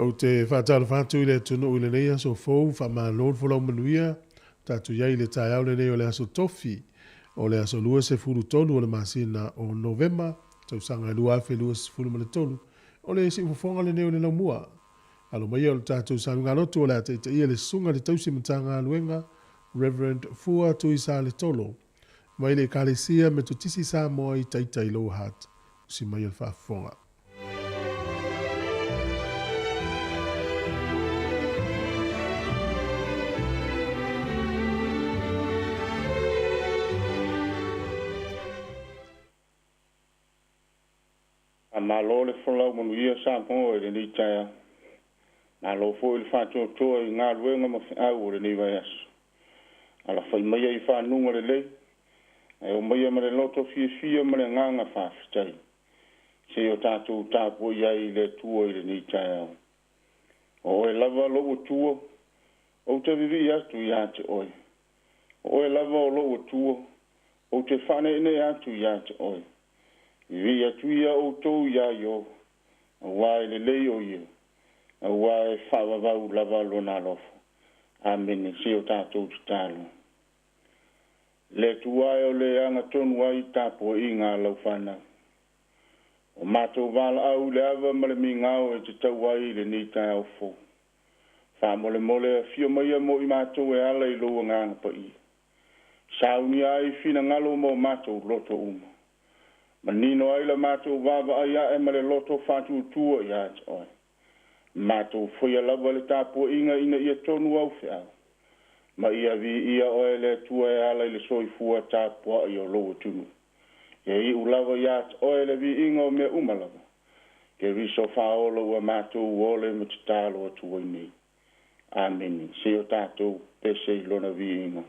O te whātara whātu i le tunu i le neia so fōu whamālōn wholau manuia, tātu iai le tai au le nei o le aso tofi, o le aso lua se furu tonu o le masina o Novemba, tau sanga lua afe lua se furu male tonu, o le esi ufonga le nei o le naumua. Alo mai o le tātou sanunga lotu o le ate ia le sunga le tausi matanga aluenga, Reverend Fua Tui Sa le tolo, mai le kalesia me to tisi sa moa i taitai low heart, si mai al whaafonga. Malo le folau manuia sa mo le ni taia. Na lo fo il fatto to i nga luenga ma au le ni vai as. Ala fai mai ai fa nunga le. E o mai ma le loto fia ma le nga fa fitai. Se o tatu tapu ia le tuo i le ni taia. O e lava lo tuo. O te vivi atu ia te oi. O e lava lo tuo. O te fane ne atu ia te oi. Vi atuia o tō ia yo, a wai le leo ia, a wai whawawau lava lona lofo. Amen, se o tātou te tālo. Le tuai o le anga tonu ai tāpo i ngā lau whana. O mātou wala au le awa male mi ngāo e te tau ai le ni tai au fo. Wha mole mole a fio maia mo i mātou e ala i loa nganga pa i. Sauni ai fina ngalo mo mātou loto uma. Manino ai la mātou wawa ai a e male loto whātu tua i āt oi. Mātou whuia lawa le tāpua inga ina ia tonu au whiau. Ma ia vi ia oe le tua e ala i le soifua tāpua i o loa tunu. Ke i ulawa i āt oe le vi inga o mea umalawa. Ke vi so whaolo ua mātou uole ma te tālo a tua i nei. Amen. Se o tātou pese i lona vi inga.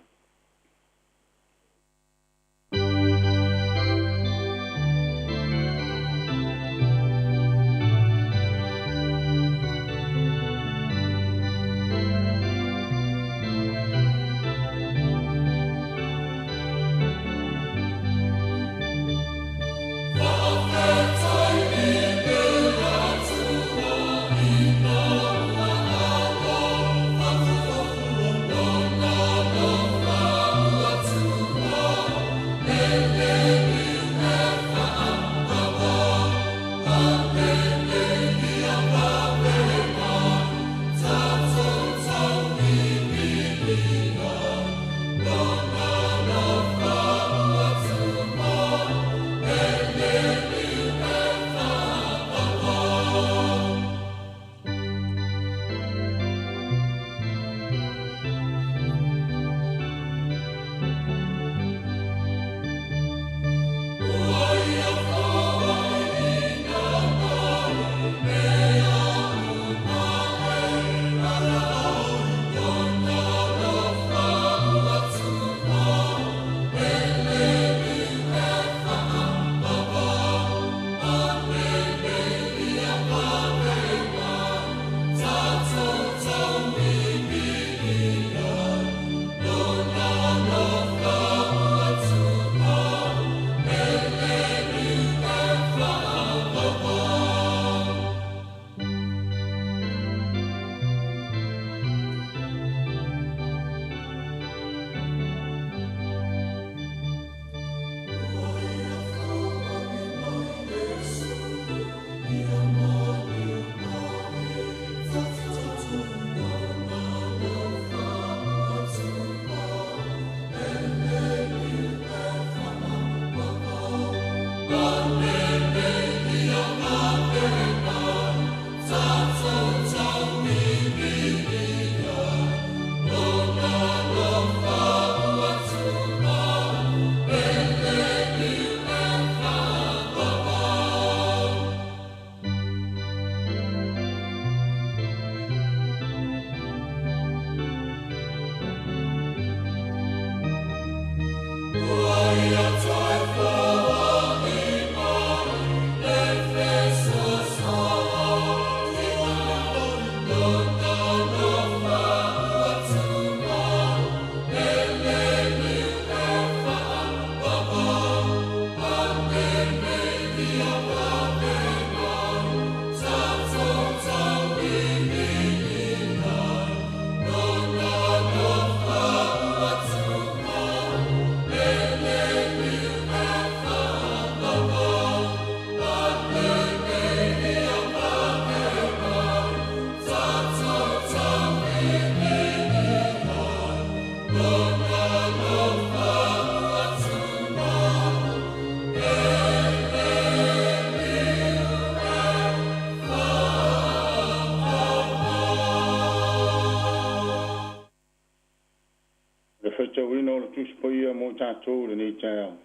ia mo tātou le nei tai au.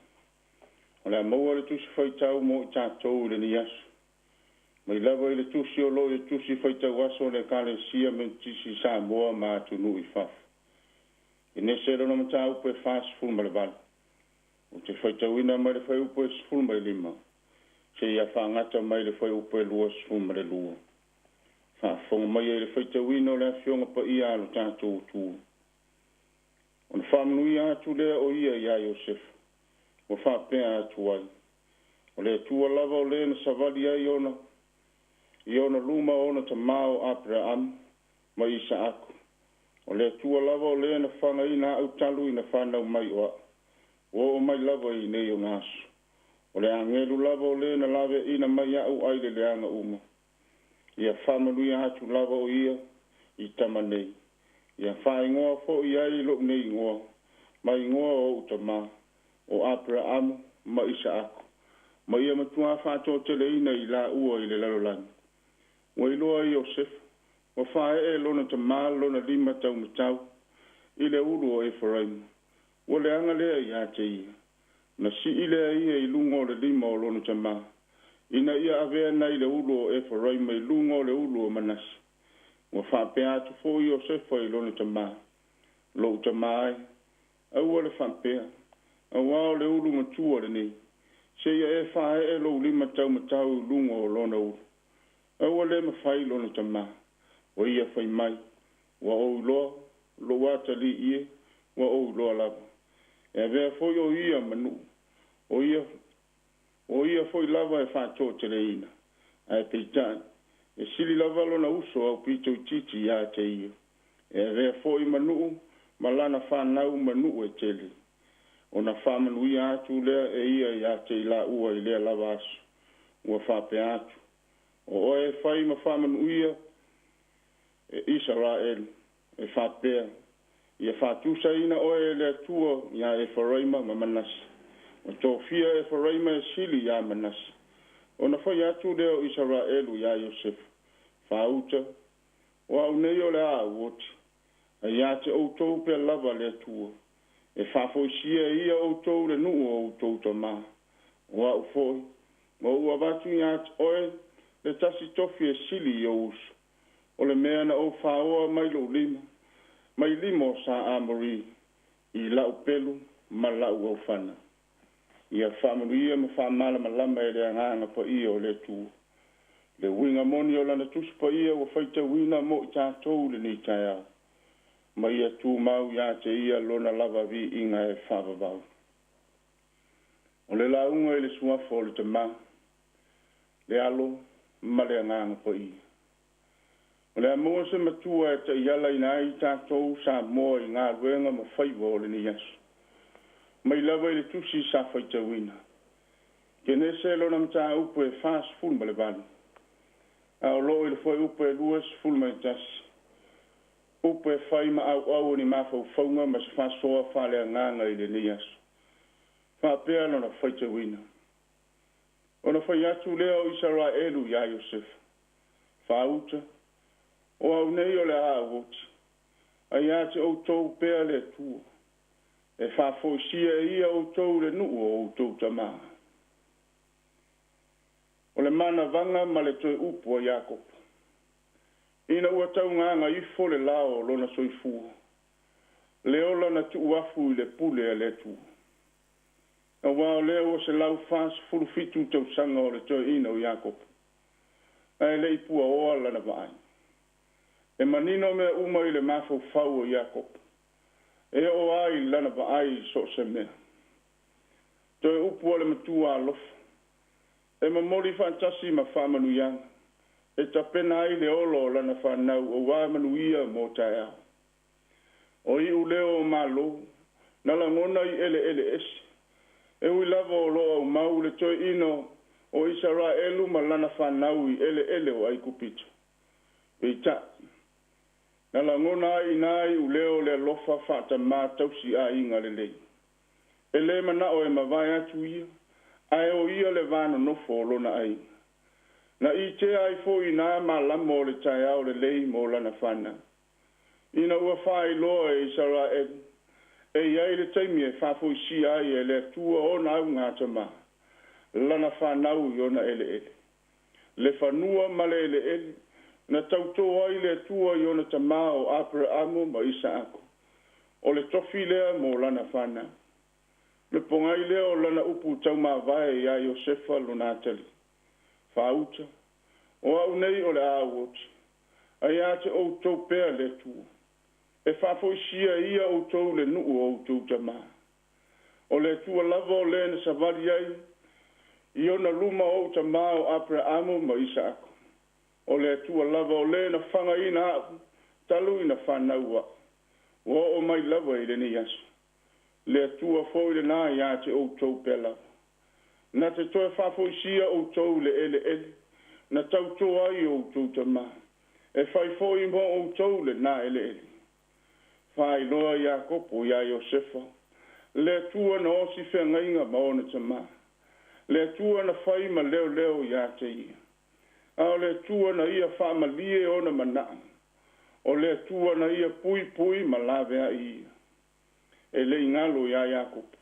O le maua le tusi whaitau mo tātou le ni asu. Mai lava i le tusi o lo i le tusi whaitau aso le kale sia me tisi sa moa ma tunu I whaf. I ne se rono mata upe fast full ma le val. O te whaitau ina mai le whai upe full ma le lima. Se ia whangata mai le whai upe lua full ma le lua. Whafonga mai e le whaitau ina o le awhionga pa ia alo tātou tū. O na whamanui atu lea o ia Iosef. O whapea atu ai. O le tua lava o le na savali ai ona. I ona luma ona ta mao Abraham ma Isaaku. O le tua lava o le na whanga ina au talu ina whanau mai oa. O mai lava I nei o ngasu. O le angelu lava o le na lave ina mai au ai le leanga uma. Ia whamanui atu lava o ia I tamanei. Ia whaingoa fo I ai lo nei ngoa. Mai ngoa o utama. O Abraham ma Isaaku. Ma ia matua whato tele ina I la ua I le lalolani. Wa iloa Iosef. Wa whae e lona ta maa lona lima tau matau. I le uru o Ephraim. Wa le anga lea I ate ia. Na si I lea ia I lunga o le lima o lona ta maa. Ina ia avea na I le uru o Ephraim I lunga o le uru o Manasi. Wa whapea atu fo Iosef I lona ta maa. Lo ta maa ai. Aua le whapea. Awa o le uru matua le nei. Se ia e whae e lo lima tau matau lunga o lona uru. Aua le mawhai lona ta maa. Wa ia whai mai. Wa ou loa. Lo wata li ie. Wa ou loa lava. E vea foi o ia manu. O ia foi lava e whato tere ina. Ai peitai. E sili lava lona uso au pito titi ia te ia. E vea foi manu. Malana whanau manu e tele. O na whamanu ia atu lea e ia te ila ua I lea lava asu. Ua whape atu. O e whai ma whamanu ia e Israel e whapea. Ia whatusa ina oe lea tua ia Ephraima ma Manasi. O tō fia Ephraima e sili ia Manasi. O na whai atu lea Israelu ia Iosef. Whauta. O au nei o lea awoti. A ia te outou pe lava lea tua. E whafoisia ia outou le nuu o outou ta maa. O au foi. O ua watu ia te oe le tasi tofi e sili I ousu. O le mea na o whaoa mai lo lima. Mai limo sa amori I lau pelu ma lau au whana. Ia whamanuia ma whamala ma lama e le anganga pa ia o le tū. Le winga moni o lana tusi pa ia wa whaita wina mo I tātou le ni tai au. Ma ia tū mau ia te ia lona lava vi inga e whavavau. O le launga e le suafa o le te maa. Le alo ma le anganga pa ia. O le amoa se matua e te iala ina ai tātou sa moa I ngā ruenga ma whaiva o le ni asu. Mai lava I le tusi sa whaita wina. Ke ne se lona mta upo e fast full ma le vani. A o loo I le whai upo e luas full ma I tasi. Upo e whai ma au ni mawhau whaunga ma se whasoa whale a nganga I le ni asu. Whapea lona whaita wina. O na whai atu lea o Israelu ia Iosef. Whauta. O au nei o le awoti. A ia te outou pea le tua. E whafoisia ia outou le nuu o outou tamaa. O le mana vanga ma le toi upu a Jakob. Ina ua tau nganga ifo le lao lona soifua. Le ola na tu uafu I le pule a le tua. Na wao leo o se lau fas fulu fitu tau sanga o le toi ina o Jakob. A le ipua oa lana vai. E manino mea uma I le mafau fau o Jakob. E o ai lana va ai so se mea. Toi upu le matua alof. E mamori fantasi ma whamanu yang. E tapena ai le olo lana whanau o wā manuia mo tae au. O I uleo o malo. Nala ngona I ele esi. E ui lava o loa o mau le toi ino o Israelu ma lana whanau I ele o ai kupito. Peita. Nala ngona ai nai uleo le lofa whata mā tausi a inga le lei. E le mana o e mawai atu ia. Ai o ia le vana nofo lona ai. Na I te ai fo I nā ma lamo le tai au le lei mo lana whana. Ina ua whai loa e Israel. e ia le taimi e whafoisi ai e le tua o na au ngā tama. Lana whanau i ona ele ele. Le whanua ma le ele ele. Na tautoa ai le tua i ona tama o Abraham ma Isaako. O le tofi lea mo lana whanau. Le pongai lea o lana upu tau mawai ia Iosefa lunatali. Whauta. O au nei o le awoti. Ai ate o tau pēr le tua. E whafoisia ia o tau le nuu o tau tama. O le tua lava o le na savali ai. I ona luma o tama o Abraham ma Isaako. O le tua lava o le na whanga ina au. Talu ina whanaua. O mai lava i le ni yasu. Le tua foi le nā ia te o tau pēr lava. Na te toe whafoisia o tau le ele ele. Na tau toa ai o tau tama. E whai foi mo o tau le nā ele ele. Whai loa Iakopo ia Iosefa. Le tua na osi whengainga maona tama. Le tua na whai ma leo leo ia te ia. Ao le tua na ia whaamalie o na manaa. O le tua na ia pui pui ma lavea ia. E le ingalo ia Iakopo.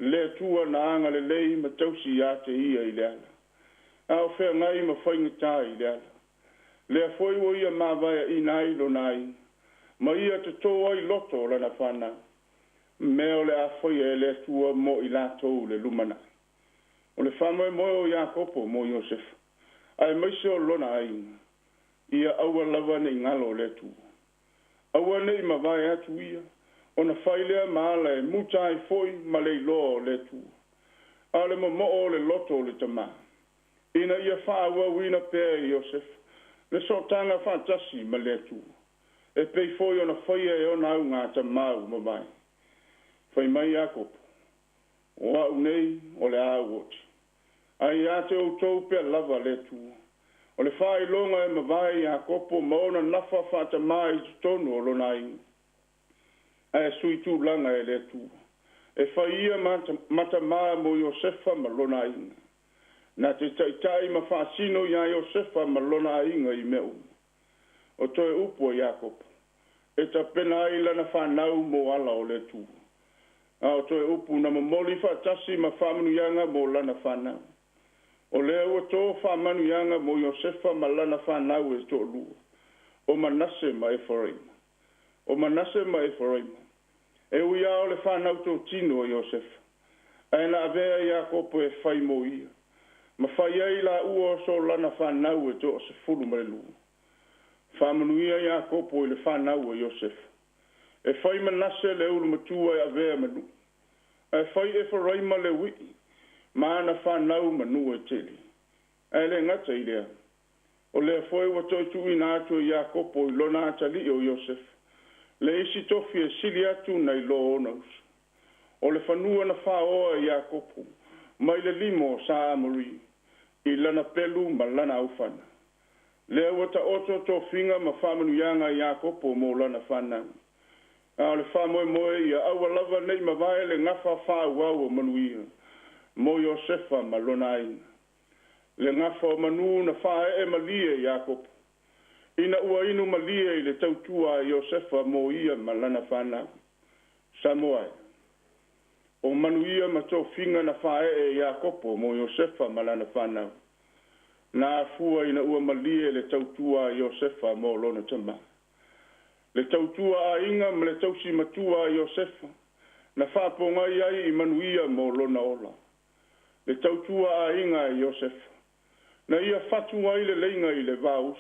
Le tua na anga le lei ma tausi ia te ia i le ala. Ao whengai ma whaingata i le ala. Le foi o ia mawaya i nai lo nai. Ma ia te toa i loto lana whana. Meo le a foi e le tua mo i latou le lumana. O le whamoe moe o Iakopo mo Iosef. Ai maise o lona ai. Ia aua lava ne ngalo le tua. Aua ne i mawai atu ia. O na whailea maala e mutai foi ma le loa o le tua. Ale mo o le loto le tama. Ina ia whaawa wina pēr Iosef. Le sotanga whaatasi ma le tua. E pei foi ona whaia e ona au ngā tamau ma mai. Whai mai Iakopo. O au nei o le awoti. Ai ate o tau pea lava le tua. O le whai longa e mawai Iakopo ma ona nafa whaatamai tonu o lona inga. Ai sui tu langa e le tua. E whaia mata maa mo Iosefa ma lona inga. Na te taitai ma whaasino ia Iosefa ma lona inga i meu. O toe upo Iakopo. E ta pena ai lana whanau mo ala o le tua. A o toe upu na mamoli whaatasi ma whamanu ianga mo lana whanau. O lea ua tō whamanu ianga mo Iosefa ma lana whanau e tō lua. O Manase ma Efraima. O Manase ma Efraima. E uia o le whanau tō tino o Iosefa. E na avea Iakopo e whai mo ia. Ma whai ai la ua so lana whanau e tō se fulu ma le lua. Whamanuia Iakopo i le whanau o Iosefa. E whai Manase le ulu matua e avea manu. E whai Efraima le wiki. Maana whanau manu e teli. E le ngata i lea. O le whai wa toi tui nā atu Iakopo i lona atali o Iosefa. Le isi tofi e sili atu nei lo onaus. O le whanua na whaoa Iakopo. Mai le limo sa amori. I lana pelu ma lana aufana. Le wata oto to finga ma whamanu yanga Iakopo mo lana whanau. A le whamoe moe ia awa lava nei ma vai le ngafa whauau o manuia. Mo Iosefa ma lona inga. Le ngafa o manu na whae e malie Iakopo. Ina ua inu malie i le tautua Iosefa mo ia ma lana whanau. Samoai. O manuia ma tō finga na whae e Iakopo mo Iosefa ma lana whanau. Na fua ina ua malie le tautua Iosefa mo lona tama. Le tautua a inga ma le tausi matua Iosefa. Na whapongai ai i manuia mo lona ola. Le tautua a inga Iosefa. Na ia fatu ai le leinga i le vaus.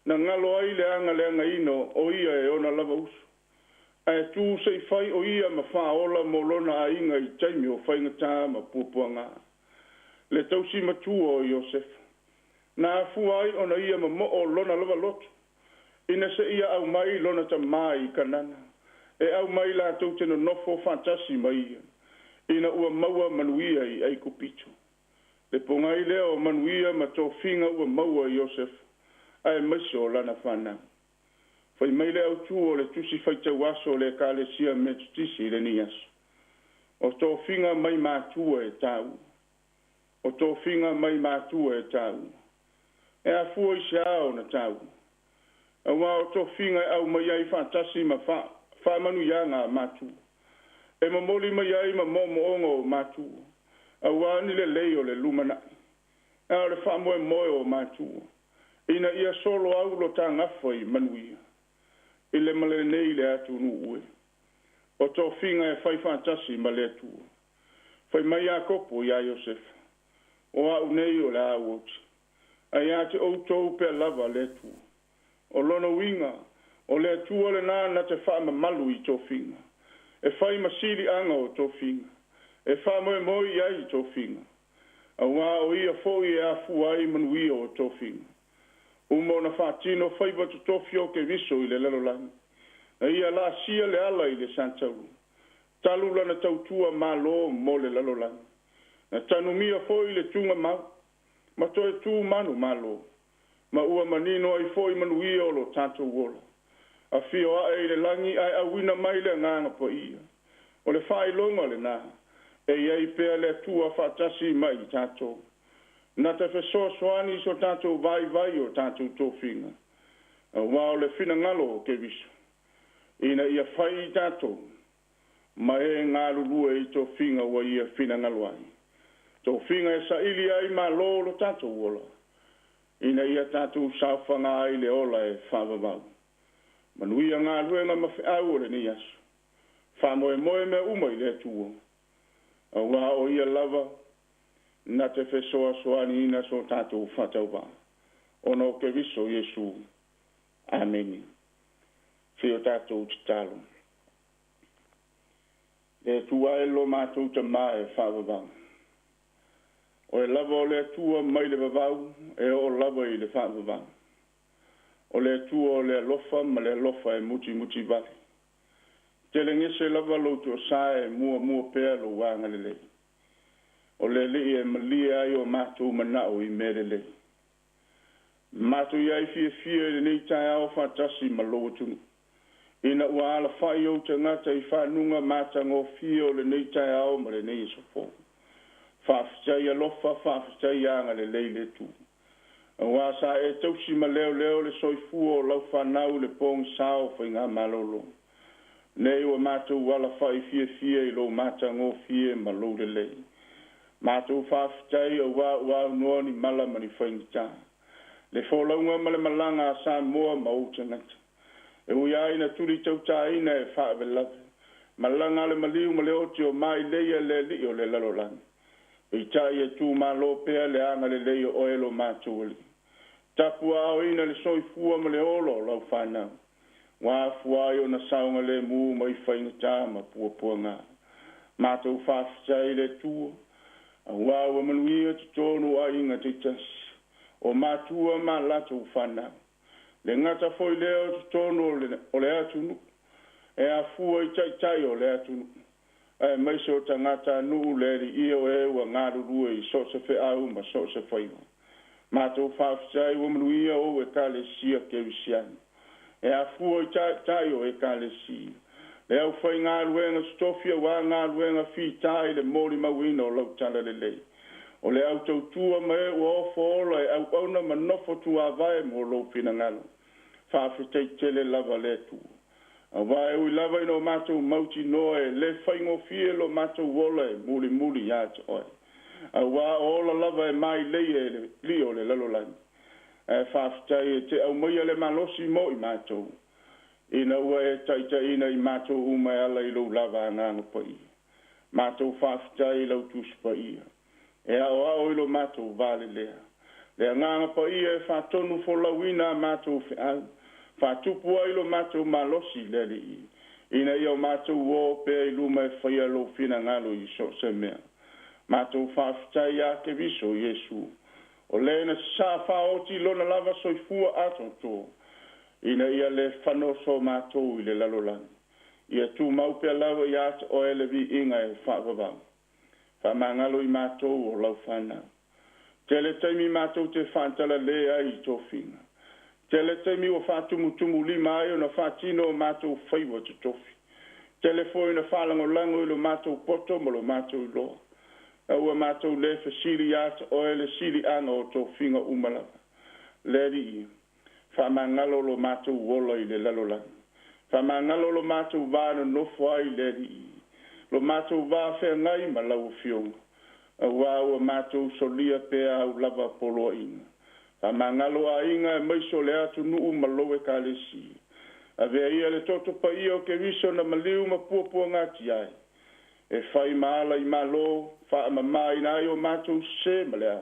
Na ngalo ai le anga ino o ia e ona lava usu. Ai tu sei fai o ia ma whaola mo lona a inga i taimi o whaingata ma pupuanga. Le tausi matua o Iosefa. Na fuai ona ia ma mo o lona lava lotu. Ina se ia au mai lona ta mai kanana. E au mai la tau tena nofo fantasi mai ia. Ina ua maua manuia i ai kupito. Le pongai leo manuia ma tō finga ua maua Iosefa. Ai maiso lana whana. Whai mai le au tu o le tusi whaita waso le kale sia me tutisi le nias. O tō finga mai mātua e tau. O tō finga mai mātua e tau. E a fua i seao na tau. A wā o tō finga au mai ai whantasi ma whamanu ia ngā mātua. e mamoli mai ai ma momo ongo matu awa ni le leo le lumana a le fa mo o matu ina ia solo au lo tanga foi manuia ile male nei le atu nu ue o to finga e fai fantasi male tu fai mai a kopo ya Josef o a unei o la wot ai ate o to pe lava le tu o lona winga o le tu ole na te fa malu I to finga e fai masili anga o to finga e fa mo ia I to finga a wa o ia fo ia fu ai manui o to finga umo na fatino fai ba to fio ke viso I le lelo lang e ia la sia le ala I le santau talu lana tautua malo mo le lelo lang na tanu mia fo I le tunga ma to e tu manu malo ma ua manino ai fo I manui o lo tanto wola a fio a e le langi ai a wina mai le nganga po ia o le fai longa le na e iei pea le tua fatasi mai tato na te feso soani so tato vai o tato tofinga a wao le fina ngalo ke viso ina ia fai tato ma e ngalu lue I tofinga wa ia fina ngalo ai tofinga e sa ili ai ma lo tato wola ina ia tato saufanga ai le ola e whavavau manuia ngā luenga mawhi au le ni asu. Wha moe me umai le tuo. A wā o ia lava, na te whesoa soani ina so tātou whatau wā. Ono ke viso Yesu. Ameni. Whio tātou te talo. Le tua e lo mātou te mae whawawau. O e lava o le tua mai le wawau, e o lava I le whawawau. O le tua o le alofa ma le alofa e muti vale. Te le ngese lava lo tu sae mua pea lo wanga le le. O le e malia ai o mātou manao I mere le. Mātou iai fie le nei tai au fatasi ma lo tunu. Ina ua ala whai o te ngata I whanunga mātango fie o le nei tai au ma le nei sofo. Whawhitai alofa, whawhitai anga le le tu. Wa sa e tausi ma leo le soifua o lau whanau le pong sao whai ngā malolo. Nei o mātou wala whai fie I lo mātango fie ma lo le lei. Mātou whawhitai o wā nuani mala mani whaingita. Le wholaunga ma le malanga a sa moa ma utangata. E ui aina turi tauta ina e whaave lawe. Malanga le maliu ma le oti o mai leia le li o le lalolanga. E tai e tu ma lo pea le anga le lei o elo mātou li. Tapua au ina le soifua ma le olo lau whanau. Wā fuai o na saunga le mū mai whaingata ma pua ngā. Mātou whawhitai le tua. A wā ua manuia te tonu a inga te tasi. O mātua ma latou whanau. Le ngata foi leo te tonu o le atunu. E a fua I tai o le atunu. E maiso tangata nuu le ri io e ua ngarurue I so se fe au ma so se whaiwa. Mātou whawhitai ua manuia o e ka le sia ke wisiani. E a fua I tai o e ka le sia. Le au whai ngā ruenga stofia wā ngā ruenga whi tai le mori mawina o lau tala le lei. O le au tautua ma e ua ofo ola e au auna ma nofo tu a vae mo lo pina ngalo. Whawhitai tele lava le tua. A wai ui lava ino mātou mauti noe le whaingo fie lo mātou wola e muli ya te oi. A wā ola lava e mai leie e lio le lalolani. E whawhitai e te au maia le malosi mo I mātou. Ina ua e taita ina I mātou umai ala I lo lava ananga pa ia. Mātou whawhitai lau tusi pa ia. E au au ilo mātou vale lea. Le anganga pa ia e whatonu fo lawina mātou fe au. Whatupu ailo mātou malosi lele I. Ina iau mātou wō pēr I luma e whaia lo whina ngalo I so se mea. Mātou whawhitai a ke viso Yesu. O lena sa whaoti lona lava soifua ato tō. Ina ia le whanoso mātou I le lalolani. Ia tū maupea lava I ata o ele vi inga e whawawau. Whamangalo I mātou o lau whanau. Tele taimi mātou te whantala lea I tō whinga. Tele temi o whātumutumu lima ai o na whātino o mātou whaiwa te tofi. Tele foi na whalango lango I lo mātou poto mo lo mātou loa. A ua mātou le whasiri ata o ele siri anga o tō whinga umalawa. Leri I. Whamangalo lo mātou wola I le lalolang. Whamangalo lo mātou vāna nofo ai leri I. lo mātou wā whea ngai ma lau fionga. Wā ua mātou solia pēa au lava polo inga. A mangalo a inga e maiso le atu nuu ma loe kālesi. A vea ia le toto pa ia o ke viso na maliu ma puapua ngāti ai. E whai maala I malo, wha mamai na ai o mātou se ma lea.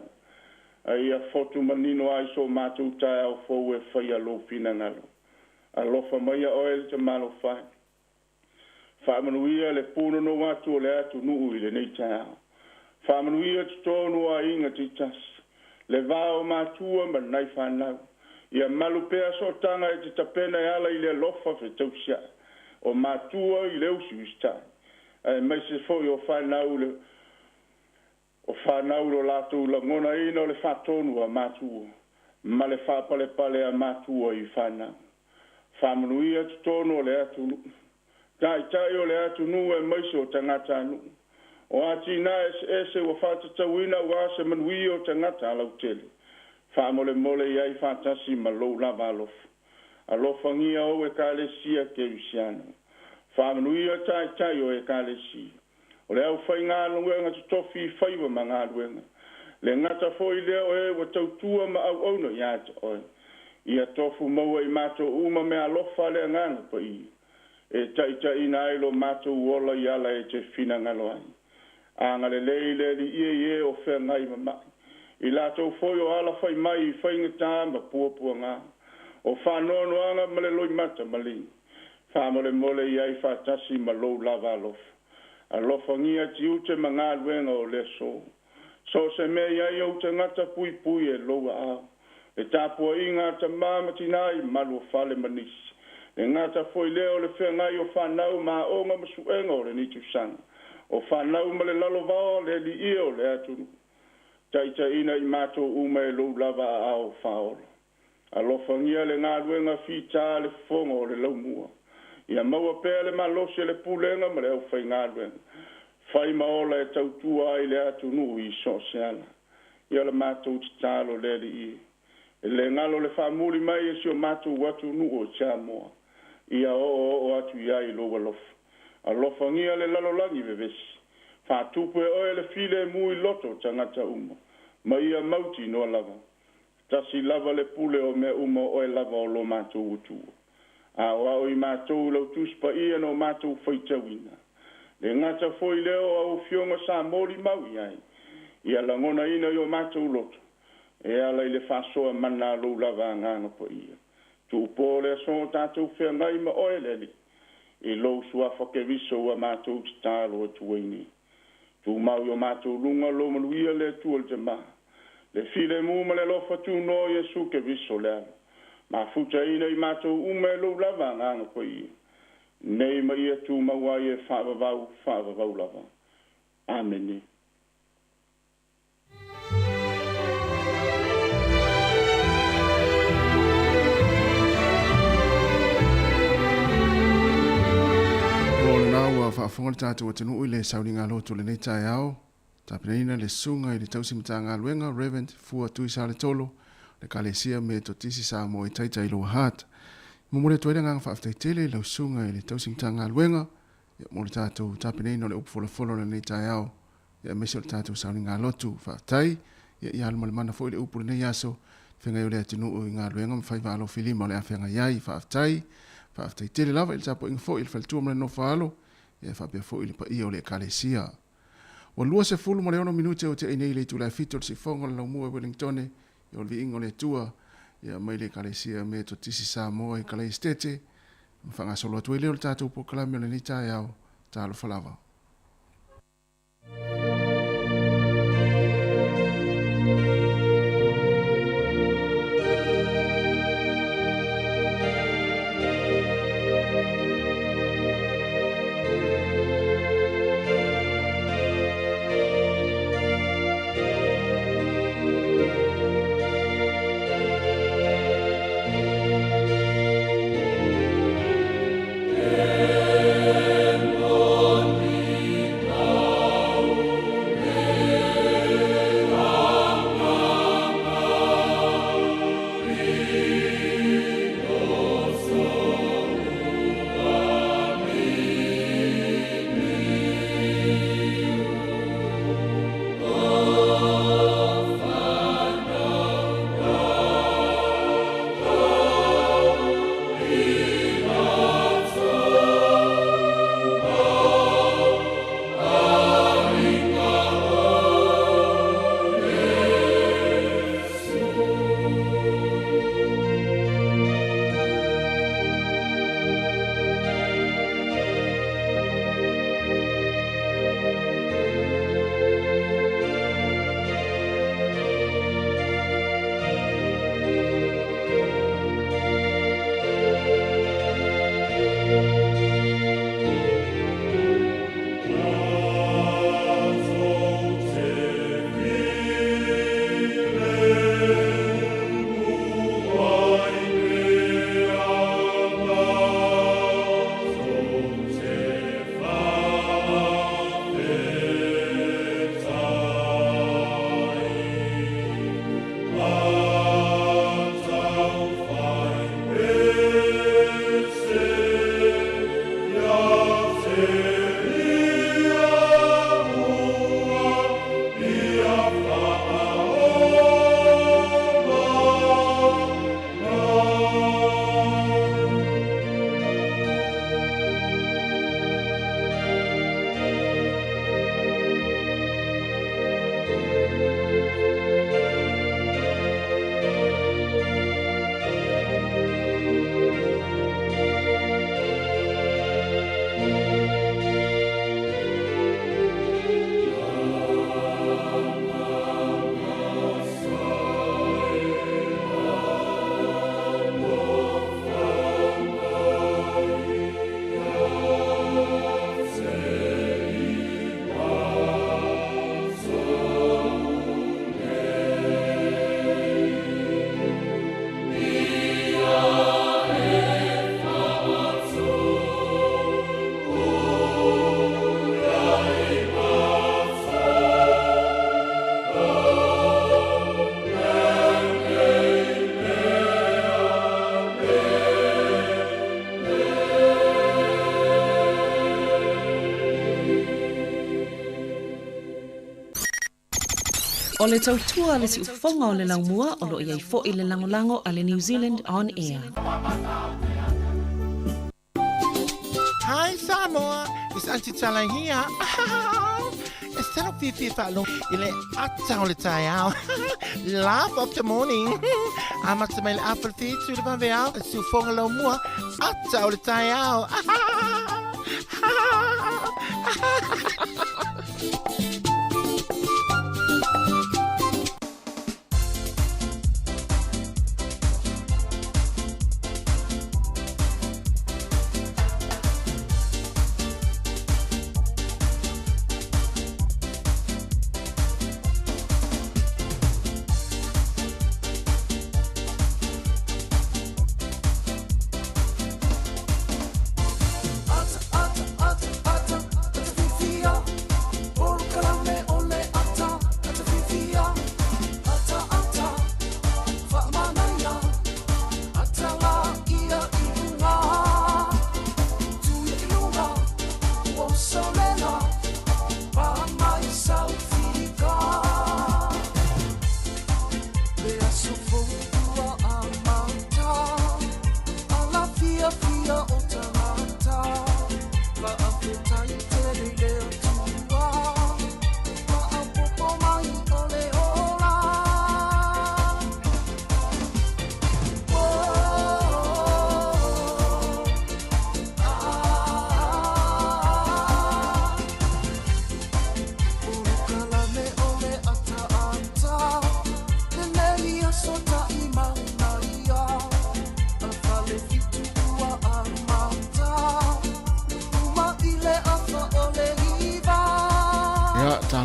A ia fotu manino ai so mātou tae au fau e whai alo pina ngalo. A lofa maia oe te malo whai. Whamanuia le puno no watu o le atu nuu I le nei tae au. Whamanuia te tonu a inga te tasi. Le vao mātua ma nai whanau. Ia malu pēa so tanga e te tapena e ala I le lofa fe tausia. O mātua I le usi ustai. E mai se foi o whanau le o whanau lo lātou la ngona ina o le whatonu a mātua. Ma le whapale pale a mātua I whanau. Whamanuia te tonu o le atu. Tai o le atu nu e mai se o tangata anu. O ati na ese wa fata tawina wa se manui o tangata lau tele. Fa mole iai fatasi ma lou lava alof. Alofangia o e kalesia ke usiana. Fa manui o tai o e kalesia. O le au fai ngā lunga tutofi faiwa ma ngā luenga. Le ngata foi leo e wa tautua ma au ono iata oi. Ia tofu maua I mato uma me alofa le nganga pa I. E tai na ilo mato uola I ala e te fina ngalo ai. Anga le leile li ie o whea ngai mama. I lato foi o ala fai mai I fai ngata ma puapua ngā. O whanono anga male loi mata mali. Whamole mole iai whatasi ma lou lava alof. Alofa ngia ti ute ma ngā luenga o le so. So se mea iai o te ngata pui e loa au. E tāpua I ngata māmatinai malu o whale manisi. E ngata foi leo le whea ngai o whanau ma o ngā masuenga o le nitu sanga. O whanau ma le lalo vao le li io le atunu. Taita ina I mato uma e lou lava a au whaola. Alofangia le ngā luenga whita le fonga o le laumua. Ia maua pēa le malose le pulenga ma le au whai ngā luenga. Whai maola e tautua ai le atunu I so seana. Ia le mato titalo le li I. E le ngalo le whamuri mai e si o mato watu nu o tia moa. Ia o atu iai lo walofa. Alofangia le lalolangi vevesi. Whātupu e oe le file mui loto tangata uma. Ma ia mauti no lava. Tasi lava le pule o me uma oe lava o lo mātou utu. A oa oi mātou lau tuspa ia no mātou whaitawina. Le ngata foi leo au fionga sa mori mau iai. Ia langona ina i o mātou loto. E ala I le whasoa mana lo lava nganga po ia. Tu pole so tātou whea ngai ma oe leli. E lo sua whakeviso wa mātou titalo e tuaini. Tu mau yo mātou lunga lo manuia le tuol te maha. Le file muma le lofa tu no Yesu ke viso le ala. Ma futa ina I mātou ume lo lava nganga ko ia. Nei ma ia tu maua ia whaavavau lava. Ameni. Whaafonga le tātou atanu I le sauri ngā lotu le nei tae au. Tāpinaina le sunga I le tausimata ngā luenga, Reverend Fua Tui Sale Tolo, le kalesia me to tisi sa mo I taita I loa hata. Mumore toere ngā whaaftaitele lau sunga I le tausimata ngā luenga, mo le tātou tāpinaina le upufolafolo le nei tae au. Ia mese o le tātou sauri ngā lotu, whaaftai, ia alma le mana fo I le upu le nei aso, whenga I le atinu I ngā luenga, mwhaiva alo filima o le awhenga iai, whaaftaitele lava I le tāpo inga fo I le whaltua mle no whaalo, ia whapea fo I le pa ia o le kalesia. O lua se fulu mo le ono minute o te einei le tu la fito le sifonga le laumua Wellingtone, ia o le ingo le tua, ia mai le kalesia me to tisi sa moa I kalei stete, mwhanga solo atu I leo le tātou po kalami o le ni tae au, tālo whalawa. And on O le tautua le si ufonga o le laumua o lo iai fo i le langolango a le New Zealand On Air. Hi Samoa, it's Auntie Chala here. It's time to be follow. Ile ata o le tai au. Laugh of the morning. I'm at my apple feet to the bavel. It's you fonga lo mua. Ata o le tai au.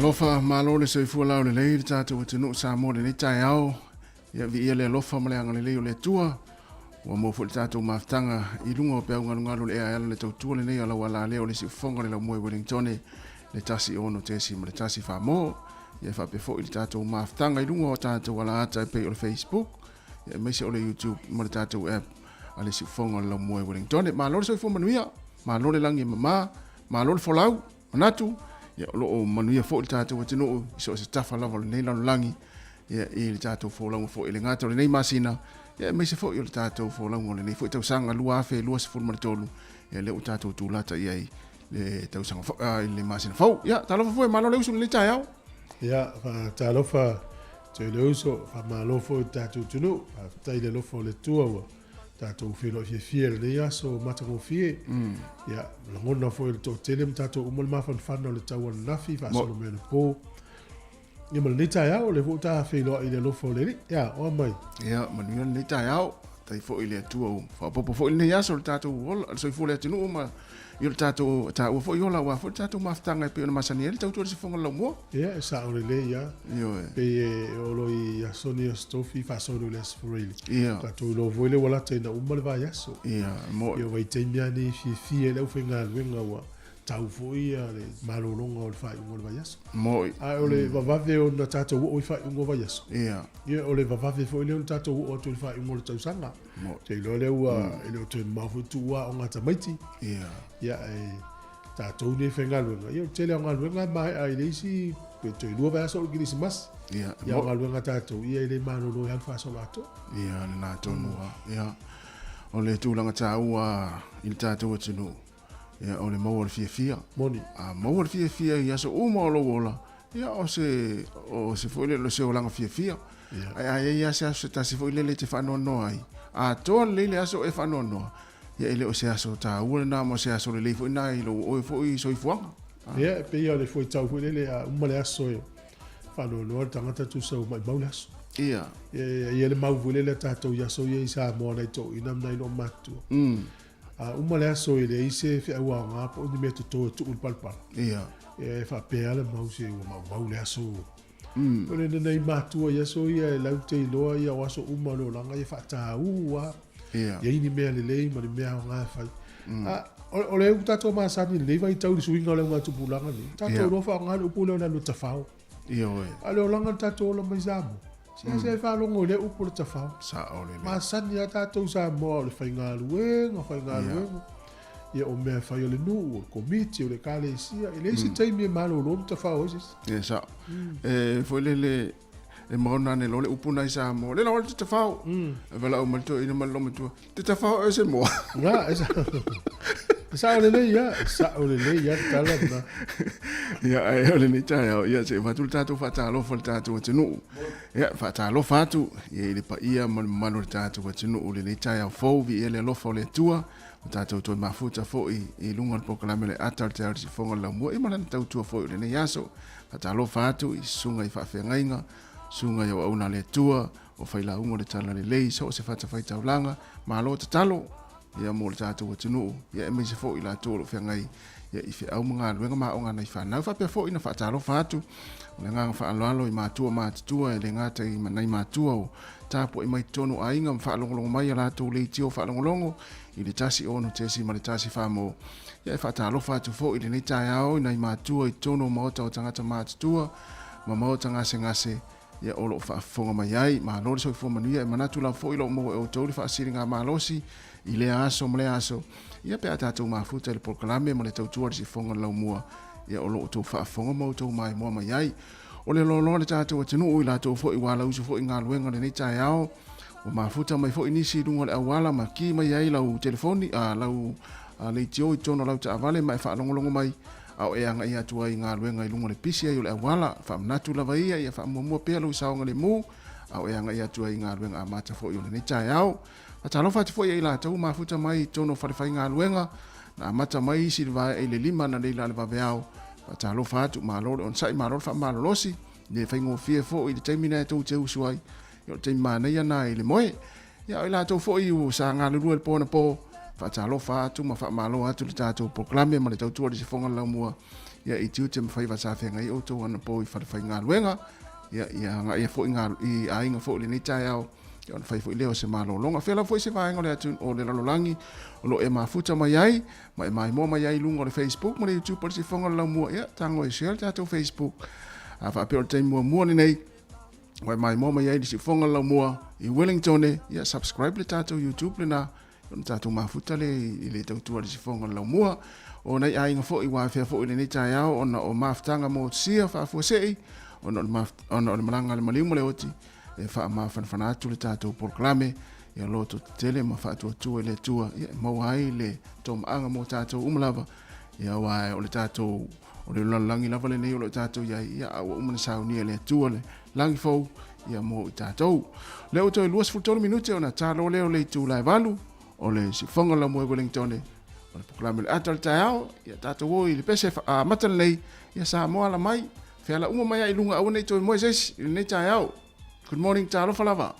Lofa malo le soifua lau le lei le tātou wa tunu sa mo le tai au ia vi ia le lofa ma le anga le lei o le tua wa mo fu le tātou maftanga i lunga o pe unga lunga le ia le tautua le nei ala wala le o le si fonga le la mo Wellington le tasi ono tesi ma le tasi fa mo ia fa pe fo i le tātou maftanga i lunga o tātou wala ata pe o le Facebook ia me se o le YouTube ma le tātou app ale si fonga le la mo Wellington ma lo le soifua manuia ma lo le langi mama ma lo le folau manatu ya lo manuia fo il tatou wa tino so se tafa lava le nei langi ya il tatou fo lango fo ile ngata le nei masina ya me se fo il tatou fo lango le nei fo tau sanga lua fe lua se fo mal tolu ya le tatou tu lata ya le tau sanga fo le masina fo ya talo fo malo le usu le tayao ya talo fa te le usu fa malo fo tatou tino tai le lo fo le tua tatou filo fie le ia so mata ko fie ya la ngona fo el to tele tatou umol ma fan le tawa nafi fa so me po ni mal ni ta ya o le vota filo ile lo fo le ya o mai ya manuel ni ta ya tai fo ile tu o fa popo fo ile ya so tatou wol so fo le tinu ma yo tatou ta o fo yo la wa fo tatou maftanga pe na masani el tatou se fonga lo mo ya sa o le ya yo pe o lo ya sonia stofi fa so le sforili ya tatou lo vole wala te na umol va ya so ya mo yo vai te mia ni fi le fenga wenga wa tau fo ia le malolonga o le fa umol va ya so mo a o le va ve o na tatou o fa umol va ya so ya ia o le va ve fo le tatou o tu fa umol tau sanga te lo le wa ele te mafu tu wa o ngata maiti ya tatou ne fenga luenga ia te le nga luenga mai ai le si pe te lua va so Christmas ya nga luenga tatou ia le malolo ya fa so lato ia na tonua ia o le tūlanga tā ua il tātou atunu ia o le maua le fia moni a maua le fia ia so uma o lo wola ia o se foile lo se o langa fia ai ia se tasi foile le te whanono ai a toa le aso e whanono ia ele o se aso tā ua na mo se aso le leifo ina i lo o e fo i soifuanga ia pe ia le foi tau foi le a uma le aso e whanono tangata tu sau mai maula aso ia ia le mau vule le tatou ia so ia sa mo na to ina na no matu uma le aso ile ise fe wa nga po ni meto to ul palpal ia e fa pe ale mau se wa mau le aso o le nei matu ia so ia la te lo ia wa so uma lo langa ia fa ta ua ia ini me le le ma le me nga fa o le tatou ma sa ni le vai tau su inga le nga tu bulanga ni tatou lo fa nga lo pulo na lo tafao ia we ale o langa tatou lo mai zamu se fa lo ngole u por tafao sa o le ma sa ni tatou sa mo le fa nga luenga ia o mea whai o le nu o komiti o le kale isia e le isi taimi e malo lo tafao isi ia sa foi le e maona ne lole upuna i Samoa. Le lole te whao. E wala o malito ina maloma tua. Te whao e se moa. Nga, sa ole le ya tala na. Ia e ole ni tai au ia se fatul tatu fatalo fal tatu tenu. Ia fatalo fatu ia le pa ia manu tatu tenu le ni tai au fo vi ele lo fo le tua. Tatu to mafuta fo i lunga po kalame le atal te si fonga la mo i mana tau tua fo le ni yaso. Fatalo fatu i sunga i fa fengainga. Sunga yo una le tua o faila ungo le tala le lei so se fata faita ulanga malo te talo. Ia mo le tatu wa tunu ia me se fo ila tolo fe ngai ia i fe au mga luenga ma onga nei fa na fa pe fo ina fa talo fatu le nga fa alo i ma tua le nga te nei ma tua o tapo i mai tonu ainga fa longo mai la to le tio fa longo i le tasi ono tesi ma le tasi fa mo ia fa talo fatu fo i le nei tai au nei ma tua i tonu mo ta o tangata ma tua ma mo tanga se ia olo fa fonga mai ai ma lo so fo manu ia manatu la fo i lo mo o to fa siringa ma losi i le aso mle aso ia pe ata mafuta le proklame mo le tautua si fonga lau mua ia o lo to fa fonga mo to mai mo mai ai o le lo le tatu tunu i la to fo i wala uso fo i nga luenga le nei tai ao o mafuta mai fo i nisi lunga le awala ma ki mai ai lau telefoni lau le tio i tono lau ta vale mai fa longo mai au e anga ia tua i nga luenga i lunga le pisi ai o le awala fa natu lava ia fa mo pe lo saonga le mu au e anga ia tua i nga luenga amata fo i le nei tai ao Atalo fati fo ia ila tau mafuta mai tono farifai ngā luenga na mata mai silva e le lima na leila le vaveao. Atalo fatu malore on sai malore fa malolosi le fai ngō fie fo i le taimina e tau te usuai. Yo te mana ia na i le moe. Ia ila tau fo i u sa ngā lurua le pōna pō. Atalo fatu ma fa malo atu le tātou proklame ma le tau tua le se fonga lau mua. Ia i tiu te mawhai wasawhenga i oto ana pō i farifai ngā luenga. Ia ngā ia fo i ngā i ainga fo le ni tai au. Ia ona fai fo i leo se malo longa fela fo i se vaenga le atu o le lalolangi o lo e mafuta mai ai ma e mai mo mai ai lunga o le Facebook ma le YouTube o le se fonga lau mua ia tango e share tato Facebook a fa pe o te mua ni nei o e mai mo mai ai le se fonga lau mua i Wellington ia subscribe le tato YouTube le na o tato mafuta le i le tautua le se fonga lau mua o nei ai nga fo i wafea fo i le nei tai au ona o maftanga mo sia fa fuasei ona o le malanga le maliumo le oti e fa ma fan atu le tatou proklame ia loto tele ma fa tu le tua ia mo ai le tom anga mo tatou umlava ia wa o le tatou o le langi lava le nei o le tatou ia o umana sauni le tua le langi fo ia mo tatou le o to luas fu minute ona talo le o le tu la valu o le si fonga la mo Wellington o le proklame le atal tao ia tatou i le pese a matalei ia sa mo ala mai fe ala uma mai ai lunga au nei to mo ses nei tao. Good morning, Talo Falava.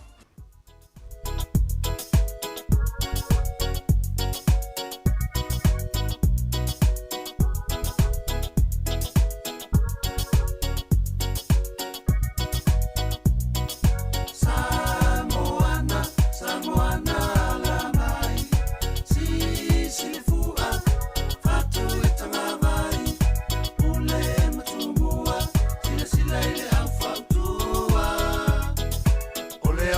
Ole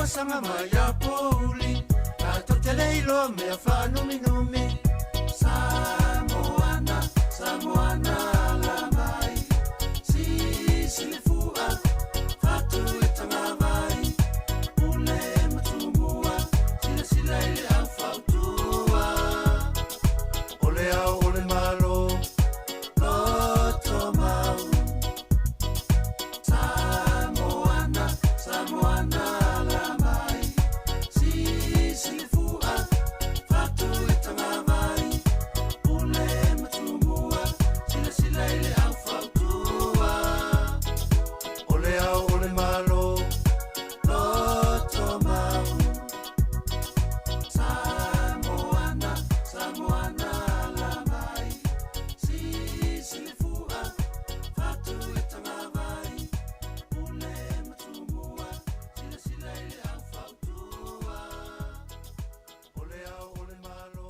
sanga mai a poli a to te leilo me a whanu minumi Samoana la mai si le fua fatu e tanga mai ule matungua sila ile a fautua ole au ole malo loto mau Samoana la mai si le fua fatu e tanga mai ule matungua sila ile a fautua ole au ole malo loto mau Samoana la mai si le fua fatu e tanga mai ule matungua sila ile a fautua ole au ole malo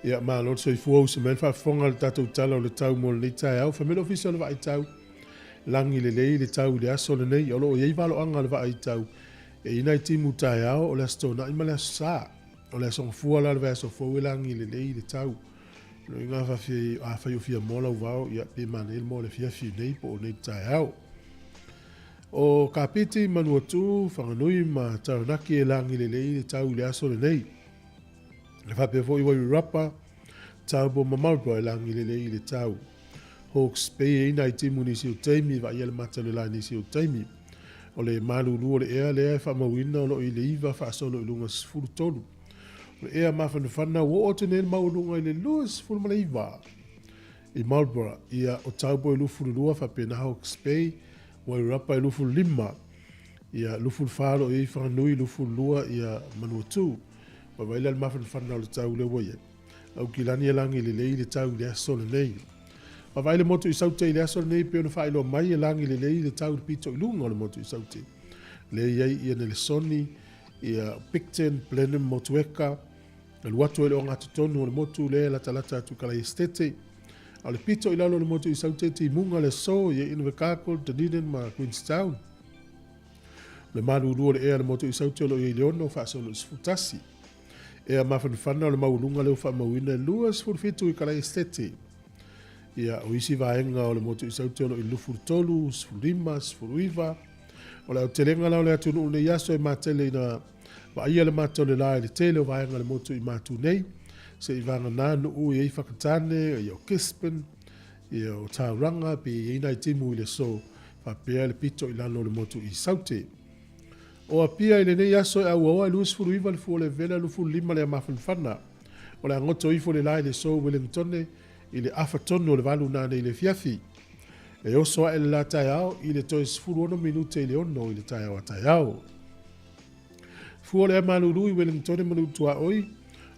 Ia malo so i fuau se men fa fonga le tatou tala o le tau mo le tai au family official le vai tau langi le tau le aso le nei o lo ye valo anga le vai tau e ina i timu tai au o le stona i male sa o le song fuala le so fo langi le tau no inga fa fi a fa yo fi mo la vao ia pe manel mo le fi nei po nei tai au o kapiti manuatu fa nui ma tau naki e langi le tau le aso le nei le fa pe fo i wai rapa tau bo mamarpo e langi le tau Hawke's Bay ina i timu nisi o teimi va ia le mata le lai nisi o teimi o le malulu o le ea le fa mawina o lo i le iva fa solo i lunga sifuru tolu o le ea mawhanawhana wo o tene maulunga i le lua sifuru ma le iva i Marlborough ia o tau bo i lufuru lua fa pena Hawke's Bay wa i rapa i lufuru lima ia lufuru wharo i whanui lufuru lua ia manuatu wa waila le mawhanawhana o le tau le waia au kilani e langi le tau le aso le nei ma vai le moto i saute le aso nei pe ona fai lo mai e langi le tau le pito i lunga le moto i saute le iai ia le soni ia Picton Blenheim motueka le watu ele onga tutonu le moto le la talata tu kala estete au le pito i lalo le moto i saute ti munga le so ia Invercargill Dunedin ma Queenstown le malu le ea le moto i saute lo i leono fa so lo sfutasi e a mawhanawhana o le maulunga leo wha mawina lua sfurfitu i kala estete. Ia o isi vaenga o le motu i sautelo i lufuru tolu, sfurima, sfuruiva. O le au telenga lao le atunu une yaso e matele ina wa ia le mato le la le tele o vaenga le motu i matu nei. Se i vanga nanu u i whakatane, i o Kispen, i o Tauranga, pe i ina i timu i le so, fa pea le pito i lano le motu i saute. O a pia i le nei aso e au aua i luas furu iwa le fu o le vela lufu lima le amawhanawhana. O le angoto ifo le lai le so Wellingtone i le afa tonu o le valu nane i le fiafi. E oso a ele la tai au i le toi sifuru ono minute i le ono i le tai au a tai au. Fu o le amalulu i Wellingtone manutu a oi,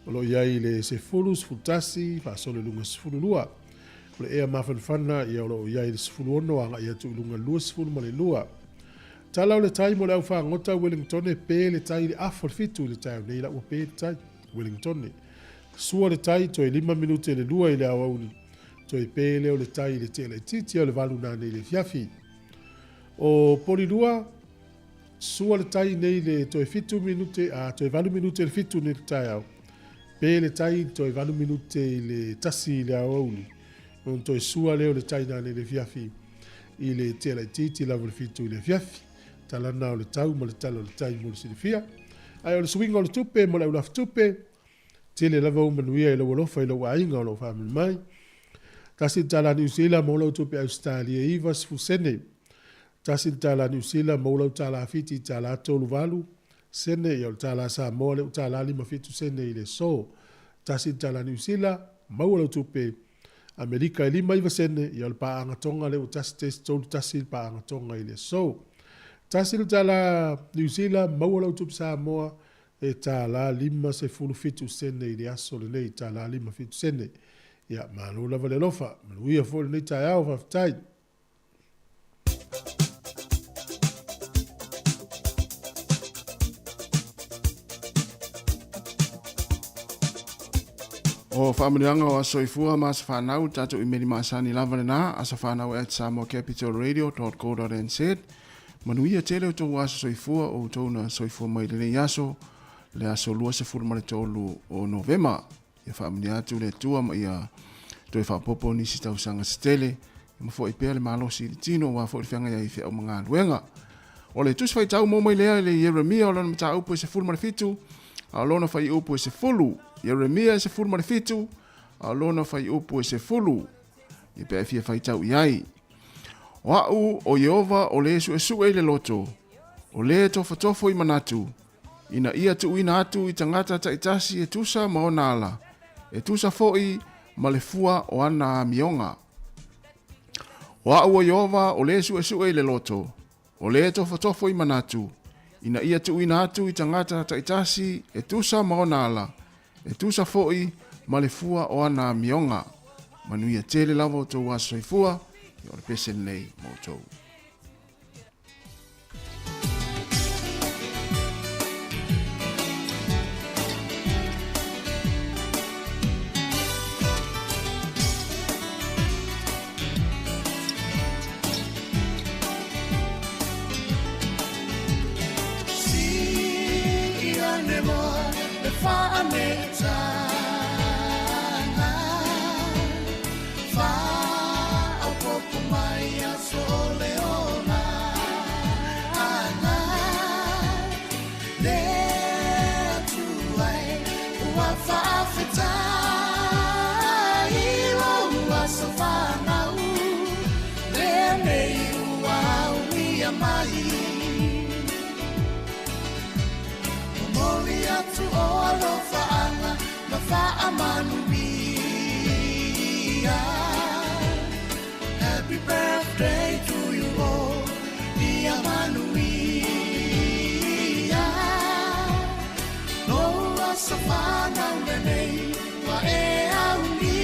o lo iai le se fulu sfutasi, fa so le lunga sifuru lua. O le ea mawhanawhana i au lo iai le sifuru ono anga i atu lunga lua sifuru ma le lua. Talau le tai mo le au whangota Wellingtone pe le tai le afo fitu le tai nei la ua pe le tai Wellingtone. Sua le tai to e 5 minute le lua i le awauni. To e pe leo le tai le te le titi o le valu na nei le fiafi. O poli lua, sua le tai nei le to e fitu minute, to e valu minute le fitu nei le tai au. Pe le tai to e valu minute le tasi le awauni. Non to e sua leo le tai na nei le fiafi. I le te le titi la le fitu i le fiafi. Talana o le tau mo le talo le tai mo le silifia. Ai o le swinga o le tupe mo le ulaf tupe. Tele lava o manuia i lo walofa i lo wainga o lo whamil mai. Tasi tala New Zealand mo lo tupe Australia ivas fusene. Tasi tala New Zealand mo lo tala fiti tala tolu valu. Sene i o tala Samoa le tala lima fitu sene i le so. Tasi tala New Zealand mo lo tupe Amerika i lima iwa sene i o le paanga tonga le o tasi tesi tolu tasi paanga tonga i le so. Tasi tala New Zealand mo lo tupe Samoa e tala lima se fulu fitu sene i le aso le nei tala lima fitu sene. Ia malo lava le lofa, maluia fo le nei tai au whaftai. O whaamanianga o asoifua ma sa whanau tato i meri maasani lava na asa whanau at samoacapitalradio.co.nz manuia tele o tōu aso soifua o tōu na soifua mai lene yaso le aso lua se fulmane tōlu o Novema ia whaamani atu le tua ma ia toi whapopo nisi tausanga stele ma fo i pēr le malosi i tino wa fo i whianga ia i whia o mga luenga o le tusi whai tau mō mai lea le Jeremia o lana mata upo se fulmane fitu a lona whai upo se fulu Jeremia se fulu marifitu, a lona whai upu se fulu, i pēr fia whai tau iai. O au o Yehova o le su e le loto, o le tofo i manatu, ina ia tu ina atu i tangata ta itasi e tusa maonala, e tusa foi ma le fua o ana mionga. O au o Yehova o le su e le loto, o le tofo i manatu, ina ia tu ina atu i tangata ta itasi e tusa maonala, e tusa foi ma le fua o ana mionga. Manuia tele lava o tōu aso i fua, i o le pesen nei mo tōu. Happy birthday to you all, dear Manuia. No asafana nene wa e auni.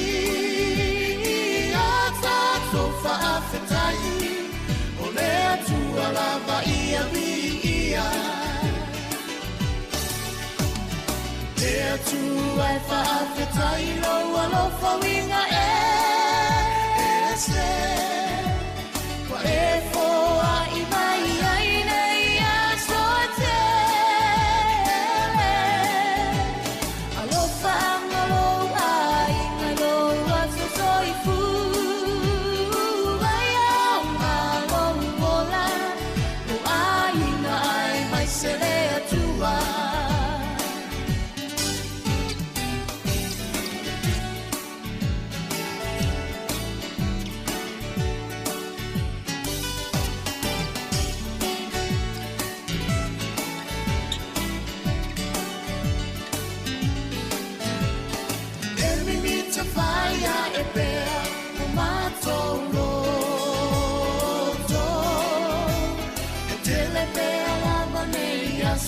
Ata tofa afetai, ole tu alava ia via. There to I fa'afetai lo alofa winga wa e foa i mai ai nei a soatele alofa angalo ai ngalo a sosoifu ai au ngalo mola o ai na ai mai sele atua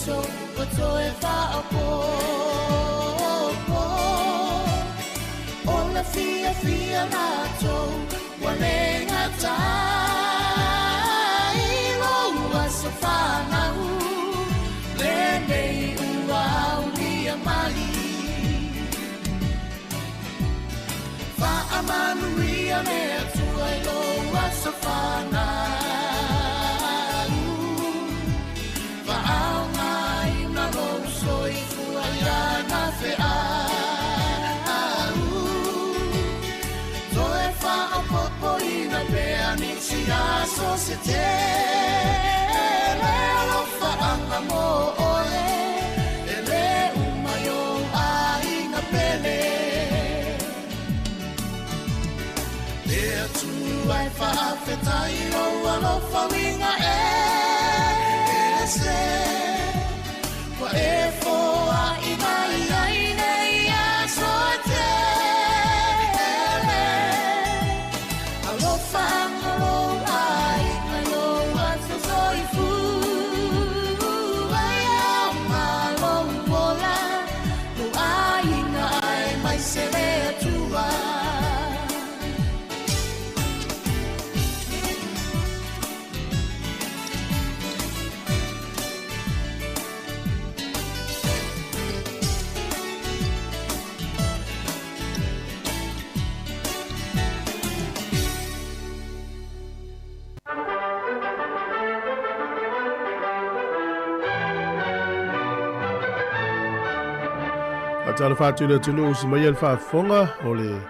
so to e fa po ola fia na to wale ngata ilo so fa na le nei ua ulia mali fa amanuia me tu ai lo so fa na so se te lo fa anga mo ole ele umayo ai na pele there to I fa afetai lo fa winga ese wa e fo ai mai ai nei a so te alo fa tala fatu le tunu usi mai al whaafonga o le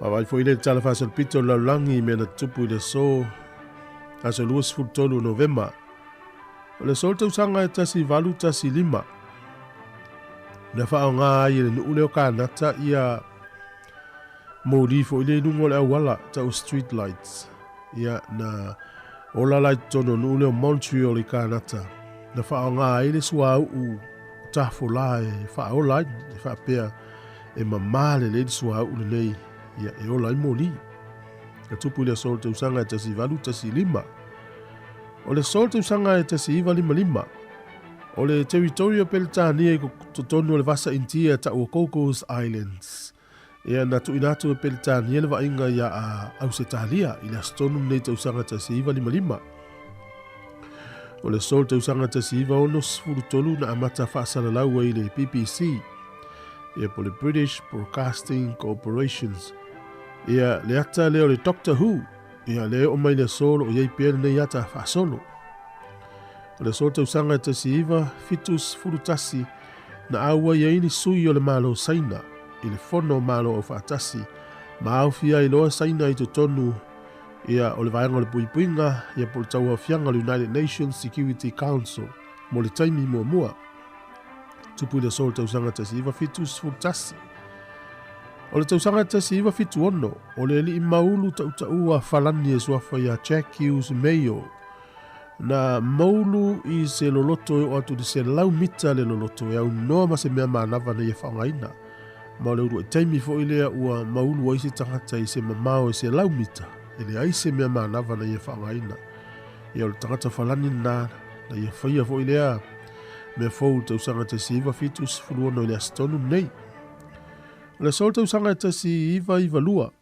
mawai fo ile tala fasal pito la langi me na tupu le so aso luas futolu November o le sol tau sanga e tasi valu tasi lima na whao ngā i le nuule o kānata ia mōri fo ile nungo le awala tau street lights ia na ola light tono nuule o Montreal i kānata na whao ngā i le sua u tafo la e whao light e whapea e mamale le sua u le nei ia e ola i mōri ka tupu le sol tau sanga e tasi valu tasi lima o le sol tau sanga e tasi iwa lima lima o le territorio Peletania i totonu o le vasa intia ta ua Cocos Islands. Ia na tu inatu e Peletania le vainga ia a Ausetalia i le astonu nei tau sanga tasi iwa lima lima. O le sol tau sanga tasi iwa ono sfuru tolu na amata whaasala laua i le BBC. Ia po le British Broadcasting Corporations. Ia le ata leo le Doctor Who. Ia leo o mai le sol o iei pere nei ata whaasolo. O le sol tau sanga e tasi iwa fitus furutasi na aua iei ni sui o le malo saina i le fono malo o whaatasi ma au fia i loa saina i tonu ia o le vaenga o le puipuinga ia po le taua fianga le United Nations Security Council mo le taimi mua mua. Tupu le sol tau sanga tasi iwa fitus furutasi. O le tau sanga tasi iwa fitu ono o le li maulu tau taua falani e suafa ia Jack Hughes Mayo na maulu i se loloto o atu di se lau mita le loloto e au noa ma se mea maanawa na ia whaongaina. Ma le uru e taimi fo ilea ua maulu o isi tangata i se mamao e se lau mita e le aise mea maanawa na ia whaongaina. Ia o le tangata whalani na ia whaia fo ilea mea fau tau sanga tasi iwa fitus fuluono i le astonu nei. Le sol tau sanga tasi iwa lua.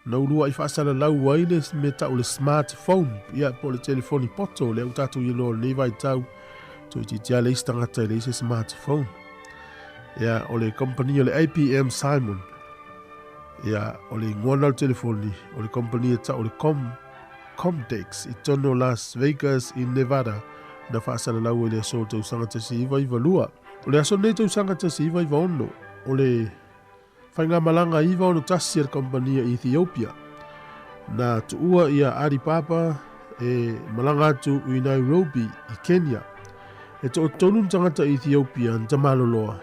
Na ulua i whaasala lau wireless me tau le smartphone ia po le telefoni poto le utatu i lo le vai tau to i tia le istangata i le ise smartphone. Ia o le company o le APM Simon. Ia o le nguana o telefoni o le company e tau le Comdex i tono Las Vegas i Nevada na whaasala lau i le sol tau sanga tasi iwa lua. O le aso nei tau sanga tasi iwa ono o le whainga malanga iwa ono tasi ar kompania Ethiopia. Na tuua ia Alibaba e malanga atu i Nairobi i Kenya. E to tonu tangata Ethiopia nta maloloa.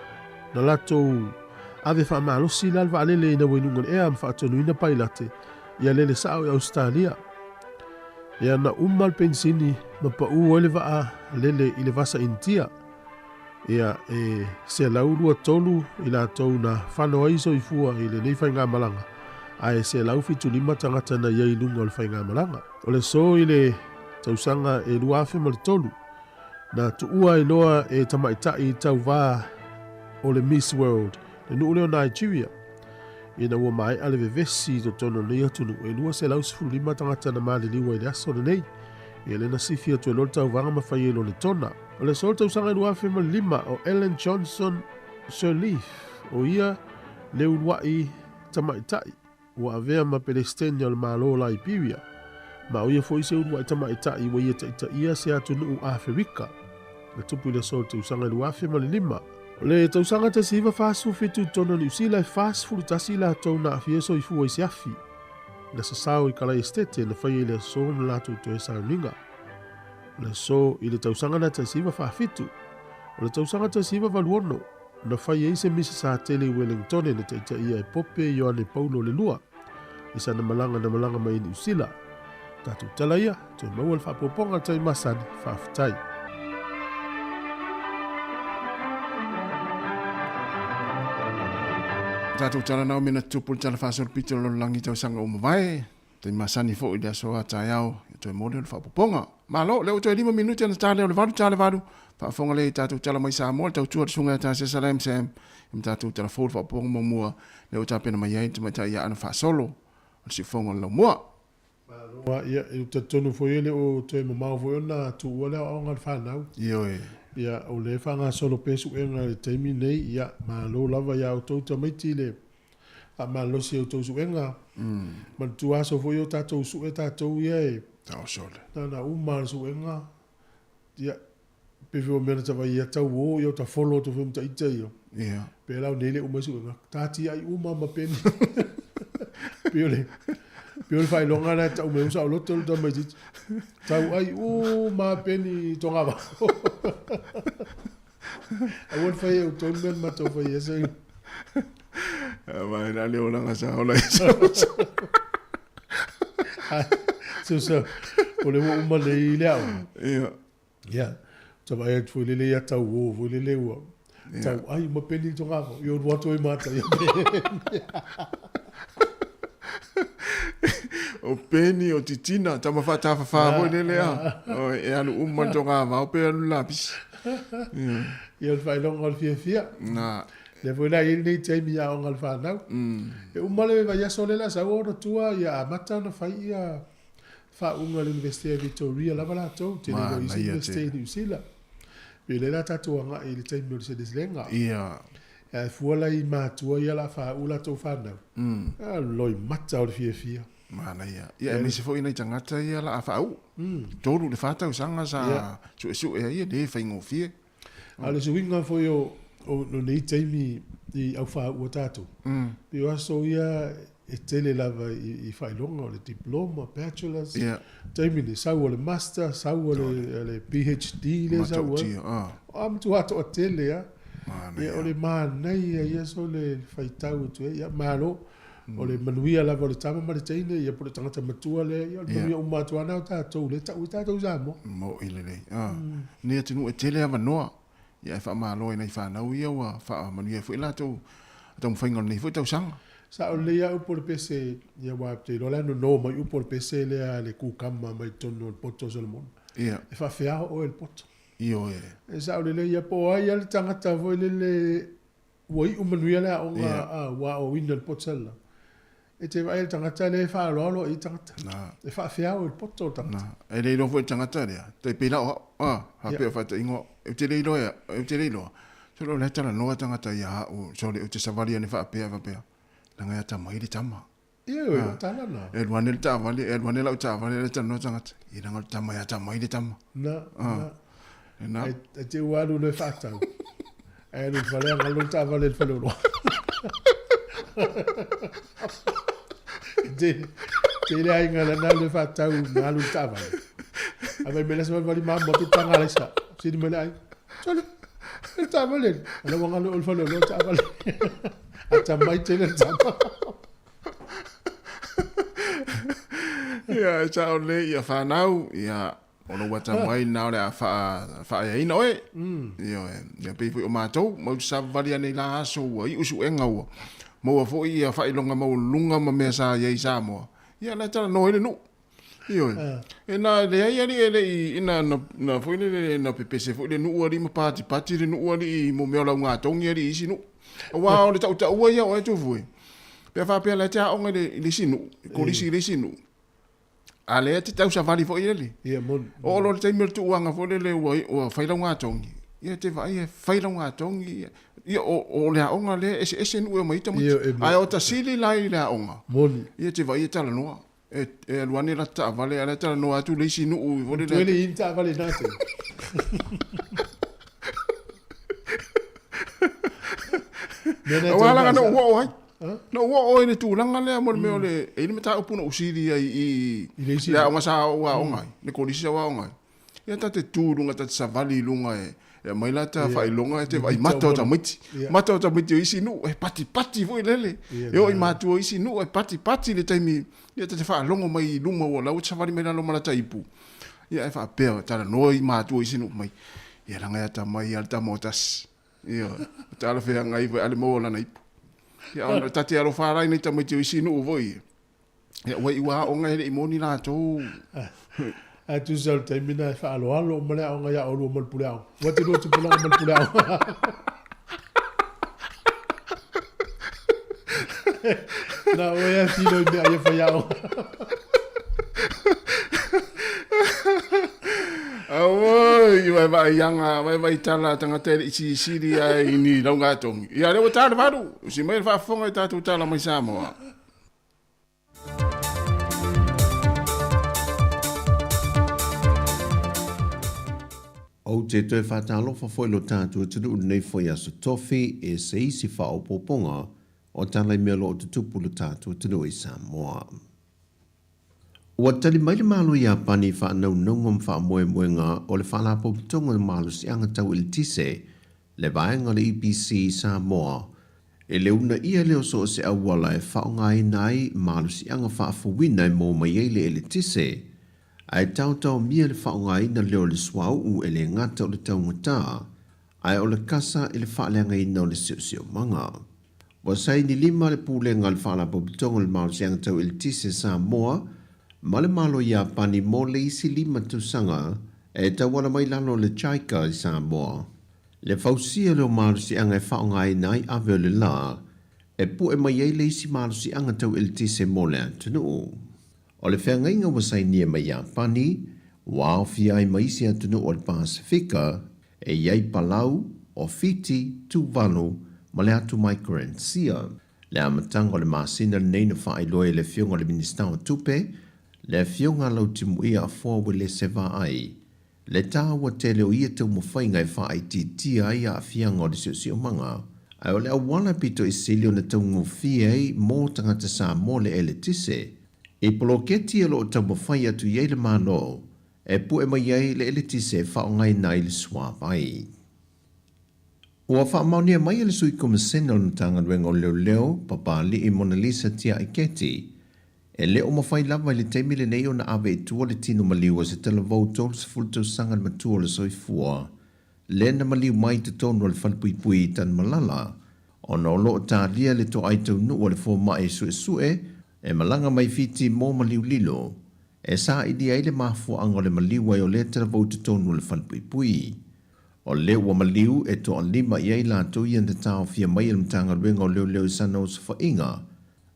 Na lato ave wha malosi lalwa alele ina wenungan ea am whaatonu ina pailate ia lele sao i Australia. Ia na umal pensini ma pa ua ele waa lele ile vasa intia. Ia e se lau rua tolu i la tau na whanoa iso i fua i le nei whainga malanga. A e se lau fitu lima tangata na iei lunga o le whainga malanga. O le so i le tausanga e rua afe ma le tolu. Na tuua e loa e tamaitai i tau vā o le Miss World. Le nuu leo Nigeria. I na ua mai ale vevesi to tono nei atunu. E lua se lau sifu lima tangata na maali liwa i le aso le nei. I le na sifi atu e lor tau vanga mawhai e lo le tona. O le sol tau sanga i lua fema lima o Ellen Johnson Sirleaf. O ia le uruai tamaitai. Ua avea ma Palestina o le malo la Iberia. Ma o ia fo ise uruai tamaitai wa ia taita ia se atu nuu Afrika. Le tupu i le sol tau sanga i lua fema lima. O le tau sanga ta siva fasu fitu tono ni usila e fasu furu tasi la tau na afieso i fua i siafi. Na sasau i kalai estete na whai le so na latu to e sauninga. Le so i le tausanga na tasiva whaafitu. O le tausanga tasiva valuono. Na whai e se misa sa tele Wellington na taita ia e pope Ioane Paulo le lua. Isa na malanga mai ni usila. Tatu talaia, to mawal whapoponga tai masani whaafitai. Tatu tala nao mena tupul tala fasol pito lo langi tau sanga umawai. Tai masani fo ida soa tayao. Toi mole le whapoponga. Malo, leo toi 5 minuti ana tale le valu. Whaafonga le tatu tala mai sa mo tau tuat sunga ta se salam sam. Im tatu tala fo whapoponga mo mua. Leo tapena mai ai tuma tai ana fasolo. Si fonga lo mua. Malo, ia i tatonu fo ele o toi mamau fo ona tu wala o ngal whanau. Iyo e. Ia o le whanga solo pesu e ngā le teimi nei, ia malo lava ia o tau tamaiti le a malo si o tau suenga. Man tu aso fo yo tatou su e tatou ia e. Tau sole. Tana umar suenga. Ia pewe o mena tawa ia tau o yo ta follow to fum ta ita yo. Ia. Pe lau nele uma su nga tati ai uma ma peni. Pe ole fai longa na tau me usa o loto da mai dit. Tau ai uma peni tonga ba. A won fai o ton men ma to fai ese. Vai na le ola nga sa ola isa. So ole mo uma le le au. Ia. Ya. So vai et foi le ya tau o foi le o. Tau ai ma peni tonga ba. Yo wato e mata. O peni o titina tama fa mo le le a. O e alu umma tonga va o pe alu lapis. Ia fai longa al fia. Na. Le foi la il nei tei mia o ngal fa nau. E umale va ya sole la sa ora tua ya mata na fai ia fa unga l'Università Victoria la bala to te Ma, le na ia Università te. di Usila. E le la tatu nga il tei mi se deslenga. Ia. E fuala i matua ia la fa ula to fa nau. A loi mata o fia. Mana ia. Ia me se fo ina tangata ia la afa au. Tolu le fata usanga sa su e ia le fa ingofie. Ale se winga foi o no nei tei mi i au fa ua tatu. Pe o aso ia e tele lava i fai longa o le diploma, bachelors. Ia. Tei ni sau o le master, sau o le PhD le sau o. Matautia. Am tu ato a tele ya. Mana Ia o ia. le mānei ia so le fai tau tu ia mālo. O le manuia lava o le tama ma le teine ia po le tangata matua le ia o le manuia umatu ana o tātou le tātou zamo. Mo ile le. Nia tinu e tele ava noa. Ia e wha malo e nei whanau ia wa wha manu ia fwoi lato. Tau mwhaingon nei fwoi tau sanga. Sa o le ia upo le pese ia wa te lo lano no mai upo le pese le a le kukama mai tono le poto Solomon. Ia. E wha whea o el poto. Io e. E sa o le ia po ai ale tangata voi le wai umanuia le a o ngā wa o wina le potala. E te vai tangata le wha rolo i tangata. Na. E wha whea o el poto tangata. Na. E le ilo fwoi tangata rea. Te pila o. Ha pia whata ingo. E te le ilo ea. E te le ilo. So lo le tala noa tangata ia o. So le o te savaria ni wha pia wha pia. Langa ia tama i le tama. Ia o tala na. E luane le tawali. E luane lau tawali le tala noa tangata. I ranga le tama ia tama i le tama. Na. E na. E te walu le whatau. E lu whalea ngalu tāwale le whalero. Te le ai ngala nā le whatau ngalu tāwale. A mai mele sa wali mamma tu tanga le sa. Sini mele ai. Sole. Le tāwale. Ala wangalu ol whalero tāwale. A tamai te le tama. Ia e tau le ia whanau. Ia ono wata mai nao le a wha e ina oe. Ia pei fui o mātou. Mau sa wali ane la aso ua i usu e ngaua. Mau a fo ia wha ilonga mau lunga ma mea sa iei sa moa. Ia la tala no ele nu. Ia oe. E na le ai ari ele i ina na fo ile na pepese fo ile nu ua li ma pati le nu ua li i mo mea lau ngā tongi ari isi nu. O wao le tau ua ia oe tu fui. Pea wha pea la tea onga le sinu. Ko lisi le sinu. Ale te tau sa vali fo ile. Ia mon. O lo te mil tu uanga fo le ua o whailau ngā tongi. Ia te vai e whailau ngā tongi. Ia o lea onga le ese nu e maita mutu. Ai o ta sili lai lea onga. Moni. Ia te vai e tala noa. E luane la ta vale ala tala noa tu le isi nu u. Tuele i tāwale nāte. Awala ngana ua o hai. Na ua o ene tūlanga lea mo meo le. E ni mata upuna usiri ai i. Lea onga sa ua ongai. Ne korisi sa ua ongai. Ia ta te tūrunga ta te savali lunga e. Ia mai la ta whai longa e te vai mata o ta miti. Mata o ta miti o isi nu e pati voi lele. E o i matu o isi nu e pati le taimi. Ia ta te wha longa mai luma o lau savali mai la loma la taipu. Ia e wha pēo tala no i matu o isi nu mai. Ia ranga ia ta mai alta motas. Ia ta ala whea ngai vai ale mo la na ipu. Ia ona ta te alo wharai nei ta miti o isi nu voi. Ia wai iwa o ngai le imoni la tō. A tu sal te mina fa alo male o nga ya o lo mal pulau. What do tu pulau mal pulau. Na o ya filo me ya fa ya. Ai, vai yanga, vai tala tanga te isi siri ai ni longa tong. Ia le wata le varu, si mai fa fonga ta tu tala mai Samoa. o te toe whātalo whawhoi lo tātua tunu nei whoi aso tofi e se isi whao poponga o tālai mea lo o te tupu lo tātua tunu i Samoa. Ua tali maile malo ia pani whanau nongom wha moe moenga o le whala popitonga le malo si anga tau il tise le vaenga le EPC Samoa e le una ia leo so se awala e whaonga i nai malo si anga whaafuwina e mō mai eile e le tise ai tau mia le whaonga i na leo le swau u e le ngata o le tau ngata ai o le kasa e le whaaleanga i na o le sio manga. Wa sai ni lima le pūlenga le whala popitonga le malo si anga tau il tise Samoa ma le malo ia pani mo le isi lima tusanga e tawala mai lalo le chaika i Samoa. Le fausia leo malo si anga e whaonga i nai ave le la e pu e mai le isi malo si anga tau il tise mo le atunu. O le whengainga wasai nia mai ia pani, wao fia i mai si atunu o le Pasifika e iei Palau, o Fiti, Tuvalu, ma le atu Micronesia. Le amatanga o le masina neina whaai loe le fionga le Minister o Tupe, le fionga lau timu ia a fōwe le seva ai. Le tāua te leo ia tau mawhainga e whaai titi ai a fianga o le sio manga. Ai o le awala pito i silio na tau ngofia ei mō tangata sa mō le ele tise. E poloketi e lo o tau mawhai atu iei le mano, e pu e mai ei le ele tise whaongai nai le swap ai. Ua whaamaunia mai ele sui kumasena o tanga ruenga o leo, papa li i Mona Lisa tia i keti. E leo mawhai lava i le teimi le nei o na ave i tua le tino maliwa se tala vau tolu se fultau sanga le matua le soifua. Le na maliu mai te tonu le whalpuipui i tan malala. O na olo o tā lia le to aitau nua le fō mai sue, e malanga mai fiti mō maliu lilo. E sā i di aile mafu anga le maliu ai o le tala vau te tonu le whalpuipui. O leo wa maliu e to alima i aila atu i anta tāo fia mai il mtanga ruenga o leo sana o sa inga.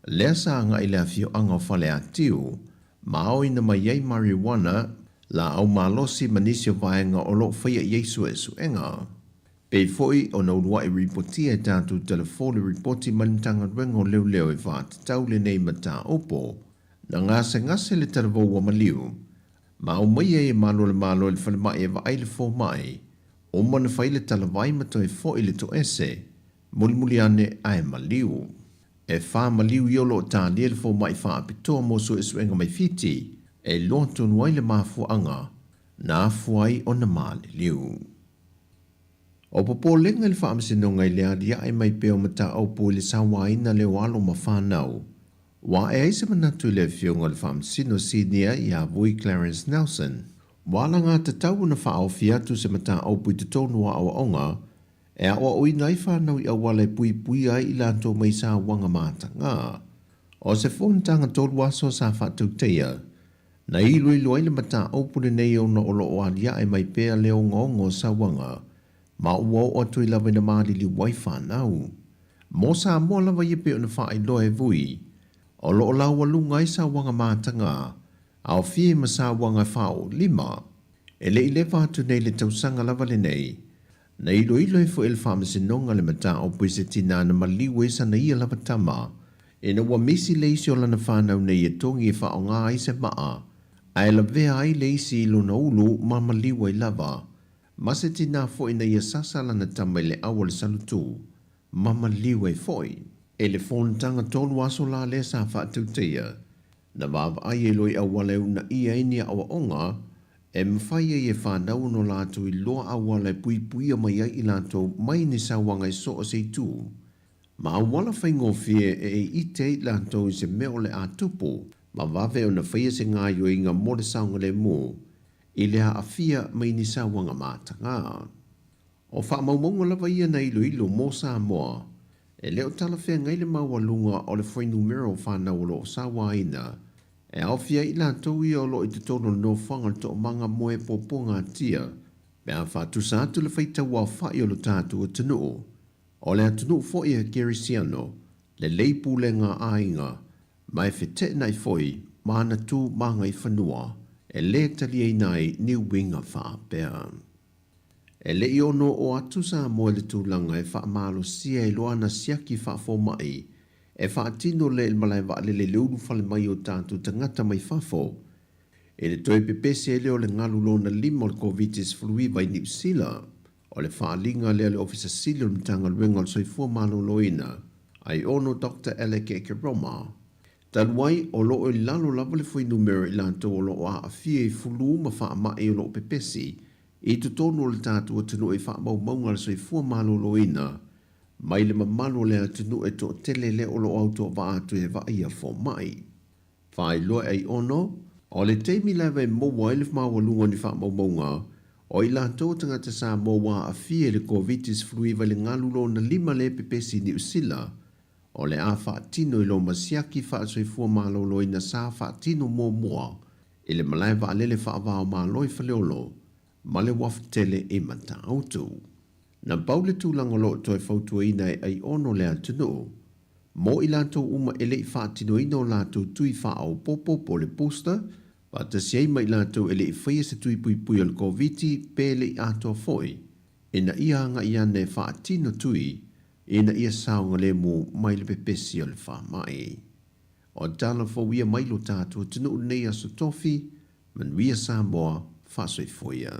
Lea sa anga i lea fio anga o whale atiu, mao ina mai iei marijuana la au malosi manisio vaenga o lo whaia Yesu e suenga. Pei foi o na urua i ripotia e tātu telefone ripoti manitanga ruenga o leo e vāta tau le nei mata opo, na ngase le televou wa maliu, mao mai e malo le whale mai e vai le fō mai, o mana whai le talavai mato e foi le to ese, mulimuli ane ai maliu. E wha maliu iolo o tā lia le fō mai wha apitoa moso e suenga mai fiti, e loa tonuai le mafuanga, na afuai o na mali liu. O popo lenga le wha amsinonga i lea dia ai mai peo mata au po le sawa ina le walo ma whanau. Wa e aise manatu le fionga le wha amsino sinia i a vui Clarence Nelson. Wala ngā te tau na wha au fiatu se mata au pui te tonua au onga, e awa oi nai whanau i awale pui ai i lanto mai sa wanga mātanga. O se whontanga tolu aso sa whatau teia, na i lui le mata opune nei o na olo o alia e mai pēa leo ngongo sa wanga, ma ua o atu i lawa na maali li wai whanau. Mo sa mua lawa i pe o na wha i loe vui, o lo o lawa lunga i sa wanga mātanga, au fie ma sa wanga whao lima, e le i le whatu nei le tausanga lawa le nei, na ilo e fo el whamasinonga le mata o puise tina na maliwe sa na ia lava tama, e na wa misi leisi o lana whanau nei e tongi e whao ngā i se maa, a e la vea ai leisi ilo na ulu ma maliwe lava, ma se tina fo ina ia sasa lana tama le awale salutu, ma maliwe foi. E le whontanga tolu aso la le sa whaatau teia, na vava ai e loi awale una ia inia awa onga, e mwhai e whanau no lātou i loa awala pui mai ai i lātou mai ni sa wanga i so o se tū. Ma awala whai ngofie e ite i lātou i se meo le a tupo, ma wawe o na whaia se ngā yo i ngā mole saunga le mō, i lea a fia mai ni sa wanga mātanga. O wha maumonga lawa ia na ilo mō sa moa, e leo tala whea ngai le mawalunga o le whai numero whanau lo sa waina, e au fia i lātou i olo i te tono no whanga to manga moe poponga tia, me a whātu sa atu le whaita wā whai olo tātu o tanu. O le atunu fo i a Gerisiano, le leipu le ngā ainga, mai whete nai foi, mana tū manga i whanua, e le tali ei nai ni winga whāpea. E le i ono o atu sa moe le tūlanga e whaamalo sia e loa na siaki whaafo mai, e whaatino le malai wa le leulu whale mai o tātu tangata mai whafo. E le toi pepesi e leo le ngalu lona lima o le COVID-19 vai New Zealand. O le whaalinga lea le ofisa sili o mtanga luenga o le soifua malo loina. Ai ono Dr. Alec Ekeroma. Taluai o loo i lalo lava le fwai numero i lanto o loo a fie i fulu ma wha ama e o loo pepesi. I tutonu o le tātua tunu e wha mau maunga le soifua malo loina. Mai le mamalo lea tunu e to tele le o loo auto wa atu e wa ia fo mai. Whai loa ai ono, o le teimi lewa e moua ele mawalunga ni wha mau maunga, o i lanto tangata sa moua a fie le COVID-19 vai le ngalulo na lima le pepesi ni usila. O le a whaatino i lo masiaki whaatsoifua malolo i na sa whaatino mua. I le malai wa alele whaavao maloi whaleolo, ma le waftele e mata autu. Na baule tūlangolo toi fautua ina ai ono le atunu. Mo i lanto uma ele i whaatino ina o lato tui whaao popo po le poster, wa ta siai mai lanto ele i whaia se tui pui pui al COVID-19 pele i ato foi. Ina ia anga ia ne whaatino tui, ina ia saunga le mo mai le pepesi al wha mai. O dala fawia mai lo tātua tunu unei aso tofi, man wia Samoa whasoi foia.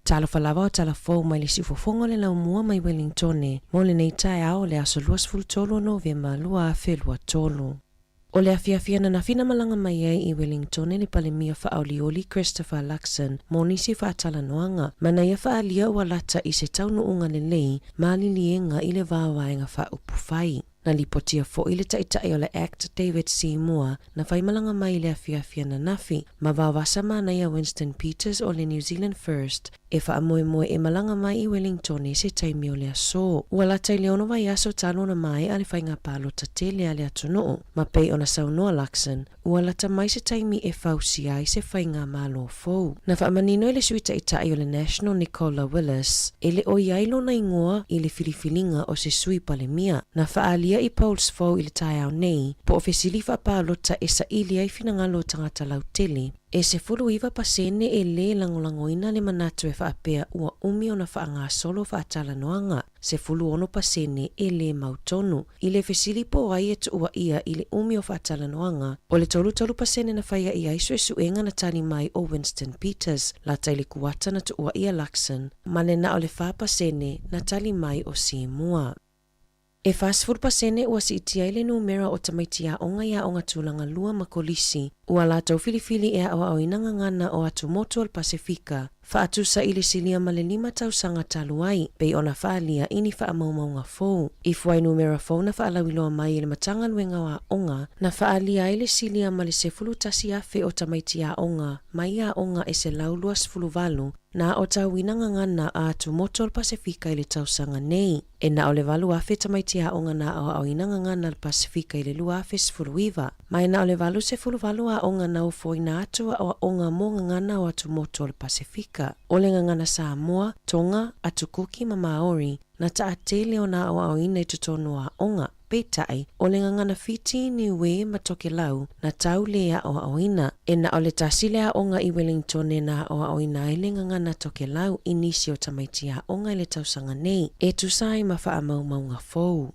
Talo falava o tala fou mai le sifofongo le lau mua mai Wellingtone, mo le nei tae ao le aso luas fultolo Novemba lua a whelua tolo. O le afia na fina malanga mai ai I Wellingtone le palemia whaaulioli Christopher Luxon, mo nisi whaatala noanga, mana ia whaalia ua lata I se taunu unga le lei, maali lienga I le vāwaenga whaupufai. Na lipotia fo I le taitai o le Act David Seymour na whaimalanga mai le afia na nafi, ma wawasa mana ia Winston Peters o le New Zealand First, e whaamoe e malanga mai I Wellingtone se taimi o le aso. Ua latai leono vai aso talo na mai a le whainga palo tatele a le atunoo, ma pei ona saunoa Luxon, ua lata mai se taimi e whausi ai se whainga malo fou. Na whaamanino le suita itai o le National Nicola Willis, e le o iailo na ingoa I le filifilinga o se sui palemia, na whaalia I Pauls fou I le tae au nei, po ofesili whapalota e sa ili ai finangalo tangata lautele, e se fulu iwa pasene e le langolangoina le manatu e whaapea ua umi o na whaanga solo whaatala noanga, se fulu ono pasene e le mautonu, I le fesili po ai e tua ia I le umi o whaatala noanga, o le tolu pasene na whaia I aisu e suenga na tali mai o Winston Peters, la taili kuata na tua ia Luxon, mane na o le wha pasene na tali mai o Seymour. E fast pasene ua si itia ile numera o tamaitia onga ia onga tulanga lua makolisi, ua latau filifili ea o inanga ngana o atu motu al Pasifika, faatusa ile silia malelima tau sanga taluai, pei ona faalia ini faamaumaunga fou. Ifuai numera fou na faalawiloa mai ile matanga luenga wa onga, na faalia ile silia male se fulu tasi afe o tamaitia onga, mai a onga e se lauluas fulu valu, na o tau inanga ngana a atu motu al Pasifika ile tau sanga nei. E na o le valu afe tamaitia onga na o inanga ngana al Pasifika ile lua afe sfulu iwa, mai na o le valu se fulu valu a onga na ufo ina atua o onga mo ngana o atu motu al Pasifika. Ole ngana Samoa, Tonga, atu Kuki ma Maori, na taatele o na o ina I tutonu a onga, petai, ole ngana Fiti ni we matoke lau, na tau lea o ina, e na ole tasile a onga I Wellingtone na o ina ile ngana toke lau inisi o tamaitia onga ile tausanga nei, e tusai ma faamaumaunga fou.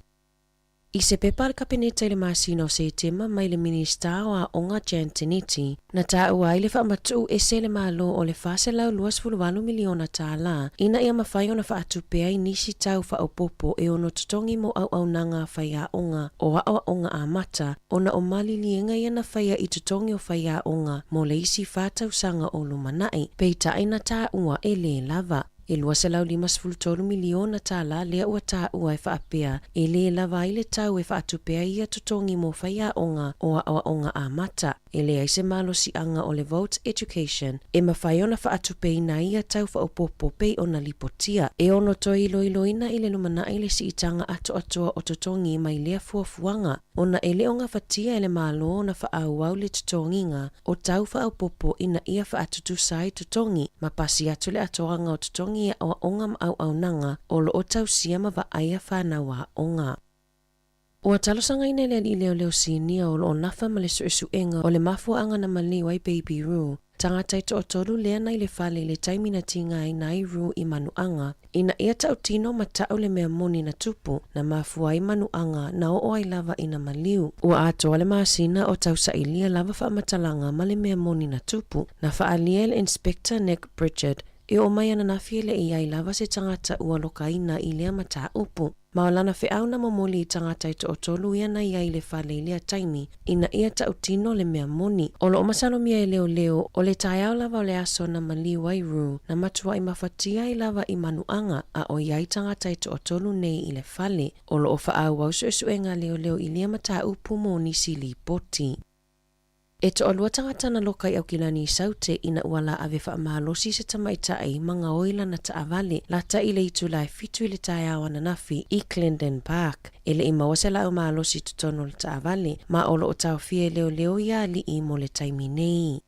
I se pepa le kapeneta I le masina o se tema mai le minista o a onga Jantiniti, na ta ua I le whaamatu e se le malo o le whase lau 2.8 miliona tā la, ina ia mawhai o na whaatupea I nisi tau whaopopo e ono tutongi mo au nanga whaia onga o a onga a mata, ona o malilienga ia na whaia I tutongi o whaia onga mo le isi whātau sanga o lumanai, peita ina tā ua e le lava. E lua se lau 5.3 miliona tā la lea ua tā ua e whaapea, e le lava I le tau e whaatupea ia tutongi mo whaia onga o a onga a mata. E lea I se malo si anga o le Vote Education, e mawhai ona whaatupei na ia tau whaopopo pei ona lipotia, e ono toi iloiloina I le lumana I le si itanga atua o tutongi mai lea fuafuanga, ona e le onga whatia e le malo na whaauau le tutonginga, o tau whaopopo ina ia whaatutu sai tutongi, ma pasi atu le atoanga o tutongi tutongi o onga au nanga o lo o tausia ma vaaia whanau onga. Ua talosanga ina le leo sinia o lo nafa ma le suenga o le mafuanga na maliu ai Baby Roo. Tangata ito o tolu lea nai le fale le taimina tinga ai nai Roo i manuanga. Ina ia tautino ma tau le mea moni na tupu na mafua i manuanga na o ai lava ina maliu. Ua atoa le maasina o tausa ilia lava whaamatalanga ma le mea moni na tupu na whaalia le Inspector Nick Bridget e o mai ana nafie le i ai lava se tangata ua lokaina i lea mata upu. Maolana feau na momoli i tangata ito o tolu ia na iai le fale lea taimi ina ia tautino le mea moni. O lo o masalomia e leo o le taiao lava o le aso na maliu ai Roo na matua i mafatia i lava i manuanga a o iai tangata ito o tolu nei i le fale. O lo o faau au suenga leo i lea mata upu mo nisi li poti. E to alua tangata na lokai au kilani i saute ina uala ave whaamahalosi se tamaitai manga oila na taavale la ta ile itu lai fitu ile tai awa na nafi i Clendon Park. Ele i mawasela au mahalosi tutono le taavale ma olo o tau fie leo ia li i mo le taiminei.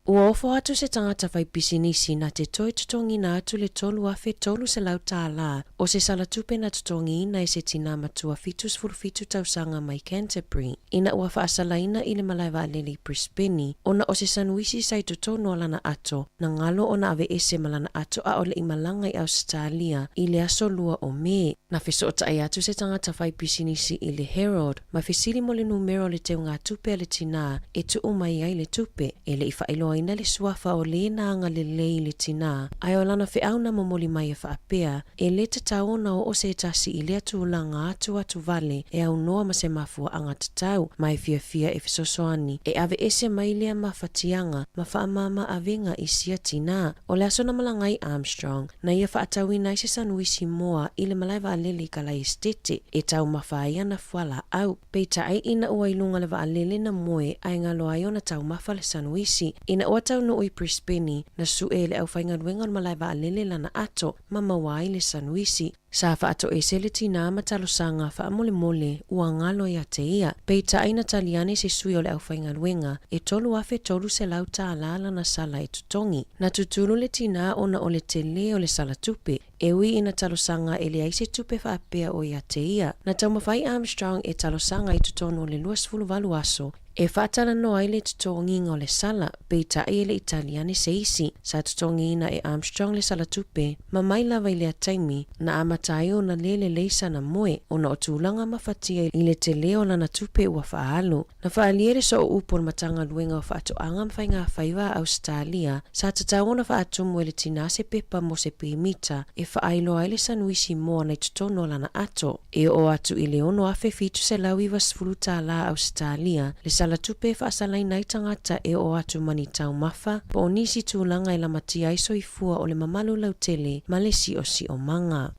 Ua ofo atu se tangata whai pisinisi na te toi tutongi na atu le tolu afe tolu se lau tāla o se salatupe na tutongi ina e se tina matua fitus fitu tausanga mai Canterbury. Ina ua whaasalaina i le malaiva alele Brisbane ona o se sanuisi sai tutono lana ato na ngalo ona ave ese malana ato a ole i malanga i Australia i le aso lua o me. Na fiso o tae atu se tangata whai pisinisi i le Herald ma fisili mo le numero le teo ngā tupe le tina e tu umai ai le tupe e le i whaelo ina le suafa o le naanga le lei le tina. Ai o lana whiau na momoli mai e whaapea, e le tatau na o se tasi i le atu langa atu vale e au noa ma se mafua anga tatau, mai fia e fisosoani, e ave ese mai lea mawhatianga, ma whaamama avenga i sia tina. O le aso na malangai Armstrong, na ia whaatau ina i se sanuisi moa i le malaiva alele ka la estete, e tau mawhaia na fuala au. Peita ai ina ua ilunga le va alele na moe, ai ngalo ai ona tau mafa le sanuisi, ina ua tau no i Brisbane na sue le au whaingaruenga o malaiva alele lana ato ma mawai le sanuisi. Sa whaato e se le tina matalosanga whaamole ua ngalo ia te ia. Peita aina taliane se sui o le au whaingaruenga e tolu afe tolu se lau ta alala na sala e tutongi. Na tutulu le tina ona o le tele o le sala tupe. E ui ina talosanga e le aise tupe whaapea o ia te ia. Na taumawhai Armstrong e talosanga i tutono le 28 aso. E whaatala no ai le tutongi o le sala, peita e le Italiane se isi, sa tutongi ina e Armstrong le sala tupe, ma mai lava i le taimi, na amatai o na lele leisa na moe, o na o tūlanga mawhatia i le te leo na tupe ua whaalo. Na whaaliere so o upo na matanga luenga o whaatoanga mwhainga whaiva Australia, sa tatau o na whaatumu e le tinase pepa mo se pimita, e whaailo ai le sanuisi moa na tutono lana ato, e o atu i le ono afe fitu se lau iwa sfuluta la Australia, le sala tupe whaasalai nai tangata e o atu mani tau mafa, po o nisi tūlanga i la matia iso i fua o le mamalu lautele ma le si o manga.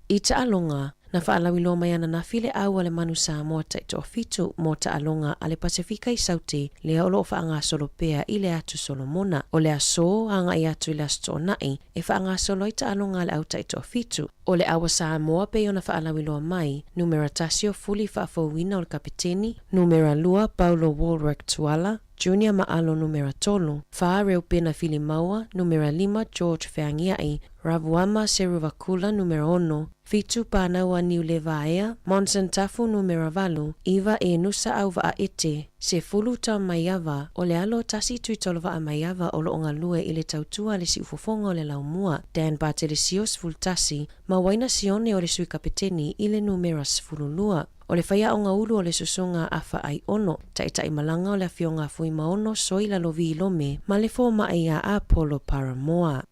I ta alonga, na whaalawilo mai ana na file au ale manu sa moa taito o fitu mo ta alonga ale Pasifika i saute le olo o whaanga solopea i le atu Solomona. O le aso anga i atu i le asto nai e whaanga solo i ta alonga ale au taito o fitu. O le awa sa moa pe o na whaalawilo mai, numera tasio fuli whaafowina o le kapiteni, numera lua Paulo Walrick Tuala, Junior Maalo numera tolu, Whaareu Pena Fili Maua, numera 5 George Feangiai, Ravuama Seruvakula numera 1, Fitu Panaua Niu Levaea, Monson Tafu numera 8, Iva e Nusa Auva a Ete, Se Fuluta Maiava, o le alo tasi tuitolova a Maiava o lo onga lue i le tautua le si ufofonga o le laumua, Dan Bartelesios Fultasi, ma waina sione o le sui kapiteni i le numera sfululua. O le whaia o ngā ulu o le susunga awha ai ono, tai malanga o le awhionga fui maono soi la lovi ilome, ma le fō mai a Apollo Paramoa.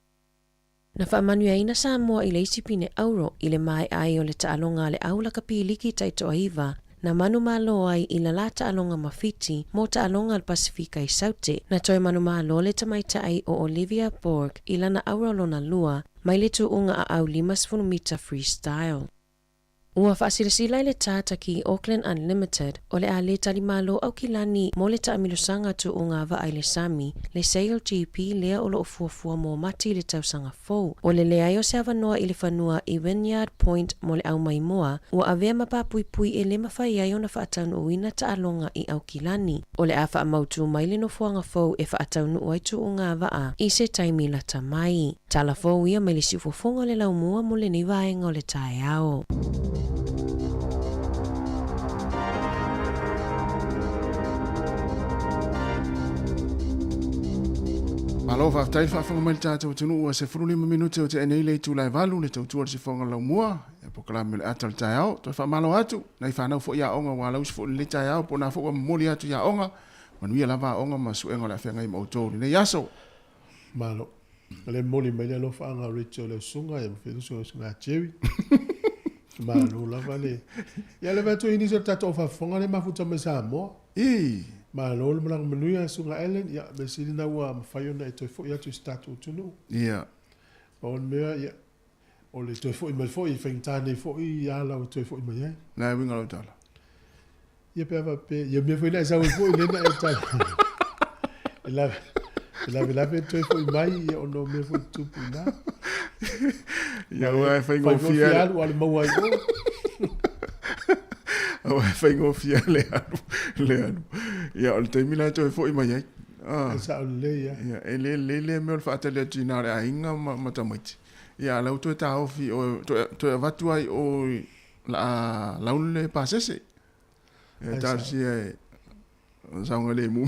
Na whaamanuia ina sa moa i le isipine auro i le mai ai o le taalonga le aula kapiliki taito aiva, na manu malo ai i la taalonga mawhiti mo taalonga al Pasifika i saute, na toi manu malo le tamaita ai o Olivia Borg i lana aura lona lua, mai le tuunga a au 5 mita freestyle. Ua whaasilasila le tata ki Auckland Unlimited o le a le talimalo au kilani mo le taamilosanga tu o ngā wa ai le sami le Sail GP lea o lo ufuafua mo mati le tausanga fou. O le lea o se avanoa i le whanua i Vineyard Point mo le au maimoa ua avea mapapui e le mawhai ai o na whaataunu uina ta alonga i au kilani. O le a wha mautu mai le no fuanga fou e whaataunu ua tu o ngā wa i se taimi la tamai. Tala fou ia mai le siufofonga le laumua mo le nivaenga o le tae ao. Malo fa tai fa fonga mai tata tunu o se furu 5 minuti o te nei le tu lai valu le tautua se fonga la mua e po kala mele atal tai au to fa malo atu nei fa na fo ya onga wa la fo le tai au po na fo moli atu ya onga manuia lava onga ma su enga la fenga i mo to le yaso malo le moli mai le lo fa nga richo le sunga e fe so nga chewi malo lava le ya le vato ini so tato fa fonga le mafuta me sa mo ma lol malang menuia sunga Ellen ya besili na wa mafayona e toi fo ya tu statu tunu yeah on mea ya o le toi fo i mai fo i fengtane fo i ya la o toi fo i mai na winga lo tala ya pe va pe ya me foi na sa fo i le na e tala la pe toi fo i mai ya o no me fo tu puna ya wa fengo fia wa le mau ai o fengo fia le anu ya o te mina to fo i mai ai sa le ya ya ele me fa tele tina re ainga matamiti ya la to ta ofi o to vatu ai o la unle pasese ya ta si e sangole mu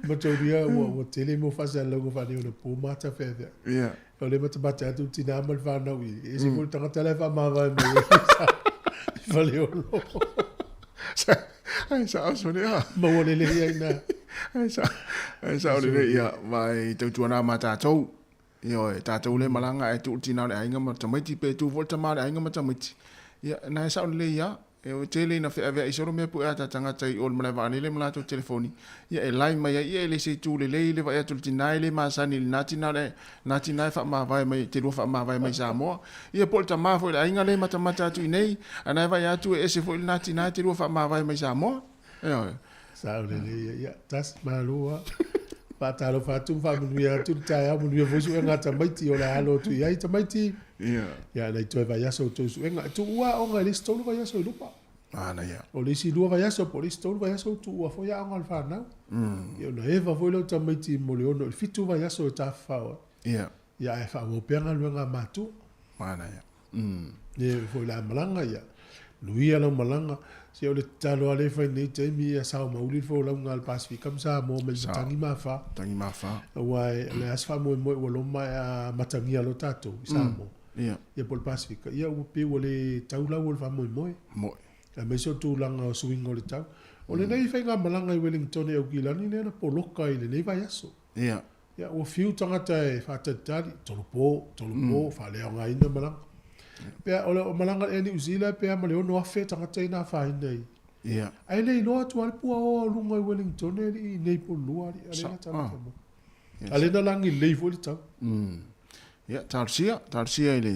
mo to dia o tele mo fa sa logo fa de po mata fe ya o le mata bata tu tina mal fa na wi e se mo tanga tele fa ma va me vale o lo ai sa so ne ha mo le le ia na ai sa o le ia vai te tuana mata tau yo ta tau le malanga e tu tina le ainga mata mai ti pe tu volta ma le ainga mata mai ia na sa o le ia e o tele na fe ave isoro me pu ata tanga tai o mala vani le mala to telefoni ia e line mai ia le se tu le vai tu tina le ma sani na tina fa ma vai mai te fa ma vai mai sa mo ia polta ma fo le ainga le mata tu nei ana vai atu e se fo na tina te fa ma vai mai sa mo sa le ia tas malua patalo fatu fa mu ia tu tai a mu ia vo su nga tamaiti o la alo tu ia tamaiti ia nei tu vai aso tu nga tu wa o nga listo vai aso lupa ana ia o le si lu vai aso po listo vai aso tu wa fo ia nga fa na ia na eva vo lo tamaiti mo le ono fitu vai aso ta fa ia e fa mo pe nga lu nga matu ana ia ia fo la malanga ia luia lo malanga se o le talo ale fa nei te mi sa mauli fo la ngal Pacific sa mo me tangi ma fa wai le asfa mo o lo ma matangi lo tato sa mo ia pol Pacific ia o pe o le taula o fa mo a me so tu langa o swing o le tau o le nei fa nga malanga i Wellington e o kilani le na poloka i le nei vai aso ia o fiu tanga te fa tatali tolo po fa le nga ina malanga pe o malanga e ni uzila pe ma le no afe tanga te na fa nei ai le no tu al pu o lunga i Wellington e nei po lua ale na tanga mo ale na langi le fo le tau tarsia ile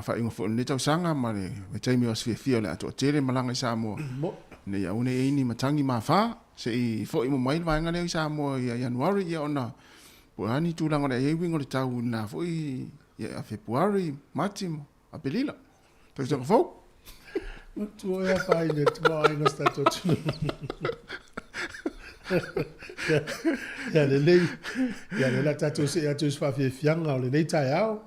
fa ingo fo ni tau sanga ma le te mi os fia le ato tere malanga sa mo ne ya une e ni matangi ma fa se i fo i mo mai va ngale sa mo ya January ya ona po ani tu langa e wingo le tau na fo i ya February matimo a pelila tu se fo tu ya fa ile tu ai no sta to ya le la tato se ya tu fa fianga le nei tai au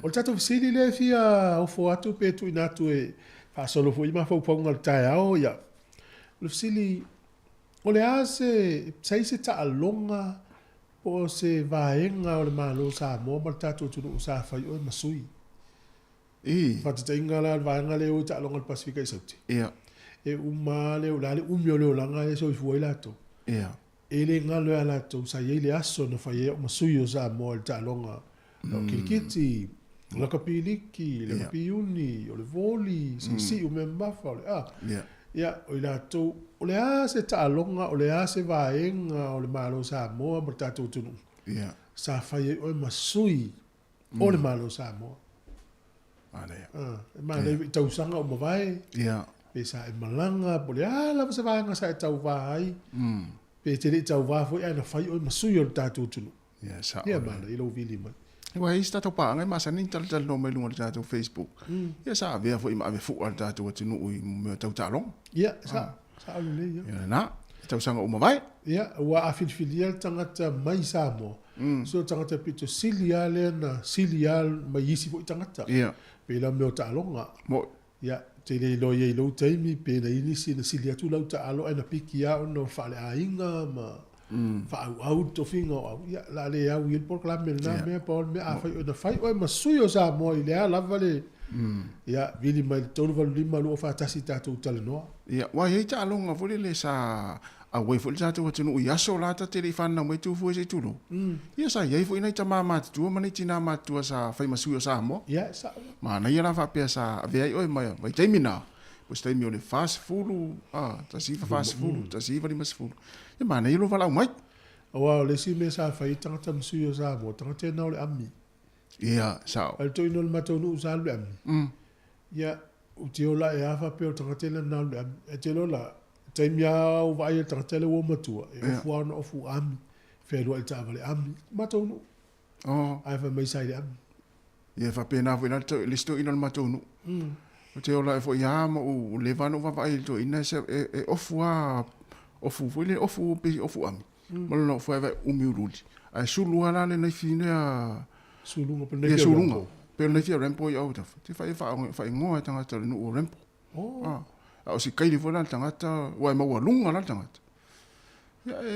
o tato sili le fia o fo atu pe tu ina tu e fa solo fo ima fo ponga tai au ya lo sili o le ase sai se ta longa o se vaenga o le malo sa mo ma tato tu sa fa o masui fa te ingala vaenga le o ta longa Pacifica sauti e umale o le umio le langa e so fu elato ele ngalo ala to sa yele aso no fa ye o masuyo sa mo ta longa no kikiti la kapiliki le kapiuni o le voli si o memba fa ya o la to o le ase ta longa o le ase vaenga o le malo sa mo ma ta to tunu sa fa ye o masui o le malo sa mo Ma le tausanga o mawai. Ia. Pe sa e malanga, pole la sa vanga sa e tau vai. Pe te le tau va foi ana fai o masui o tatu tunu. Ia sa. Ia ma le lo vili ma. Wa ista to pa ngai masa nin tal no me lunga tatu Facebook. Ia sa vea foi ma me fu al tatu tunu ui me tau talong. Ia sa le ia. Ia na. Tausanga o mawai. Ia wa afilfilia tangata mai sa mo. So tangata pito siliale na silial mai isi foi tangata. Ia. Pe la me ta longa. Mo Ia te le lo ye lo taimi pe na inisi na silia tu lau ta alo ana piki a no fa le ainga ma fa au to finga au ia la le au il por la melna me por me a fa o fai o ma suyo sa mo ile a la vale ia vili mai tolu valu lima lo fa tasi ta tu tale no ia wa ye ta longa vole le sa a we fo ta tu tunu ia so la ta te fa na me tu fo se tu no ia sa ye fo ina ta mama tu ma ni tina ma tu sa fa ma suyo sa mo ia sa ma na ia la fa pe sa ve ai o mai te mina pois te mi o le fast food ta si fa fast food ta si va li mas food ia ma na ia lo vala mai o le si me sa fa ita ta suyo sa mo ta te na le ami ia sa al to ino le matonu sa le ami ia o te ola e afa pe o ta te le na le ami e te lola te mia o vai ta te le o matua e o fu ana o fu ami fe lo ta vale ami matonu ai fa mai sai le ami ia fa pe na vo ina to listo ino le matonu o te ola e fo ia ma o le vano va vai to ina se e ofu a ofu foi le ofu pe ofu ami ma no foi vai umiuruli ai sulu ala le nei fine a sulunga pe nei sulunga pe nei fia rempo ia o te fai ngoa tanga to no rempo o si kai fo la tanga wa ma wa lunga la tanga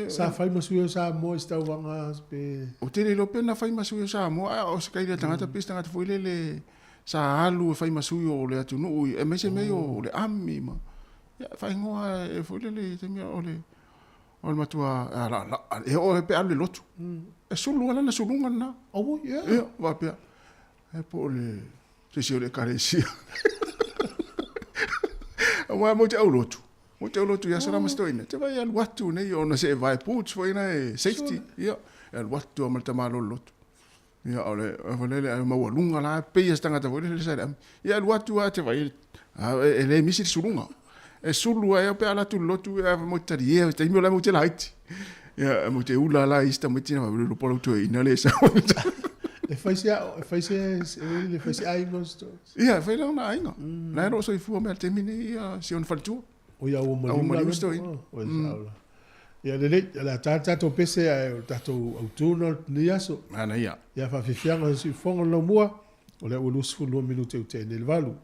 sa fai masuyo sa mo sta wanga pe o te le lo pena fai masuyo sa mo o si kai tanga pe tanga foi le sa alu fai masuyo le atu no e me se me o le ami ma ya fai ngoa e foi le te mia o le matua la e o pe ale lotu e sulu ala na sulunga na oh yeah e va pe e po le se le carecia wa mo te lotu mo te lotu ya sara mastoina te vai al watu nei ona se vai puts foi na safety ya al watu mal tamalo lotu ya ole volele ma lunga la pe ya stanga ta volele sa ya al watu a te vai ele misi sulunga e sulu ai pe ala tu lotu e mo tarie te mi la mo te light ya mo te ula la ista mo tina ma lo polo tu ina le sa e fai ai gosto ya fai la na ainga na ro so fu me te mini si on faltu o ya o mo sto o ya le la tata to pese a tato autuno ni aso ana ya fa fianga si fongo lo mua o le o lus fu lo minute o te nel valu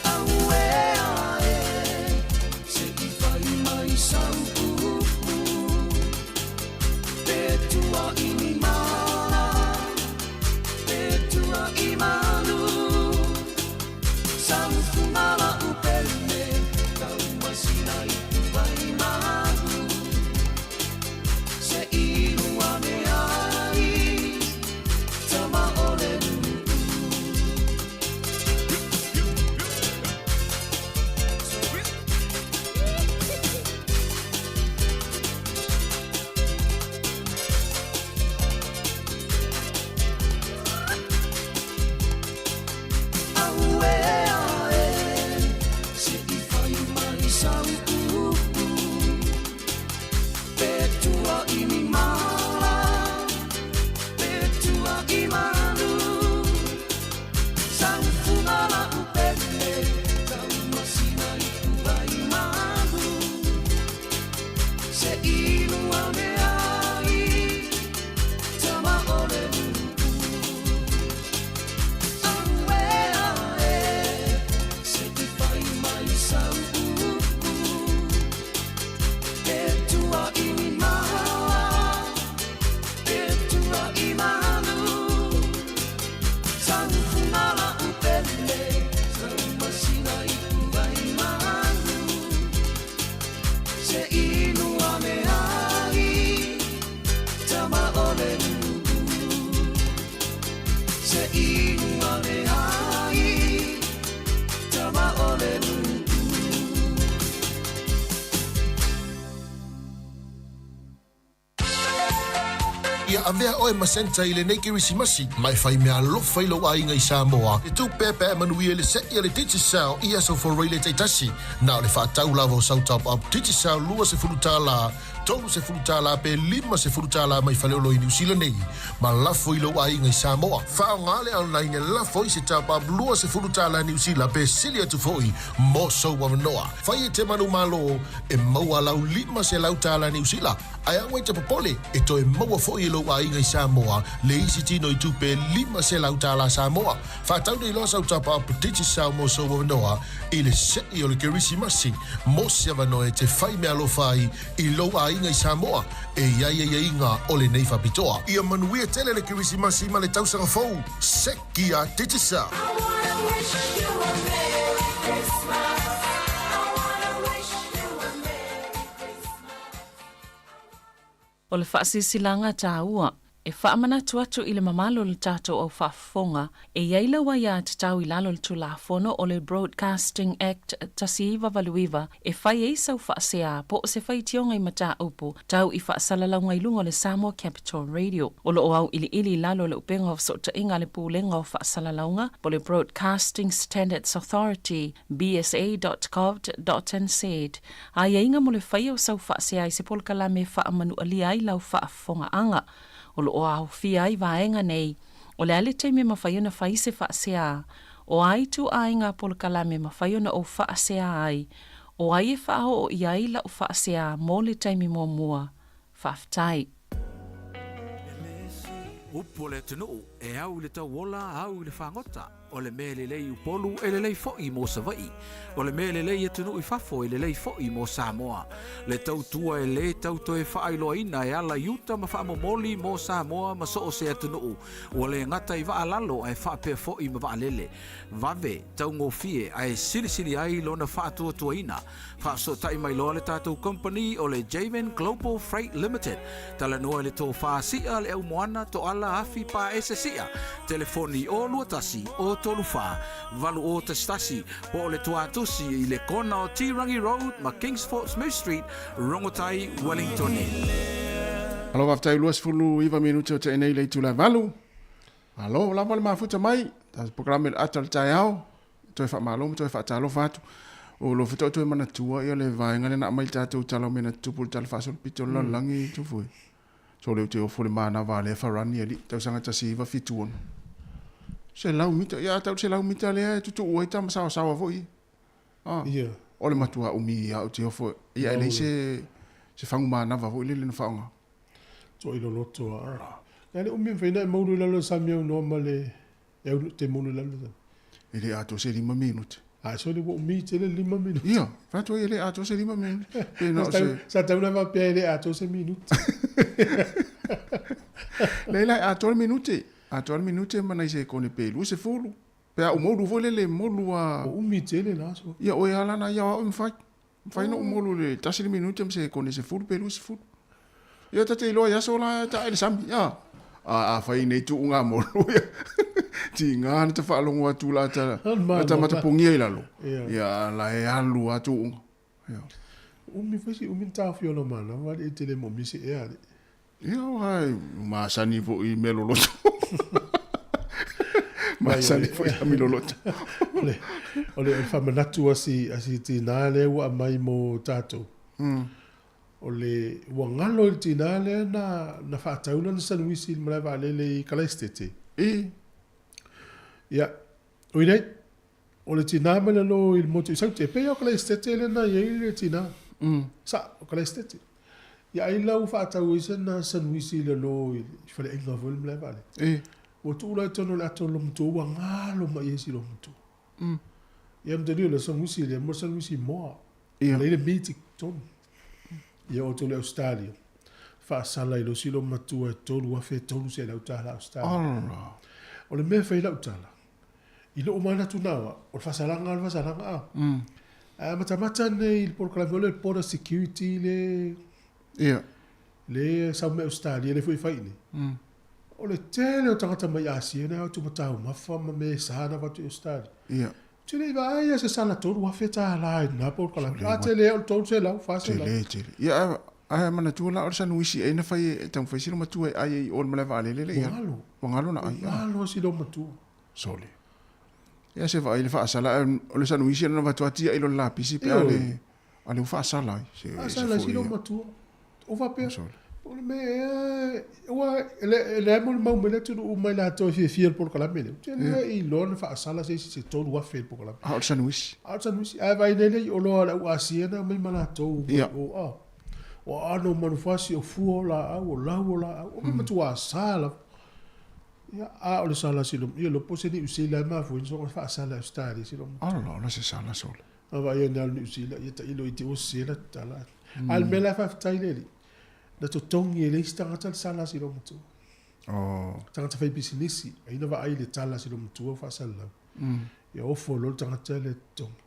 Away Ia avea oe masenta i le nei kirisimasi, mai fai mea lofa i lo ai ngai Samoa. E tu pepe e manuia le seti le titi sao, ia so for reile te tasi. Na le whaatau lavo sau top up, titi sao lua se fulutala, tolu se fulutala pe lima se fulutala mai whaleolo i New Zealand nei. Ma lafo i lo ai ngai Samoa. Whao ngale au nai nge lafo i se top up, lua se fulutala New Zealand pe silia tu foi, mo so wamanoa. Whai e te manu malo, e maua lau lima se lautala New Zealand. Ai angwai te popole, e to e maua foi i lo ai ngai Samoa, le isi tino i tupe lima se lautala Samoa. Whatau nei loa sau tapa putiti sao mo so wanoa, i le seti o le kirisimasi, mo se wanoa e te whai mea lo whai i lo ai ngai Samoa, e iai inga o le nei whapitoa. Ia manuia tele le kirisimasi ma le tausanga fau, sekia titi sao. O le whaasisilanga tā ua, e whaamanatu atu i le mamalo le tātou au whaafonga, e iaila wa ia te tau i lalo le tulafono o le Broadcasting Act tasiiwa valuiwa, e whai e sau whaasea po o se whai tionga i mata upu, tau i whaasalalau lunga le Samoa Capital Radio. O lo o au ili lalo le upenga o sota inga le pūlenga o whaasalaunga, po le Broadcasting Standards Authority, bsa.gov.nz. A ia inga mo le whai o sau whaasea i se polkala me whaamanu ali ai lau whaafonga anga. O lo o au fia i vaenga nei, o le ale teime mawhaiona whai se whaasea, o ai tu ainga polkala me mawhaiona o whaasea ai, o ai e whao o iai la o whaasea mō le teime mō mua, whaftai. Upo le tunu e au le tau wola au le whangota, o le me le lei upolu e le lei fo'i mo Savai, o le me le lei e tunu i fafo e le lei fo'i mo Samoa. Le tau tua e le tau to e whaailoaina e ala iuta ma whaamomoli mo Samoa ma so o se tunu, o le ngata i waalalo e whaapea fo'i ma waalele. Vave tau ngofie ai silisili ai lona whaatua tuaina, whaaso tai mai loa le tātou company o le Javen Global Freight Limited, tala noa le tō whaasia le au moana to ala afi pa esesia, telefoni o luatasi o tolu wha, valu o te stasi, po le tuatusi i le kona o Tirangi Road, ma Kingsford Smith Street, Rongotai, Wellington. Alo, waftai luas fulu iwa minuto te enei le tula valu. Alo, lava le mafuta mai, ta programe le atal tai au, toi wha malo, toi wha talo fatu. O lo fito toi mana tua ia le vaenga le na mai tātou talo mena tupul talo fasol pito langi tufui. So leo te ofo le mana vale farani ali, tau sanga tasi iwa fituon. Se lau mita, ia tau se lau mita lea tutu ua ita masawa sawa foi. Ia. O le matua umi ia o te ofo, ia ele se whangu mana va foi lele na whaonga. So ilo loto a. Ia le umi mwhaina e mauru lalo samiau no male, e te mauru lalo. Ele ato se 5 minute. Ah, so le umi te le 5 minute. Ia, fatua ele ato se 5 minute. Sa tau na va pia ele ato se minute. Leila ato le minute. Ato le minute mana se kone pelu se fulu. Pe o molu vole le molu a o umi te le naso. Ia o ala na ia o mfai. Mfai no molu le tasi le minute se kone se fulu pelu se fulu. Ia tate lo ia so la ta ele sam. Ia. A fai nei tu nga molu ia. Ti nga na te whaalongo atu la ta mata pungia i lalo. Ia la e alu atu unga. Umi fasi umi tawhio no mana, wale e tele mo misi e ale. Ia hai, maasani vo i meloloto. Maasani vo i meloloto. Ole whamanatu asi ti nāle ua mai mo tātou. Ole ua ngalo i ti nāle na whaatauna na sanuisi mara waalele i Kalaistete. Ia, ui nei, ole ti nāmana lo i motu i sauti e pea o Kalaistete le na iei le ti nā. Sa o Kalaistete. ia ai lau whaatau isa na sanuisi le lo i whare inga vole mle vale. O tu ula tono le ato lo mtu ua ngalo ma iesi lo mtu. Ia mtari le sanuisi le mo sanuisi moa. Le ile miti tono. Ia o to le Australia. Whaasala i lo silo matua e tolu wafe tolu se lau tala Australia. O le mea whai lau tala. I lo umana tu nawa. O le whasalanga a. Matamata nei il porkalami o le pora security le... Le sau me Australia le fui faini. O le tele o tangata mai Asia na tu matau mafa ma me sana watu Australia. Tele vai se sala tolu wafe tala na porkalami. A tele o tolu se lau fasa lau. Ia ai mana tu la orsa nuisi e na fai tang fai silo matu ai o mala vale le ia. Wangalo na ai. Wangalo silo matu. Sole. Ia se vai le fa sala o le sanuisi na watu atia i lo lapisi pe ale. Ale fa sala. Sala silo matu. O va pe. O me le mo mau me tu o mai la to fi por kala me. Tele i lo fa sala se to wa fe por kala. Ah sanuisi. Ah sanuisi. Ai vai le o lo la Asia na mai mala to. O o ano manufasi o fuo la o la o me tu sala ya a o le sala silo ia lo pose ni usila ma fu so fa sala stadi silo no se sala sol ava ia na usila ia ta ilo iti o sila tala al mela fa taileli da to tongi le stanga sala silo mutu tanga fa business ai na va ai le tala silo mutu fa sala ia o fo lo tanga tele tongi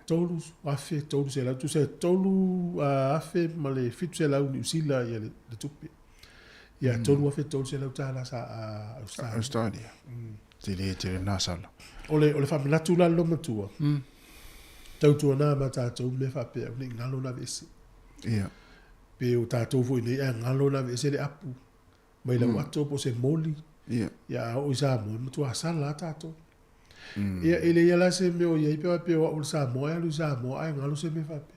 tolu afe tolu se la tu se tolu afe male fitu se la usila ia le tupi ia tolu afe tolu se la tala sa Australia tele na sala ole famila tu la lo matua tau tu na mata tu me fa pe ni ngalo na vesi ia pe o tatou foi ni ngalo na vesi le apu mai la wato po se moli ia o isa mo tu sala tatou ia ele ia la se me o ia pe o sa mo ai ngalo se me fa pe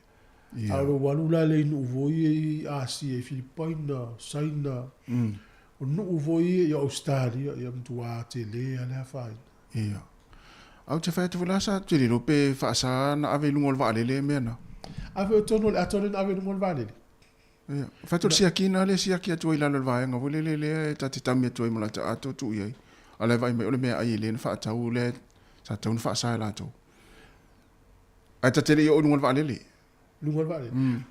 alo walu la le no voi Asia e Filipina China o no voi ia Australia ia mtua te le ala fa ia au te fa te vola sa te lo pe fa sa na ave lungo vale le mena ave tono le atono ave lungo vale ia fa to sia kina le sia kia tu ila le vai nga vole le ta te tamia tu mo la ta to tu ia ala vai me ole me ai le fa ta u le sa tau fa sa la to ai ta tele o lungo vale le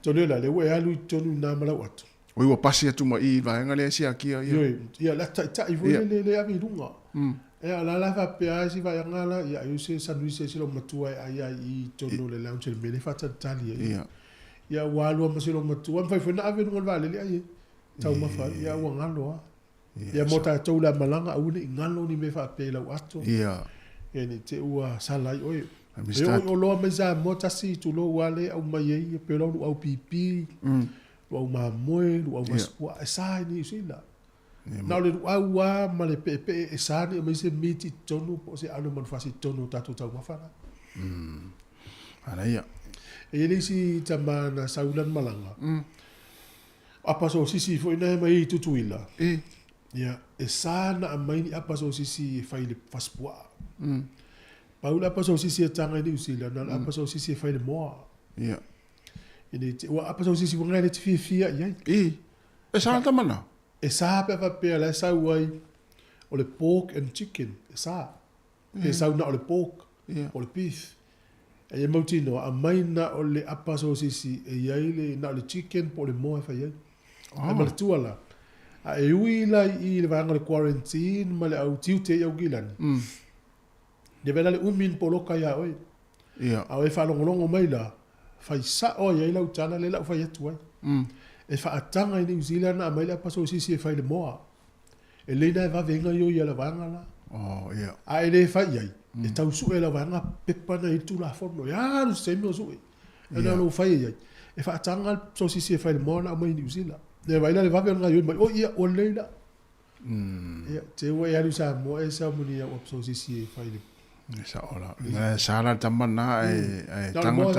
tonu la le we alu tonu na mala wat o wa pasi tu ma i va nga le sia kia ia la ta i vo le avi lunga e la fa pe ai va nga la ia eu se sanduise se lo matua ai i tonu le lounge le mele fa ta tali ia walu ma se lo matua fa na avi lungo vale le ai tau ma fa ia wa ngalo ia mota tau la malanga au ni ngalo ni me fa pe la wato ni te ua salai oi o lo me za mota si tu lo wale au mai e pe lo au pipi au ma moe au masua sai ni sila na le au wa ma le pepe e sa ni me se miti tonu po se alo man fasi tonu tatu tau mafana ana ia e le si tamana saulan malanga apa so sisi fo ina mai tutuila ia e sa na mai ni apa so sisi fai le faspua Paula apa so sisi tanga ni usila na apa so sisi fai le moa. Ia. Ini wa apa so sisi wanga le fia ia. E sa ta mana. E sa pe fa pe la sa wai o le pork and chicken. E sa. E sa na o le pork. O le beef. E mauti no a mai na o le apa so sisi e ia le na le chicken po le moa fa ia. E mal tuala. A e ui la I le vanga le quarantine ma le au tiu te au gilani. De vela le umin polo kaya oi. Ia. A e fa longo mai la. Fai sa o ia ila utana le la fai atu ai. E fa atanga I New Zealand na mai la paso sisi e fai le moa. E le na va venga yo ia la vanga la. Oh ia. A e le fai ai. E tau su e la vanga pepa na itu la forno. Ya no se me su. E na no fai ai. E fa atanga so sisi e fai le moa na mai New Zealand. Ne vai la le va venga yo mai o ia o le la. Ia te wa ia sa mo e sa mo ni o so sisi e fai le Sa ola. Sala tamana e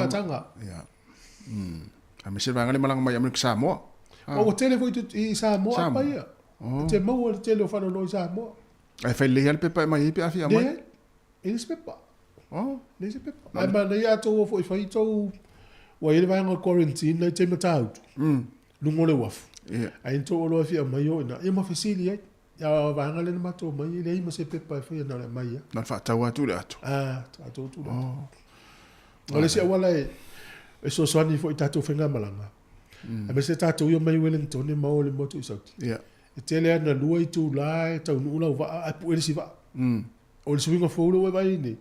tanga. Ia. A me sirva ngale malang mai amik Samoa. O tele foi I Samoa pa ia. Te mo o tele o fano no Samoa. Ai fai le al pepa mai pe afia mai. Ele se pepa. Le se pepa. Ai ma ia to foi to o ele vai ngol quarantine na te matau. lungo le wafu. Ia. Ai to o lo fi mai o na. Ia ma fasili ai. Ya vanga le mato mai le ma se pepa fa na le mai. Na fa tau atu le atu. Atu tu. Ole se wala e so swani fo itato fenga malanga. A me se tato yo mai Wellington e mau le moto isauti. Ia. E tele ana lua i tu lai tau nula va a pu ele si va. O le swinga fo lo vai ni.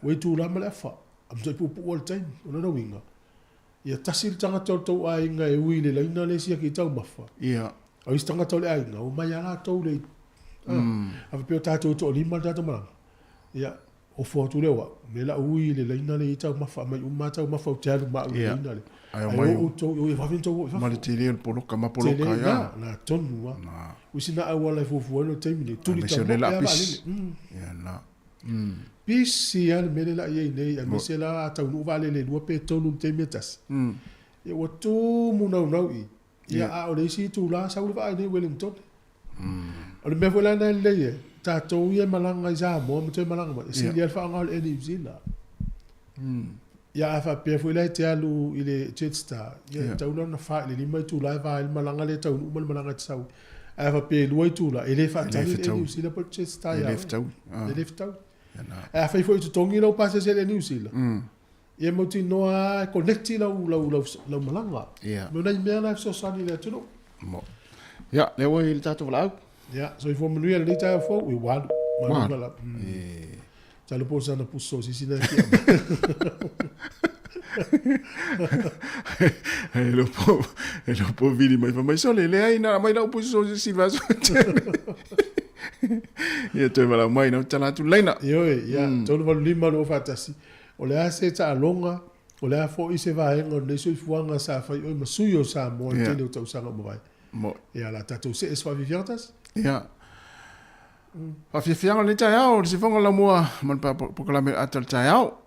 We tu la mala fa. Am so pu all time. Ona no winga. Ia tasil tanga tau ai nga e ui le laina le sia ki tau mafa. Ia. O istanga tau le ai nga o mai ala tau le. Ava peo tato to lima tato malanga. Ia o fo tu le wa. Me la ui le laina le tau mafa mai umma tau mafa o te alu ma le laina le. Ai mai o to o va vinto. Ma le tele o poloka ma poloka ia. Na tonu wa. Usina ai wala fo fo no time ni tu li tau. Le la pis. Ia na. Pisi an mele la ye nei a mesela tau no vale le lua pe tonu te metas. Ia o tu mu nau i. Ia a o le si tu la sa u va nei Wellington. O le me vola na le ye. Ta to ye malanga za mo mo te malanga ma. Si le fa ngal e ni zila. Ia fa pe foi le te alu ile Jetstar. Ia tau na fa le lima tu la va il malanga le tau no malanga tsau. A fa pe lua tu la ele fa tau e ni zila po Jetstar ya. Ele fa tau. A fa foi tu tongi lo pasa se le ni zila. Ia mo ti noa connecti la malanga. Mo na me na so sani le tu no. Mo. Ja, le wo il tato vlau. Ja, so i fo menu le ta fo we wan. Mala. Ta lo posa na puso si sina ki. Lo po vidi mai sole le ai na mai na puso si va so. Ia to vlau mai na tala tu leina. Yo ya, to lo lima lo fatasi. O le ase ta longa, o le fo i se va en o le so fuanga sa fa o masuyo sa mo te le tau sanga mo vai. Mo. Ia la tatou se eswa viviantas? Ia. Pa fianga le tai au, se fonga la mua, man pa pokalame atal tai au.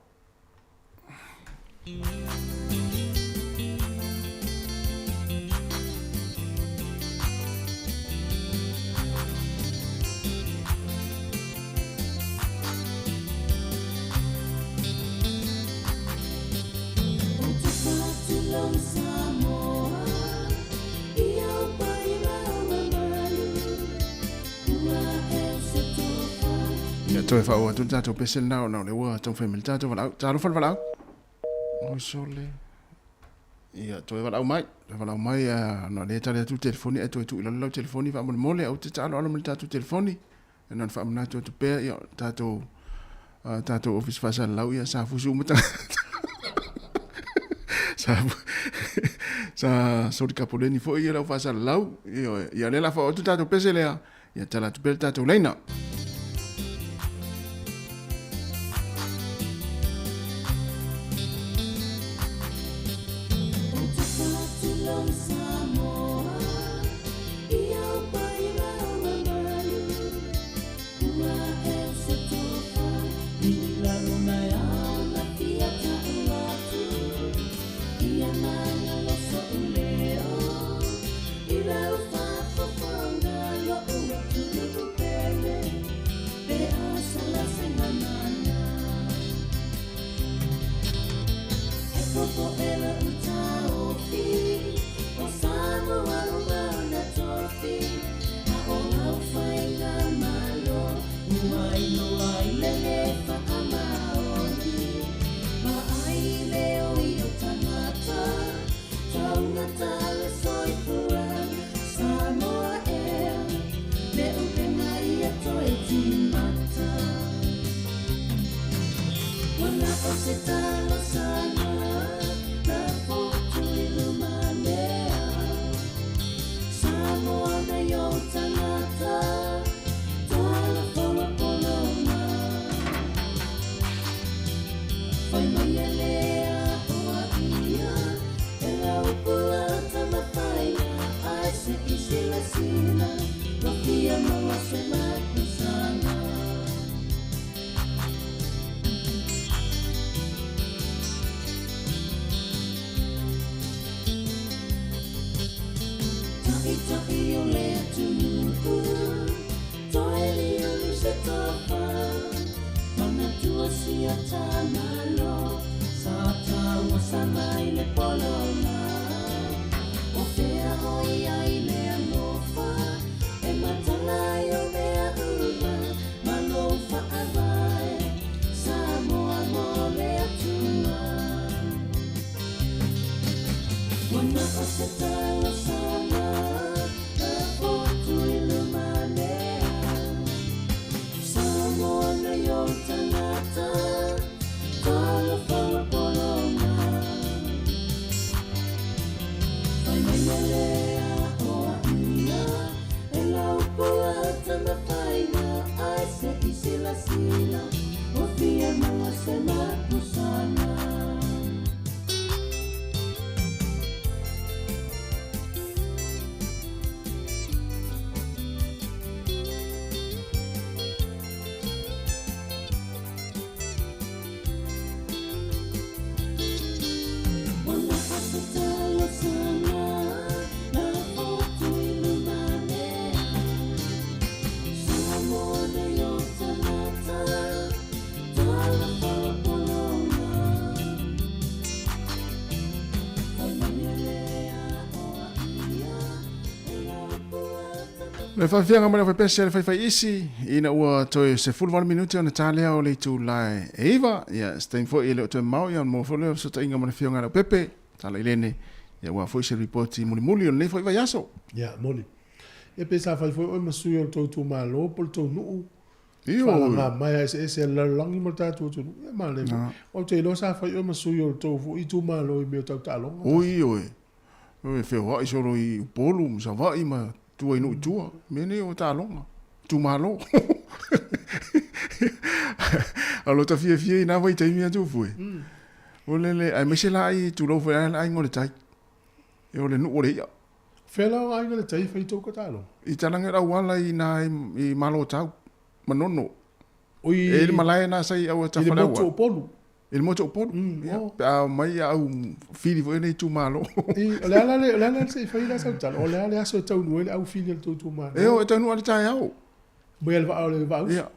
Toi fa o tu tato pesel na le wa ton family tato va tato fa va o sole ia toi va mai no le tale tu telefoni e tu lo telefoni va mole au te talo lo tato telefoni e non fa na tu pe ia tato office fa sa lau ia sa fusu mata sa so di capoleni fo ia fa sa lau ia le la fa o tu tato pesel ia tala tu pe tato leina. Le whawhianga mana whapese le whaiwhai isi ina ua toi se 40 minuti ona tālea o le tū lai eiva ia stein fo i le o toi mau ia mo fo le so ta inga mana whionga na pepe tala ilene ia ua fo i se reporti muli o le whaiwhai aso ia muli ia pe sa whaifoi o masui o tau tū malo pol tau nuu Io whalanga mai e se lalangi mo tātua tū ia ma le o te ilo sa whai o masui o tau fu i tū malo i meo tau tālonga oi oi whewha i soro i upolu sa vai ma tua inu tua mene o tālonga tu malo alo ta fie ina vai taimi atu fue o le ai me se la ai tu lo foi ai ngore tai e o le nu ore ia fela ai ngore tai fai tau ka tālo i talanga ra wala i na i malo tau manono oi e le malai na sai au ta fala wa il moto polu a mai au fili foi nei tu malo le ala se fai la sa tal o le ala so tau no au fili tu malo e o tanu ala tai au Boel va ole va. Ja.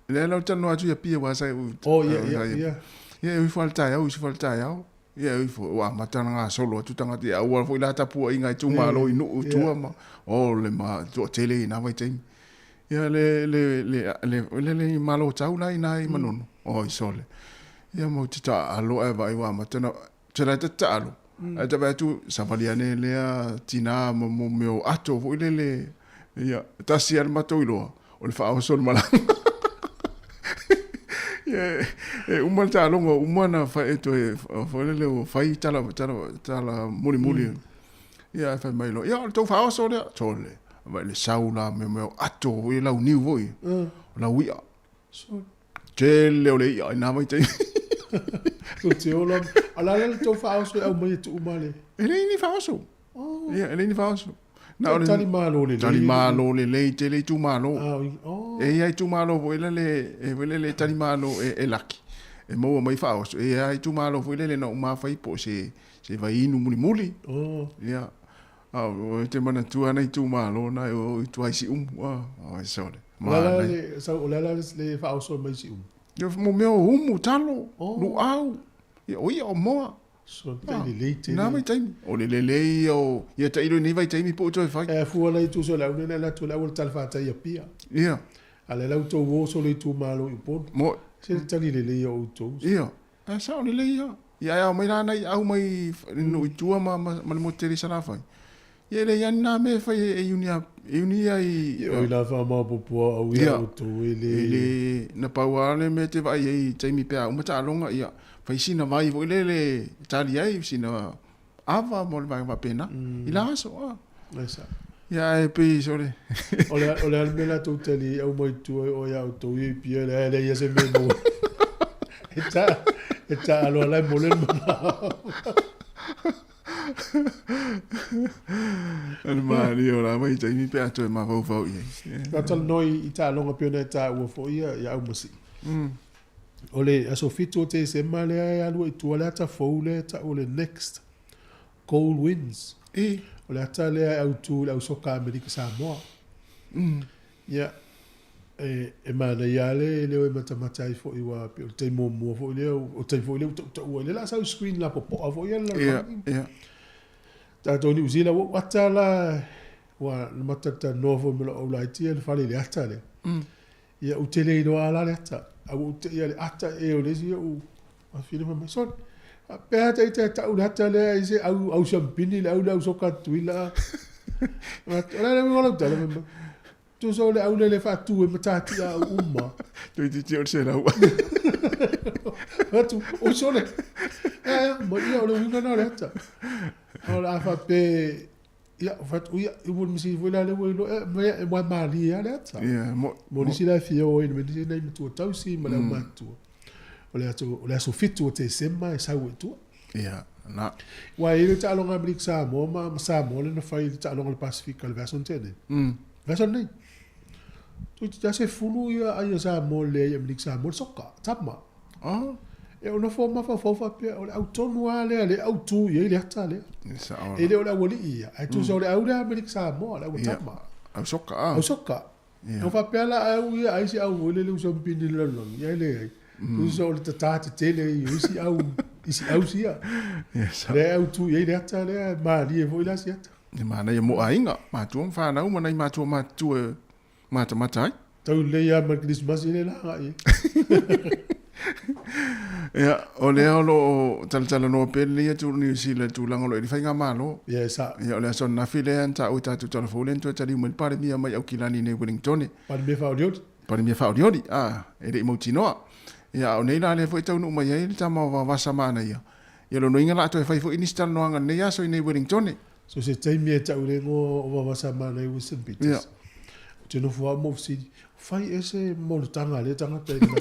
Le la tanu atu ia pia wa sai oh ia ia falta ia falta ia ia fo wa matana nga solo tu tanga ti au fo la tapu inga tu malo inu tu ma o le ma to tele na vai tem ia le malo tau lai nai manono o isole ia mo tita alo e vai wa matana tera tata alo e te tu savaliane le tina mo meo ato fo le ia tasi al matoilo o le fa o sol mala umata longo umana fa eto fo le fai tala muli ia fa mai lo ia to fa o sol tole va le saula me ato i la uniu voi la wia so tele o le ia na mai te to te ola ala le to fa o sol au mai tu male ele ni fa o sol ia ele ni fa o sol na tali malo le tele tu malo e ai tu malo vo le tali malo e laki e mo mai fa o e ai tu malo vo le no ma fai po se vai inu muli ia o te mana tu ana tu malo na o tu ai si ai sole la le fa o so mai si yo mo meu talo lu au o mo so te leite na mai tai o le o ia tai ro ni vai tai mi po to fai e fu la tu so la una la tu la ul tal fa tai pia ia ale la to wo so le tu malo i po mo se tali le o to ia a sa o le ia mai na nai au mai no tu ma mo te sala fai ia le ia na me fai e unia i o la fa ma po au ia o to ele na pauale me te vai e tai mi pe a uma ta longa ia fai sina vai vo le tali ai sina ava mo vai va pena ila so esa ya e pe so le ole al mela to tali au mai tu o ya to i pia le ya se me mo eta alo la mo le el mario la mai tai mi pe a to ma vo i ka tal noi ita longa pia ta u fo ya au musi ole aso fito te se male ai alu i tuala ta foule ta ole next cold winds ole ata le au tu au soka amerika Samoa ya e mana ya le o mata i fo i wa pe te mo fo le o te fo le to le la sa screen la po fo ya la Tātou ni usila wata la wa matata novo mela o laitia le fale le ata le. Ia utele i doa ala le ata. Au ute ia le ata e o lesi au mawhine ma son. Pea ta ita ta ula ata le ise au champini le au soka tuila. Ola le ngola utala memba. Tu so le au le fatu e matati a umma. Tu iti o se lau. Watu o so le. Mo ia o le winga na le ata. Ola fa pe ia fat ia o misi vola le wo e mo mali ya le ata. Ia mo disi la fia o ina disi na tu tausi ma le matu. Ola so fitu o te sema e sa tu. Ia na. Wa ile ta longa brik sa mo ma sa mo le na fai ta longa le Pacific le version tene. Version nei. Tu ta se fulu ia ai sa mo le ia brik sa mo soka tama. Ah. E ona forma fa pe o autonu ale autu ye le ata le. E le ola woli ia. Ai tu so le au le America sa mo la utama. Au soka. Au soka. No fa pe la au ia ai si au wole le uso pindi le long. Ia le. Tu so le tata tele isi au si ia. Yes. Le autu ye le ata le ma li e voi la si ata. Ni mana ia mo ainga. Ma tu fa na uma nei ma tu mata ai. Tau le ia ma Christmas le la ai. Ia, o le alo tala no pele ia tu New Zealand tu lango lo i fainga malo. Ia sa. Ia o le son na file anta o tatu telefone tu tali mo pare mia mai au kilani nei Wellington. Pare mia fa odiodi. Pare mia fa odiodi. Ah, e de mo tinoa. Ia o nei la le foi tau no mai ai tama wa wasa mana ia. Ia lo no inga la to fai fo inistal no anga nei aso nei Wellington. So se tai mia tau le ngo wa wasa mana i St. Peters. Ia. Tino fua mo si fai ese mo tanga le tanga te na.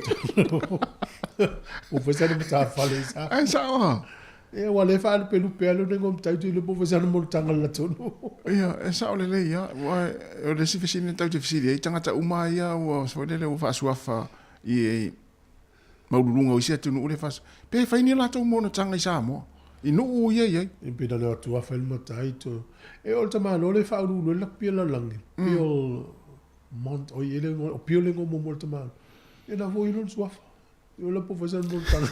O fesa no ta fale sa. Ai sa o. E wa le fa pelu pelu ne ngom tai tu le po fesa no mo tanga la tono. Ia, e sa o le le ia. Wa o le si fesini tau te fesini ai tanga ta uma ia o so le o fa suafa i maulunga o sia tu no le fa. Pe fai ni la to mo na tanga i sa mo. I no o ia ia. E pe le tu a fel matai to. E o tama no le fa lu le pela langi. Pio mont o ele o pio le ngom mo tama. E na vo ilo suafa. Eu la professeur montan.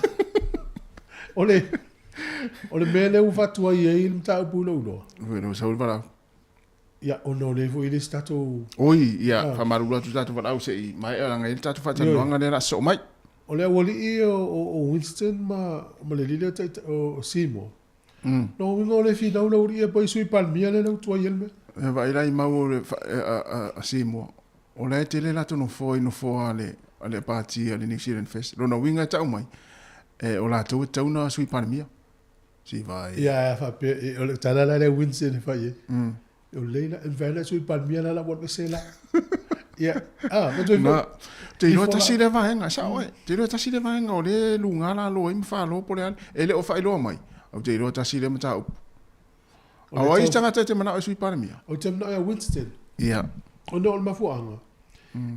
Ole mele u fatu ai e il ta pulo no. Bueno, sa ulva. Ya ono le vo ile stato. Oi, ya, fa marula tu tatu va se i mai era ngai tatu fa tanu anga le so mai. Ole woli i o Winston ma le lile o Simo. No wingo le fi no uri e poi sui palmia le tu ai elme. E vai lai mau a Simo. Ole tele la tu no foi ale party ale New Zealand Fest. Lona winga tau mai. E o la tau na sui palmia. Si vai. Ja, fa pe o le tala la le Winston fa ye. O leila en vela sui palmia la wat besela. Ja. Ma tu na te no ta si le va nga sa oi. Te no ta si le va nga o le lunga la lo im fa lo pole ele o fa lo mai. O te no ta si le mata. O ai tanga te mana sui palmia. O te na Winston. Ja. O no ma fu anga.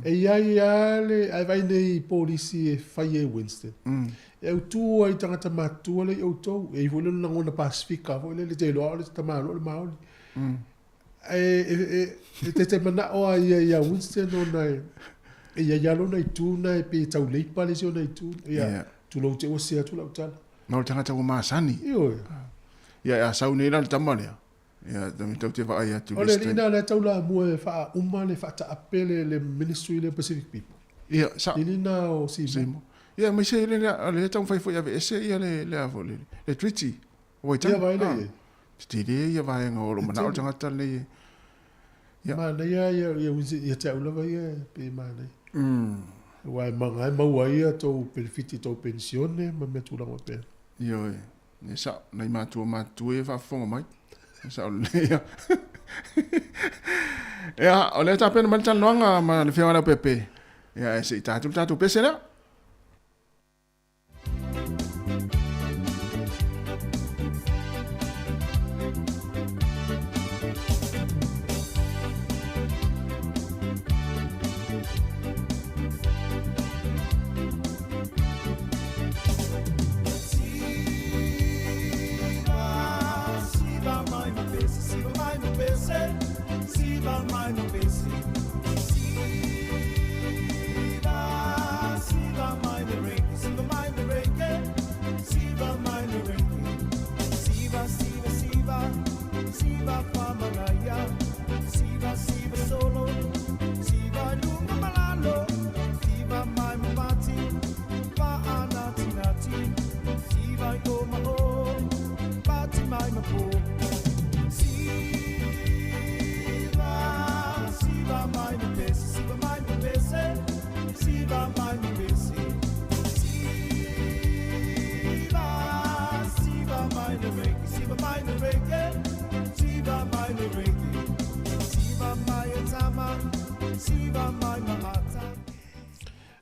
E iai ale ai vai nei polisi e fai e Winston. E au tu ai tangata matua le au tau. E i vole na ngona Pasifika. Vole le te loa le tamalo le maoli. E te mana o ai ia Winston o nai. E ia yalo nai tu nai pe tau leipa le sio nai tu. Ia tu lau te o sea tu lau tala. Na o tangata o maasani. Io. Ia sau nei la tamalea. Ia, tami tau te vai atu. Ole ina le tau la mua fa uma le fa ta apele le ministry le Pacific people. Ia, sa. Ina o Simo. Ia, mai se le tau fai foi ave ese ia le avo le treaty. O ia vai le. Te le ia vai nga o mana o tangata le. Ia. Mana ia te aula vai pe mana. Wai manga mau ai to benefit to pensione ma me tu la pe. Ia, ne sa, nei matu e fa fonga mai. Sa olea. Ya, oleh tapi nama macam luang ma le fianga pepe. Ya, si tatu pese la. Siva,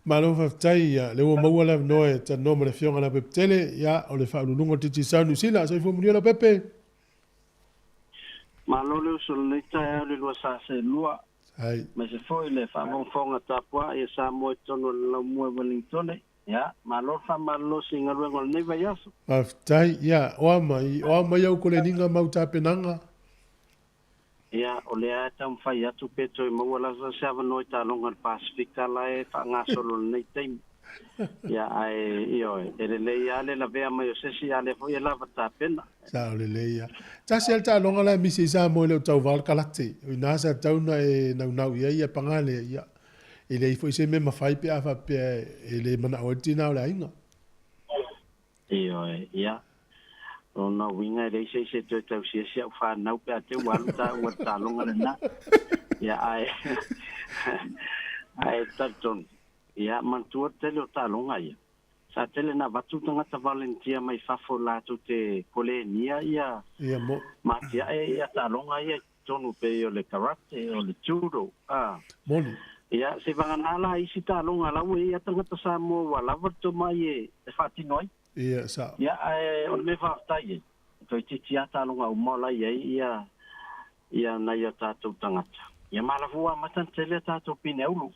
Malo faftai ya le wa maua la noe ta no le fionga la peptele ya o le fa lungo titi sanu sila so fo munio la pepe. Malo le so le ta le lo sa se lua. Ai. Ma se foi le fa mon fonga tapua e sa mo tono la mo Wellington ya malo fa malo singa luego le vai aso. Faftai ya o mai au ko le ninga mau ta penanga. Ya o le ata fai atu peto e mau la sa no ta longa Pacifica la e fa nga solo nei tem. Ya ai io e le ya le la vea mai se si ale foi la vata pena. Sa le ya. Ta se ta longa la mi se sa mo le tau val kalate. Ina sa tau na e na ia pangale ya. Ele foi se me fai pe afa pe ele mana o tina la inga. Io ya. Ona winga le se tau se fa na pe te wanta o ta longa na. Ya ai. Ai taton. Ya mantua tele o ta longa ia. Sa tele na vatu tanga ta valentia mai fafo la tu te kolenia ia. Ia mo. Ma tia ia ta longa ia tonu pe o le karate o le judo. Moni. Ia se vanga la isi ta longa la we ia tanga ta sa mo wala vatu mai e fati noi. Ia sa. Ia o me fa tai. Toi titi ta longa o mo la ia na ia ta tu tanga. Ia mala fua matan tele ta tu pineulu.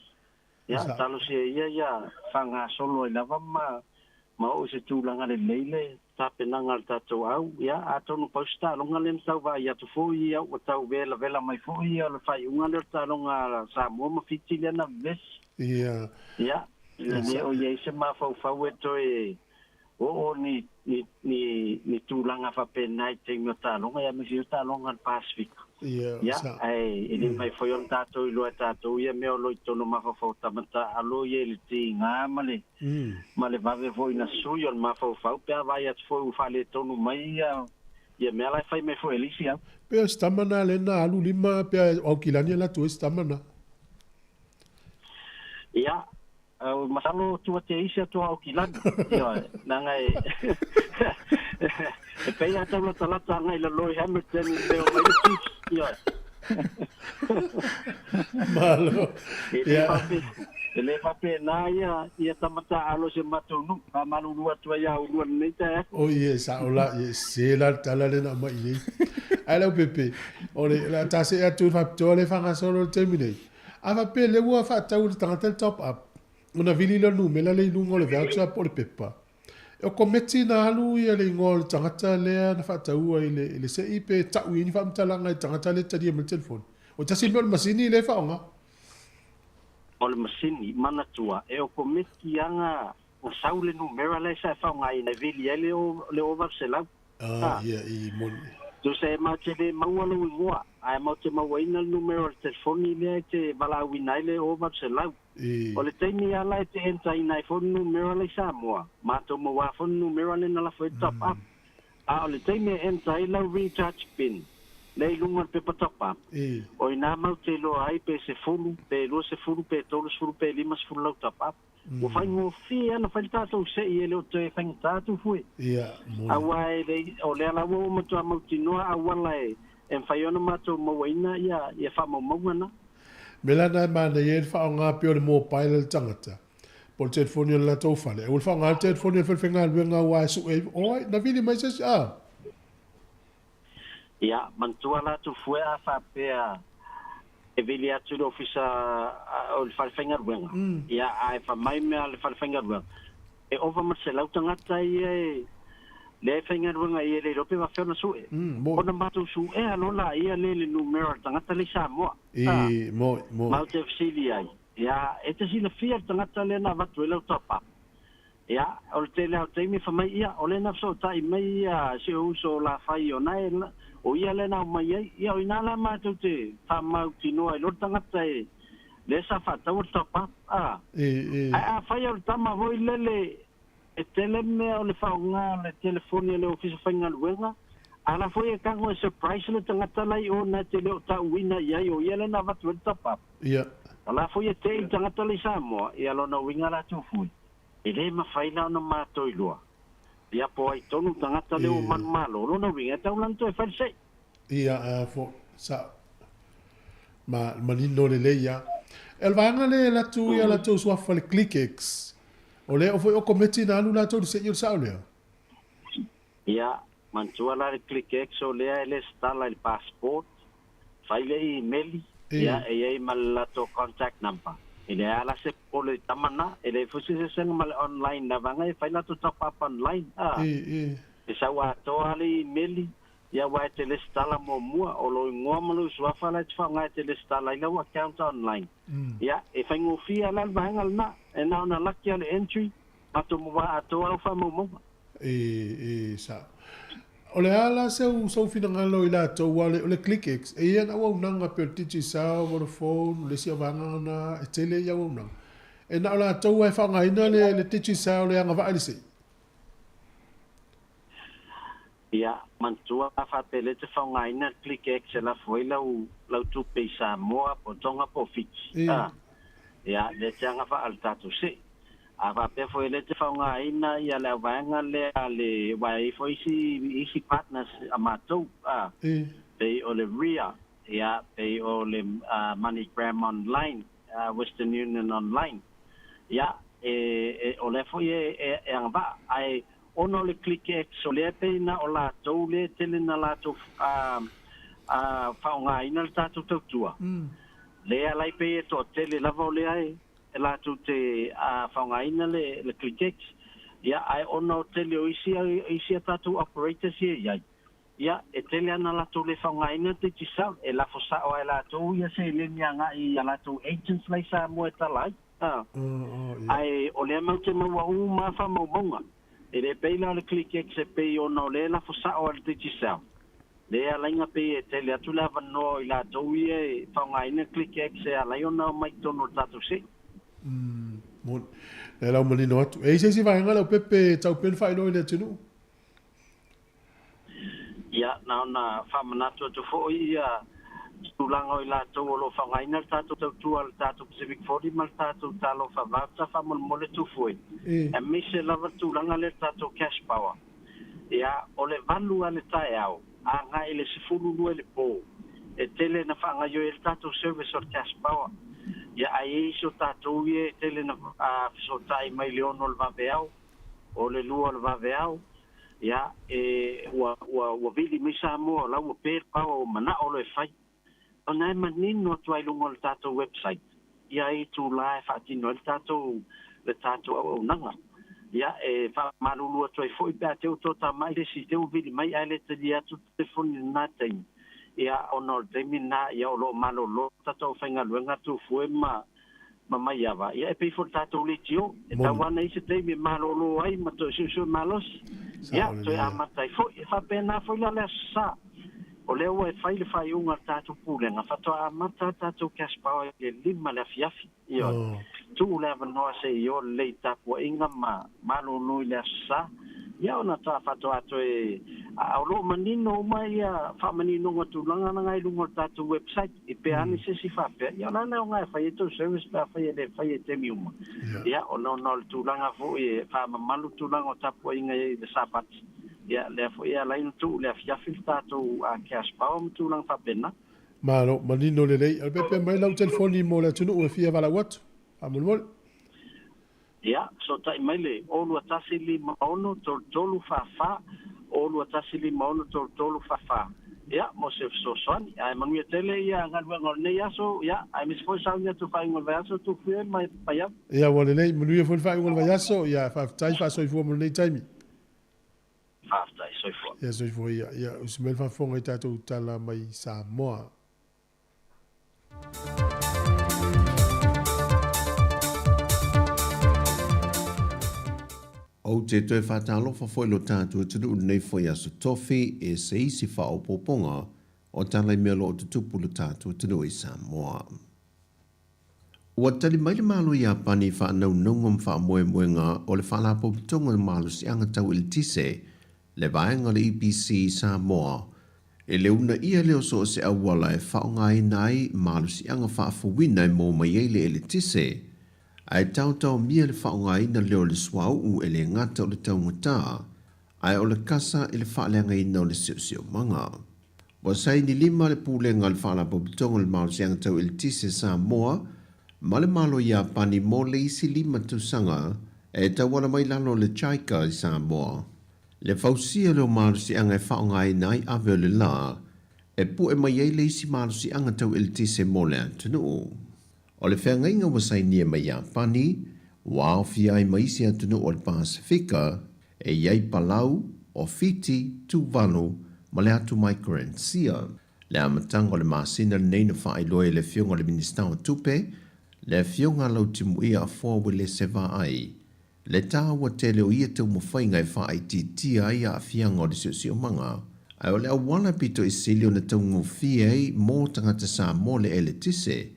Ya talo se ia fanga solo lava ma o se tulanga le leile ta penanga ta to au ya ato no posta longa le tau va ya to fo ia o tau vela mai fo ia le fai unga le ta longa sa mo ma fitile na ves ya le o ye se ma fo e to e o ni tulanga fa penai te mo ta longa ya me si ta longa Pacific. Ya, ai, ele mai foi on tato I lo tato ia me o lo tono ma fa tamata alo ye le tinga male. Male va ve foi na suyo ma fa pe vai at foi fa le tono mai ia me la fai me foi elisia. Pe stamana le na alu lima pe o kilani la tu stamana. Ya, masalo tu te isia tu o kilani. Ia, nanga e pei ata la talata ngai la loi Hamilton le o mai ia malo ia ele pape na ia tamata alo se matonu pa malu lua tu ia o lua nei ta o ia sa ola ia se la tala le na mai nei ala pepe ole la tase ya tu fa tole fa solo termine ava pe le wa fa tau tangatel top up una vili lo nu mela le lungo le voucher por pepa o kometi na alu ia le ngol tangata le na fa tau ile ile se ipe tau ni fa mtalanga tangata le tadi me telefon o tasi lo masini le fa nga o le masini mana tua e o kometi anga o saule numero le sa fa nga ina vili ele o le over sela ia I mon tu se ma te le mawalo ngua ai ma te mawaina numero le telefoni le te bala winaile over sela o le taimi ala te enta ina phone numero le Samoa ma to mo wa phone numero le na la foi top up o le taimi enta ila recharge pin le lunga pe top up o ina ma te lo ai pe se fulu pe lo se fulu pe to lo fulu pe lima se fulu top up o fai mo fia na fai tato se I ele o te fai tato fui awai le o le ala wo mo to mo tinoa awala en fai ona ma to mo waina ia fa mo mo Melana mana ye fa nga pe o mo pile tangata. Por telefone la to fale. O fa nga telefone fe fenga nga wa su e o na vini mai se Ya, mantua la tu fue a fa pe e vili atu do ofisa o fa fenga wenga. Ya ai fa mai me al fa fenga wenga. E over ma se la tangata ye le fenga wenga ye le rope va fe na su e. Ona ma tu su e alola ia le numero tangata le Samoa. Mo Mau te fsilia ya ete sila fia tangata le na vatu le topa ya o te le te mi fa mai ia o le na so tai mai ia se uso la fai o nai o ia le na mai ia o ina la ma te fa mau tino ai lo tangata e le sa fa ta o topa a fai o tama voi le e tele me o le fa nga le telefoni le office fa nga luenga ala foi e kango e surprise le tangata lai o na te leo ta wina ia o ia na vatu e tapa ia ala foi e te tangata le Samoa e alo na winga la tu fui e le mafaina na mato ilua ia po ai tonu tangata le o man malo lo na winga ta ulanto e false ia fo sa ma manino le ia El vanga le la tu ia la tu swafa le ClickX. O le o foi o kometi na anu la tu se yo sa le. Ia, mantua la le ClickX o lea ele stala il passport. Fai le email. Ia, e malato contact number. Ele ala se pole tamana, ele fusi se senga mal online na vanga e fai la tu top up online. E sa wa to ali email. Ia wa te le stala mo mua o lo ngoa malu swafa la te whanga te le stala ila wa account online. Ia, e whai ngofia la vanga na, e na ona laki ale entry, mato mua ato au wha mo. Sa. O le ala sau finangalo ila to wale o le ClickX, e ia na wau nanga per titi sao, Vodafone, le sia vanga na, e tele ia wau nanga. E na ola tau e whanga ina le titi sao le anga vaali se. Ia, mantua whapele te whaungaina ClickX e la foi lau tupe sa moa po tonga po fiti. Ia, le te anga wha al tatu se. A whape foi le te whaungaina ia le wanga le wai foi isi partners a matou. Pei o le RIA, ia, pei o le MoneyGram online, Western Union online. Ia, o le foi e anga wha, ai ono le ClickX o le peina o la tau le tele na la tau whaungaina le tātou tautua. Le alai pe e to tele lava o le ai e la tau te whaungaina le ClickX. Ia ai ono tele o isi a tātou operators ia. Ia e tele ana la tau le whaungaina te tisau e la fosa o e la tau ia se le nianga i a la tau agents lai sa mo e talai. Ai o le mau te maua ma wha maumonga. E le peila le ClickX e pei ona o le la fosa o le te tisau. Le alainga pei e tele atu la vano i la tau ia e whaungaina ClickX e alai ona o mai tono tatu se. Mon. Le lau manino atu. E se si vaenga lau pepe tau pen whaino i le tinu? Ia, na ona whamanatu atu fo ia tulanga i la tau o lo whaungaina le tatu tautua le tatu Pacific 40 ma le tatu talo whawata whamalmole tufoi. E mise lava tulanga le tatu cash power. Ia, o le valu a le tae au, a nga i le sifuru lua le po. E tele na whanga yo le tatu service o cash power. Ia, ai iso tatu e tele na fisotai mai leono le vaveau, o le lua le vaveau. Ia, ua vili misa mo la ua per power o mana o le fai. Ona e manino atu ai lungo le tātou website. Ia e tu la e whaatino le tātou au nanga. Ia e whaamarulu atu ai fwoi pēr teo tōta mai le si teo vili mai ai le te li atu telefoni nā teimi. Ia ona o teimi nā ia o lo malo lo tātou whainga luenga tu fwoi ma mai awa. Ia e pei fwoi tātou le tio. E tawana i se teimi malo lo ai ma to siu malos. Ia toi amatai fwoi. E whapena fwoi la le sa. O leo e whai le whai unga tātou pūlenga, whatoa amata tātou cash power e lima le afiafi. Io, tu le avanoa se i o lei tāpua inga ma nui le asa. Ia ona tā whatoa ato e au lo manino mai a whamanino ngā tūlanga na ngai lungo tātou website i pe ani se si whapea. Ia ona leo ngai whai e tau service pia whai e te miuma. Ia ona le tūlanga fo e whamamalu tūlanga o tāpua inga e le sapati. Ia le fo ia lain tu le fiafi tātou a cash power tu lang whapena. Malo, manino le lei. Alpepe mai lau telefoni mo le tunu ue fia wala watu. Amul. Ia, so tai mai le olu atasi li maono tolu whawha, olu atasi li maono tolu whawha. Ia, mo se soani. Ai manuia tele ia ngalua ngol nei aso, ia, ai misfoi saunia tu whai ngol vai aso tu fue mai paiam. Ia, wale lei, manuia fwoi whai ngol vai aso, ia, whaftai whasoi fua mo nei taimi. Ia soifua ia usimel whafonga i tātou tala mai Samoa. O te toi whatalofa foi lo tātou tunu nei foi aso tofi e se isi whao poponga o tala i mea lo o tutupu lo tātou tunu i Samoa. Ua tali mai le malo i a pani whanau nongam wha moe moenga o le whalapo pitonga le malo si anga tau il tise le vaenga le EPC Samoa e leuna ia leo so se awala e whaongai nai malu si anga whaafuwina e mō mai eile e le tise ai tautau mia le whaongai na leo le swau u e le ngata o le taungata ai o le kasa e le whaaleanga ina o le sio manga. Wa sai ni lima le pūlenga le whaala popitonga le malu si anga tau il tise Samoa Male malo ia pani mo le isi lima tusanga e tawana mai lalo le chaika i Samoa. Le fausia leo malu si anga e whaongai nai awe le la e pu e mai le isi malu si anga tau il tise mo le atunu. O le whea ngainga wasai nia mai a pani, wao fia i maisi atunu o le Pasifika e iai Palau o Fiti, Tuvalu, ma le atu Micronesia. Le amatanga o le masina le neina whaai loe le fionga le Minister o Tupe, le fionga lau timu ia a fōwe le seva ai. Le tāua te leo ia tau mawhainga e whaai ti ai a fianga o le sio manga. Ai o le awala pito i silio na tau ngofia ei mō tangata sa mō le ele tise.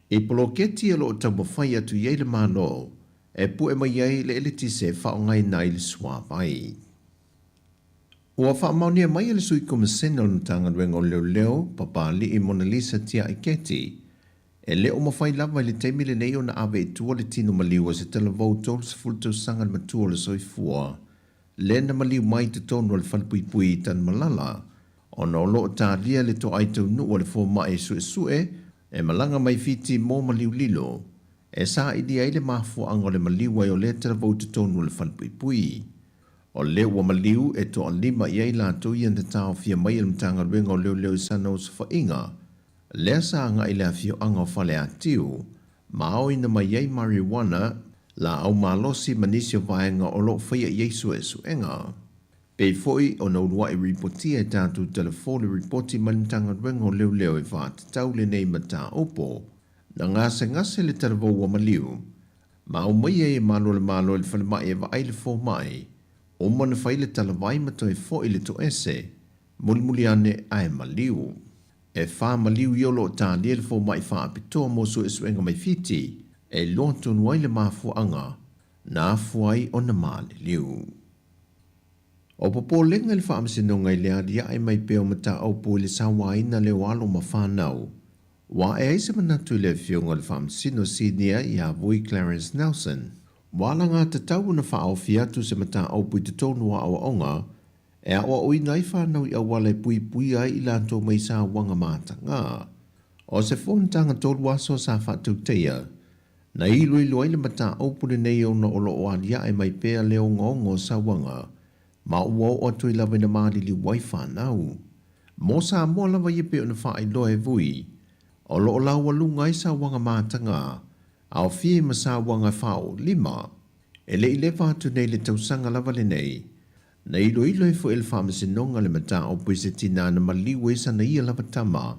E polo keti alo o tau mawhai atu iei le mālo, e pu e mai iei le ele tise whaongai nai le swap ai. Ua whaamaunia mai ele sui kumasena o tanga ruenga o leo papali i Mona Lisa tia i keti. E leo mawhai lava i le teimi le nei o na awe i tua le tino maliwa se tala vau tolu se fultau sanga le matua le soifua. Le na maliu mai te tonu le whalpui i tan malala. O na olo o tā lia le to aitau nua le fō mai sue e malanga mai fiti mō maliu lilo. E sa i dia i le mafu anga le maliu ai o le tala vau te tonu le whalpui. O leo wa maliu e to alima i ei lātou i anta tāo fia mai il mtanga ruenga o leo sana o sa whainga. Lea sa anga i lea fio anga o whale atiu, ma au ina mai ei marijuana la au malosi manisio vaenga o lo whaia Yesu e suenga. Pei foi o na urua i ripotia e tātou telefoni ripoti manitanga ruenga o leo e vāta tau le nei mata opo, na ngase le taravau wa maliu, ma au mai e malo le whale mai e va aile fō mai, o mana whaile talavai mato e fo i le to ese, mulimuli ane ai maliu. E wha maliu iolo o tā lia le fō mai wha apitoa mo su e suenga mai fiti, e loto nuai le mafu anga, na afuai o na mali liu. O popo lenga le wha amasinonga i lea dia ai mai peo mata au po le sawa ina le walo ma whanau. Wa e aise manatu le fionga le wha amasino sinia i a vui Clarence Nelson. Wala ngā te tau na wha au fiatu se mata au pui te tonua au onga, e awa oi nai whanau i awala pui ai i lanto mai sa wanga mata ngā. O se whontanga tolu aso sa whatu teia, na i lui loi le mata opune nei o na olo o alia e mai pēa leo ngongo sa wanga, ma ua o atu i lawa na maali li wai whanau. Mo sa mua lawa i peo na wha i loe vui, o lo o lawa lungai sa wanga mata ngā, au fie ma sa wanga whao lima, e le i le whatu nei le tausanga lawa le nei, na ilo e fo el whamasinonga le mata o puise tina na maliwe sa na ia lava tama,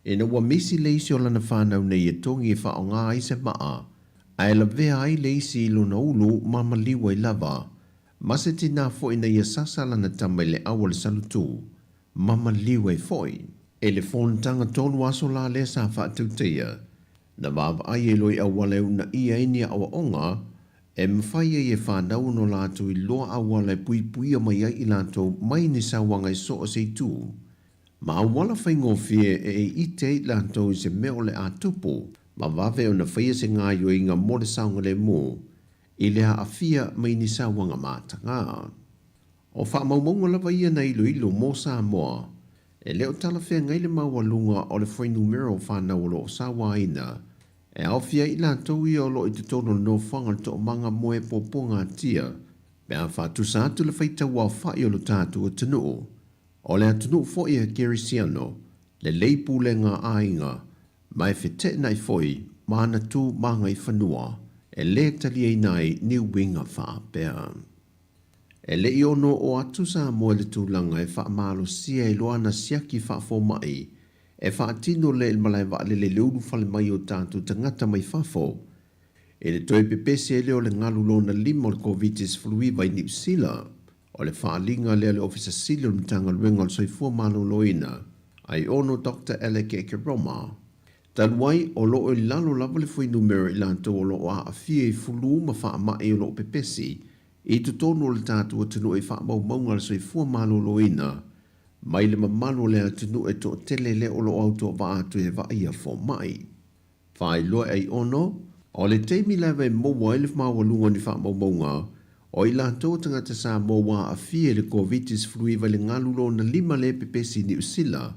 e na wa misi leisi o lana whanau nei e tongi e whao ngā i se maa, a e la vea ai leisi ilo na ulu ma maliwe lava, ma se tina fo ina ia sasa lana tama le awale salutu, ma maliwe foi. E le whontanga tolu aso la le sa whatu teia, na vava ai e loi awale una ia inia awa onga, e mwhaia i e whanau no lātou i loa awala pui mai ai i lātou mai ni sa wanga i so o se tū. Ma awala whaingo fie e ite i lātou i se meo le a tupo, ma wawe o na whaia se ngā yo i ngā mole saunga le mō, i le a fia mai ni sa wanga māta ngā. O wha maumonga lawa ia na ilo mō sa moa, e leo tala whea ngai le mawalunga o le whainu mero whanau lo sa waina, e au fia i lātou i olo i te tono no whanga to manga moe poponga tia, pe a whatu sa atu le whaita wā whai o lo tātou o tanu. O le atunu fo i a Gerisiano, le leipu le ngā ainga, mai whete nai foi, mana tū manga i whanua, e le tali ei nai ni winga wha pēa. E le i ono o atu sa moe le tūlanga e wha malo sia i loana siaki wha fo mai, e whaatino le malai wa le leunu whale mai o tātou tangata mai whafo. E le toi pepese e leo le ngalu lona lima o le COVID-19 flui vai New Zealand, o le whaalinga leo le ofisa silo mtanga luenga o soifua malo loina, ai ono Dr. Alec Ekeroma. Tanuai o loo i lalo lava le fui numero i lanto o loo a fie i fulu ma wha ma e o loo pepesi, i tutonu o le tātou o tunu e wha mau maunga le soifua malo loina, mai le mamalo le atunu e to tele le olo auto va atu e va ia fo mai. Whai loe ai ono, o le teimi lewe mo wailif ma walunga ni wha maunga, o i la tōtanga te sa mo wa a fie le COVID-19 flui vai le ngalulo na lima le pepesi New Zealand,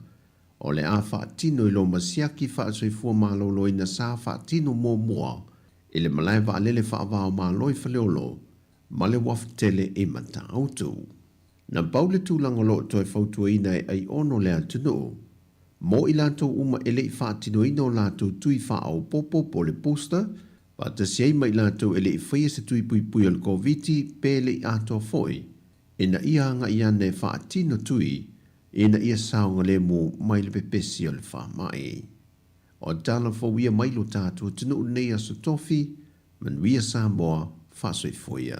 o le a whaatino I lo masiaki whaasoifua malolo ina sa whaatino mua I le malai waalele whaavao maloi whaleolo ma le wafitele e mata autu. Na baule tūlanga lo toi whautua ina ai ono le atunu. Mo I lato uma ele I whaatino ina o lato tui whaao popo po le poster, pa ta siai mai lato ele I whaia se tui pui pui al koviti pe le I ato foi. Ina ia anga ia ne whaatino tui, ina ia saonga le mo mai le pepesi al wha mai. O tala whawia mai lo tātua tunu nei aso tofi, man wia Samoa whasoi foia.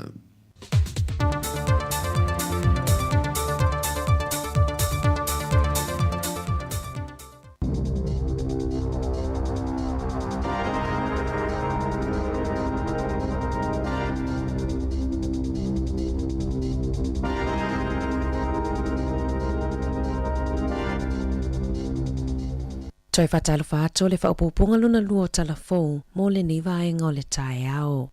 Toi whatalo whaato le whaupoponga luna lua o talafou mo le ni vaenga o le tae ao.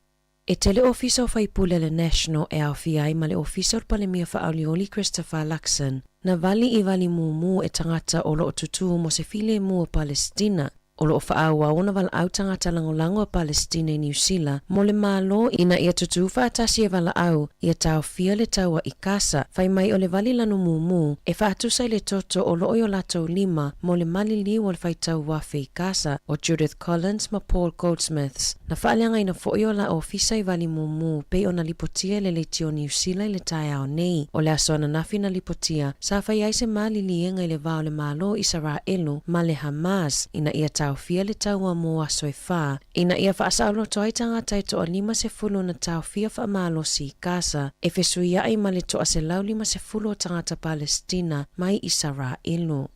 E tele ofisa o whaipule le National e au fiai ma le ofisa o palemia whaaulioli Christopher Luxon na vali I vali mumu e tangata o lo tutu mo se file mu o Palestina o lo whaaua ona vala au tangata langolango o Palestina I New Zealand mo le malo ina ia tutu whaatasi e vala au ia tau fia le taua I kasa whai mai o le vali lanu mumu e whaatusai le toto o lo o latou lima mo le mali liu o le whai tau wafe I kasa o Judith Collins ma Paul Goldsmiths na whaalianga ina fo o la ofisa I vali mumu pe o na lipotia le leiti o New Zealand le tae ao nei o le aso na nafi na lipotia sa whai aise mali lienga I le vao le malo Israelu ma le Hamas ina ia tau fia le taua mo aso e wha. Ina ia whaasaulo toi tangata I toa 50 na tau fia wha malo si kasa. E fesuia ai ma le toa se lau 50 tangata Palestina mai Israelu.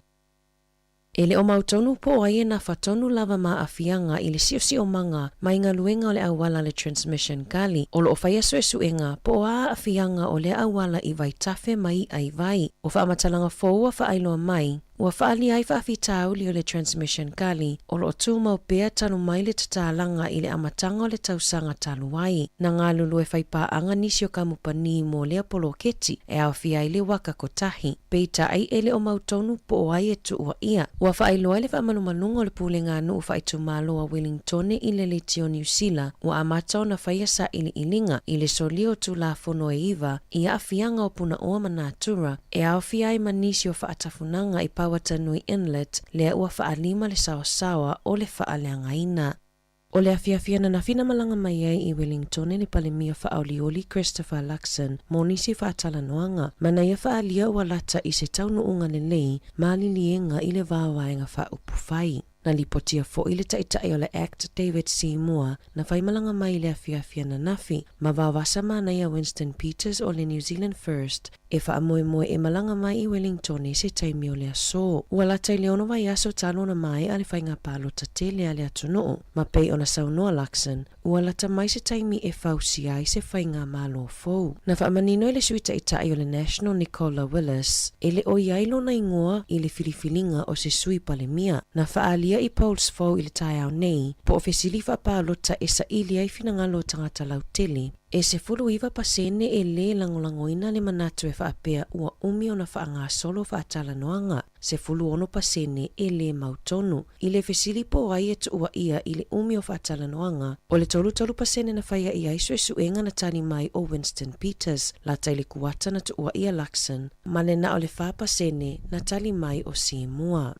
Ele o mautonu po ai na fatonu lava ma afianga I le si o manga mai ngā luenga o le awala le transmission kali. O lo o whaia suenga po a afianga o le awala I vai tafe mai ai vai. O whaamatalanga fōua whaailoa mai. Ua whaali ai whaafitau li o le transmission kali, o lo tū mau pēa tanu mai le tatalanga I le amatanga o le tausanga taluai. Na ngā lulu e whaipa anga nisi o kamupani mo le apolo keti e au fia I le waka kotahi. Peita ai ele o mautonu po o ai e tu ua ia. Ua whaailoa le whaamanumalunga o le pule ngā nuu whaitu malo a Wellington I le leti o New Zealand, ua amatau na whaia sa ili ilinga I le solio tu la fono e iwa, I a fianga o puna oa manatura, e au fia ai manisi o whaatafunanga I Watanui Inlet lea ua whaalima le sawasawa o le whaaleangaina. O le afiafia na fina malanga mai ai I Wellington le palemia whaaulioli Christopher Luxon mo nisi whaatalanoanga mana ia whaalia ua lata I se taunuunga lelei maali lienga I le vāwaenga whaupufai. Na lipotia fo I le taitai o le Act David Seymour na whaimalanga mai le afiafia na nafi ma vāwasa mana ia Winston Peters o le New Zealand First e whaamoemoe e malanga mai I Wellington se taimi o le aso. Ua latai leono vai aso talo na mai ale whainga palo tatele ale atunoo ma pei ona saunoa Luxon ua lata mai se taimi e whausi ai se whainga malo fou. Na whaamanino le suita itai o le National Nicola Willis e le o iailo na ingoa I le filifilinga o se sui palemia na whaalia I Pauls Fau I le tae au nei, po ofesili whapalota e sa ili ai finangalo tangata lautele. E se fulu iwa pasene e le langolangoina le manatu e whaapea ua umi o na whaanga solo whaatala noanga. Se fulu ono pasene e le mautonu. I le fesili po ai e tua ia I le umi o whaatala noanga. O le tolu pasene na whaia I aiso e suenga na tani mai o Winston Peters, la taile kuata na tua ia Luxon, mane na o le wha pasene na tali mai o Seymour.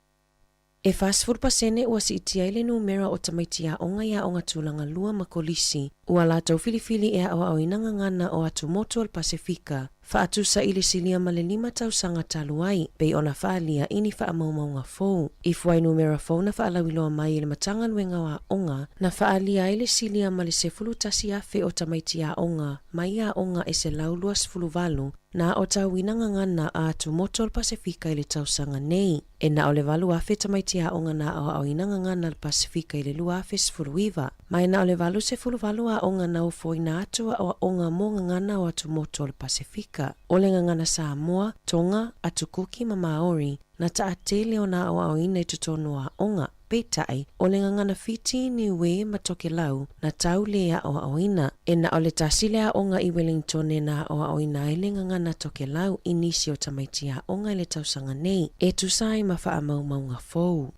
E fasfur pasene ua si itia ile numera o tamaitia onga ia onga tulanga lua makolisi, ua la tau filifili ea o inanga ngana o atu motu al Pasifika, faatusa ile silia male 5 tausanga taluai, pei ona faalia ini faamaumaunga fou. Ifuai numera fou na faalawiloa mai ile matanga luenga wa onga, na faalia ile silia male sefulu tasi afe o tamaitia onga, mai a onga e se laulua sefulu valu, na o tau inanga ngana a atu motu al Pasifika ile tausanga nei. E na o le valu afe tamaitia onga na o inanga ngana al Pasifika ile lua afe sefulu iwa. Mai na o le valu sefulu valu a onga na o foi na atu o onga monga ngana o atu motu al Pasifika. ika o le ngangana Samoa, Tonga, Atukuki ma Maori na taatele o na o ina i tutonu a onga petai o le ngangana fiti ni we matoke lau na tau lea o ina e na o le tasile a onga i Wellington e na o ina i le ngangana toke lau inisi o tamaiti a onga i le tausanga nei e tusai ma faa maunga fou.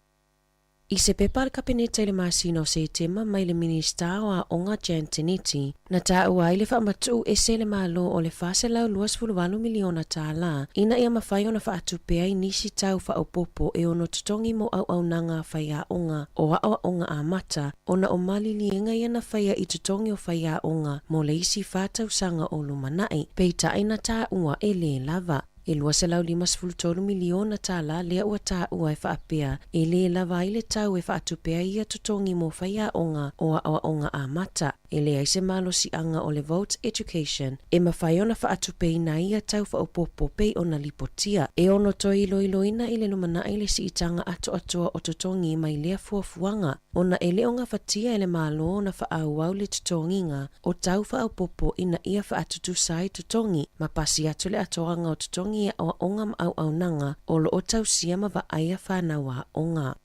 I se pepa le kabinete i le masina o se tema mai le minista o a onga Jantiniti na ta ua i le whaamatu e se le malo o le fase lau 2.8 miliona tā la ina ia mawhai o na whaatupea i nisi tau whaopopo e ono tutongi mo au nanga whai a onga o a onga a mata o na o mali lienga ia na whai i tutongi o whai a onga mo le isi whātau sanga o lumanai peita ina tā ua e le lava. E lua se lau 5.3 miliona tā la lea ua tā ua e whaapea e le lava i le tau e whaatupea ia tutongi mo whai a onga o a onga a mata. E le aise malo si anga o le Vote Education e mawhai ona whaatupei na ia tau whaopopo pei ona lipotia. E ono toi iloina i le lumana i le si itanga atoa o tutongi mai lea fuafuanga. Ona e le onga whatia e le malo na whaau le tutonginga o tau whaopopo ina ia whaatutu sai tutongi ma pasi atu le atoanga o tutongi o onga ma au nanga o lo o tau sia ma va aia whanawa onga.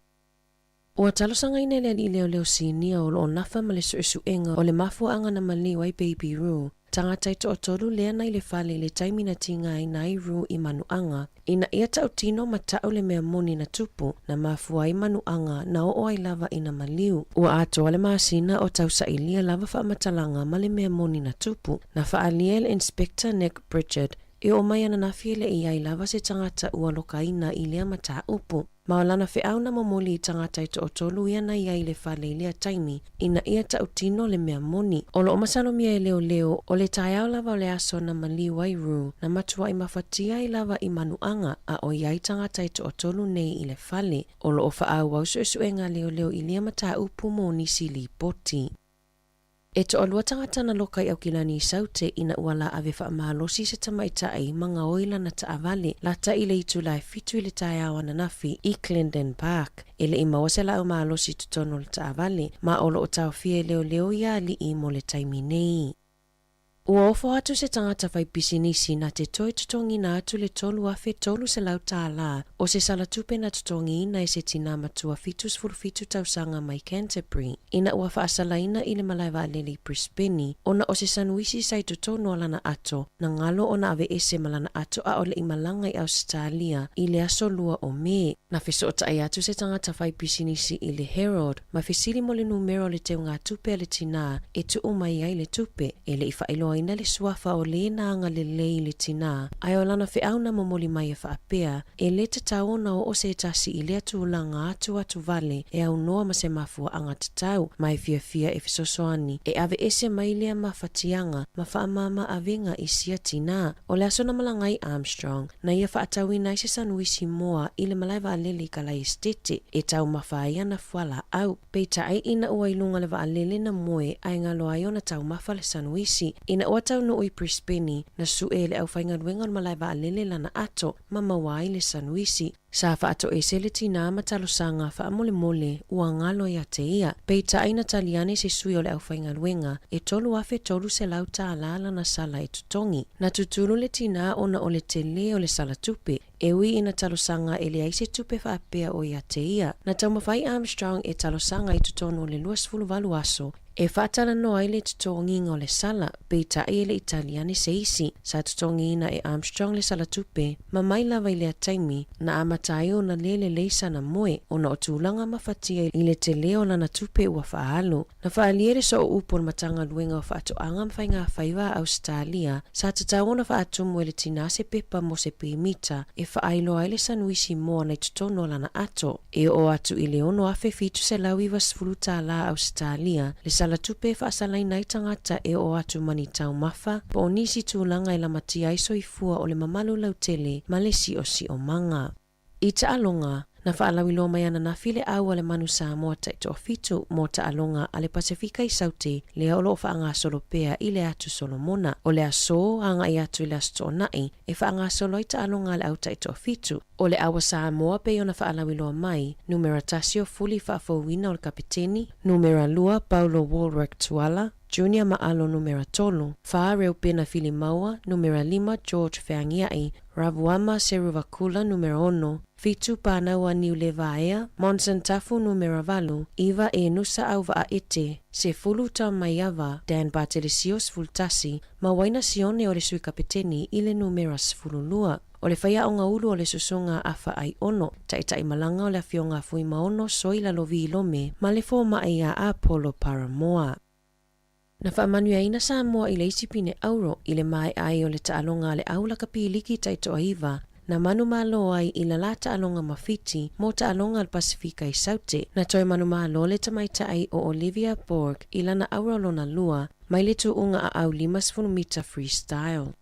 Ua talosanga ina le leo sinia o lo nafa ma le suenga o le mafuanga na maliwa i Baby Roo. Tangata i to'otolu lea nai le fale le taimina tinga i nai Roo i manuanga. Ina ia tautino ma tau le mea moni na tupu na mafua i manuanga na o ai lava ina maliu. Ua atoa le maasina o tau sa ilia lava whaamatalanga ma le mea moni na tupu na whaalia le Inspector Nick Bridget e o mai ana nafi le i ai lava se tangata ua lokaina i lea mata upu. Maolana feau na momoli i tangata i to'otolu ia na ia i le whale lea taimi ina ia tautino le mea moni. O lo o masalomia e leo o le taiao lava o le aso na maliwa i Roo na matua i mafatia i lava i manuanga a o iai tangata i to'otolu nei i le whale. O lo o whaau au suenga leo i lea mata upu mo nisi li poti. E to alua tangata na lokai au kilani i saute ina uala ave whaamalosi se tamaitai manga oila na taavale la ta ile itu lai fitu ile taiawa na nafi i Clendon Park. Ele i mawasela au maalosi tutono le taavale ma olo o tau fie leo ia li i mo le taimi nei. Ua ofo atu se tangata whai pisinisi na te toi tutongi na atu le tolu afe tolu se lau tā la o se salatupe na tutongi ina e se tina matua fitus fitu tausanga mai Canterbury. Ina ua whaasalaina i le malaiwa alele i Brisbane ona o se sanuisi sai tutono alana ato na ngalo ona ave ese malana ato a ole i malanga i Australia i le aso lua o me. Na fesota ai atu se tangata whai pisinisi i le Herald ma fesili mo le numero le teo ngā tupe le tina e tu umai ai le tupe e le i whaeloa ina le suafa o le naanga le lei le tina. Ai o lana fe au na momoli mai e whaapea e le te taona o se tasi i le atulanga atu vale e au noa ma se mafua anga te tau mai fia e fisosoani e ave ese mai lea mawhatianga ma whaamama avenga i sia tina. O le aso na malangai Armstrong na ia whaatawina i se sanuisi moa i le malaiwa alele i kalai estete e tau mawhaia na fuala au. Peita ai ina ua ilunga le wa alele na moe ai ngalo ai ona tau mafa le sanuisi ina ua tau no i Brisbane na sue le au whainga ruenga o malaiwa alele lana ato ma mawai le sanuisi. Sa whaato e se le tina matalosanga wha mole ua ngalo ia te ia. Peita aina taliane se sui o le au whainga ruenga e tolu afe tolu se lau ta alala na sala e tutongi. Na tutulu le tina ona o le tele o le sala tupe. E ui ina talosanga e le aise tupe whaapea o ia te ia. Na taumawhai Armstrong e talosanga i tutono le 2.8 aso. E whaatala noa i le tutongi o le sala, peita e le Italiane se isi. Sa tutongi ina e Armstrong le sala tupe, ma mai lava i le ataimi, na amatai o na lele leisa na moe, o na o tūlanga mawhatia i le te leo na tupe ua whaalo. Na whaaliere so o upo na matanga luenga o whaatoanga mwhainga whaiwa Australia, sa tatau na whaatumu e le tinase pepa mo se pimita, e whaailoa i le sanuisi moa na tutono lana ato. E o atu i le ono afe fitu se lau iwa sfuluta la Australia, le sala tupe whaasalai nai tangata e o atu mani tau mafa, po nisi tūlanga i la matia iso i fua o le mamalu lautele ma le si o manga. I ta alonga, na whaalawilo mai ana na file au ale manu Samoa taito fitu mo ta alonga ale Pasifika i saute le olo whaanga solopea i le atu Solomona. O le aso hanga i atu i le asto nai e whaanga solo i ta alonga ale au taito fitu. O le awa Samoa pe ona whaalawilo mai, numera tasio fuli whaafowina o le kapiteni, numera lua Paulo Walrick Tuala, Junior Maalo numera 3, Faa Reupena Filimaua numera 5 George Feangiai, Ravuama Seruvakula numera 1, Fitu Panaua Niulevaea, Monson Tafu numera 4, Iva e Nusa Auva a Ite, Sefulu Tamaiava, Dan Bartelisios Fultasi, Mawaina Sione o le sui kapiteni ile numera 10. O le whaia o ngā ulu o le susunga awha ai ono, tai malanga o le fionga fui maono soi la lovi ilome, ma le fō mai a Apollo Paramoa. Na whaamanuia ina Samoa i le isipine auro i le mai ai o le taalonga le aula kapiliki taito aiva, na manu malo ai i la lata alonga mawhiti mo taalonga al Pasifika i Saute, na toi manu malo le tamaita ai o Olivia Borg i lana aura lona lua, mai le tu unga a au 5 mita freestyle.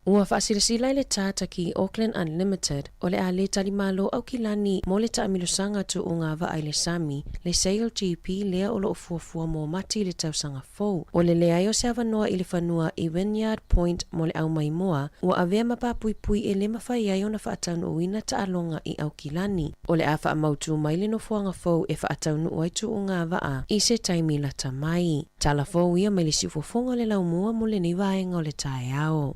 Ua whaasilasila le tāta ki Auckland Unlimited o le a le talimalo au ki lani mo le taamilosanga tu o ngā wa ai le Sami, le Sail GP lea o lo ufuafua mo mati le tausanga fou. O le lea o se awanoa i le whanua i Wynyard Point mo le au maimoa, ua avea mapapui e le mawhai ai o na whaataunu uina ta alonga i au ki lani. O le a wha mautu mai le no fuanga fou e whaataunu uaitu o ngā waa i se taimi la tamai. Tala fou ia mai le siufofonga le laumua mo le ni vaenga o le tae ao.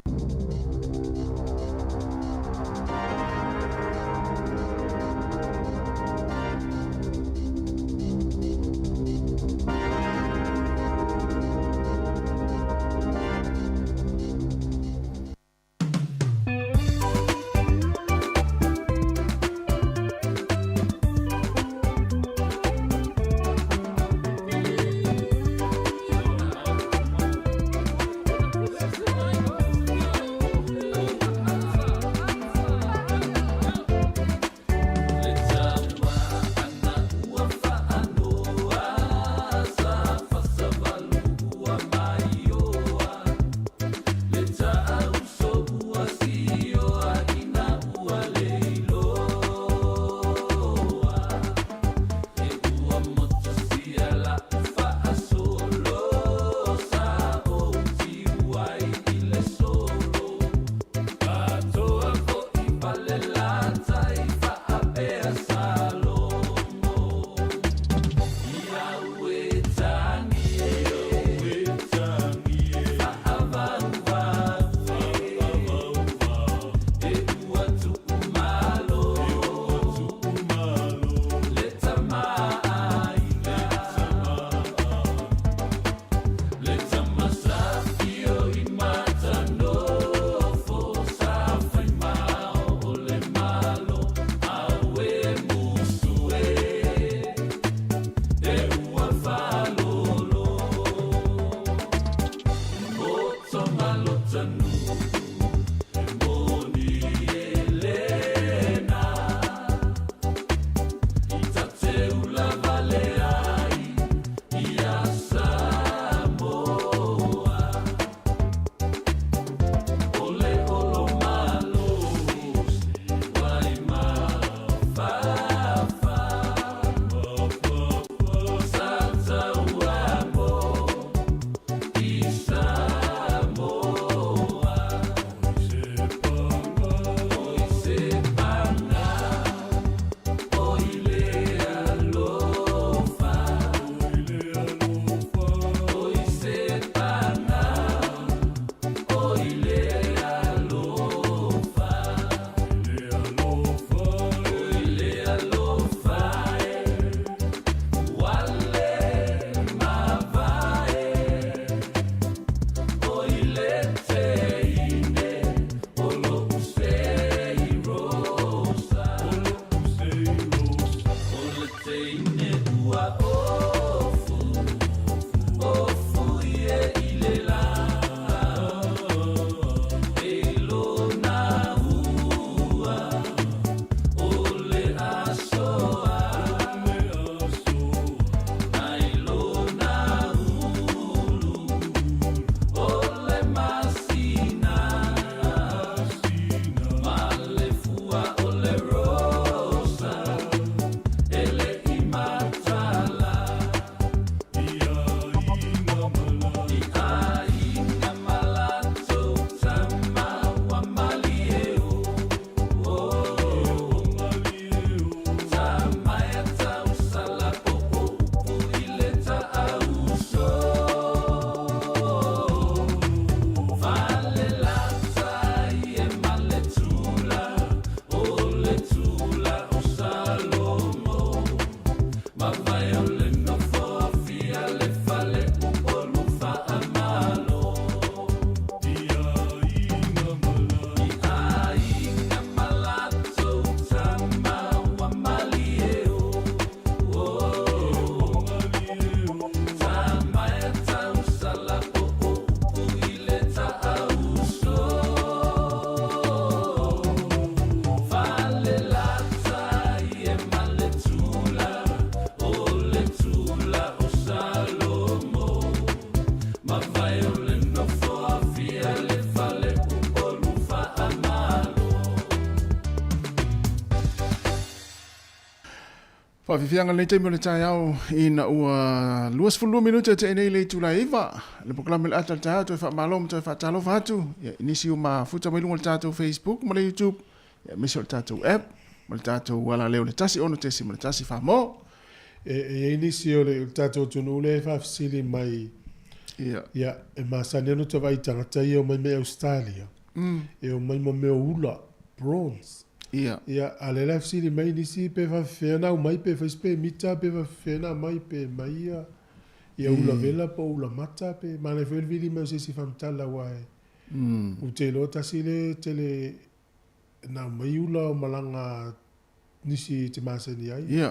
Whawhiwhianga nei teimo le tai au ina ua 22 minuta te enei le tulai iwa. Le poklame le ata le tai au, toi whamalo, toi whatalofa atu. Nisi uma futa mai lunga le tātou Facebook, ma le YouTube. Miso le tātou app, ma le tātou wala leo le tasi ono tesi, ma le tasi whamo. E nisi o le tātou tunu le whawhisili mai. Ia, e masani anu te vai tangata i o mai me Australia. E o mai mo mea ula, bronze. Ia. Ia, ale la fsiri mai nisi pe fa fena mai pe fa spe mita pe fa fena mai pe mai ia. Ia ula vela po ula mata pe ma le fel vili me se si fam tala wae. U te lo tasile tele na mai ula malanga nisi te masani ai. Ia.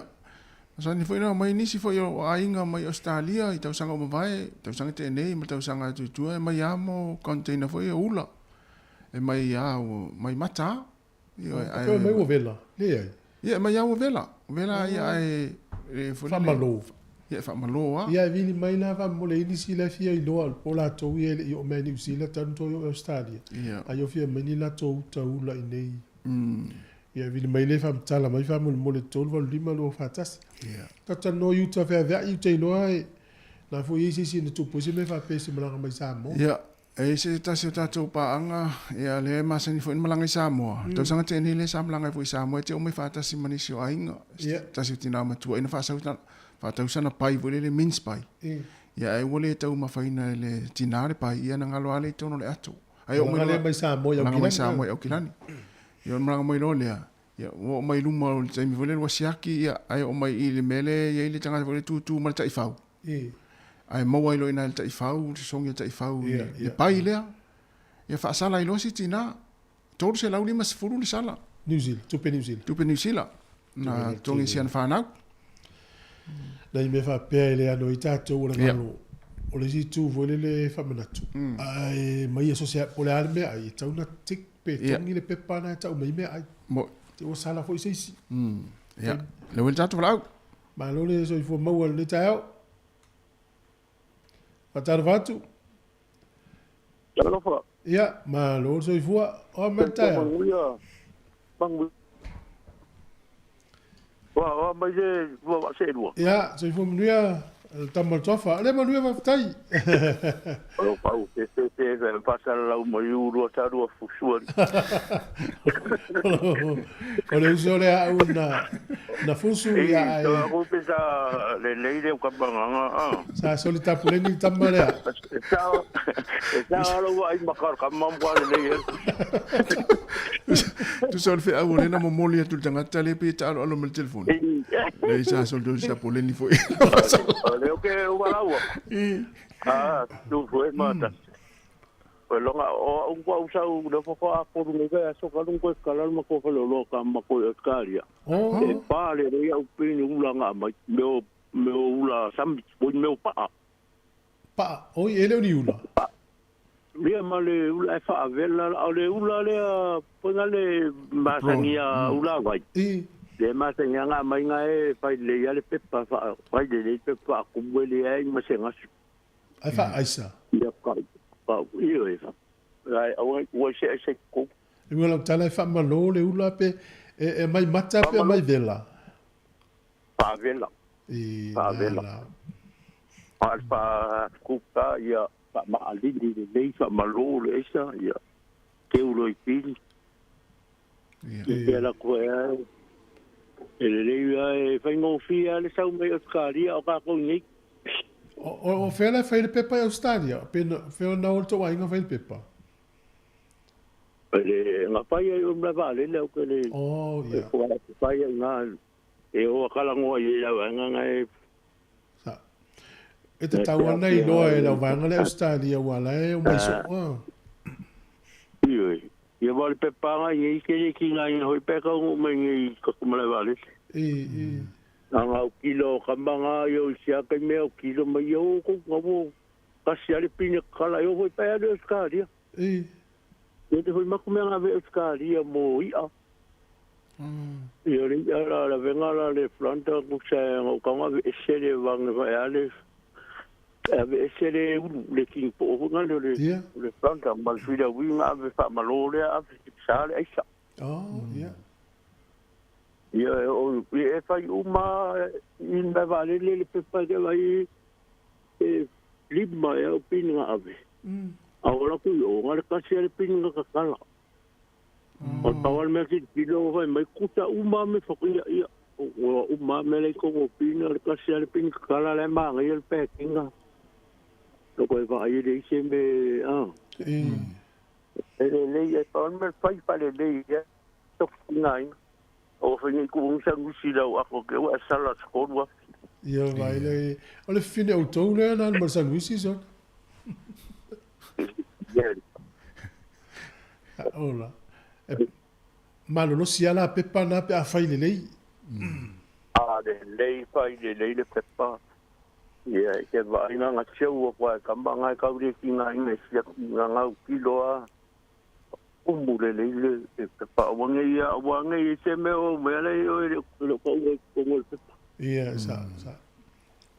Sani foi na mai nisi foi o ainga mai Australia i tau sanga o mawai, tau sanga te nei, ma tau sanga tuitua e mai amo container foi o ula. E mai au mai mata. Ai mai o vela, le ai. Ia mai au vela. Vela ia e famalo. Ia famalo a. Ia vini mai na va mole ini si la fia i loa po la to i o mai ni si la tanto o Australia. Ai o fia mai ni la to ula i nei. Ia vini mai le fam tala mai fam mole tol vol lima lo fatas. Ia. Tata no you to fa va you te no ai. Na fo isi si ni tu posi me fa pesi malanga mai samo. Ia. E se tasi o tātou paanga, ia le masani fo in malanga i Samoa. Tau sanga te ni le samlanga fo i Samoa, te o me whātasi manisi o ainga. Tasi o tina matua, ina whātau sana pai vole le mince pai. Ia e wole tau mawhaina le tinare pai, ia na ngalo ale tono le atu. Ai o malanga mai Samoa i Malanga mai Samoa i Aukirani. Ia o malanga mai lolea. Ia o mai luma o le taimi vole le wasiaki, ia ai o mai i le mele, ia i le tangata vole tutu mara tai whau. Ai maua ilo ina ta ifau, songi ta ifau. Ia pai lea. Ia whaasala ilo si tina. Toro se lau 5 le sala. New Zealand, tupe New Zealand. Tupe New Zealand. Na tongi sian whanau. Na i me whapea ele ano i tātou ora ngalo. O le si tū vole le whamanatu. Ai mai aso se pole ale mea ai. Tau na tik pe tongi le pepa na tau mai mea ai. Te o sala fo i seisi. Ia. Le wele tātou whalau. Ma lo le so i fo maua le tāau. Patara vatu. Talofa. Ia, ma lo so i fua o mentai. Wa mai je wa se ru. Ia, so i fua mnuia tamal tofa. Ale mnuia va tai. O pau, te pasa la mo uru ta ru fusuari. Ole uso le a na fusu ia ai. Ko pesa le leire o kabanga. Sa solita pulengi tamale. Sa lo ai makar kamam kwa le. Tu sol fe au le na momoli tu tangata le pe ta alo me telefone. Le sa sol do sa pulengi foi. Le o ke o wala. Tu foi mata. Pues longa o un kwa usa un de foco a por un que so ka un ko escalar ma ko lo ka ma ko escalia. E pa le re au pini ulanga ma meu ula sam o meu pa. Pa, oi ele ni ula. Lia ma le ula fa vela o le ula le ponale masania ula vai. Le masania nga mai nga e fa le ya le pepa fa le pepa ku le ai ma se nga. Ai fa aisa. Ya ka. Ba io esa. Ai o se ko. E wala tala fa malo le ula pe e mai mata pe mai vela. Pa vela. Pa vela. Pa kuka ia pa ma ali di fa malo le esa ia. Ke ulo i pili. Ia la ko le fa ngo fia le sau me Australia o ka ko ni. O fela fai le pepa i Australia, pena feo na olto wa inga fai le pepa. Nga pai ai o mla vale le o le. Oh, ia. Ko ala pai nga e o kala ngo i la nga e. Sa. E te tawana i loa e la vanga le Australia wala e o mai so. Ia. Ia vale pepa nga i ke ki nga i hoi peka o mai i ka kumala vale. Nanga o kilo kambanga yo sia kai me o kilo mai yo ko ngabo kasi ale pina kala yo foi pa de Australia. Yo te foi makumanga ve Australia mo ia. Yo ri la venga la le planta ko sa o kanga ve sele vang va ale. Ave sele le king po nga le planta mal fida winga ave fa malole ave sale aisa. Oh, yeah. Ia o e fai uma in me vale le pepa de vai e lima e o pinga ave. Agora ku o ngar kasi le pinga ka kala. O tawal me ki kilo vai mai kuta uma me fokia ia o uma me le ko o pinga le kasi le pinga kala le ma ngai le pekinga. Lo ko vai le se me le e ton me fai pale le ia to ngai. O fini ku sa ngusila o ako ke wa sala skolu. Ia vai le o le fine o tau le na ma sa ngisi so. Ola. Mano no sia la pepa na pe a fai le lei. Le fai le pepa. Ia ke vai nga cheu o kwa kambanga ka uri ki nga ina sia nga kiloa. Umule le pepa wange se me o me le o ko ko pepa. Ia sa.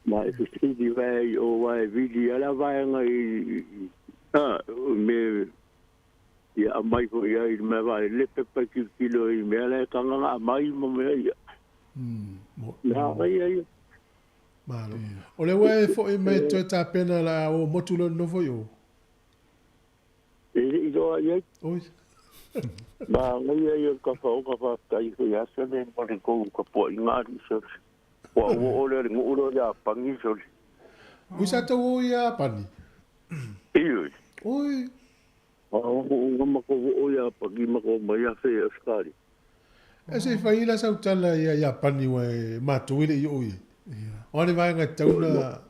Mas se di vai o vai vidi ala vai nga me ia mai ko ia me vai le pepa kilo i me le ka nga mai mo me ia. Na ia. Malo. O le wai fo e me to ta pena la o motulo no fo yo. E do ia. Oi. Ba ngai ia ka fa kai ko ia se le mo ko ko po ingari so. Wa o le nguro ya pangi so. Usa to ia pani. Oi. Oi. O mako o ia pangi mako mai a fe skari. Ese fai la sautala ia pani wa matu ile yo ia. Ona vai nga tauna.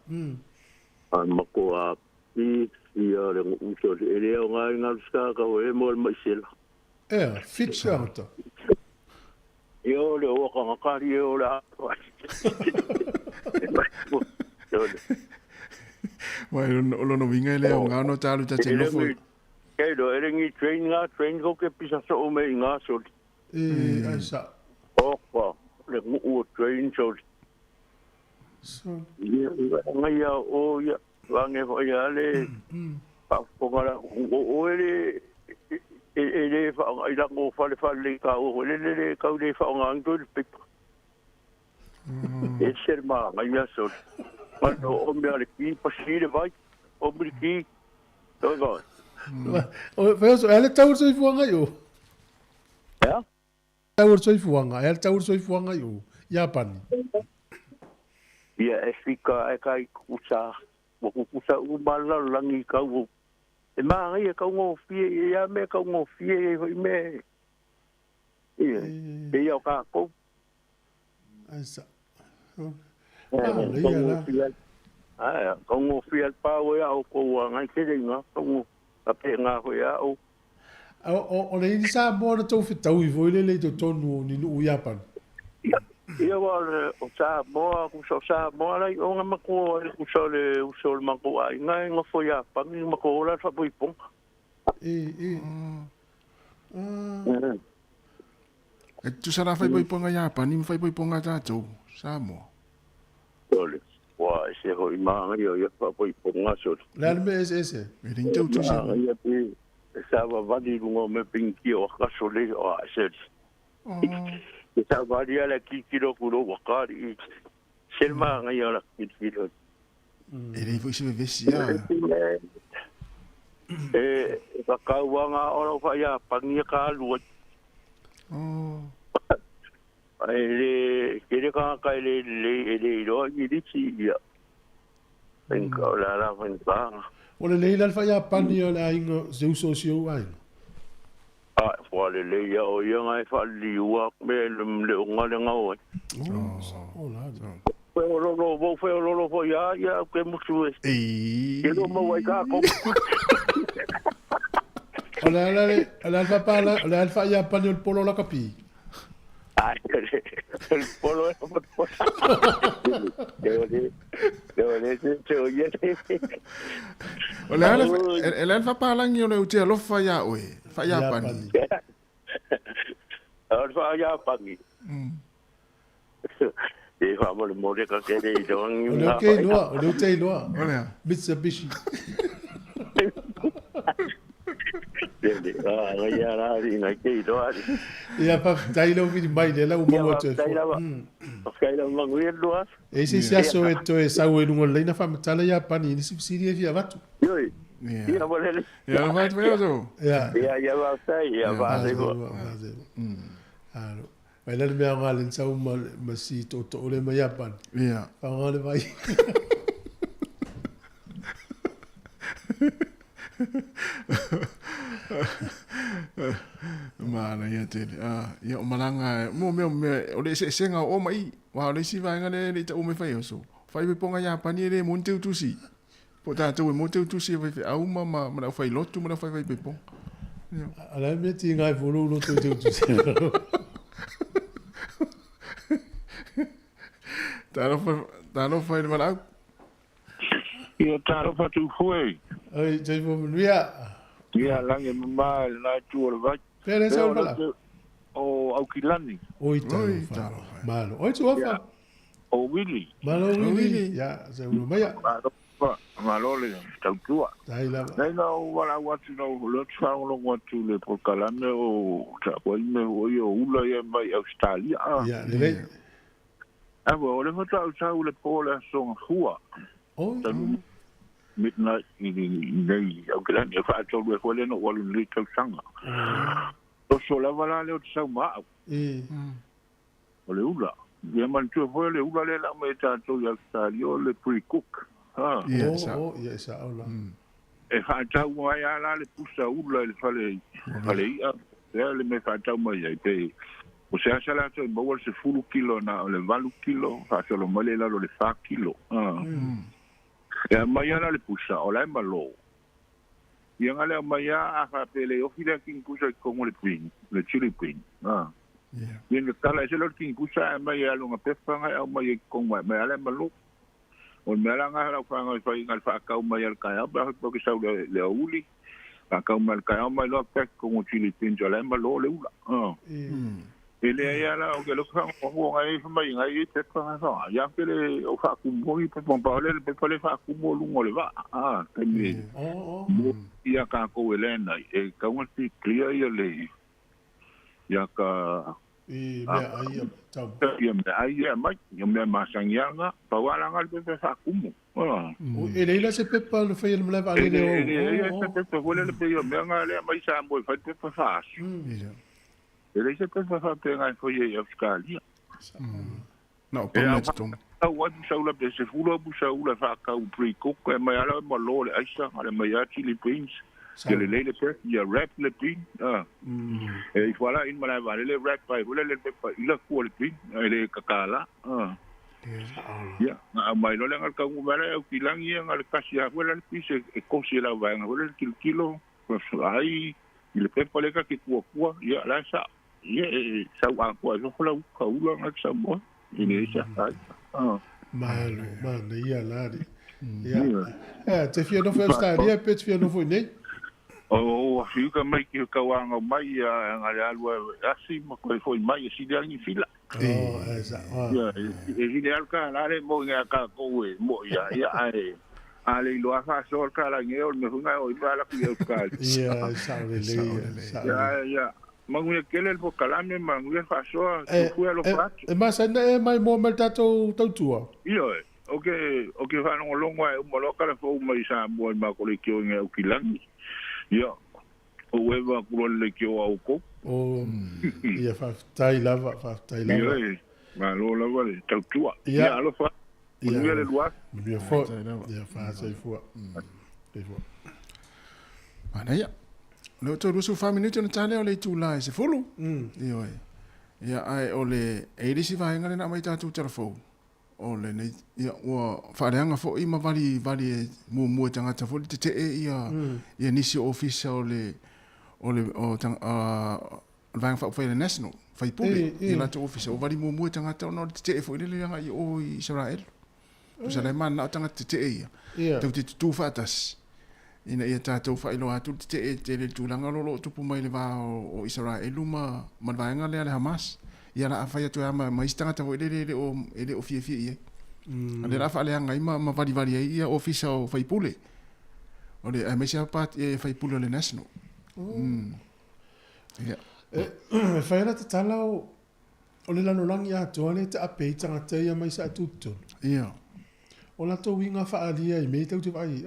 Mako a ia le uso ele o nga ska ka o e mo mai sel. Fit shot. Yo le o ka ka ri o la. Mai lo no vinga le o nga no talu ta te no fo. Ke do erengi train ko ke pisa so o me nga so. Asa. O le mu train so. So. Ia o ia wange o ia le pa pongala o ele ele fa ila mo fa le ka o le ka le fa nga ngol pe e serma mai so quando o me ale ki pasire vai o briki to go o veso ele taur so fuanga yo ya taur so fuanga ele taur so fuanga yo Japan ia efika e kai kusa mo kusa u bala langi ka u e ma ia ka ngo fie ia me ka ngo fie me ia ka ko asa ka ngo fie pa o ia o ko nga ke nga ka ngo ka pe nga ho ia o le sa mo to fitau i voile le to tonu ni u Japan ia wala o sa moa ku sa moa lai o nga mako ku so le usol mako ai nga fo ya pa ni mako la fa poi pong tu sara fai poi ponga ya pa ni fai poi ponga ta tu sa mo ole wa se ho ima nga yo fa poi ponga so la me ese me rin tu sa ia pe sa va di lungo me pinki o ka so le o se sa varia la kilo kuro wakari selma nga ya la kilo ele foi se vesia ka kawanga ora fa ya pangia ka lu ele kere ka le ro ni ti ya en ka la van ba o le leila fa ya panio la ingo se uso sio ai Wale le ia o ia ngai fa liua me le unga le ngau. Fe o lolo fo ia ke musu e. Ke lo mo wai ka ko. Ala alfa pala, ala alfa ia panio el polo la capi. El polo es el alfa pala ngi o le utia lo fa ya oe. Fa ya pani. Alfa ya pani. E fa mo le mo le ka ke de do ngi. O le te loa. Mitsubishi. ade. Ngai ara ngai ke do ade. Ia pa tai lo vi mai le la u mo te. Kai la manguia do as. E se aso e to e sa u lungo le na fa tala ia pa ni si si via vatu. Yoi. Ia bolele. Ia vai tu eu. Ia va sai, ia va de go. Alo. Vai le me nga le sa u ma si to le ma ia pa. Ia. Pa nga le vai. Mana ia tele. Ia o malanga mo o le senga o mai. Wa le si vai ngale le ta o me fai oso. Fai be ponga ia pa ni le mon te tusi. Po ta tu mo te tusi vai fe au ma na fai lotu ma fai be pon. Ala me ti ngai volu lo te tusi. Ta no fai ma Ia taro patu foi. Ai, te fo mia. Ia lange mama na tu o vai. Pere sa pala. O au kilani. Oi ta. Malo. Oi tu ofa. O Willy. Malo Willy. Ya, se uno maya. Malo le tau tua. Dai la. Nei na wala watu no lo tsa lo watu le por kalame o ta ko me o ula ia mai Australia. Ya, le. O le fata o tau le pola son hua. Oh. Midnight nei au kilani e fa tau le ko le no walu le tau sanga. O so la wala le o tsa ma. O le ula. Ia man tu foi le ula le la me ta tau ya Australia le pre-cook. Yes, ola. E fa tau mai ala le pusa ula le fale ia. Le me fa tau mai ai pe. O se asa la to mo se fulu kilo na le valu kilo, fa se lo male la le fa kilo. E mai ala le pusa o la malo. Ia ngale mai a fa pele o fila king pusa ko mo le pin, le chili pin. Ia le tala se lo king pusa mai ala nga pefa nga mai ko mai ala malo. O me la nga la fa nga fa ka mai al ka ba ko ke sa le uli ka mai ka mai lo pek ko mo chili pin jo la malo le ula. Ele ia la o ke lo fa o nga mai nga te fa sa ya ke le o fa ku mo i pe pa le fa ku mo lu mo le va te me ia ka ko elena e ka un ti clear ia le ya ka me ai tau ia me ai mai ia me masanganga pa wala nga le fa ku mo e le la se pepa le fa le mleva le e se pepa wala le pe ia me nga le mai sa mo fa te fa ele se pensa fa penga foi e Australia. Não, pelo tom. O saula pe se fula bu saula fa ka u pre-cook e mai ala mo lole aisa ale mai a chili beans. Que le pe ya wrap le pin. E voilà in mala vale le wrap pa le pe la ku le pin ele kakala. Ya, mai no le ngal ka u mara o kilangi ngal kasia wala le pise e kosi la va ngal le kilo. Ai il pe pole ka ki ku ya la sa. Ia sa wa ko so la ka ula nga sa mo ini sa malo ia lari ia te fia no foi Australia pe te fia no foi nei o fiu ka mai ki ka wa nga mai nga le alwa asi mo ko foi mai si de ni fila esa ia e ideal ka la le mo nga ka ko e mo ia ale lo fa so ka la ngeo me funga o ibala ku Australia ia sa le ia manguia kele po kalame manguia fa so fu lo prato e ma sana e mai mo tato tua io okay fa no longo e mo lo kala fo mai sa mo ma ko le kio nge o kilangi io o weva ku le kio au ko ia fa tai lava ma lo lava le tua ia lo fa manguia le lua ia fa sai fu ana ia lo to rusu fa minuto na tale o le tu la se fulu io ia ai o le e disi va ngale na mai tatu telefo o le nei ia o fa reanga fo i ma vali mu tanga ta fo te ia nisi office o tang vang fa le national fa i pule i la to office o vali mu tanga ta no te fo le nga i o Israel o sa le man na tanga te ia tu fa tas ina ia tātou whaelo atu te le tūlanga lolo tupu mai le wā o Israel ma vaenga lea le Hamas ia la awhai atu ama maistanga tamo ele o fie ia le la wha leanga ima ma vari ia ofisa o whaipule o le mesia pat e whaipule o le national Ia. Whai ana te tala o le lanolangi atoa le te apei tangata ia mai sa atutonu. Ia. O la tō winga whaalia I mei tau te whai.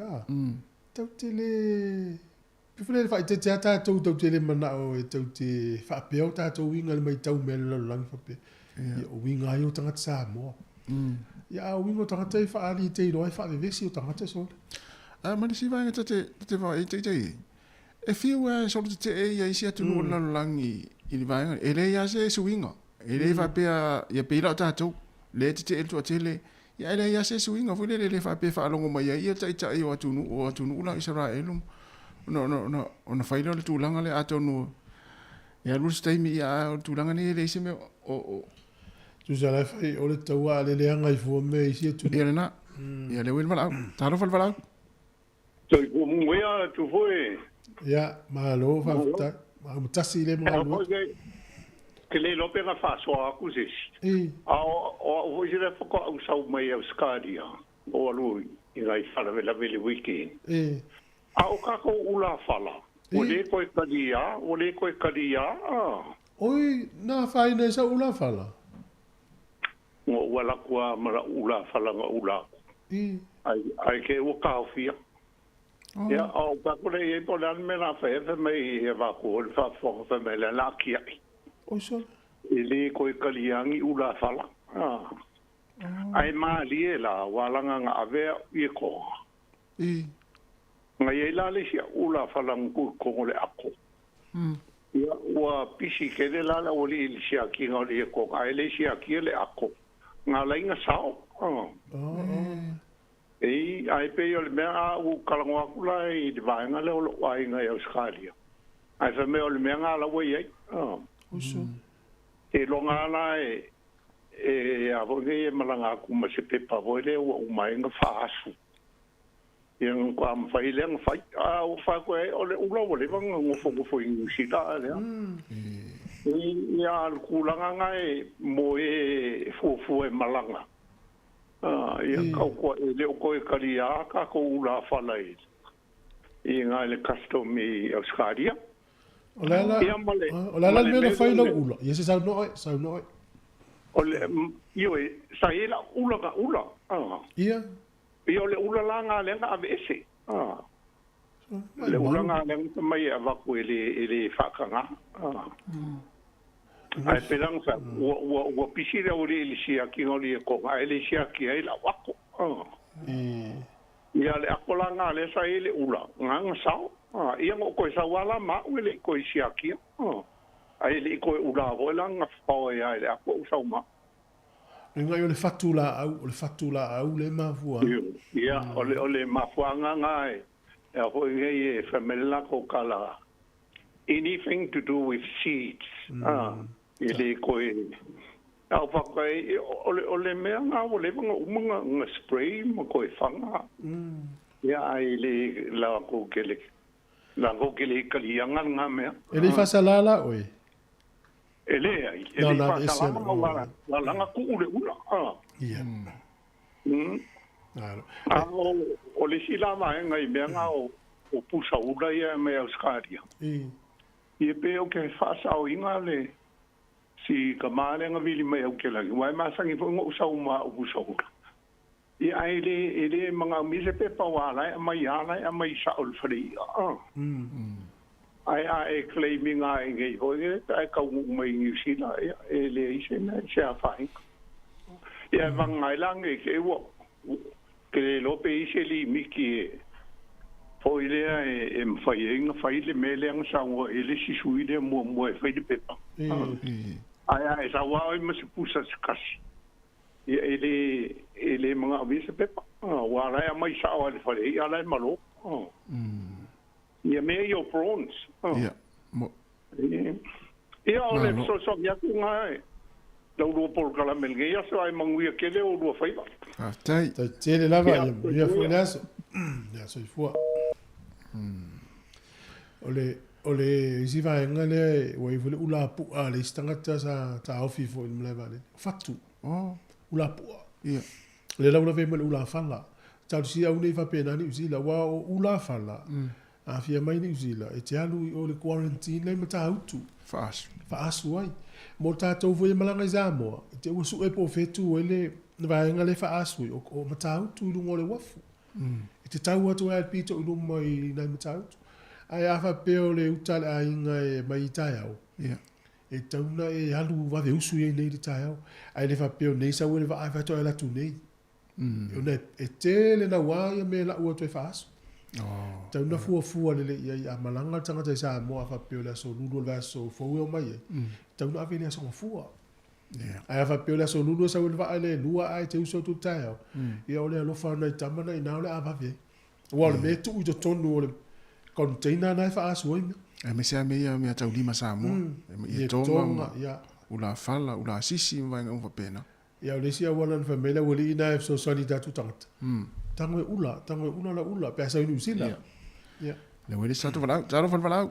Tau te le... Pifune le whai te tea tātou tau te le mana o e tau te whaapea o tātou winga le mai tau mea le lanolangi whapea. Ia o winga ai o tangata Samoa. Ia o winga o tangata I whaali te iroa I whaavevesi o tangata sole. Mani si vaenga te whai te te. E fiu solo te e ia isi atu no lanolangi I li vaenga. E le ia se suinga. E le whapea ia peira o tātou. Le te e tua te le. Ia ele ia se suinga fu le whapea whaalongo mai ia tai tai o atunu la Israelum. Ona whaile o le tūlanga le atonu. Ia lus taimi ia o tūlanga ni le isi me o... Tu sa lai whai o le taua le leanga I fua me isi atunu. Ia le na. Ia le wil malau. Taro fal malau. Toi ko mwea tu foi. Ia, mahalo whaafutai. Mahamutasi le mga lua. Ke le lope nga whasoa aku sesi. O hoi le whako au sau mai au skaria. O alu I ngai wharawela vele weekend. O kako ula whala. O le koe karia. Oi, nā whaina sa ula whala. O wala kua mara ula whala nga ula. Ai ke o kaofia. Ia, o kako le e po lan me na whaewe mai e wako o le whawhoko me le laki ai. O so. E le koe kaliangi ula whala. Ai maa lie la walanga nga avea I ko. Nga ye la le sia ula whala ngur kongo le ako. Ia, ua pisi kene la la oli ili sia ki nga le ko. Ai le sia ki le ako. Nga la inga sao. Ei, ai pe yo le mea a u kalango aku la I di vaenga le olo ai nga i Australia. Ai fa me o le mea nga la wei ai. Uso. E longa la e a voge e malanga aku ma se pepa voile o umai nga faasu. Yang ko am fai le nga fai a o fa ko e o le ulo o le vanga ngo fo fo ingusita le. Ia al kulanga nga e mo e fu e malanga. Ia kau ko e le ko e karia ka ko ula fala I. I nga le custom I Australia. O la me na whai lau ula. Ia se sau noi. O le, io e, sa e la ula ka ula. Ia. Ia le ula la ngā lenga ave ese. Le ula ngā lenga mai a waku e le whakanga. Ai pelang sa, ua pisi reo le ili sia ki ngoli e konga, e le sia ki ai la wako. Ia le akola ngā le sa e le ula, ngā sao. Ia ngo koe sa wala ma ue le koe sia ki. Ai le koe ula voe la ngā whao e ai le ako usau ma. Nga yo le fatu la au le mafua. Ia, o le mafua ngā e. E hoi ngei e whamela ko kala. Anything to do with seeds. Ele koe au whakai o le mea ngā o le wanga umanga ngā spray ma koe whanga. Ia ai le la ko kele kalianga ngā mea. Ele whasalala oi? Ele ai. Ele whasalala la langa ku ule ula. Ia. O le sila mai ngai mea ngā o pusa ula ia me Australia. Ia pe o ke whaasau inga le si ka maare nga vili mai au ke lagi. Wai masangi po ngā usau ma o pusa ula. Ia ai le mga mise pe pawalai a mai alai a mai saul whari. Ai e claiming a e ngei hoi ai kau mai New Zealand e le ise na se a whaing. Ia vangai lange ke ua ke lope ise li miki e foi lea e mwhai inga whai le mele ang sango e le sisui lea mua e whai de pepa. Ai sa wao e masi pusa se kasi. E le mga avisa pepa. Warai a mai sao ale whare i alai malo. Ia mea yo prawns. Ia o le so yaku ngā e. Lau rua por kalamelge ia so ai manguia kele o rua whaiva. Tai tele lava ia fua naso. Ia so i fua. Ole isi vai ngale o i vole ula pu ale stangata sa ta ofi fo in leva le fatu ula pu ia le la ula ve mo ula fala ta si au nei fa pena ni usi la wa ula fala A fia mai ni usila. E te alu i o le quarantine nei mata autu. Faasu ai. Mo tātou foi malanga i Samoa. E te usu e po fetu ele vaenga le faasu o mata autu i lungo le wafu. E te tau atu e pito i lungo i nei mata autu. Ai afa peo le utale a inga e mai tai au. E tauna e alu wave usu e nei le tai au. Ai le fa peo nei sa ue le va ai fato e la tu nei. E tele na wāia me la ua toi faasu. Tau na fua le ia a malanga tangata i Samoa fa peo le aso lulu le aso fau o mai. Tau na ave le aso fua. Ai fa peo le aso lulu sa ue va le lua ai te uso tu tai au. Ia ole alofa na i tamana i nao le avave. Wale me tu i to tonu o le container na faasu ai. E me sea mea mea tau lima Samoa. E tonga, ula fala, ula sisi mwainga umfa pena. Ia ole sia wana na famela wali ina e so sani tatu tangata. Tango e ula la ula, pe asa inu sila. Le wele sa tu falau, talo falau.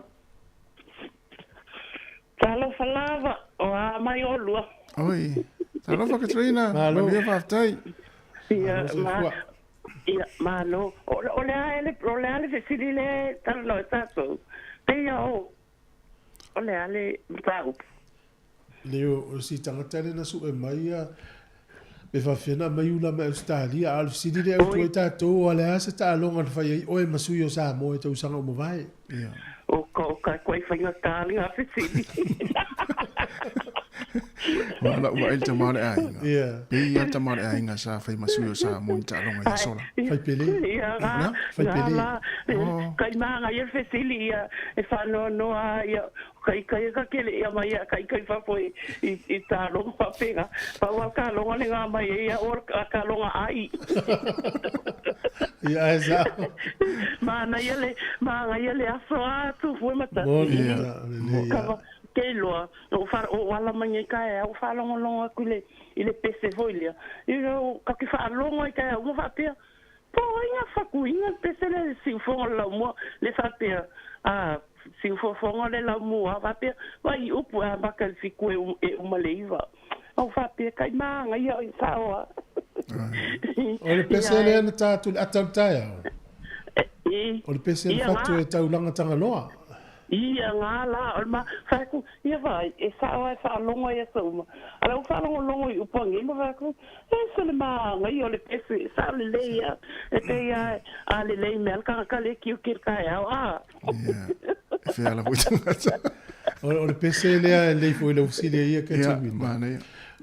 Talo falava, o a mai o lua. Oi, talo fa Katrina, malia faftai. Ia, malo, ole ale fesili le talo no tato. Peia o, ole ale tau. Leo, o si tangata le na su e maia, me fa fena mai una me Australia, al sidi le au ta to ale asa ta longa fa ye o e masu yo sa mo e to sanga o mo vai. O ka kwai fa nga tali a fesili. Wala ua el tamare ainga. Pei el tamare ainga sa fai masuyo sa mo ta longa ya sola. Fai pele. Na, fai pele. Kai manga ia fesili ia e fa no a ia kai ka kele ia mai kai fa foi i ta longa fa pega. Fa wa ka longa le nga mai ia or ka longa ai. Ia esa. Manga ia le aso tu foi mata. Ke loa o far o wala mangi kai o fa longa kule ile pese voilia io ka ki fa longa kai o fa pe po inga fa ku inga pese le si fo la mo le fa pe si fo le la mo va pe vai o pu ba ka si ku e o maleiva o fa pe kai manga ia sa o le pese le na tatu atamtaia o le pese le fatu e taulanga tanga loa. Ia ngala ma fa ku ia vai e sa longa ia so ma ala u fa longa u pangi ma fa ku e so le ma ngai o le pese sa le leia e te ia a le lei mel ka le ki ki ka ia fe ala vuita o le pese le foi le usile ia ka tu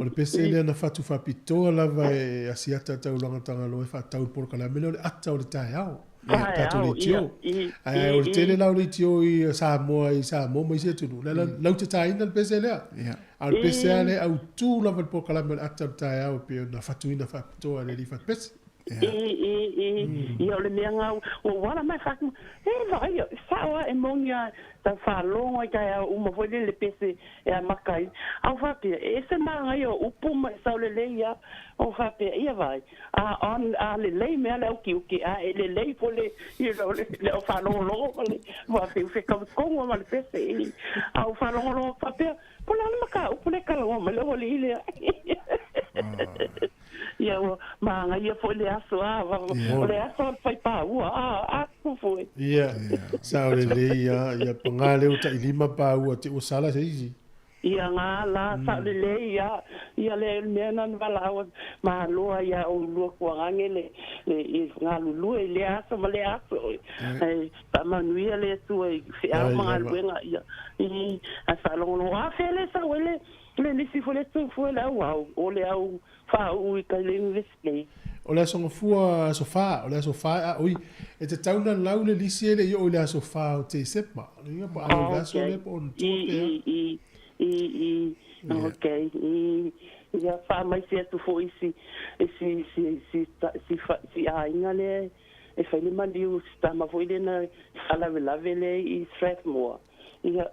o le pese le na fatu fa pito la vai asiata ta ulanga tanga lo fa ta por kala mele le ata o le tai au tatu le tio ai o tele la le tio i Samoa mai se tu la te tai na pese le al pese ale au tu la por kala mele ata tai au pe na fatu ina fa to ale li fa pese ia o le mea ngau o wala mai whaku vai sawa e mongia ta whalonga i kai au uma foi le pese e a makai au whapea e se maa i o upuma e sau le leia o whapea ia vai a le lei mea le au kiuki a e le lei po le le o whalonga le whapea ufe kongo ma le pese au whalonga whapea po la maka upune kalonga ma le o le ile ia manga ia foi le aso o le aso fai pa ku foi ia sa le ia pangale o ta ilima pa te o sala se isi ia ngala sa le ia le mena vala ma loa ia o lo ko ngele le ngalu lu le aso ma le aso ai pa manuia le tu e a ma luenga ia a sa lo a fele sa wele le nisi foi le tu foi la wow o le au fa ui ka le investigate o le so fua sofa o le sofa ui e te tauna lau le lisi ele i o le sofa o te sepa ia pa o le so le po okay ia fa mai se tu foi si a ingale e fa le mandiu sta ma foi le na ala vele i Strathmore ia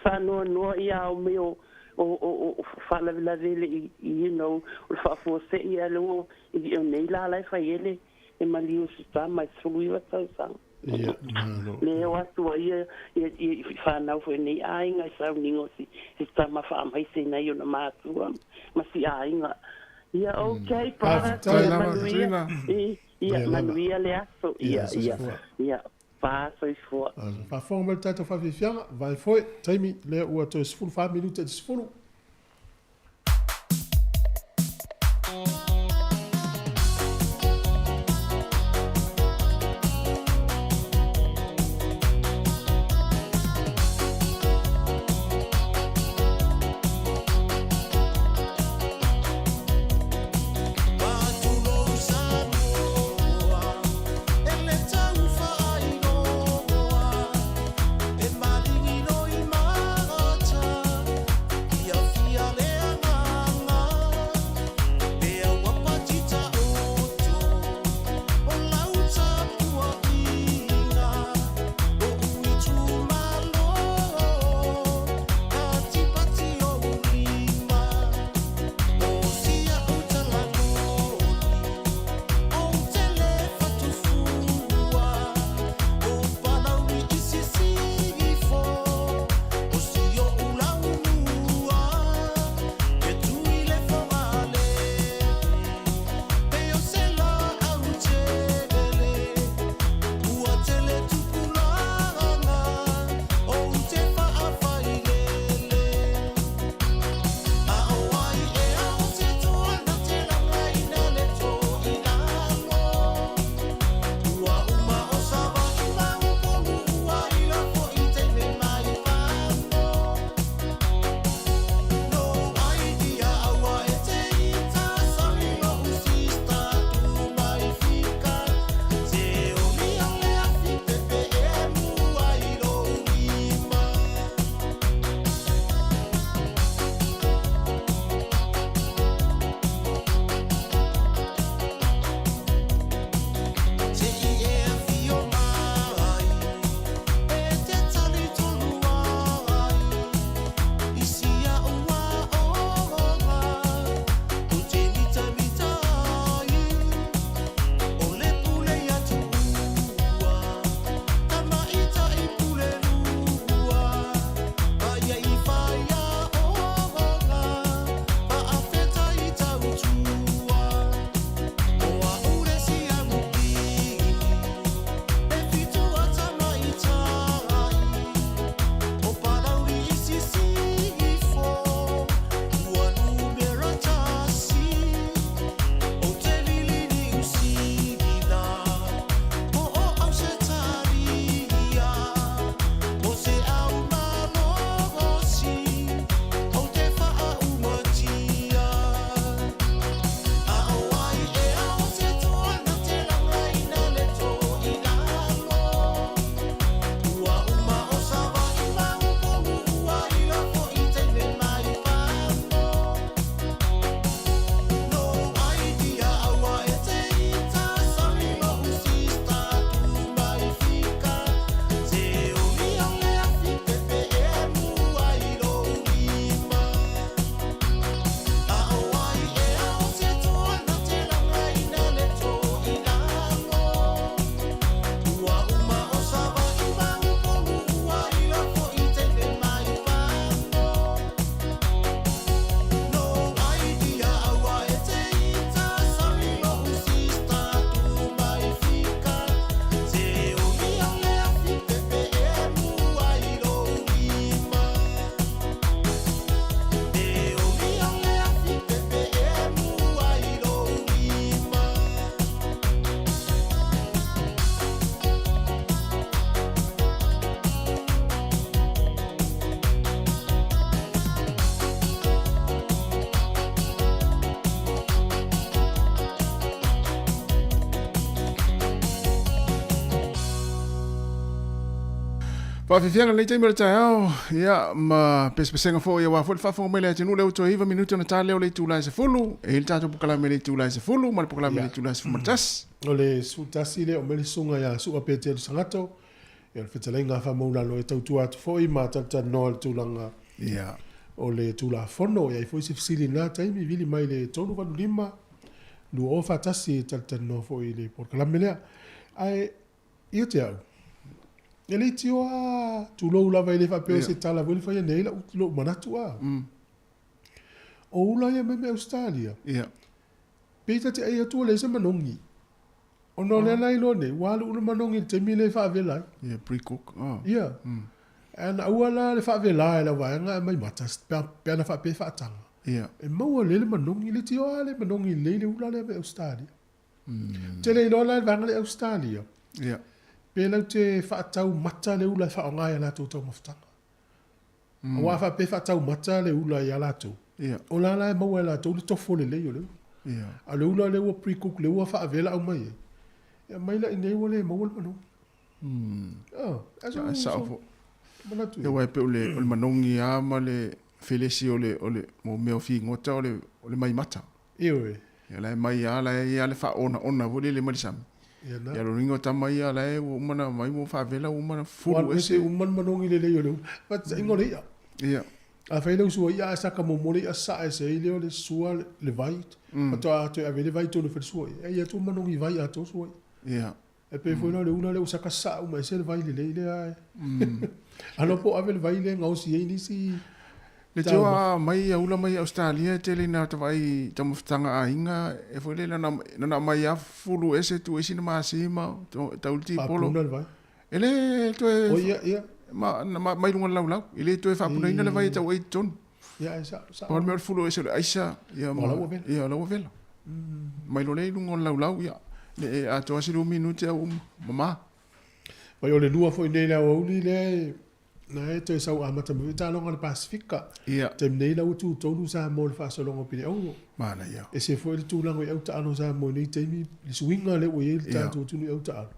fa no ia o meu o fala la vele o fa forse ia lo i nei la fa ele e maliu sta mai suiva sa le o atu ia fa na foi nei ainga sa ningo si sta ma fa mai se na yo na ma tu ma si ainga ia okay para manuia le aso ia Pa so fo. Fa fo mal tata fa fianga vai foi taimi le ua to sfulu fa minuta de sfulu. Whawhiwhianga nei teimera tai au, ia ma pespesenga fo ia wafo le whafonga mele atinu leo toa hiva minuto na tā leo le tūlai se fulu, e hili tātou pukalame le tūlai se fulu, ma le pukalame le tūlai se fumatas. O le sutasi le o mele sunga ia sua pete atu sangato, ia le whetalainga wha maula lo e tautua atu fo i ma tata noa le tūlanga. Ia. O le tūla fono, ia i fo i se fisili nā taimi, vili mai le tonu wanu lima, lu o whatasi e tata noa fo i le porkalame lea. Ai, ia te au. E le tio a tūlou lava i le whapeo se tala wili whaia neila utulou manatu a. O ula ia me Australia. Ia. Peita te ai atua le se manongi. Ono le lai lo ne, walu ulu manongi te mi le whaavela. Yeah, pre-cook. Oh. Yeah. And awala le whaavela e la waenga mai mata, peana whaape whaatanga. Yeah. E maua le manongi le tio ale manongi le ula le me Australia. Te le ilo le vanga le Australia. Yeah. Pe lau te whaatau mata le ula whaonga e la tōtau maftanga. Awa whaape whaatau mata le ula i ala tō. Yeah. O la la e maua e la tō le tofo le leo leo. Yeah. A le ula le ua pre-cook le ua whaavela au mai e. E mai la inei wale maua le manongi. Ja, sa'o. Le wai pe ole manongi a ma le felesi ole mo meo fi ngota ole mai mata. Iwe. Ya la mai a la ya le fa ona vole le marisam. Ya lo ringo ta mai a la e o mana mai mo fa vela o mana fulu ese o man manongi le le yo. But ingole ya. Yeah. A fa le so ya sa ka mo mori a sa ese ile le sua le vait. To a le vait to le fa so. E ya to manongi vai a to so. Yeah. E pe foi le una le usaka sa o mai se le vai le ai. Ano po ave le vai le ngausi e ni si le tua mai ula mai Australia te le na vai tamu tanga a inga e foi le na mai a fulu ese tu esi na masima ta ulti polo. Ele to e o ia ma mai lunga lau ele to e fa puna ina le vai ta wait ton. Ya esa sa. Por me fulu ese aisa ya ma ya la vela. Mai lo le lunga lau ya. Le a to asi lu minuti a mama. Vai ole lua foi nei la o ni le na e te sau amata mo ta longa le Pasifika. Ia. Te nei la tu tonu sa mo le fa so longa pine o. Mana ia. E se foi le tu lango e uta ano sa mo nei te mi le swinga le o e ta tu tu e uta ano.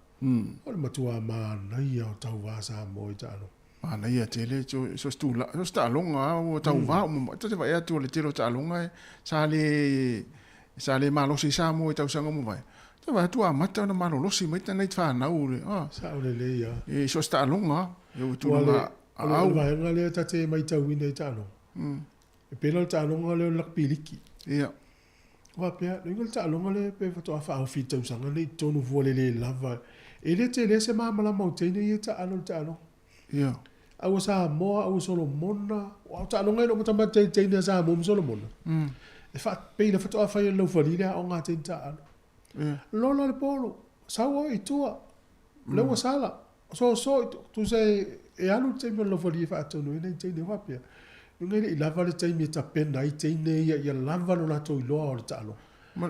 Ole matua ma na ia o tau va sa mo i ta ano. Mana ia te le so stula so sta longa o tau va mo te vai atu le tiro ta longa sa le malo si sa mo i tau sanga mo vai. Te vai tu a mata na malo losi mai ta nei fa na ule. Sa ole le ia. E so sta longa eu tu na au vai ngale ta te mai tau ine ta no. E pelo ta no ngale lak piliki. Ia. Wa pe ngale ta no ngale pe fa fa au fi tau sanga nei tonu vole le lava. E le te le se mama mo te ne ta ano ta no. Ia. Au sa mo au solo mona. Wa ta no ngale mo ta te ne sa mo solo mona. E fa pe le fa to fa lo vali le o nga te ta ano. Lola le polo. Sawa i tua. Lewa sala. So tu sei e alu te me lo voli fa to no nei te ne wapia. Ngere i lava le te me ta pena i te ne ia lava no la to i loa o le talo.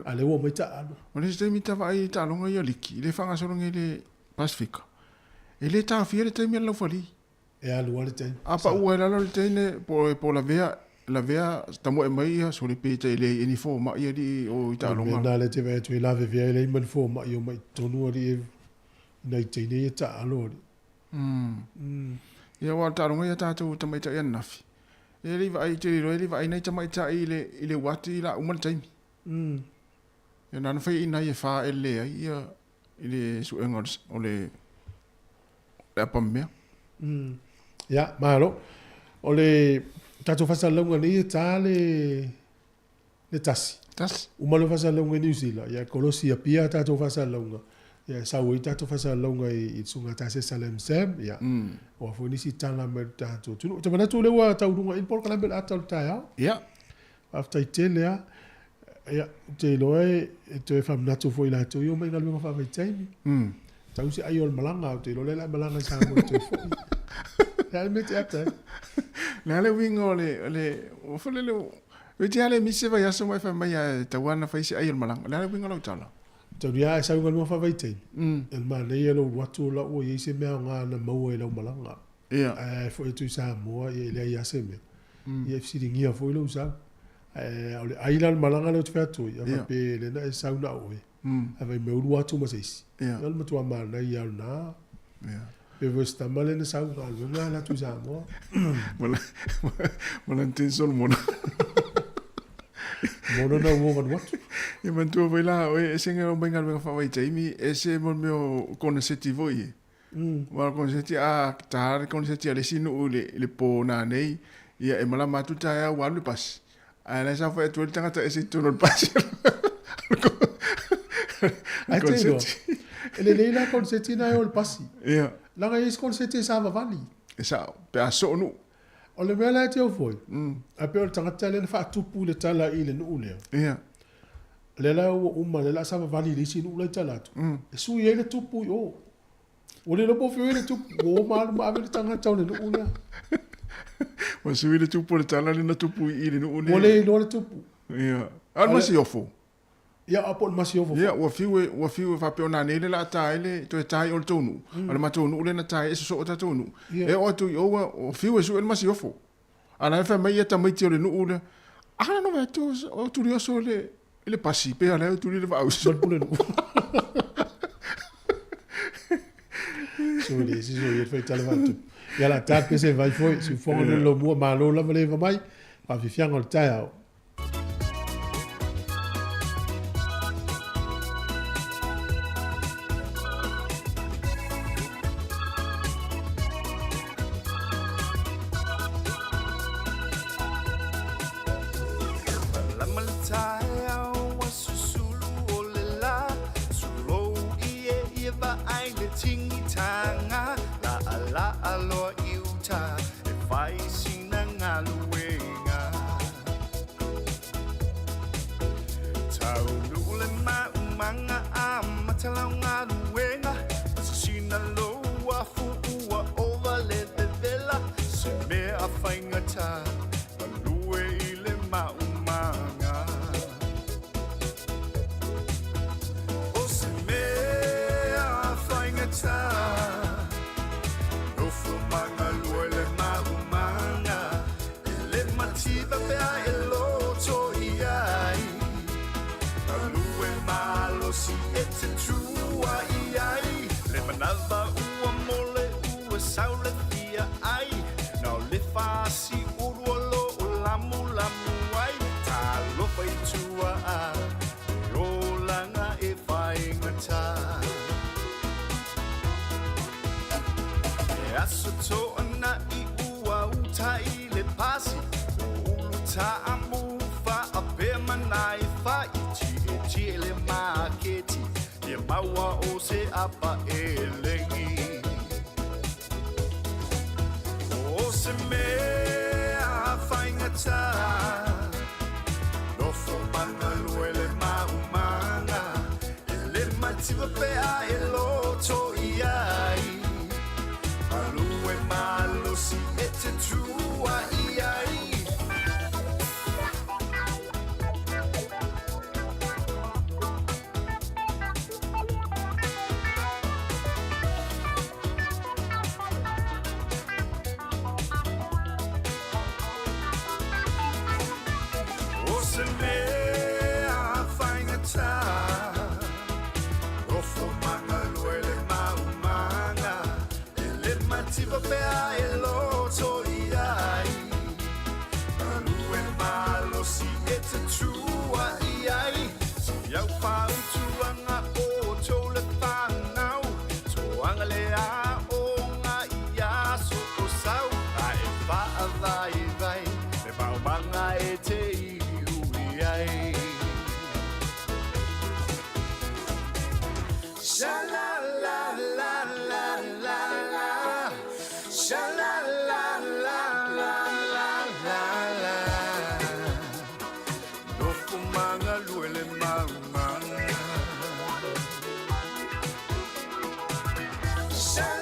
Ale wo mai ta alo. Ma le te me ta vai ta longa ia liki. Le fanga so ngele Pasifika. E le ta fia le te me lo voli. E alu le te. Apa u era le te ne po la vea tamo e mai so le pete le uniform ma ia di o ta longa. Na le te ve tu lave via le uniform ma io mai tonu ri nei te ne ta alo. Ia wa ta longa ia ta tu ta mai ta ia nafi. E li vai te ro li vai nei ta mai ta ile wati la uman taimi. Ia na fai ina ia fa ele ia ile su engors o le la pamea. Ya, malo. O le tato fasa longa ni ta le tasi. Tas. Umalo fasa longa ni usila. Ya kolosia pia tato fasa longa. Ya sawi tato fasa longa i sunga tase Salem Sam. Ya. O fo ni si tala me tato. Tu te mana tu le wa tau lunga in por kala bel atal ta ya. Ya. After itele ya. Ya te loe te fam nato fo ila to yo me ngal me fa vai taimi. Tau si ayol malanga te lo le la malanga sa mo te fo. Ya me te ata. Na le wingo le o fo le we te ale mi se vai aso mai fa mai ta wana fa si ayol malanga. Na le wingo lo tala. Tau dia sa ngal mo fa vai taimi. El ma le yelo watu la o ye se me nga na mo e lo malanga. Ya. Fo tu sa mo ye le ya se me. Ye si dingia fo lo sa. Ole ailan malanga lo te tu ya pe le na sa una o. Ave me ulu watu ma se. Ya. Al mo tu ma na ya na. Ya. Pe vos tamale na sa una la tu sa mo. Mala intenson mo. Mono na wo wat. E man tu vai lá, e senga o bengal me fa vai taimi, ese mo meu consetivo i. Wa conseti a tar conseti ale sino le po na nei, ia e mala matu ta ya wa le pas. Ala sa fa tu tanga ta ese tu no pas. Conseti. Ele leila conseti na o pasi. Ia. Langa is conseti sa va vali. E sa pe aso no. O le mea te o foi. A pe o tangata le fa tupu le tala i le nuu leo. Ia. Le la uma le la sa vali le sinu le talatu. E sui ele tupu yo. O le lopo fiu ele tupu o ma ave tanga tau le una. O sui le tupu le tala le na tupu I le una. O le no le tupu. Ia. Al masi ofo. Ia apo masi ofo. Ia wa fiu fa pe ona le la tai le to tai o tonu. Al ma tonu le na tai so o tonu. E o tu o fiu e su el masi ofo. Ana fa mai ta mai ti o le una. Ana no va tu o tu rio so le pasi pe ala tu le va so pule no. So le si so ye fai tale vatu. Ia la tape se vai foi si fongo le lo mua malo la vale va mai. Pa fi fianga o tai au. Shall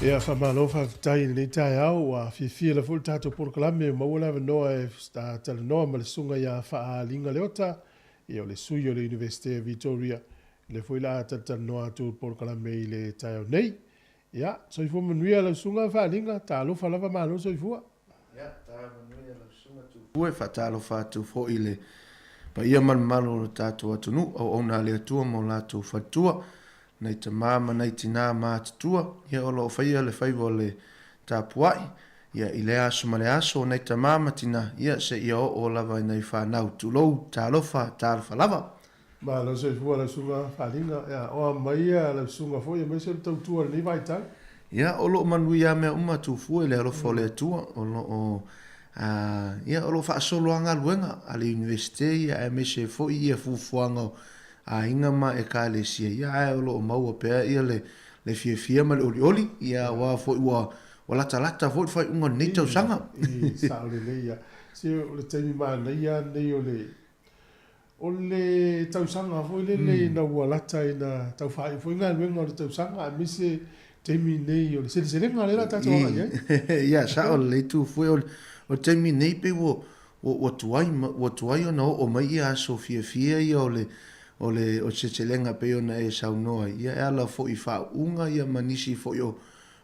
Ia whamalo whawhitai ni tai au a whiwhia la fulu tātou porokalame maua noa e tala noa ma le sunga ia whaalinga leota i o le sui o le University of Victoria le fuila tala noa tu porokalame i le tai au nei ia soifua manuia la sunga whaalinga ta alofa lava malo soifua ia ta manuia la sunga tu fue whatalo whatu fo i le pa ia malo tātou atunu au ona le atua mo lātou whatua nei te māma, nei tina mātutua, ia o lo whaia le whaiwa le tāpuai, ia i le aso ma le aso, nei te māma tina, ia se ia o lava i nei whanau tulou, tā lofa, tā lofa lava. Ma lo se fua la sunga whalinga, ia o maia la sunga fo, ia mai se tautua ni vai tau. Ia o lo manui a mea umatu fua, le alofa le atua, o lo o, ia o lo whaasolo anga luenga, a le universite, ia e me se fo ia fufuanga a inga ma e ka le sia ia e o lo maua pea ia le fia ma le oli ia wa fo wa lata fo fai unga nei tau sanga i sa le le ia si o le temi ma nei ia nei o le tau sanga fo le nei na wa lata ina tau fai fo inga le tau sanga a mise temi nei o le se nga le lata tau ia sa o le tu fo o temi nei pe wo tuai o no o mai ia so fia ia o se lenga pe ona e saunoa ia e ala fo i whaunga ia manisi fo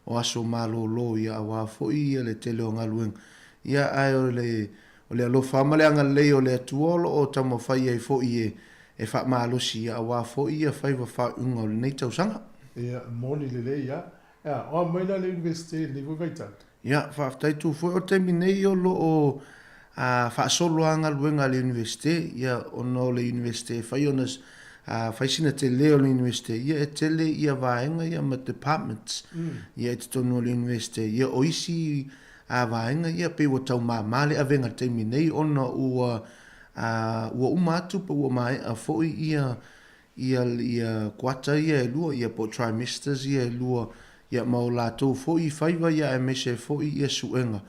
o aso malo lo ia wa fo ia le tele o ngaluen ia ai o le alo whamale anga lei o le atuolo o tamo whai e fo i e wha malo si ia wa fo ia whaiwa whaunga o le nei tausanga ia moni le ia o maina le universite ni vo vaitat ia whaftai tu fo o temi nei o lo o fa solo anga luenga le universite ia ono le universite fai onas fai sina te leo le universite ia e tele ia vaenga ia ma departments ia e tono le universite ia oisi vaenga ia pe o tau mamale avenga temi nei ona ua umatu pa ua mai a foi ia kwata ia e lua ia po trimesters ia e lua ia maulato foi faiva ia e mese foi ia suenga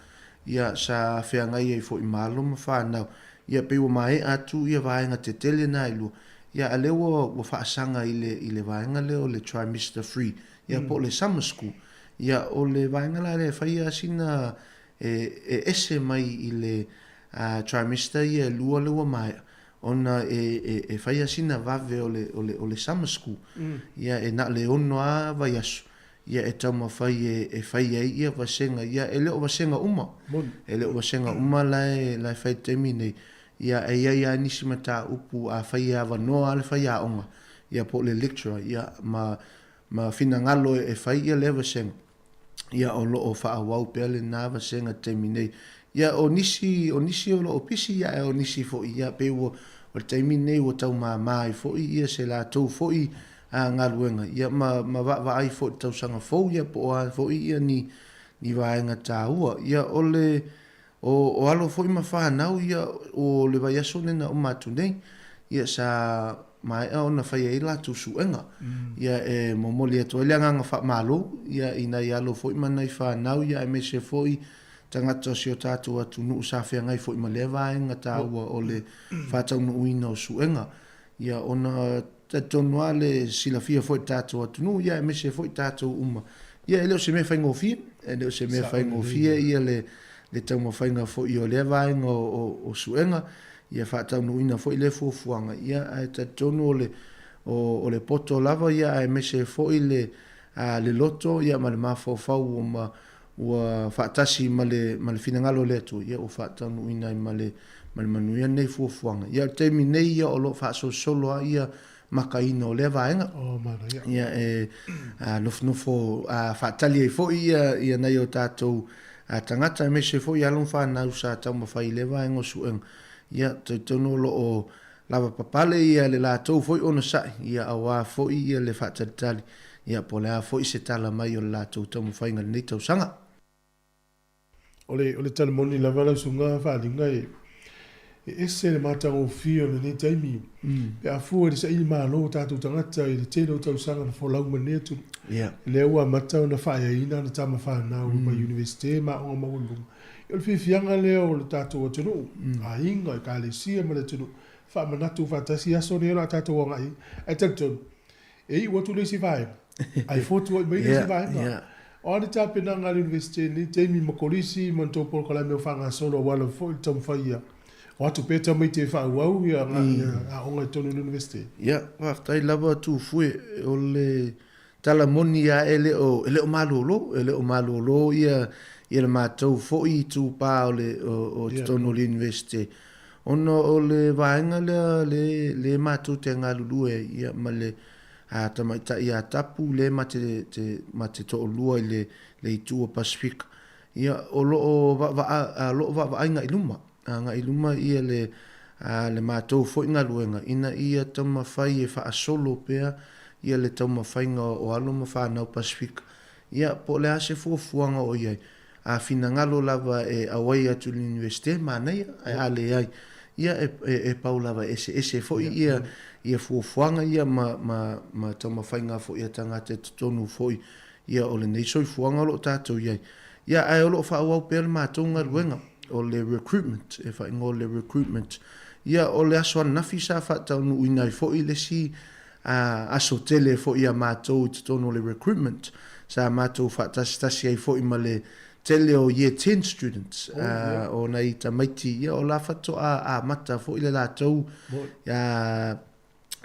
ia sa feangai e fo i malo ma whanau. Ia pe o mai atu ia vaenga te tele na ilu. Ia a leo o whaasanga i le vaenga leo le trimester free. Ia po le summer school. Ia o le vaenga la le whaia sina ese mai i le trimester ia lua lua mai. Ona e whaia sina vave o le summer school. Ia e na le ono a vai asu. Ia e tau mawhai e whai ei ia wasenga, ia e leo wasenga uma. E leo wasenga uma lai whai temi nei. Ia e ia nisi mata upu a whai a wanoa le whai a onga. Ia po le lecturer, ia ma whina ngalo e whai ia le wasenga. Ia o lo o wha wau pele na wasenga temi nei. Ia o nisi o lo o pisi ia e o nisi fo ia pe o temi nei o tau mai fo ia se la tau fo i ngā ruenga. Ia ma wa ai fo tau sanga fo ia po a fo ia ni vaenga tā ua. Ia o alo fo i ma whanau ia o le vai aso nena o matu nei. Ia sa mai a ona whai e la tu suenga. Ia e momoli ato ele anga wha malo. Ia ina i alo fo i ma nei whanau ia e me se fo i tangata si o tātou atu nuu sa whea ngai fo i ma le vaenga tā ua o le whatau nuu ina o suenga. Ia ona ta tonua le sila fia foi tātou atunu, ia e mese foi tātou uma. Ia e leo se me whai ngofia, ia le tau ma whai ngā foi o le vaenga o suenga, ia whatau nuina foi le fuafuanga. Ia e ta tonu o le poto lava, ia e mese foi le loto, ia ma le mawhauwhau ua whatasi ma le finangalo le atu, ia o whatau nuina ma le manuia nei fuafuanga. Ia temi nei ia o lo whaso soloa, ia makaina o le vaenga. Ia e nofo whaatali e fo ia nei o tātou tangata e mese fo ia lon whanau sa tau mawhai le vaenga o suenga. Ia tono lo o lava papale ia le lātou fo i ona sai. Ia awa fo ia le whaatalitali. Ia po le a fo i se tala mai o le lātou tau mawhai ngal nei tau sanga. ole talemoni lava lausuga faaaliga e ese le matagofia o lenei taimi pe afua i le saʻili mālō tatou tagata i le tele o tausaga na folaumane atu le ua amata ona faaiaina ana tamafanau ma universite maʻoga maualuga i o le fiafiaga lea o le tatou atunuu aiga i kalesia ma le atunuu faamanatu faatasi aso lea lo a tatou agaʻi ae talutonu e iʻu atu leisi vaega ai fotu ai mai leisi vaega o ane tapenaga a le universite nei taimi ma kolisi ma tou polokalame o faagasolo auala foʻi le taumafaia o atu pe tamai te whaauau ia a onga i tonu universite. Ia, waftai lava tu fue o le talamoni a ele o malolo ia le mātou fo'i tu pā o tonu le universite. Ono o le vaenga le mātou te ngalulu e ia ma le a tamaita ia tapu le ma te to'olua i le itua Pacific. Ia o loo vaenga i luma. Nga iluma ia le mātou fo'i ngā luenga. Ina ia tama whai e wha solo pea, ia le tama whainga o alo ma whanau Pacific. Ia po le ase fuafuanga o iai. A whina ngalo lava e awai atu le universite, mānei ai ale ai. Ia e pau lava ese fo'i ia fuafuanga ia ma tama whainga fo'i a tangata te tonu fo'i. Ia o le neisoi fuanga lo tātou iai. Ia ai o lo whaawau pea le mātou ngā luenga. O le recruitment, e wha ingo le recruitment. Ia o le aso anafi sa whatau nu inai fo i le si aso tele fo i a mātou i tono le recruitment. Sa mātou whatasi ai fo i ma le tele o year 10 students. O nei tamaiti, ia o la whato a mata fo i le lātou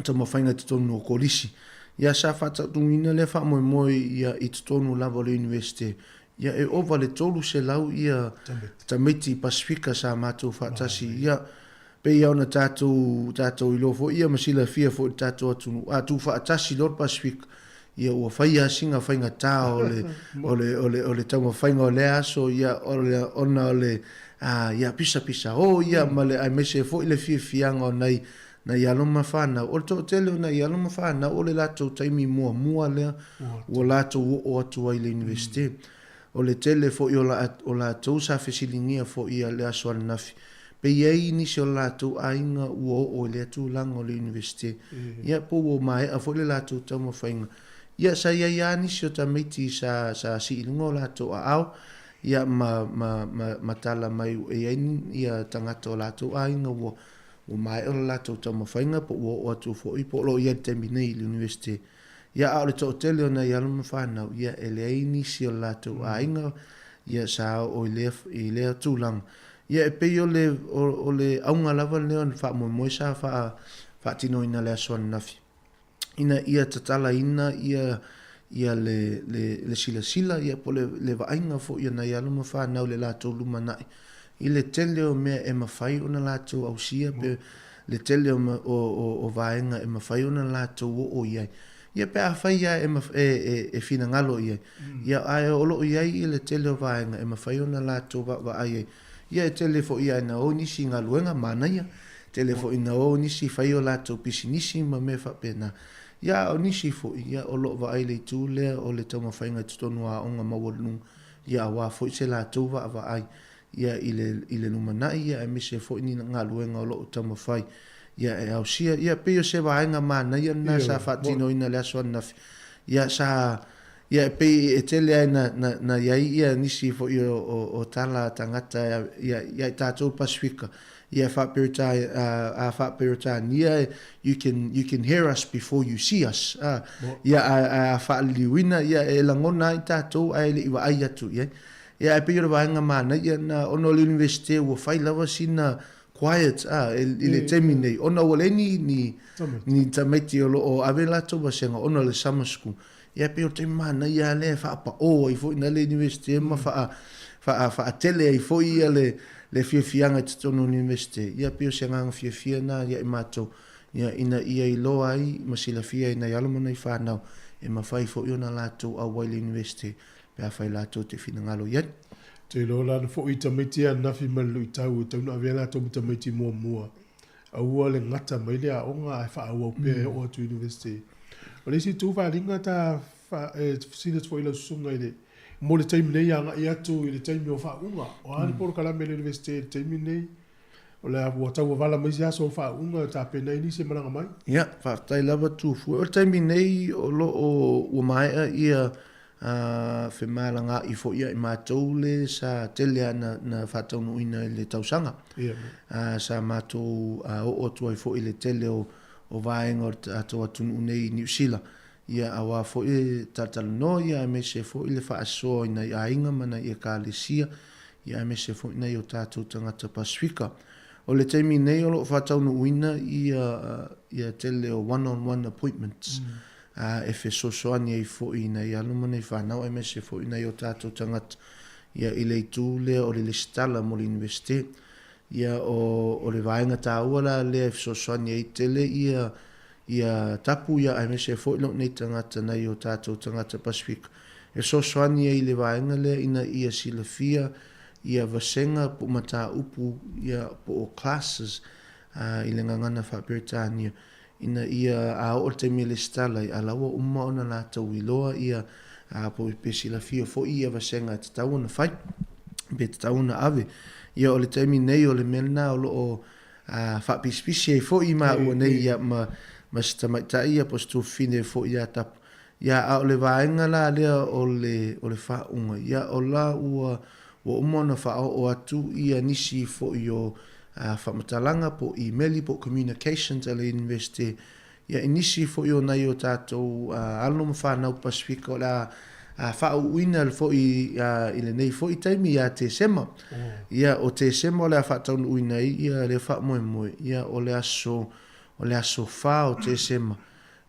tama whainga te tono o kolisi. Ia sa whatau tungina le wha moi ia i tono lava le universite. Ia e ova le tolu se lau ia tamiti Pasifika sa mātou whaatasi. Ia pe ia ona tātou i lofo. Ia masila fia fo i tātou atunu. A tu whaatasi lor Pasifika. Ia ua whaia singa whainga tā o le tauma whainga o le aso. Ia ona o le ia pisa. Ia ma le ai mese fo i le fia fianga o nei na ialoma whanau. O le tō tele o na ialoma whanau o le lātou taimi mua lea. O lātou o atu ai le universite. O le tele fo i o la tau sa fesilingia fo i a le aso nafi. Pe iei nisi o la tau ainga ua o le atu langa o le universite. Ia po o mai a fo le la tau tau mawhainga. Ia sa ia nisi o ta meiti sa si ilingo la tau a au. Ia ma tala mai e iei ia tangata o la tau ainga ua mai o la tau tau mawhainga po o atu fo i po lo ia terminei le universite. Ia a le tō tele o na i alama whanau, ia e le aini si o lātou a inga, ia sa o i lea tūlang. Ia e pei o le aunga lava leo ni wha moi sa wha tino ina lea soan nafi. Ina ia tatala ina, ia le sila, ia po le vainga fo ia na i alama whanau le lātou lumanai. I le tele o mea e mawhai o na lātou au sia, pe le tele o vaenga e mawhai o na lātou o iai. Ia pe a whai ia e whina ngalo ia. Ia ai o lo ia i le tele o vaenga e mawhai o na lātou wa ai. Ia e tele fo ia na o nisi ngaluenga mana ia. Tele fo ina o nisi whai o lātou pisi nisi ma me whapena. Ia o nisi fo ia o lo wa ai le tū lea o le tauma whainga tutonu a onga mawalungu. Ia a wā fo i se lātou wa ai. Ia i le numanai ia e mise fo ini ngaluenga o lo tauma whai. Ia e au sia, ia pe o se vaenga mana, ia na sa whatino ina lea soan nafi. Ia sa, ia pe e tele ai na iai ia nisi fo i o tala tangata, ia i tātou Pasifika. Ia whapirita nia, you can hear us before you see us. Ia a whaaliwina, ia e langona i tātou, ai le iwa ai atu, ia. Ia e pe o vaenga mana, ia na ono le universite ua whailawa sina quiet ile terminate ona wale ni tamaiti o ave la to basenga ona le summer school ia pe o te mana ia le fa pa o i fo na le university ma fa tele i fo ia le fianga te tonu university ia pe o senga fia na ia mato ia ina ia i lo ai ma sila fia ina ia lo mana i fa na e ma fai fo ona la to a wale university pe a fai la to te fina ngalo ia te lola na fo i tamaiti a nafi malu i tau e tauna avela tomu tamaiti mua. A ua le ngata mai lea onga e wha aua upea o atu university. O le si tu wha ringa ta sina tfo ila sunga i mo le taimi nei anga ia tu i le taimi o whaunga. O ani poro kala me le universite le taimi nei. O le apu atau wala mai si aso o whaunga ta pena ini se malanga mai. Ia, whaatai lava tu fu. O le taimi nei o lo o maea ia whemalanga i fo ia i mātou le sa tele ana na whatau nuina i le tausanga. Sa mātou o tua i fo i le tele o vaenga o ato atunu nei New Zealand. Ia awa fo i tatalo no ia me se fo i le whaasoa ina i ainga mana i a kālesia. Ia me se fo ina i o tātou tangata Pasifika. O le teimi nei o lo whatau nuina i a tele o one-on-one appointments. E fe sosoani e fo i na i alumana i whanau e me se fo i na i o tātou tangata. Ia i le tūle o le listala mo le universite. Ia o le vaenga tā uala le e fe sosoani e tele ia tapu ia ai me se fo ilo nei tangata nei o tātou tangata Pasifika. E sosoani e le vaenga le ina ia silafia ia vasenga po mata upu ia po o classes i le ngangana Whaperitania ina ia a o te mele stala i alawa umma ona la tau iloa ia po i pesilafia fo ia vasenga te tauna whai be te tauna ave ia o le teimi nei o le melna o lo o whapispisi e fo i maa ua nei ia ma stamaitai ia postu fine fo ia tapu ia a o le vaenga la lea o le whaunga ia o la ua umona whao o atu ia nisi fo i o whamatalanga po emaili po communications ala university ia nisi fo i o nei o tātou aloma whanau Pasifika o la whao uina fo i le nei fo i taimi ia te sema ia o te sema o le whataunu uina ia le wha moe moe ia o le aso whao te sema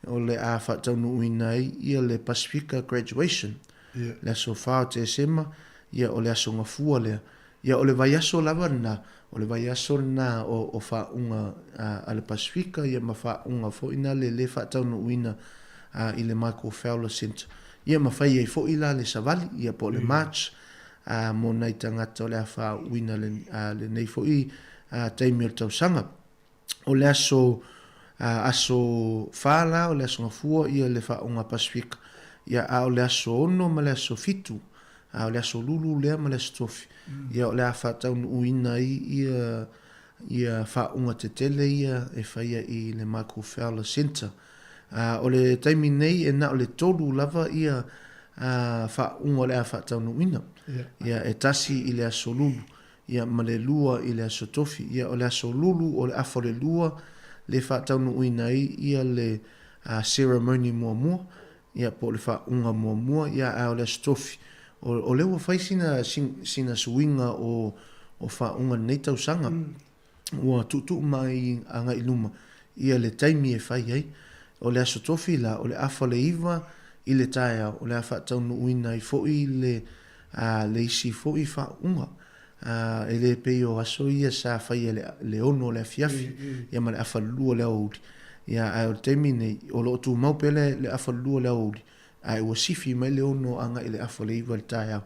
o le whataunu uina ia le Pasifika graduation le aso whao te sema ia o le aso ngafua lea ia o le vai aso lava na o le vai aso na o whaunga a le Pasifika ia ma whaunga fo ina le whataunu uina i le Michael Fowler Center ia ma whai e fo ila le savali ia po le March mo nei tangata o le a uina le nei fo i taimi o le tausanga o le aso whala o le aso ngafua ia le whaunga Pasifika ia o le aso ono ma le aso fitu o le aso lulu lea ma le aso tofi ia o le a whataunu uina ia whaunga te tele ia e whaia i le Michael Fowler Center o le taimi nei e na o le tolu lava ia whaunga o le a whataunu uina ia e tasi i le aso lulu ia ma le lua i le aso tofi ia o le aso lulu o le afo le lua le whataunu uina ia le ceremony mua ia po le whaunga mua ia o le aso tofi o lewa whai sina suinga o whaunga nei tausanga ua tutu mai anga iluma ia le taimi e whai ai o le aso tofi la o le afa le iwa i le taia o le afa taunu uina i fo i le isi fo i whaunga e le peo aso ia sa whai le ono le afiafi ia ma le afa lua le auri ia o le taimi nei o lo tu maupele le afa lua le auri ai ua sifi mai le ono anga i le afa le iwa le taia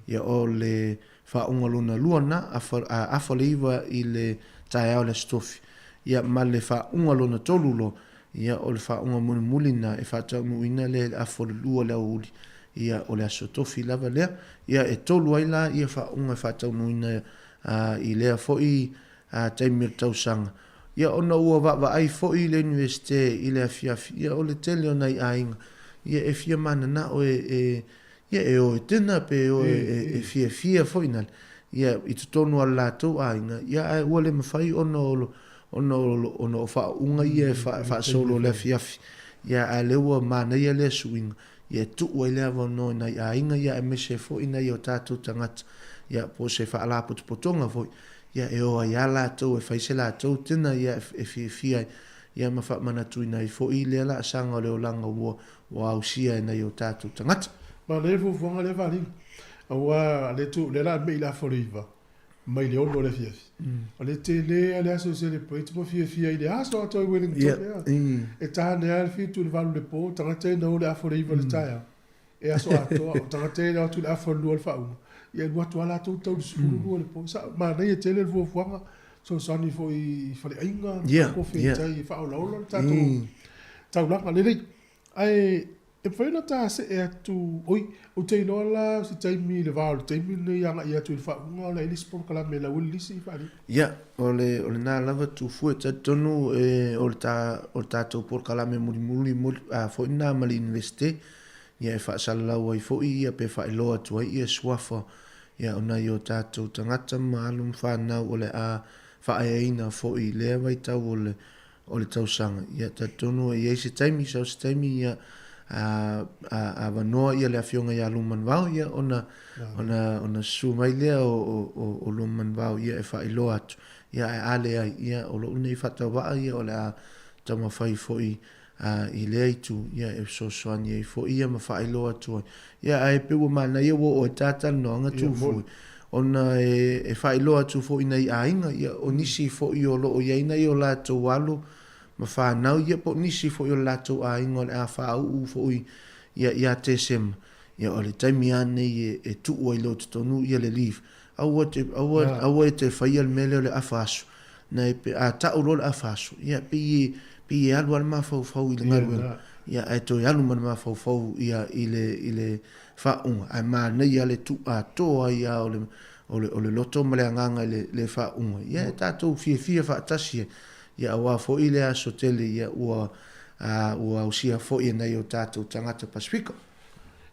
ia o le whaunga luna luana afa le iwa i le taia o le stofi ia ma le whaunga luna tolulo ia o le whaunga mulina e whatau muina le afa le lua le auri ia o le aso tofi lava lea ia e tolu ai la ia whaunga whatau muina i lea fo i taimi o tausanga ia ona ua wa ai fo i le universite i le afiafi ia o le tele o nei ainga ia e fia mana na o ia e o tena pe o e fia fo inal ia i tonu al lato ainga ia ua le mawhai ono whaunga ia wha solo le afiafi ia a leua mana ia le suinga ia tu ua i lea wano nei ainga ia e mese fo ina i o tātou tangata ia po se wha ala potonga fo ia e o ia lato e whaise lato tena ia e fia ia ma wha mana tui nei fo i lea la sanga o leo langa ua o ausia nei o tātou tangata. Ma le fufuanga le whali. Aua le tu le la mei la foriva. Mai le ono le fiafi. O le te le aso celebrate mo fia i le aso ato i Wellington. E taha ne alfi tu le valu le po, tangata i nao le aforiva le taia. E aso ato, tangata i nao tu le aforlua le whaunga. Ia lua tu ala tau tau le suru lua le po. Ma nei e te le fufuanga. So sani fo i whale ainga. Ko fia tai i whaola le tātou. Tau langa le rei. Ai E whaina tā se e atu, oi, o te inoa la, si taimi le vāo, le taimi nei anga i atu i whaunga o le Lisbon kala me la uli lisi i whaari. Ia, o le nā lava tu fue ta tonu o le tātou por kala me muri fo ina mali investe, ia e whaasala lau ai fo ia pe whailoa tua ia swafa, ia ona i o tātou tangata maalum whanau o le a whaeina fo i lea wai tau o le tausanga. Ia ta tonu e se taimi, sau se taimi ia a vanoa ia le afionga ia luman vau ia ona su mai lea o luman vau ia e whailoa atu ia e ale ai ia o lo unei whatawaa ia o le a tama whai foi i lea itu ia e sosoani e foi ia ma whailoa atu ia e pewa mana ia o e tātana noanga tu fui ona e whailoa atu foi nei ainga ia o nisi foi o lo o iaina i o la tau walo ma whanau ia po nisi fo i o lato a ingo le a whaau fo i ia te sem ia o le taimi ane e tu ua i lo te tonu ia le leave aua e te whaia le mele o le awhasu na e pe a tau lo le awhasu ia pi e alu al mawhau i le ngaruela ia e to alu man mawhau ia i le whaunga ai maa nei a le tu a toa ia o le loto ma le anganga le whaunga ia e tātou fia whaatasi ia ua fo i le aso tele ia ua usia fo i nei o tātou tangata Pasifika.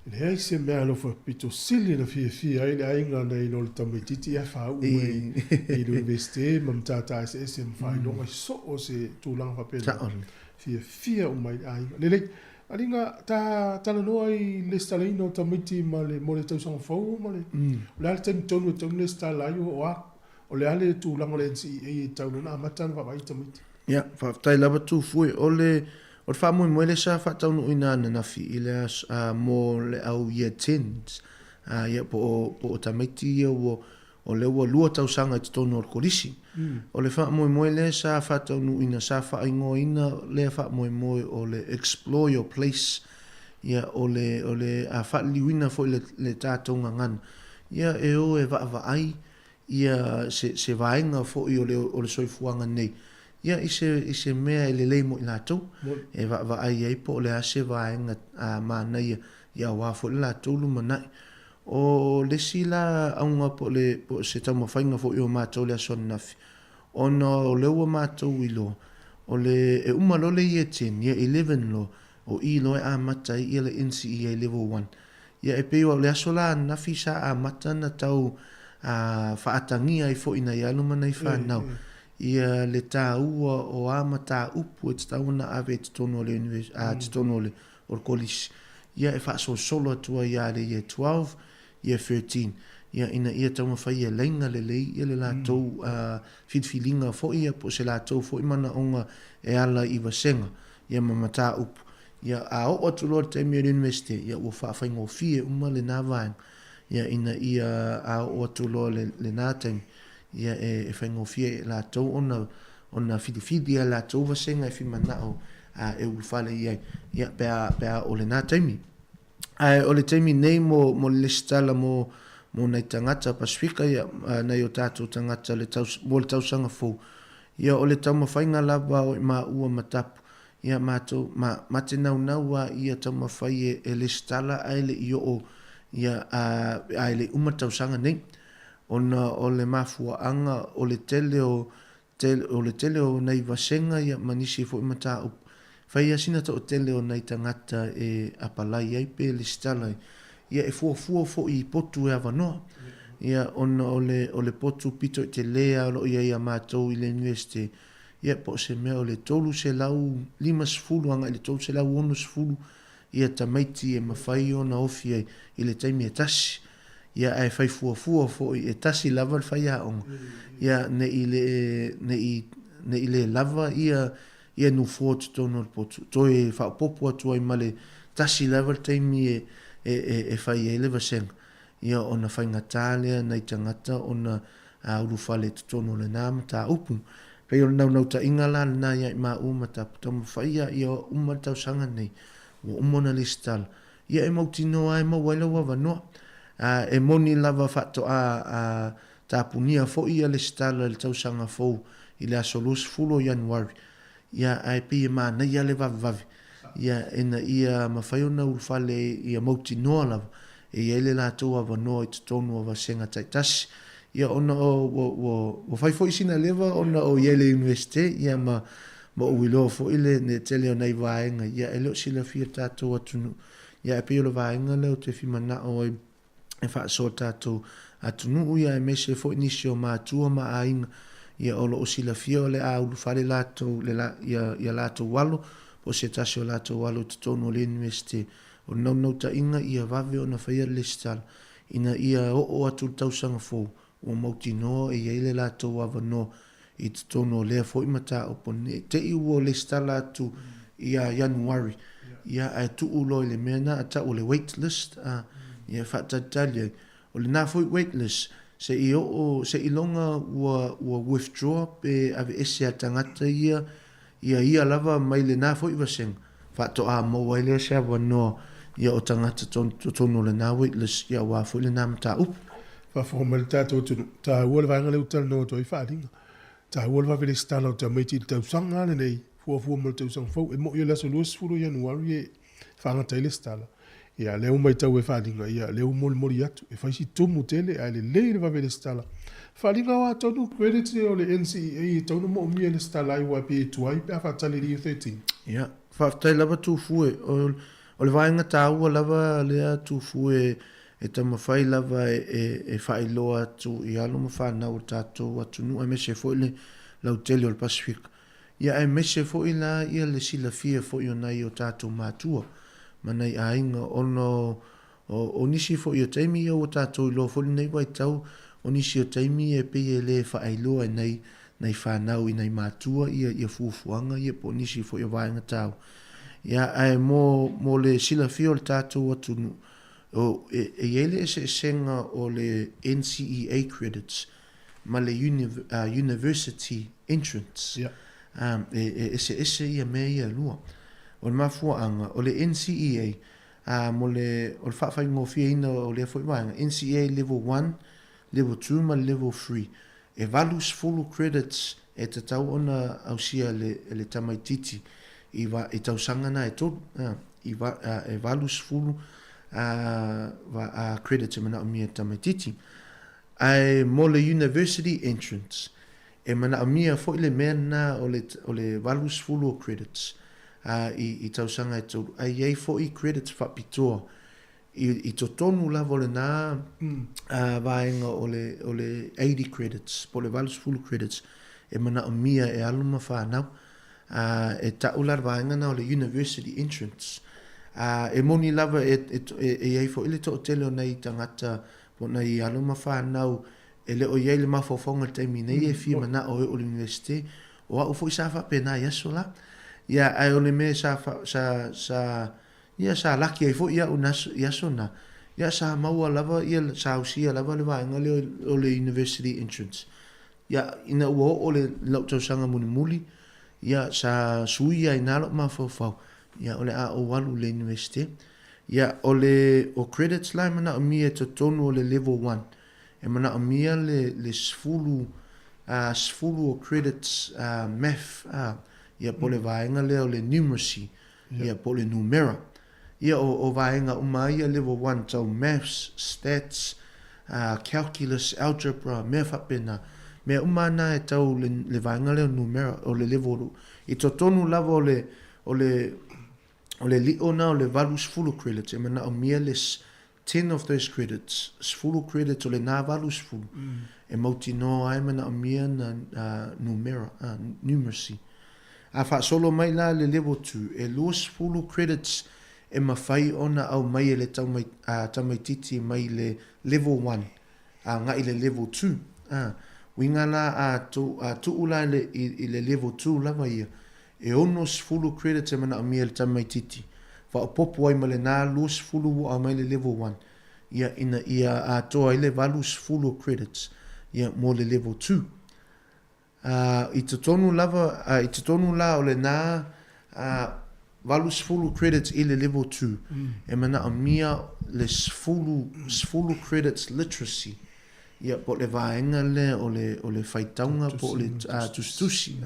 Le ai se mea lofa pito sili na fia ai le ainga nei no le tamaititi a whau i lo investe mam tata se mwhai longa so o se tūlanga whapena. Fia o mai ainga. Lelei, alinga tala noa i le stalaino tamaiti ma le mo le tausanga whau ma le. Le ale tani tonu e tonu le stalai o a o le ale tu langa le NCA e tau na matana wa vai tamiti. Ia, whaftai lava tu fui o le wha moe le sa whatau no ina na fi i le mo le au year 10s. Ia po o tamiti ia o le ua lua tau sanga i tonu o korisi. O le wha moe le sa whatau no ina sa wha ingo ina le wha moe o le explore your place. Ia o le a wha liwina fo le tātou ngangana. Ia e o e wa ai. Ia se vaenga fo i o le soifuanga nei. Ia i se mea e le leimo i lātou. E va ai ei po le ase vaenga mana ia wafo le lātou lumanai. O le sila aunga po se tau mawhainga fo i o mātou le aso nafi. Ona o le ua mātou i lo. O le e umalo le ia 10, ia 11 lo. O i lo e a matai ia le NCEA level 1. Ia e peo le aso la nafi sa a mata na tau whaatangia i fo ina ialu mana i whanau. Ia le tā ua o ama tā upu e tauna ave te tono le orkolisi. Ia e whaaso solo atua ia le ia 12, ia 13. Ia ina ia tauma whai e lenga le lei, ia le lātou whitwhilinga fo ia po se lātou fo imana onga e ala i wasenga. Ia mama tā upu. Ia a o atu lor te mea universite, ia ua whaafai fie uma le nā vaenga. Ia ina ia a o atu loa le nātang ia e whaingo fie la tau ona whidiwhidi a la tau wasenga e whimanao e ulwhale iai ia pēa o le nātaimi. O le taimi nei mo le stala mo nei tangata Pasifika ia nei o tātou tangata le tausanga fōu. Ia o le tau mawhainga lava o ma ua matapu. Ia mātou mate naua ia tau mawhai e le stala ai le i o ia ai le umatausanga nei ona o le mafuaanga o le tele o nei vasenga ia manisi fo imata up fai asina to tele o nei tangata e apalai ai pe le stala ia e fo i potu e avanoa ia ona o le potu pito te lea lo ia matou i le university ia po se mea o le tolu se lau 5 anga i le tolu se lau 1 ia tamaiti e mawhai o na ofi i le taimi e tasi. Ia e whai fuafua fo i e tasi lava le whai aonga. Ia ne i le lava ia nu fōtu tono le potu. Toi e whaopopu atua i male tasi lava le taimi e whai e le vasenga. Ia o na whai ngatālea nei tangata o na urufale tono le nāma tā upu. Pei o nau ta ingala na ia i mā umata putama whai ia umata usanga nei. O umona le stala. Ia e mautino ai mawaila wa wanoa. E moni lava whato a tāpunia fo ia le stala le tausanga fo i le aso 10 Januari. Ia ai pi ma na ia le vavi. ia ina ia mawhai ona ulfale ia mauti noa lava e ele la toa wa noa i tonu wa senga taitasi ia ona o whai fo isina leva ona o Yale University ia ma uilo fo ile ne tele o nei vaenga ia ele o sila fia tātou atunu ia e peo le vaenga leo te whimana o e wha so tātou atunu ia e mese fo inisi o mātua ma ainga ia o sila fia o le a ulufale lātou ia lātou walo po se tasi o lātou walo te tonu o le University o nau ta inga ia vave o na whaia le stala ina ia o atu tausanga fo o mauti no e ile lātou wava no i te tono lea fo imata o pone te iwo le stala atu ia Januari ia ai tu ulo le mena ata o le waitlist ia whaatatalia o le na fo waitlist se i o se i longa ua withdraw pe ave ese atangata ia lava mai le na fo iwaseng whaato a mo waile se awa no ia o tangata tono le na waitlist ia wa fo le na mata up fa formal tato ta wol vanga le utal no to i falinga ta wol va vele stalo ta meti ta sanga le nei fu mo te sang fo e mo yo la solus fu Januari e fanga tele stala ia le mai ta we falinga ia le mo atu e fa si to mutele ale le va vele stala falinga wa to no credit o le NCAA to no mo mi le stala i wa pe tu ai pa fa tale di 13 ia fa ta lava tu fu o le vanga ta u lava le tu fu e tama whai lava e whai loa tu i alo ma whanau tātou atu nu a mese fo ile lau tele o le Pacific. Ia e mese fo ila ia le sila fia fo i o nai o tātou mātua. Mana i a inga ono o nisi fo i o taimi o tātou i loa fo li nei wai tau o nisi o taimi e pe e le whai loa e nei whanau i nei mātua ia fufuanga ia po nisi fo i o vaenga tau. Ia e mo le sila fia o le tātou atu nu. O ele se senga o le NCEA credits ma le university entrance ese ia me ia lua o le mafuaanga o le NCEA mo le o le whawhai ngofia ina o le foi wanga NCEA level 1 level 2 ma level 3 e valus full credits e te tau ona ausia le tamaititi i tau sangana e tot e valus full credits e mana o mia tamaititi ai mo le university entrance e mana o mia fo ile mena o le valus full credits i tausanga e tolu ai ei fo i credits whapitoa i to tonu lavo le na vaenga o le 80 credits po le valus full credits e mana o mia e aluma whanau e taular vaenga na o le university entrance e moni lava e ei fo ile to tele o nei tangata po nei alo ma whanau e le o iei le mafofonga taimi nei e fi mana o university o au fo i sa pena yaso la ia ai o le me sa laki ai fo ia yaso na ia sa maua lava ia sa usia lava le vaenga o le university entrance ia ina ua o le lautausanga muli ia sa suia i nalo mafofau ia ole o walu le university ia o credits lai mana o mia to tonu o le level 1 e mana o mia le sfulu o credits math ia po le vaenga le o le numeracy ia po le numera ia o vaenga ia level 1 tau maths stats calculus algebra me whapena me umana e tau le vaenga le o numera o le level i to tonu lava o le liona o le valus full credits e mana o mia les 10 of those credits full credits o le na valus full e mauti no ai mana o mia na numera numeracy a fa solo mai la le level 2 e luas full credits e mawhai ona au mai le tamaititi mai le level 1 nga i le level 2 winga la a tu ula i le level 2 lava ia e onos full credits e mana o mia le tamaititi fa popo ai male na lus full a mai le level 1 ia a toa i le valus full credits ia mo le level 2 i te tonu la o le na valus full credits i le level 2 e mana o mia le full credits literacy ia po le vaenga le o le faitaunga po le tustusi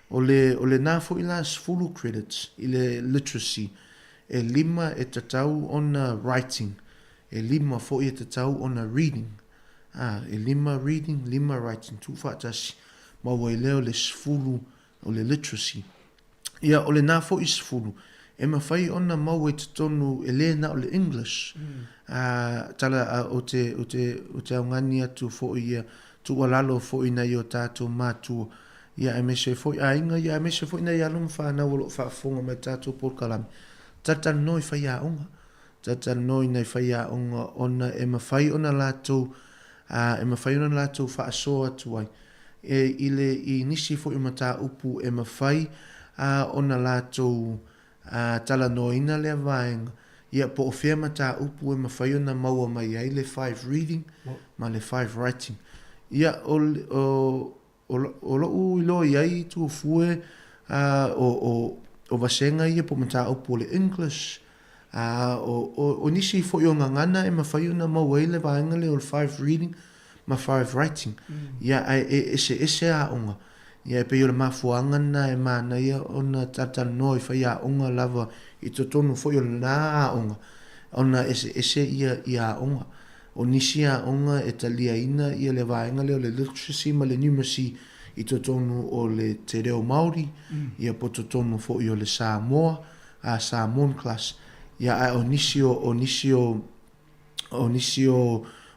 O le nā fo ila sfulu credits i le literacy. E lima e tatau ona writing. E lima fo i tatau ona reading. E lima reading, lima writing. Tu whaatasi. Ma wai leo le sfulu o le literacy. Ia o le nā fo i sfulu. E mawhai ona mau e tatonu e le na o le English. Tala o te aungani atu fo i tu walalo fo i nei o tātou mātua. Ia e mese foi ainga ia mese foi na ia lum fa na wo fa fonga me tatu por kalam tata noi fa ia onga tata noi nei fa ia onga ona e ma fai ona lato e ma fai ona lato fa so atu ai e ile I nisi foi mata upu e ma fai ona lato tala noi na le vaenga ia po fe mata upu e ma fai ona mau mai ai le 5 reading ma le 5 writing ia o lo ilo iai tu fue o vasenga ia po mata o pole English o nisi fo yo ngana e mafai na mawele vaenga le o 5 reading ma 5 writing ia ese a onga ia pe yo mafuanga na e mana ia ona tata noi fa ia onga lava I totonu fo yo na onga ona ese ia onga o nisia onga e talia ina ia le vaenga leo le literacy ma le numeracy I totonu o le te reo Māori, ia po totonu fo I o le Samoa, Samoan class, ia o nisio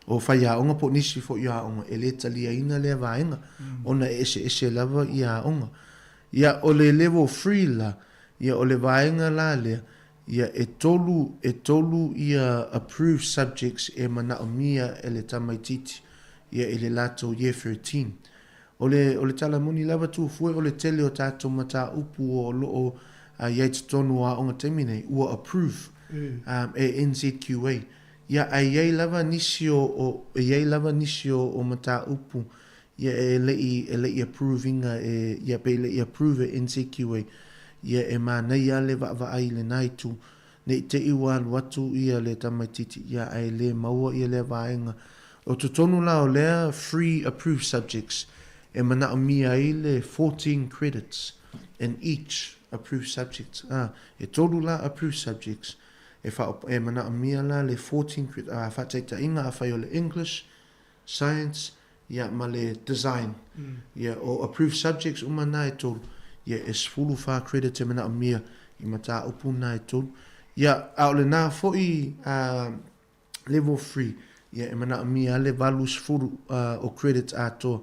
o whaia onga po nisi fo ia onga, e le talia ina le vaenga, ona ese lava ia onga. Ia o le level 3 la, ia o le vaenga la lea, ia e tolu ia approved subjects e mana o mia e le tamaititi, ia e le lato year 13. O le tala moni lava tu fue o le tele o tātou mata upu o loo iai tonu a onga temine ua approve e NZQA. Ia iai lava nisio o mata upu ia e lei approvinga ia pe lei approve NZQA. Ia e manei a le va ai le naitu ne te iwa watu ia le tamaititi ia ai le maua ia le vaenga. O tutonu la o lea free approved subjects. E mana o mia ile 14 credits in each approved subjects. E tolu la approved subjects. E mana o mia la le 14 credits. Whateita inga a whai o le English, Science, ia ma le Design. Ia o approved subjects umana e tolu. Ia e sfulu wha credit e mana o mia I mata upuna e tolu. Ia au le nā foi level 3. Ia e mana o mia le valu sfulu o credits ato.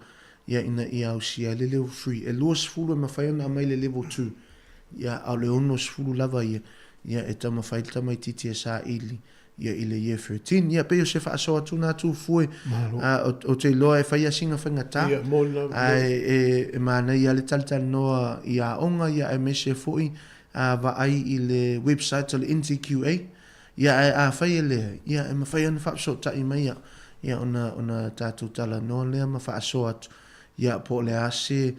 Ia ina ia au sia le level 3. E lua sfulu e mawhai ona mai le level 2. Ia au le ono sfulu lava ia. Ia e tama whai tama I titi e sa ili. Ia I le year 13. Ia peo se whaasoa tu nā tu fue. O te loa e whai a singa whangata. E mana ia le talital noa I a onga ia e mese fui. Va ai I le website o le NZQA. Ia e a whai e lea. Ia e mawhai ona whaasoa ta I mai ia. Ia ona tātou tala noa lea ma whaasoa tu. Ia po le ase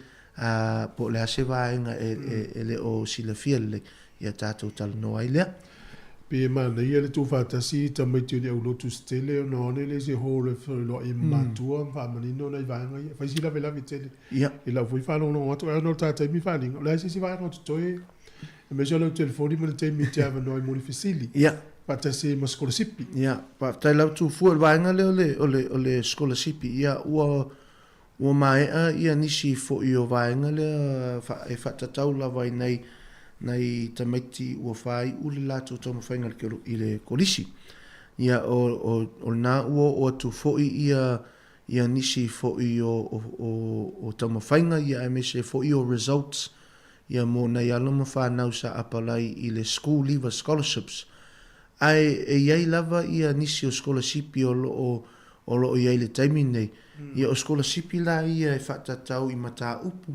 vaenga e le o silafia le ia tātou tala noa I lea. Pe mana ia le tu whātasi ta maiti o le au lotu stele o nōne le se hōre whaelo I mātua whamanino nei vaenga ia. Whaisi lawe lawe tele. Ia. I lau fui whālono o atu e anō tātai mi whālinga. O le aise si vaenga o tutoe. E me se lau telefoni mana te mi te awa noi mori fisili. Ia. Whātasi ma skolasipi. Ia. Tai lau tu fua vaenga le o le skolasipi. Ia ua maea ia nisi fo I o vaenga le e whatatau lawa I nei tamaiti ua whai ule lato tōma whainga I le kolisi. Ia o nā ua o atu fo ia nisi fo I o tōma whainga ia e mese fo I o results ia mo nei alama whanau sa apalai I le school leaver scholarships. Ai e iai lava ia nisi o scholarship o lo iai le taimi nei. Ia o skolasipi la ia e whaatatau I mata upu.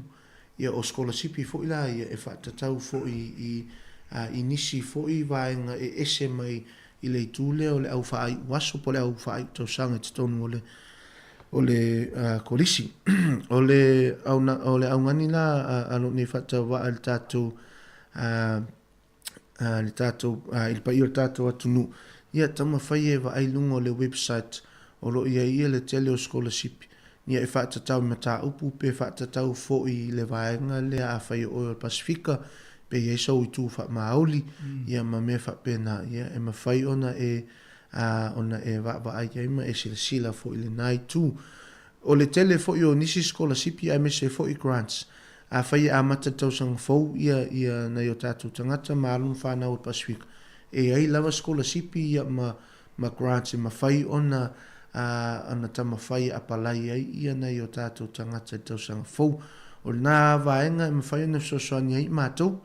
Ia o skolasipi fo la ia e whaatatau fo I nisi fo I vaenga e ese mai I le tūle o le au whaai waso po le au whaai tausanga te tonu o le kolisi. O le au ngani la alo ne whaatau wa al tātou le tātou il pa I o tātou atunu. Ia tama whai e wa ai lungo le website o lo ia le tele o scholarship. ia e whaatatau mataupu pe whaatatau fo i le vaenga le a whai o le Pasifika pe ia sau i tū wha maoli ia ma me wha pena ia e ma whai ona e wa ai ia e sila fo i le nai tū o le tele fo i o nisi scholarship ia me se fo i grants a whai a matatau sang fo ia na i o tātou tangata ma alum whanau o Pasifika e ai lava scholarship ia ma grants e ma whai ona ana tama whai apalai ai ia nei o tātou tangata tau sanga fau. O nā vaenga e ma whai ana sosoani ai mātou,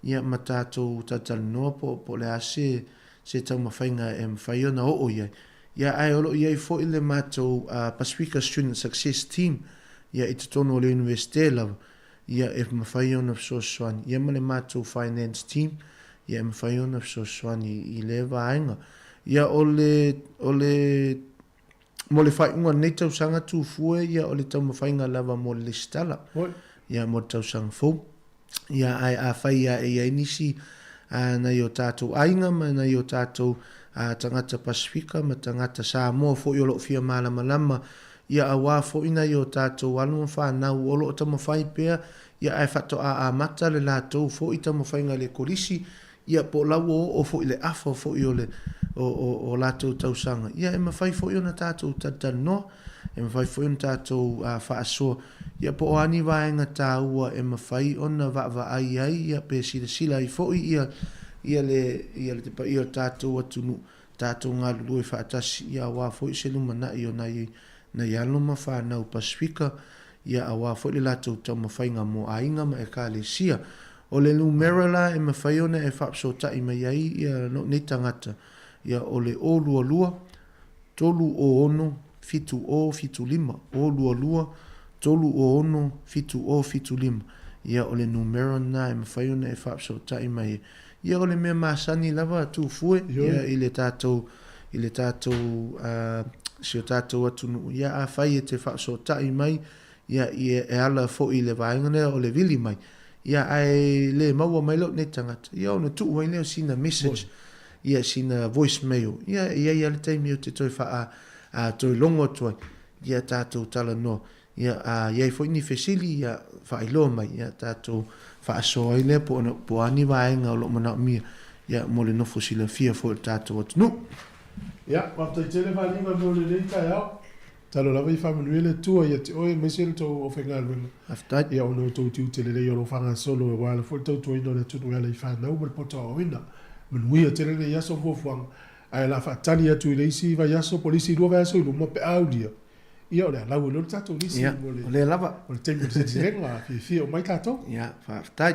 ia ma tātou tātali noa po le ase se tau ma whainga e ma whai ana o iai. Ia ai olo iai fo i le mātou Pasifika Student Success Team, ia i te tono o le Universite lava, ia e ma whai ana sosoani. Ia ma le mātou Finance Team, ia e ma whai ana sosoani i le vaenga. Ia o le mo le fai unga nei tau sanga tu fue ia o le tau mawhainga lava mo le stala. Ia mo tau sanga fau. Ia ai a fai ia e ai nisi na i o tātou ainga ma na i o tātou tangata Pasifika ma tangata Samoa fo i o loo fia malama lama. Ia a wā fo ina i o tātou anu whanau o loo tau mawhai pēr. Ia ai whato a mata le lātou fo i tau mawhainga le kolisi. Ia po lau o fo i le afa fo i o le o lātou tausanga. Ia e mawhai fo i ona tātou tatana no, e mawhai fo i ona tātou whaasoa. Ia po o ani waenga tā ua e mawhai ona wa ai ai, ia pe sila i fo i ia le te pa i o tātou atunu, tātou ngā lulu e whaatasi, ia wā fo i se luma na i o na i aloma whanau Pasifika, ia a wā fo i le lātou tau mawhainga mo ainga ma e kā le sia. O le numera la e mawhai ona e whaapso ta i mai ai, ia no nei tangata. Ia o le o lua lua, tolu o ono, fitu o fitu lima. O lua lua, tolu o ono, fitu o fitu lima. Ia o le numero na e mawhai ona e whaapso ta i mai. Ia o le mea masani lava tu fue, ia i le tātou, si o tātou atunu. Ia a whai e te whaapso ta i mai, ia e ala fo i le vaengane o le vili mai. Ia ai le maua mai lo nei tangata. Ia ona tu wai leo sina message. Ia sina voicemail. Ia le taimi o te toi wha toi longo toi. Ia tātou tala no. Ia iai fo ini fesili ia wha ilo mai. Ia tātou wha aso ai lea po ani waenga o lo mana mia. Ia mo le nofo sila fia fo le tātou atu. No. Ia, wapta i tele whanima mo le nei kai au. Talo lava i whamanui le tua ia te oe mesele tau o whenga luenga. Aftai. Ia ono tau tiu tele le ioro whanga solo e wala fo tau tua ino le tunu ala i whanau ma le pota o ina. Manui a tele le yaso fuafuanga. Ai la whatani atu i le isi va yaso polisi rua va yaso i luma pe audia. Ia o le alau e lor tato nisi. Ia, o le lava. O le teimu se tirenga fia o mai tato. Ia, whaaftai.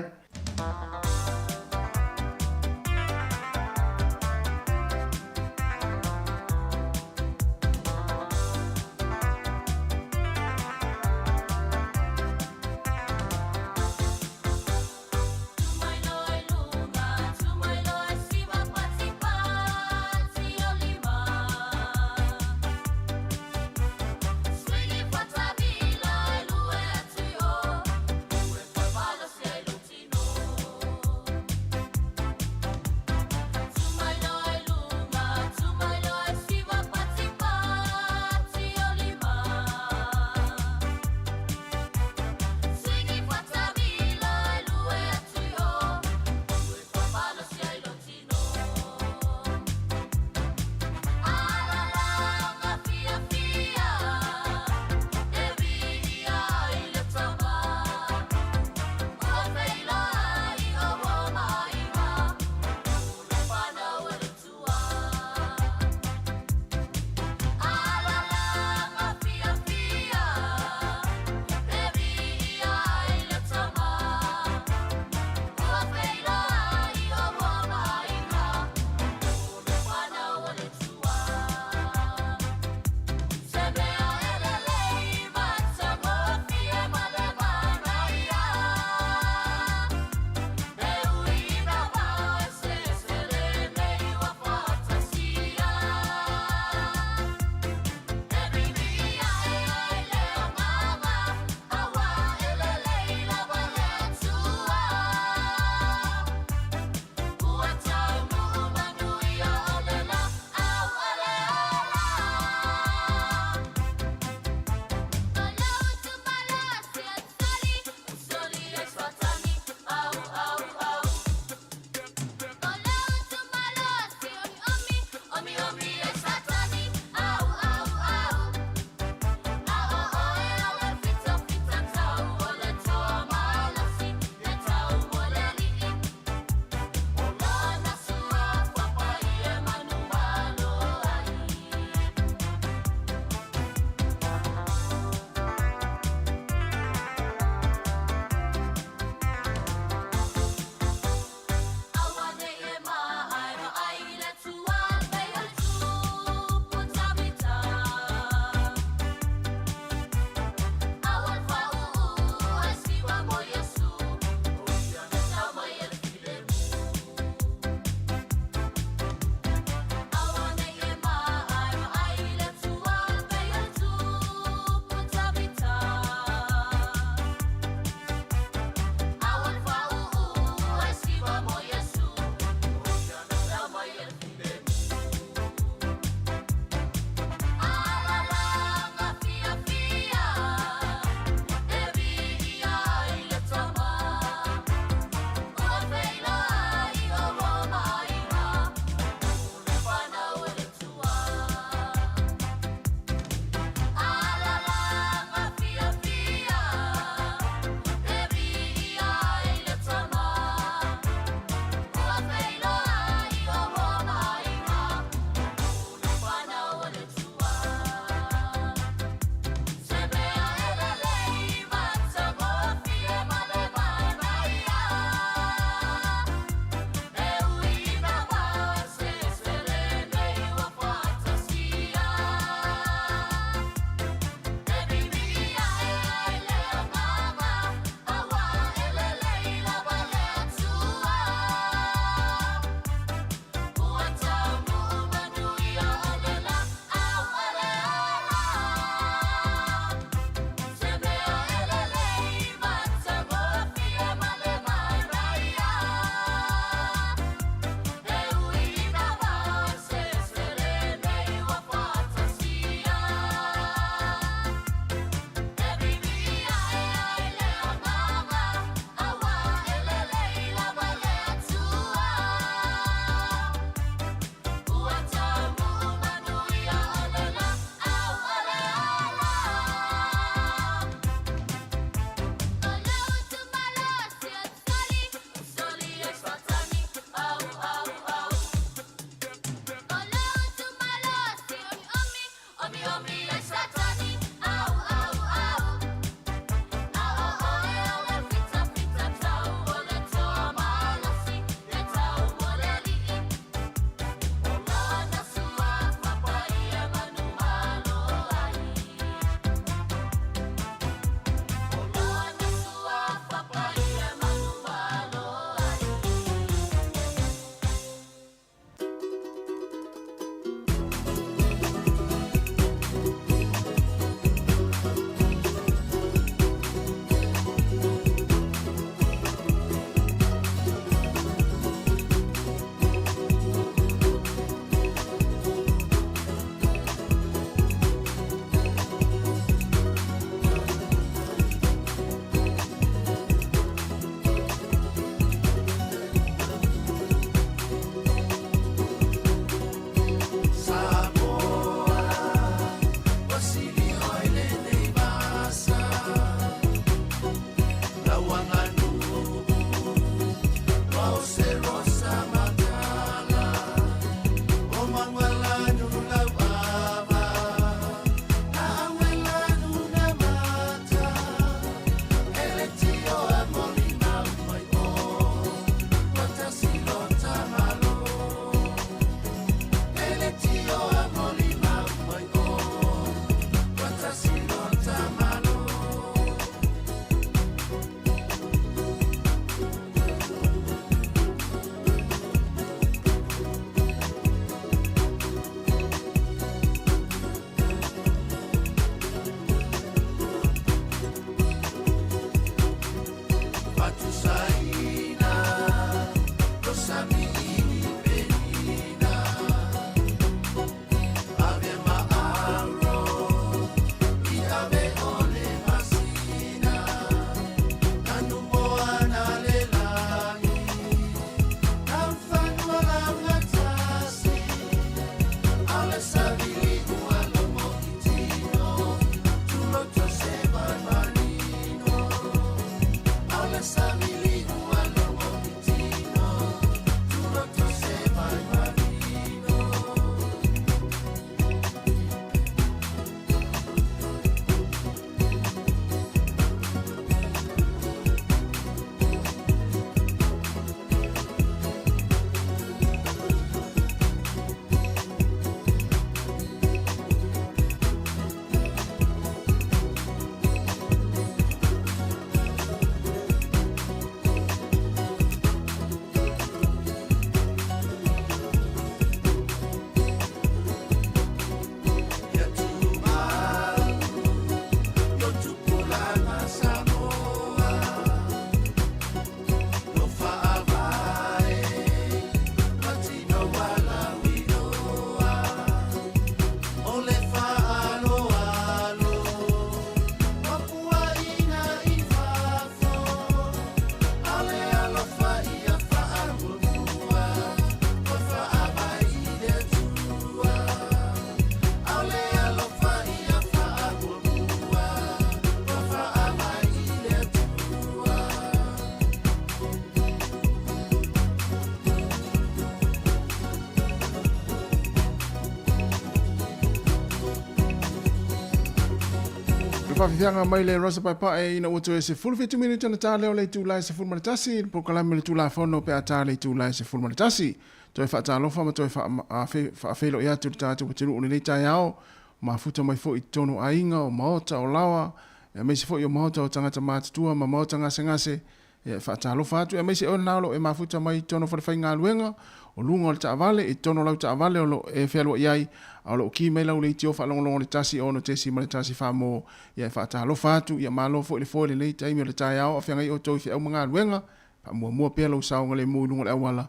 whawhianga mai le rosa pai pae ina uto e se fulfitu minuta na tāle o le tūlai se fulmanatasi, pokalame le tūlai whono pe a tāle tūlai se fulmanatasi. Toi whaatalofa ma toi whaafelo i atu tātu patiru uni nei tai ao, ma futa mai fo i tono ainga o maota o lawa, e meisi fo i o maota o tangata mātutua, ma maota ngase ngase, e whaatalofa atu, e meisi o nalo e ma futa mai tono whalewhai ngā luenga, o lunga o le taavale, e tono lau taavale o lo e whelua iai, a lo ki mai lau le iti o whalongolongo le tasi o no tesi ma le tasi whamo, ia whaatalofa atu, ia malo fo i le fo le nei taimi o le tai ao, a whiangai o tau whiau mga luenga, pa mua pia lau saonga le mui lunga le awala,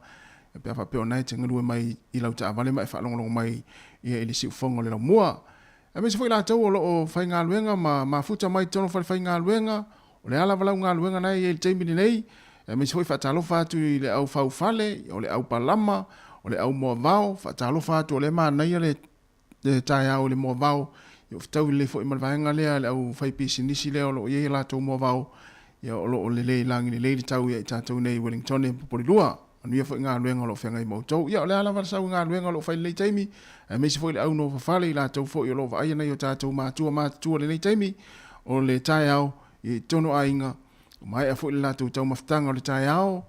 e pia whapeo nai te ngalue mai i lau taavale mai whalongolongo mai ia i le siu whongo le lau mua. E mesi fo i la tau o lo o whai ngā luenga, ma futa mai tono whai ngā luenga, o le ala walau ngā luenga nei e le taimi ni nei, e mesi foi whaatalofa atu i le au whaufale, o le au palama, o le au mua vau, whaatalofa atu o le maa nei le tai au le mua vau, i o whtau i le foi malvaenga lea le au whaipisi nisi lea o lo i e lato mua vau, i o lo o le lei langi le lei tau i tātou nei Wellington e Popolilua, anu ia foi ngā luenga o lo whenga i mautou, ia o le ala warasau ngā luenga o lo whai lei taimi, e mesi foi le au no whawhale i lato foi o lo whaia nei o tātou mātua le lei taimi, o le tai au i tono ainga, mai a foi le lato tau maftanga o le tai ao,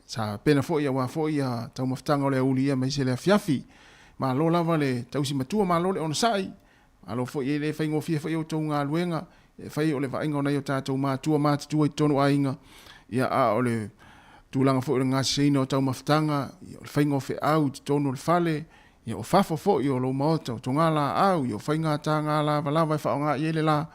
sa pena foi a wa foi a tau maftanga o le uli ia mai se le fiafi, ma lo lava le tau si matua ma lo le ona sai, a lo foi e le whaingo fia foi o tau ngā luenga, e whai o le whainga o nei o tātou mātua i tono ainga, ia a o le tūlanga foi o le ngāsi seina o tau maftanga, ia o le whaingo fe au ti tono le fale, ia o fafo foi o lo maota o tonga la au, ia o whainga tā ngā la valawa e whao ngā i ele la,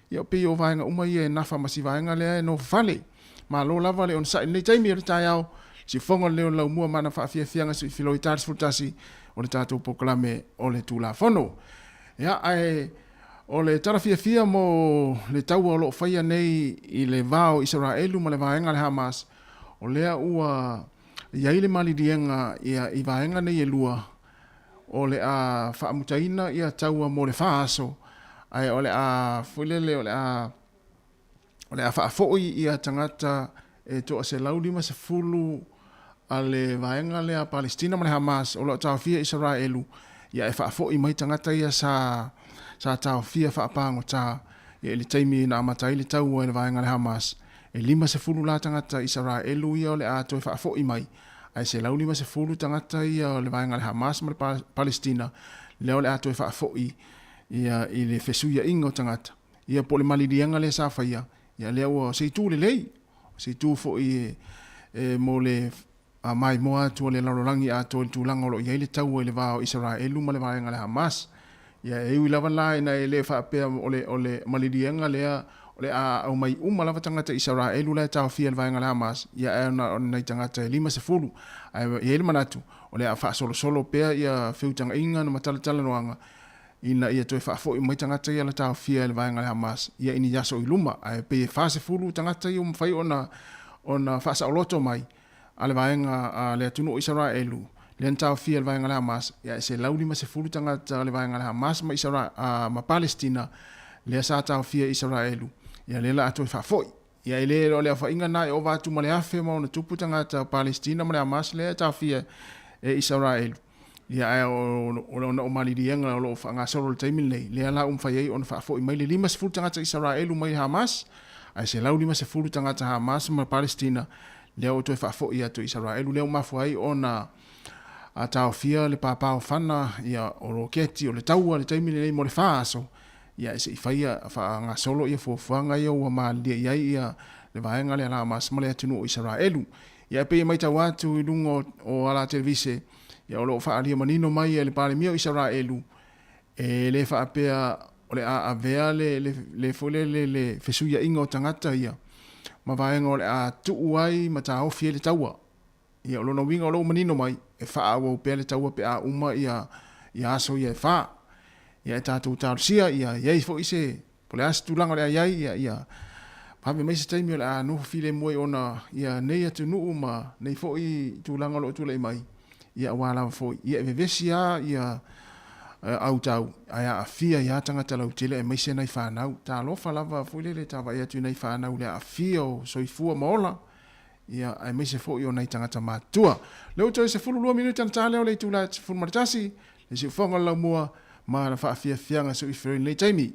ia o pei o vaenga uma ia e nafa masi vaenga lea e no fale, ma lo lava le on sa nei taimi o le tai au, si fonga le o lau mua mana whaafia fianga si filo i tāris fultasi o le tātou pokalame o le tūla whono. Ia ai o le tarafia fia mo le tau o lo whaia nei i le vao Israelu ma le vaenga le Hamas, o lea ua ia ile mali dienga ia i vaenga nei e lua, o le a whaamutaina ia taua mo le whaaso, ai o le a fulele o le a whaafoi ia tangata e toa se laulima se fulu a le vaenga le a Palestina ma le Hamas o lo tawhia Israelu ia e whaafoi mai tangata ia sa tawhia whaapango ta ia ili taimi na amatai le tau e le vaenga le Hamas e lima se fulu la tangata Israelu ia o le a toi whaafoi mai ai se laulima se fulu tangata ia o le vaenga le Hamas ma le Palestina leo le a toi whaafoi ia i le fesuia ingo tangata ia po le malirianga le sa whaia ia lea ua seitu le lei seitu fo i mo le a mai moa tu le larorangi a to le tūlanga o lo ia le tau e le vao Israelu ma le vaenga le Hamas ia e ui lava la ina e le whaapea o le malirianga lea o le a au mai lava tangata Israelu le tau fia le vaenga le Hamas ia e ona nei tangata e lima se fulu ia ele manatu o le a wha solo pea ia whiutanga inga na matalatala noanga ina ia toi whaafoi mai tangata ia la tau fia le vaenga le Hamas ia ini yaso i luma ai pe fase fulu tangata ia mwhai ona whaasa o loto mai a le vaenga a le atunu o Israelu le tau fia le vaenga le Hamas ia se laulima se fulu tangata le vaenga le Hamas ma ma Palestina le sa tau fia Israelu ia le la atoi whaafoi ia ele o le whainga na e o vatu ma le afe ma ona tupu tangata Palestina ma le Hamas le tau fia e Israelu ia ai o malirianga o lo whanga soro le taimi nei, lea la whaiei o na whaafoi mai le lima se fulu tangata Israelu mai Hamas, ai se lau lima se fulu tangata Hamas ma Palestina, lea o toi whaafoi atu Israelu, lea o mafuai o na a tau fia le pāpao whana, ia o roketi o le taua le taimi nei mo le whaaso, ia e se i whaia whanga solo ia fuafuanga ia ua maalia iai ia le vaenga le ala Hamas ma le atunu o Israelu, ia pe mai tau atu i lungo o ala televise, ia o lo whaalia manino mai e le pale mio Israelu e le whaapea o le a avea le fole le fesuia ingo tangata ia ma vaenga o le a tuuai ma ta ofie le taua ia o lo na winga o lo manino mai e whaawa upea le taua pe a uma ia aso ia e wha ia e tātou tārusia ia iei fo ise po le asi tūlanga le a iai ia pape mai se taimi o le a nuhu file muai ona ia nei atu nuu ma nei fo i tūlanga lo tūlei mai ia wala foi ia vevesia ia au tau ia afia ia tangata lau tele e mai se nei whanau ta lofa lava foi le tawa ia tu nei whanau le afia o soifua maola ia ai mai se foi o nei tangata matua leo toi se fulu 2 minuta na tale o le tula fulu martasi le se fonga lau mua ma na fa afia fianga so ifere nei taimi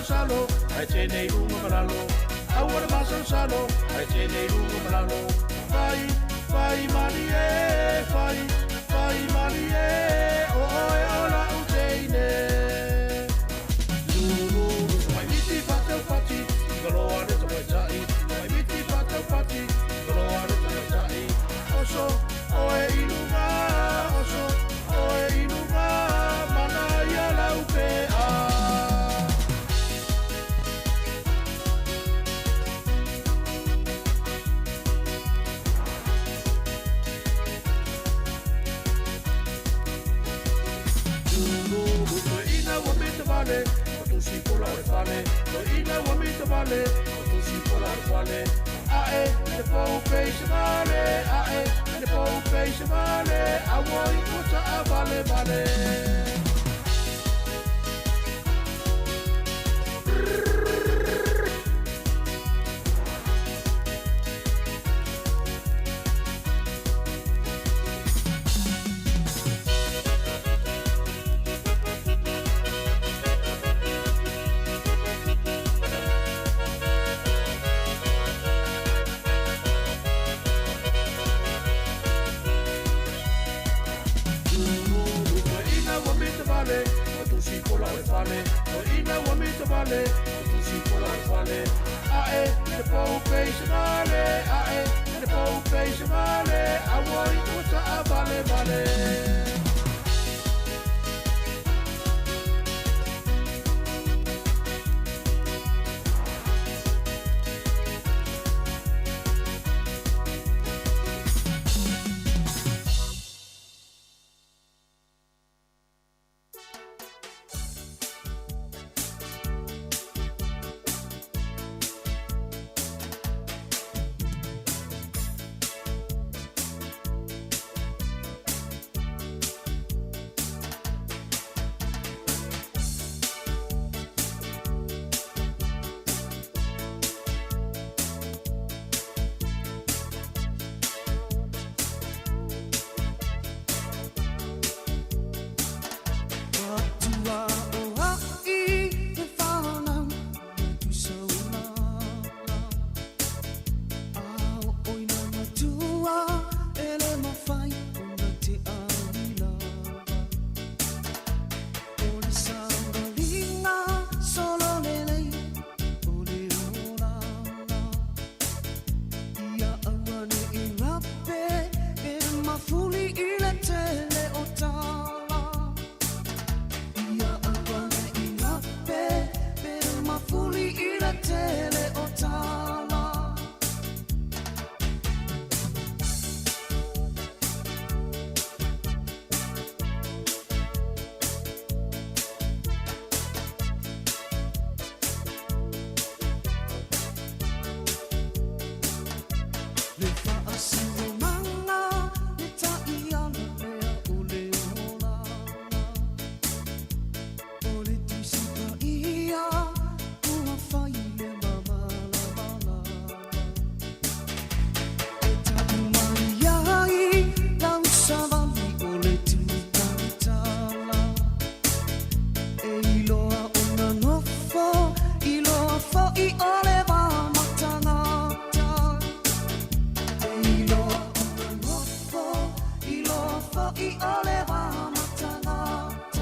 salo, ai tēnei runga maralo. Au ora māsau salo, ai tēnei runga maralo. Fai mani e, fai mani e, o oe ola u teine. Lulu, mai miti whatau pati, galoa ne tawai tai. Mai miti whatau pati, galoa ne tawai tai. Oso, oe inunga, oso, oe inunga, mana ia lau pea. Vale, o tu si pola o fale, o ina o mi vale, o tu si pola o fale. Ae, ne pou peixe vale, ae, ne pou peixe vale, a woi kota a vale vale.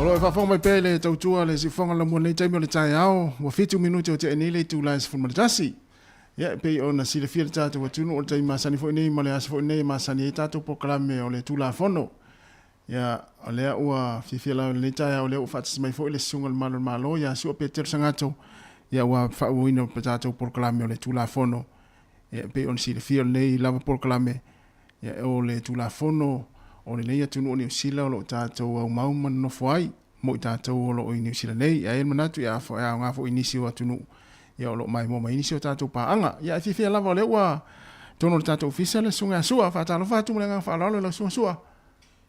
Olo e whawhong mai pēle tautua le si whonga la mua nei taimi o le tai ao. Wa fitu minuti o te enile tu lai se fulmaritasi. Ia pei o na sile fia le tātou wa tunu o le taimi masani fo inei ma le asa fo inei masani e tātou pokalame o le tula whono. Ia o lea ua fifia la le tai ao lea ua whaatasi mai fo ile sunga le malo ia si o pe teru sangato. Ia ua whauina o tātou pokalame o le tula whono. Ia pei o na sile fia le nei lava pokalame. Ia o le tula whono. O le leia tunu o New Zealand o lo tātou au mauma no fuai mo i tātou o lo i New Zealand nei a e manatu ia fo ia ngafo inisi o tunu ia o lo mai mo mai inisi o tātou paanga ia fifia lava o le ua tono le tātou ofisa le sunga sua fa talo fa tu le nga fa lo le sunga sua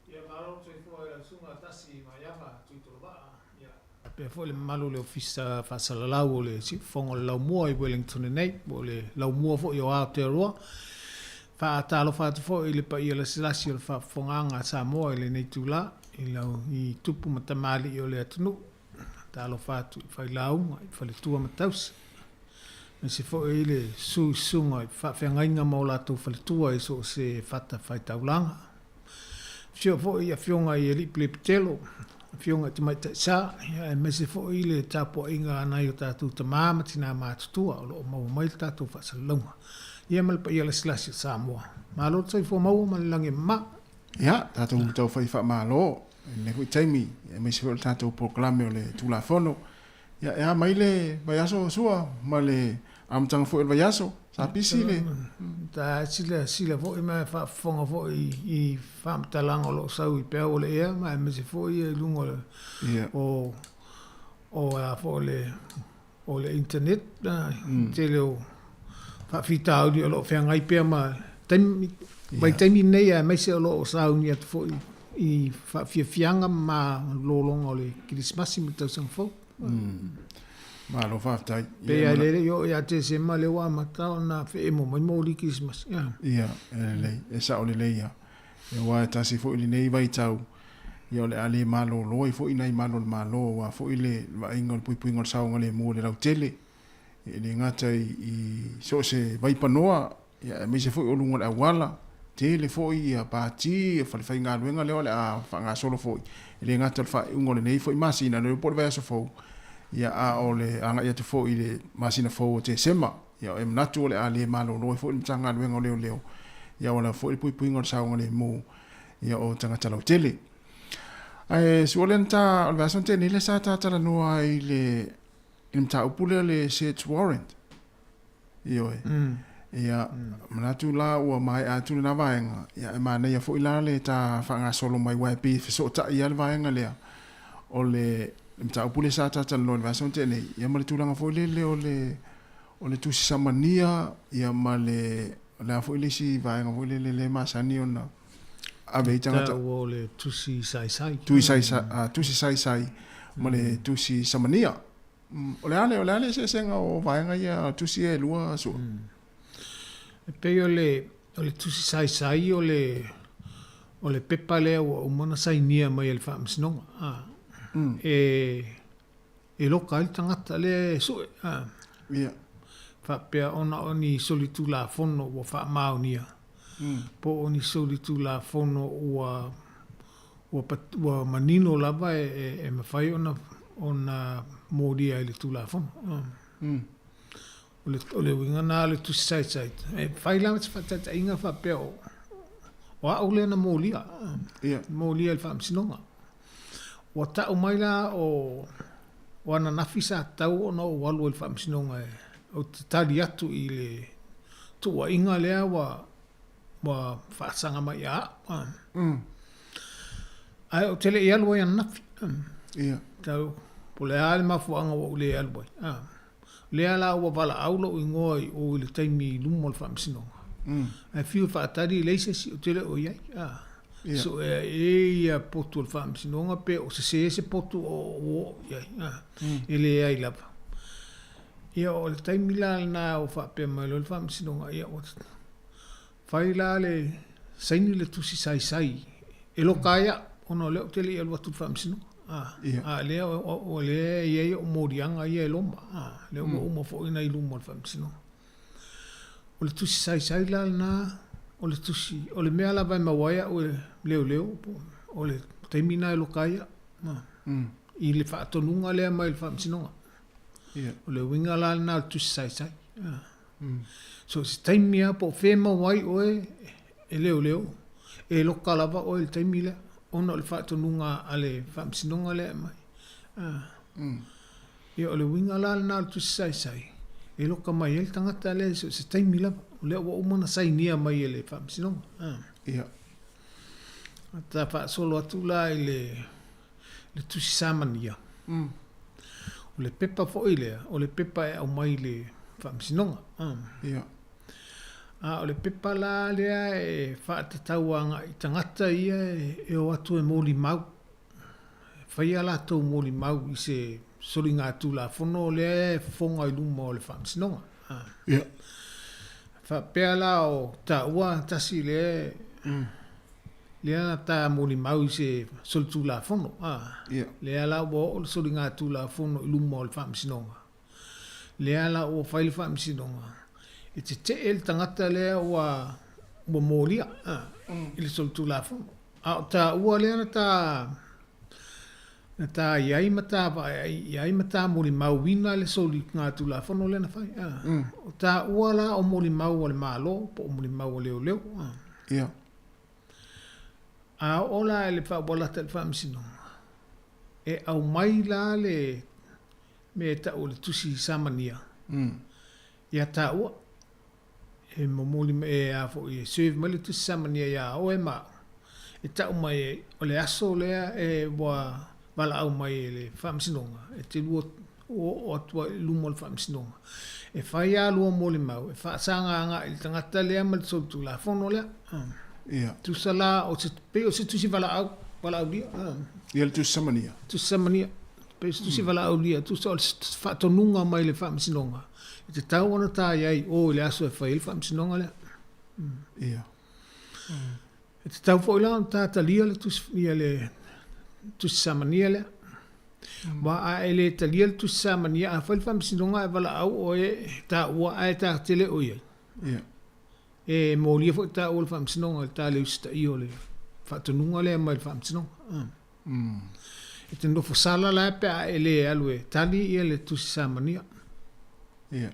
ia malo se fo le sunga tasi mai ava tu to ba ia pe fo le malo le ofisa fa salalau le si fongo le mua i Wellington nei o le lau mua fo yo Aotearoa fa talo fa fo ile pa ile silasi ile fa fonganga Samoa ile nei tula ile i tupu matamali o le atunu talo fatu fai launga fai tua mataus me se fo ile sunga fa fengainga mo la tu fai tua iso se fata fai taulanga fio fo ia fionga i li pleptelo fionga te mai sa me se fo ile tapo inga ana yo tatu te mama tina matutua o mo mai tatu fa salonga ia mal pa ia slasi Samoa malo tsai fo mau mal lange ma ya tatu tau fai fa malo ne ko taimi me se fo tatu proclame le tula fono ya mai le vayaso sua male am tang fo el vayaso sa pisile ta sila fo ma fa fonga fo i fam talang lo sau i pe o le ia ma me se fo i lungo o a fo le internet tele o fa fita audio lo fe ngai pe ma tem vai tem nei a me se lo sau ni at fo i fa fianga ma lo longo le Christmas mi ta sang fo ma lo fa tai pe ale yo ya te se ma le wa mata na fe mo mo li Christmas ya le esa o le ya e wa ta si fo ile nei vai tau yo le ale malo lo fo ina malo malo wa fo ile va ingol pui ngol sa ngole mo le lau tele ile ngata i so se vai panoa ya me se fo o lungo la wala tele fo i a pati fa fa nga luenga le a fa nga solo fo ile ngata fa ngole nei fo masina no por va so fo ya a ole anga ya te fo ile masina fo te sema ya em natu ole ale malo lo fo tanga luenga leo ya wala fo i pui ngol sa ngole mo ya o tanga talo tele ai suolenta al vasante ni le sa ta tala no ai le imta upule le search warrant yo ya manatu la o mai atu na vaenga ya mana ya fo ila le ta fanga solo mai wa pe so ta ya le vaenga le o le imta upule sa ta tala no vasante ni ya male tulanga fo le o le tu samania ya male la fo ile si vaenga fo le masani ona ave tanga o le tusi sai male tusi samania o le ale se senga o vaenga ya tusi e lua so pe o le tusi sai o le pepa le o mona sai nia mai el fams no e local tangata le so ya fa pe ona oni solitula fono o fa maunia po oni solitu la fono ua manino lava e mawhai ona modia ili tu la fono. Ole winga na le tu sai. E whai lama te whatata inga whapea o a ule na molia. Molia il whamsinonga. Ua tau mai la o ana nafisa tau ona o walu il whamsinonga o te tali atu i le tua inga lea wa whaasanga mai a. Ai o tele i alua ia nafi. Tau, po le ale mafuanga wa ule i alua. Lea la ua wala aulo i ngoi o le taimi lumo le whamsinonga. Ai whiu whaatari leise si o tele o iai. So ia potu le whamsinonga pe o se potu o iai. E le ai lava. Ia o le taimi la na o whapea mai lo le whamsinonga ia o whai la le saini le tusi sai. E lo kaya, ono leo tele i alua tu whamsino. Lea o lea iei o morianga ia e loma. Lea o uma fo ina i luma le whamsino. O le tusi sai la na, o le tusi, o le mea la vai mawaia o leo. O le taimina e lo kaya. I le whaatonunga lea mai le whamsino. O le winga la na le tusi sai. So se taimia po fema wai oe e leo e loka lava oe le taimila ona o le whaatonunga ale whamsinonga lea mai e o le winga la na le tusi sai e loka mai el tangata le so se taimila o lea wa umana sai nia mai e le whamsinonga ta wha solo atu la i le tusi samania o le pepa fo i lea o le pepa e au mai le whamsinonga o le pepa la lea e whaatatauanga i tangata ia e o atu e mōli mau. Whaia la tau mōli mau i se soli ngā tū la whono lea e whonga i luma o le whamsinonga. Whapea la o ta ua tasi lea Lea ta moli mau se sol tu la fono. Lea la wo o sol nga tu la fono ilu mo fa msinonga. Lea la o fa fa msinonga. E te el tangata lea wa mo molia. Ili sol tu la fono. Ta ua lea na ta iai mata moli mau wina le sol nga tu la fono le na fai. Ta ua la o moli mau o le malo po moli mau o leo leo. Ia. A ola le fa bola te fa msino. E au mai la le me ta o le tusi samania. Ya ta o e momoli me a fo e save mali tusi samania ya o e ma. E ta o mai o le aso le e wa bala au mai le fa msino. E te luo o tua lumo le fa msino. E fa ya luo moli mau. E fa sanga anga il tangata le mal so tu la fono le. Ia. Tu sala o se pe o se tu si vala au dia. Ia tu samania. Tu samania. Pe tu si vala au dia tu so fa tonunga mai le fa msinonga. Te tau ona ta ai o le aso e fa il fa msinonga le. Ia. Te tau fo la ta lia le tu ia le tu samania le. Wa a ele ta lia tu samania a fa il fa msinonga e vala au o e ta wa ai ta tele o ia. Ia. E molia fo ta o le fa msinonga ta le usta i o le fa tonunga le mai le fa msinonga. E te nofo sala la pe a ele alue tali i le tu samania. Ia.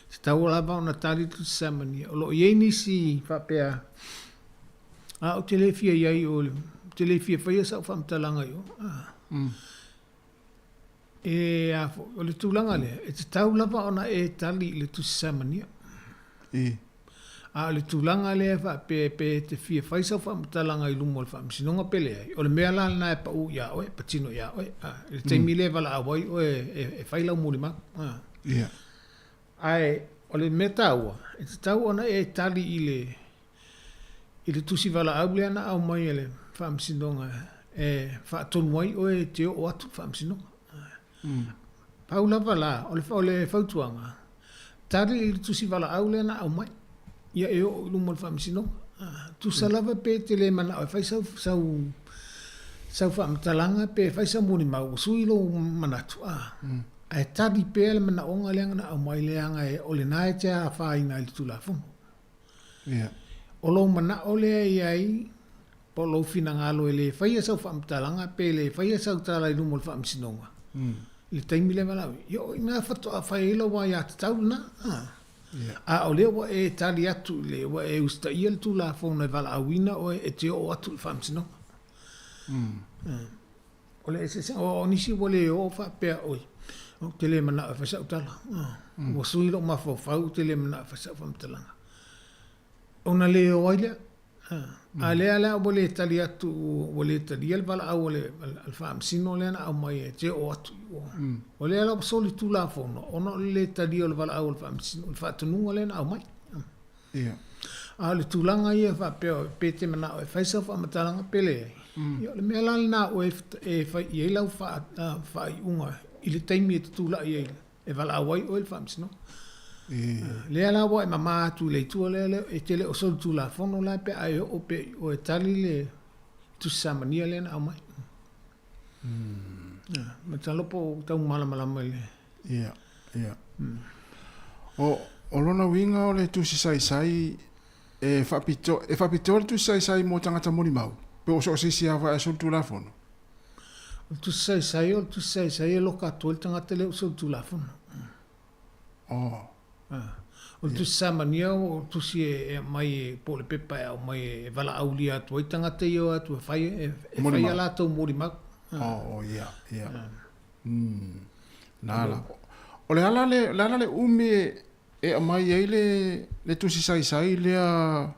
Se tau la ba ona tali tu samania. O lo ye ni si fa pe a o telefia ia o le telefia fa ia sa fa mtalanga yo. E a o le tulanga le e te tau la ba ona e tali le tu samania. A le tulanga le fa pe te fia faisa fa mtalanga i lumo le fa msinonga pele ai. O le mea la na e pa u ya oe, patino ya oe. Le teimi le vala awai oe e faila umuri ma. Ia. Ai, o le mea taua. E te tau ona e tali i le tusi vala au le ana au mai le fa msinonga. E fa tonu ai oe te o atu fa msinonga. Paula vala, o le fautuanga. Tali i le tusi vala au le ana au mai. Ia e o lumo le whamsino. Tu salava pe te le mana o fai sau whamtalanga pe fai sau muni mau sui lo manatu. Ai tari pe le mana onga leanga na au mai leanga e o le nae te a whai nai le tulafono. O lo mana o le ai po lo fina ngalo e le fai sau whamtalanga pe le fai sau tala i lumo le whamsinonga. Le taimi le malawi. Yo ina fato a whai ilo wa ya te tau na. A o leo wa e tali atu le wa e usta ia le tula fona e vala awina o e te o atu le whamsino. O le ese o nisi wa le o wha pea oi. O te le mana e whasau tala. O sui lo mafo fau te le mana e whasau whamtalanga. O na le o aile. A lea lea o le tali atu o le tali el vala au o le whamsino le na au mai e te o atu. O le ala soli tula fona. O no le tali o le vala au o le whamsino. O le whatununga le na au mai. A le tulanga ia wha pe te mana o e whaisa whamatalanga pele ai. Le mea lali na o e whai i eilau whai unga. I le taimi e te tula i eile. E vala au ai o le whamsino. Le ala wa e mama atu le tua le e tele o sol tu la fono la pe ai o pe o e tali le tu samania le na mai. Ma talopo tau mala le. Ia. O lona winga o le tu sai e fapito le tu sai mo tangata moni mau. Pe o so si ava e sol tu la fono. O tu sai lo ka tol tangata le o sol tu la fono. O tu samania o tu si e mai po le pepa e mai e vala aulia atu i tangata i o atu e fai ala tau mori mak. Ia. Nala. O le ala le ume e a mai ei le tu si sai lea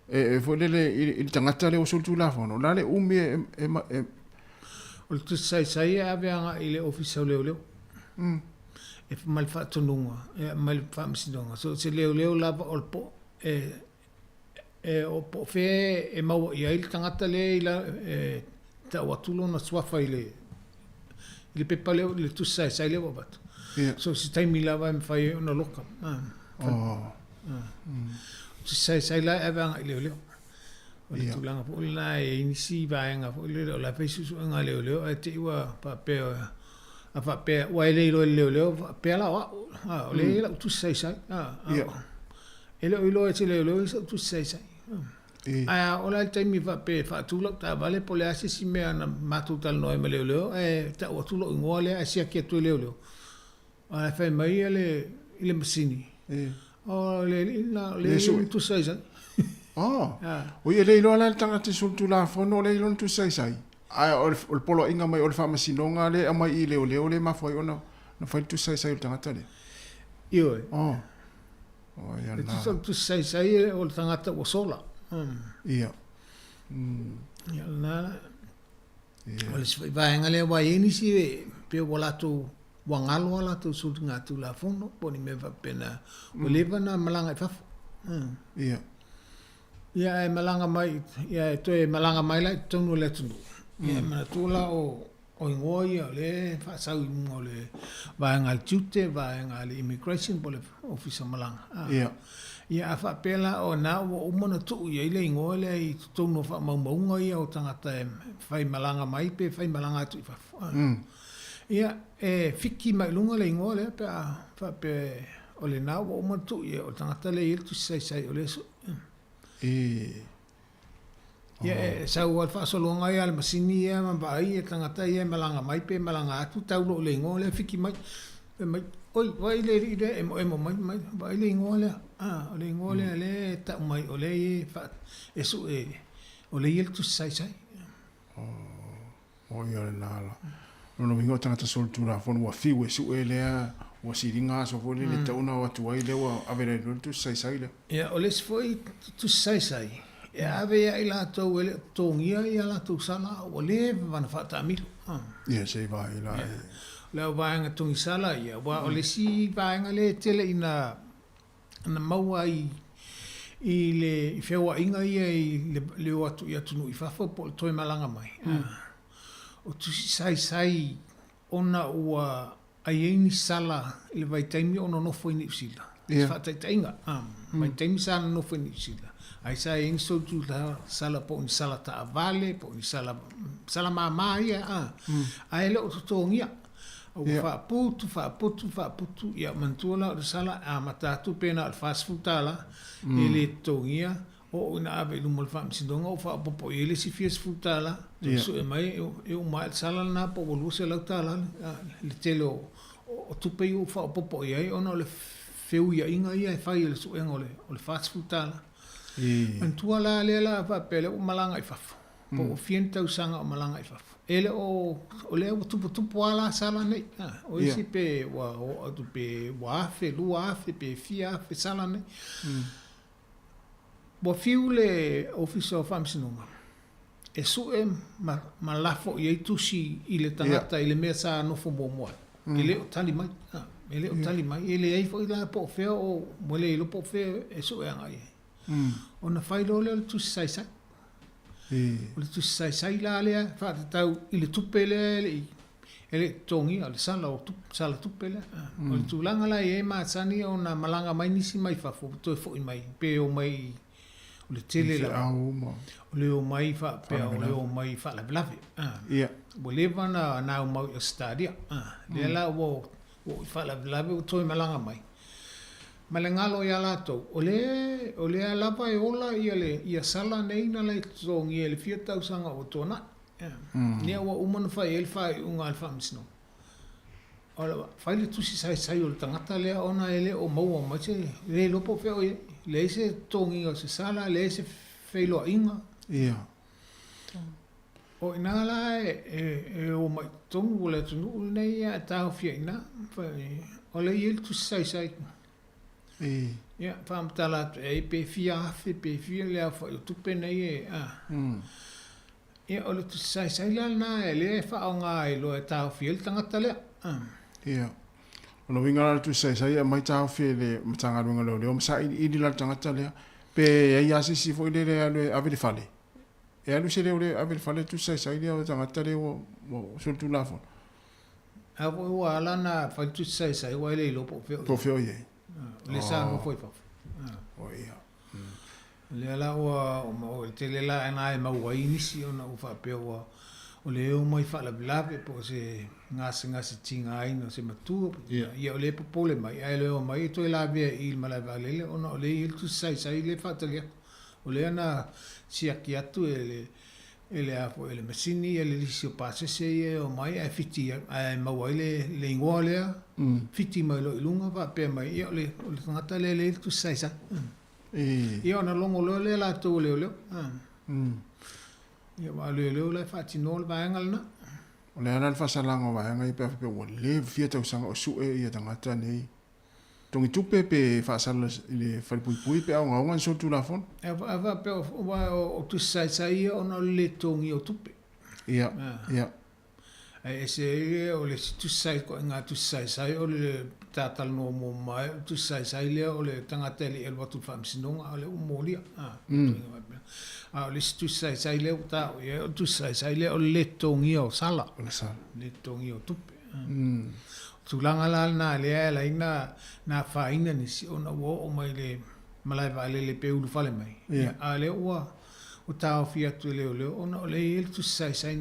e foi le il tangata le o sultu la fono. La le ume o le tu sai e aveanga i le ofisa leo. E mal fa tonunga e mal fa msidonga so se leo lava o po o po fe e mau ia il tangata le ila ta watulo na swafa ile pepa leo le tu sai le wabat so si tai mi lava me fai ona loka tu sai la eva leo O le tulanga po la e inisi vaenga po le la pesu nga leo e te ua pa pe a fa pe wa le leo pe la wa o le la tu sai ele o te leo tu sai a o la te mi fa pe fa tu lo ta vale po le asi si me ana matu tal no me leo e ta o tu lo ngole a sia ke tu leo a fa mai ele masini o le tu sai o ia leilo ala tanga te sultu la fono leilo tu sai ai o polo inga mai o fa masinonga le mai i leo le mafoi ona na fai tu sai tanga tale io ia na tu sai o tanga ta o sola ia ia na o le vai ngale wa ini si pe wala tu wangalo ala tu sultu nga tu la fono poni me va pena o leva na malanga fa ia ia e malanga mai ia e toe malanga mai la tonu le tunu ia mana tula o ngoi le fa sau mo le va ngal tute va ngal immigration pole officer malanga ia fa pela o na o mona tu ia le ngoi le tonu fa mau ngai o tangata fai malanga mai pe fai malanga tu fa ia e fiki mai lunga le ngoi le fa pe o le na o mona tu ia o tangata le il tu sai o le ia sa o fa solo ngai al masini ia ma vai tangata ia malanga mai pe malanga atu tau le ngole fiki mai mai oi vai le ide e mo mai vai le ngole le ngole le ta mai o le fa eso o le il tu sai o ia la no vingo tangata soltura fon wa fiwe su ele o siringa so fo le tauna o tu ai le o avere tu sai le ia o le foi tu sai ia ave ia ila to ele tongia ia la tu sala o le van fa ta mi ia sei vai la le va nga tongi sala ia wa o le si va nga le tele ina na maua i le fewa inga ia i le o atu ia tunu i fa fo po to malanga mai o tu sai ona ua ai ni sala le vai taimi ono no foi ni sila fa tainga mai taimi sa no foi ni sila ai sai in so tu la sala po ni sala ta vale po ni sala mama ia ai le o tongia o fa putu ia mantua la sala a mata tu pena al fast food tala ele tongia o na ave lu mol fam sindonga o fa popo ele si fies futala so e mai eu mal sala na po lu se la tala le telo o tu pe o fa popo ia o no le feu ia inga ia fa ele so engole o le fast futala an tua la le la fa pele o malanga i fa po fienta usanga o malanga i fa ele o le o tu ala sala nei o isi pe o tu pe wa fe lu afe pe fia fe sala nei bo fiu le officer of amsinunga e su ma lafo i tusi i le tangata i le mea sa nofo mo ele o tali mai ele ai fo i la po feo o mole i lo po feo e su e angai ona fai lo le tu sai o le tu sai la lea fa tau i le tupele ele tongi al sala o sala tupele o le tulanga la e ma sani ona malanga mai nisi mai fa fo to fo i mai pe o mai o le tele la o le o mai fa pe o le o mai fa la blave ia o le vana na o mai stadia le la o fa la blave o toi malanga mai malengalo ya la to o le ala pa e ola ia sala nei na le tongi ele fieta usanga o tona ne o umon fa el fa un alfa misno ola fa le tu sai o tangata le ona ele o mau ma che le lo po fe le se tongi o se sala le se feilo inga ia o ina la e o mai tongu le tunu nei ya ta fiena fa o le il tu sai ia fam tala e pe fia le fa tu pe nei ia o le tu sai la na le fa nga e lo e ta fiel tangata le ia ono winga tu sai mai ta fiele matanga winga lo le o sa i di la tangata le pe ia si fo le ave le fale e alu se le ave le fale tu sai le o tangata le o sul tu la fo a vo ala na fa tu sai wa le lo po fe ye le sa no foi fa o ia Le ala o te le la ana e mauai nisi ona u whapea o le o mai whalabilawe po se ngasi tinga aina se matua. Ia o le popole mai, ai le o mai e toi la vea i malai valele, ona o le il tu sai le whatalia. O le ana siaki atu e le apo e le masini e le lisi o pasese e o mai e fiti ai mauai le ingoa lea. Fiti mai lo ilunga whapea mai, ia o le tangata le il tu sai. Ia ona longo le la tō leo. Ia wa leo le whaatino le vaenga lana. O le ana le whasalanga vaenga i pia o le fia tau sanga o su e ia tangata nei. Tongi tupe pe whaasala i le whalipui pe au ngaunga so tu la fon. E wa pe o tu sai ia ona le tongi o tupe. Ia. E se o le tu sai ko nga tu sai o le tatal no mo mai tu sai le o le tangata le el watu famsinonga o le umolia. O le tu sai le ta o tu sai le o le tongi o sala. Le tongi o tupe. Tulanga la na le la ina na faina ni si ona o mai le malai vale le pe ulu fale mai. A le o ta fia tu le ona le el tu sai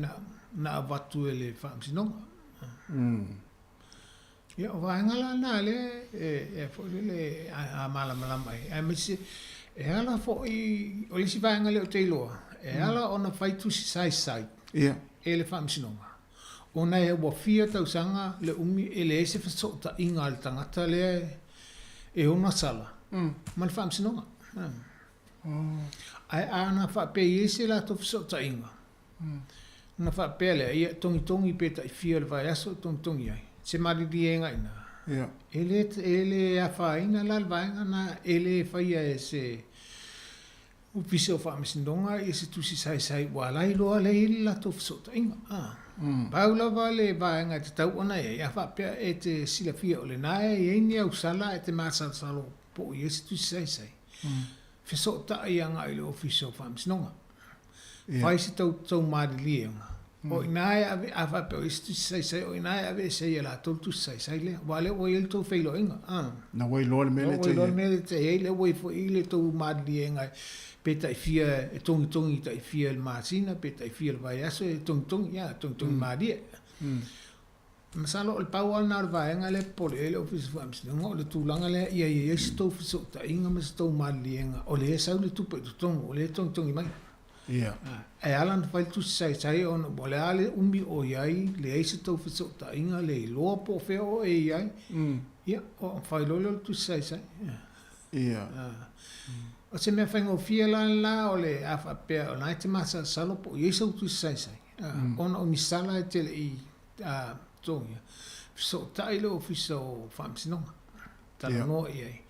na watu le famsinonga. Ia o vaenga na le e fo le a mala mai. E misi e ala fo i o le si vaenga le o te iloa. E ala ona fai tu sai. Ia. E le famsinonga. Ona e wa fia tau sanga le umi e le ese fasota inga al tangata le e ona sala. Ma le famsinonga. Ai ana fa pe ese la to fasota inga. Na fa pe le ia tongi peta i fia le vai aso tongi ai. Se mari dienga ina. Ia. Ele a fa ina la vaenga na ele faia ese o piso fa misindonga ese tu si sai wala i loa le ila to fasota inga. Paula vale vaenga te tau ona ia fa pe e te silafia o le nae e ni au sala e te masa salo po i ese tu si sai. Fasota ia nga i le ofiso fa misindonga. Fai se tau mari lienga. O inae ave ava pe o istu sai o inae ave sei la tu sai le wale o il to feilo inga. Na wai lo le mele te. Lo mele te ele wai fo ile to mari lienga. Peta i fia e tongi ta i fia il masina, peta i fia il vai aso e tongi mari. Masalo el pau al nar vaenga le pole ele office fams no le tulanga le ia sto fiso ta inga mas to mari lienga. O le sa le tupe tongi o le tongi mai. Ia. E alan fai tu sai on bole ale umbi o iai le eise tau fiso ta inga le loa po feo e iai. Ia, o fai lolo tu sai. Ia. O se mea whaingo fia la o le afa pea o nai te masa salo po i eisa tu sai. Ona o misala e tele i tongia. Fiso ta ilo o fiso whamsinonga. Tala no iai.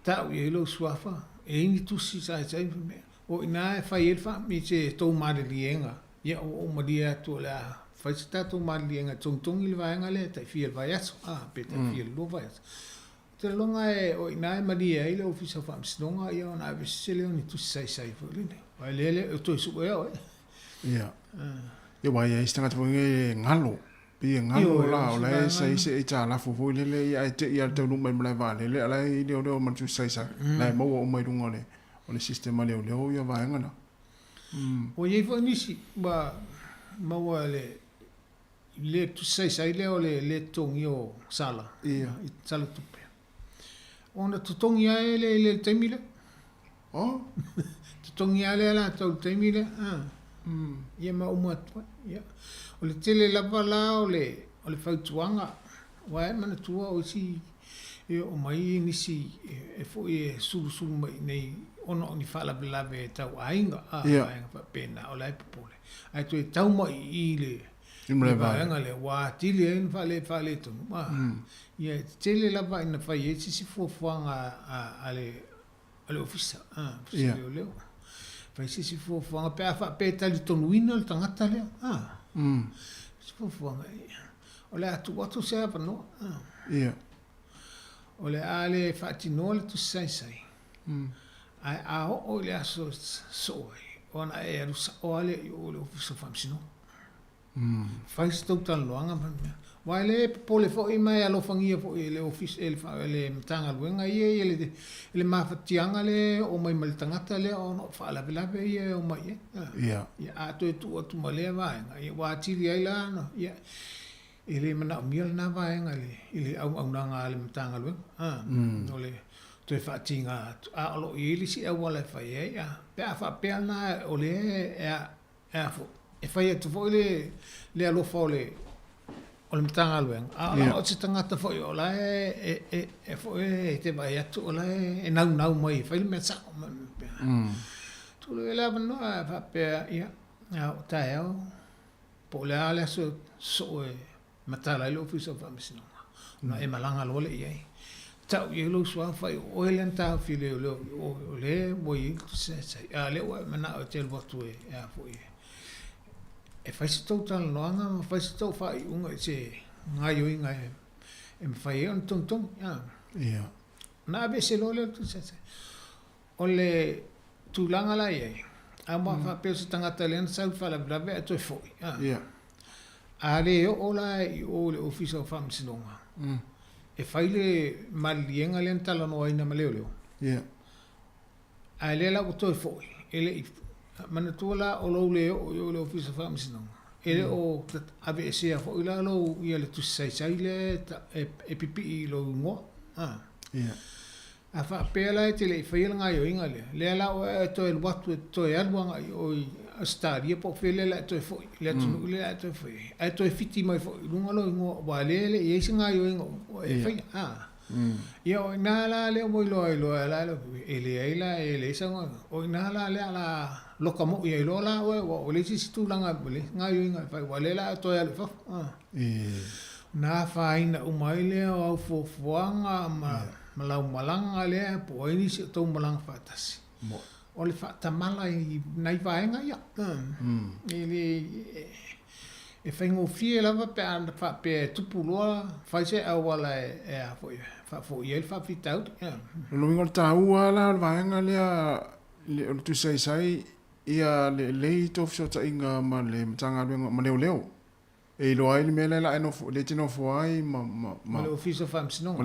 Tau i ilo suafa. E ini tu si sai mea. O ina e fai elfa mi te tau mare lienga. Ia o maria tu la fai se ta tau mare lienga tong il vaenga le tai fia vai aso. Peta fia lo vai aso. Te longa e o ina e maria ile ofisa famsinonga ia ona vesele oni tu sai fo line. Vai lele o to su e o. Ia. Ia vai e stanga te ngalo. Pia ngalo la o la sai se e ta la fo lele ia te ia te lu mai mai vale le ala i le ma tu sai. La mo o mai lunga le. O le sistema leo ia vaenga na. O iei fo nisi, maua le tu sai leo le tongi o sala. Ia. Sala tupe. Ona tu tongi ae le taimile. Tu tongi ae la tau taimile. Ia ma umatua. O le tele lava la o le fautuanga. Wae mana tua o si o mai nisi e fo e sulu mai nei ono ni fala belave tau ainga ainga pa pena o lai popole ai tu tau mai i le ainga le wa tili en fale tu ia tele la va ina fai e si fuanga ale ofisa leo fai si fuanga pe tali tonu ina le tangata leo si fuanga o le atu se pa no ia o le ale fatino le tu sai ai o le aso soe ona e arusa o ale o le ofisa famsino Fais tau talanoaga Wai le pole fo I mai alofangia fo le office le tanga luenga ia le mafatianga le o mai mal tangata le o no fa la ia o mai ia a to tu male vai ia wa tiri ai la no ia ele mana miel na vai ngale ile au nanga le tanga luenga no le to fa tinga a lo ile si au wala fa ia pe fa pe na o le fo e fa ia tu fo le alo fo le o le matanga luenga. O te tangata fo o la fo te vai atu o la nau mai. Whai le mea sako. Tulu e lava noa fa pea ia. O tae au. Po le ale so e matala ile ofisa o whamisinonga. Na e malanga lo le iai. Tau i lo sua whai o ele anta file o le mo i se a le o mana o te watu e a fo i. E fai se tau tala noanga, ma fai se tau whai unga i se ngai o inga e mwhai e on tong, Ia. Na abe se lo leo tu se. O le tūlanga la iei. A mua whapeo se tangata le ana sau whala blawe a toi fhoi. Ia. A le o la I o le ofisa o whamisinonga. E whai le malienga le antala no aina ma leo leo. Ia. A le la o toi fhoi. E le mana tuala o lo le o le ofisa whamisinonga. Ele o ave se a fo ila lo ia le tu sai le e pipi I lo ngo. Ia. A fa pela te le fa nga yo inga le la o to el watu to e alwa o stadia po fele la to fo le tu le to fo e to fiti mai fo lunga lo ngo wa le e singa yo ingo e fa Yo na la le mo lo la ele sa o na la le ala lo kamo I lo la o le si tu langa le nga yo inga fa wa le la to ya le fa na fa ina o mai le o fo fuanga malau malanga le po ini si to malang fatasi o le fa tamala I nai vaenga ya ele e fengo fie lava pe anda fa pe tupuloa fa se awala e a fo il fa fitau lo ngol taua la vaenga le tu sai ia le to so ta inga ma le tanga ma leo e lo ai me la no le tino fo ai ma le office fam sino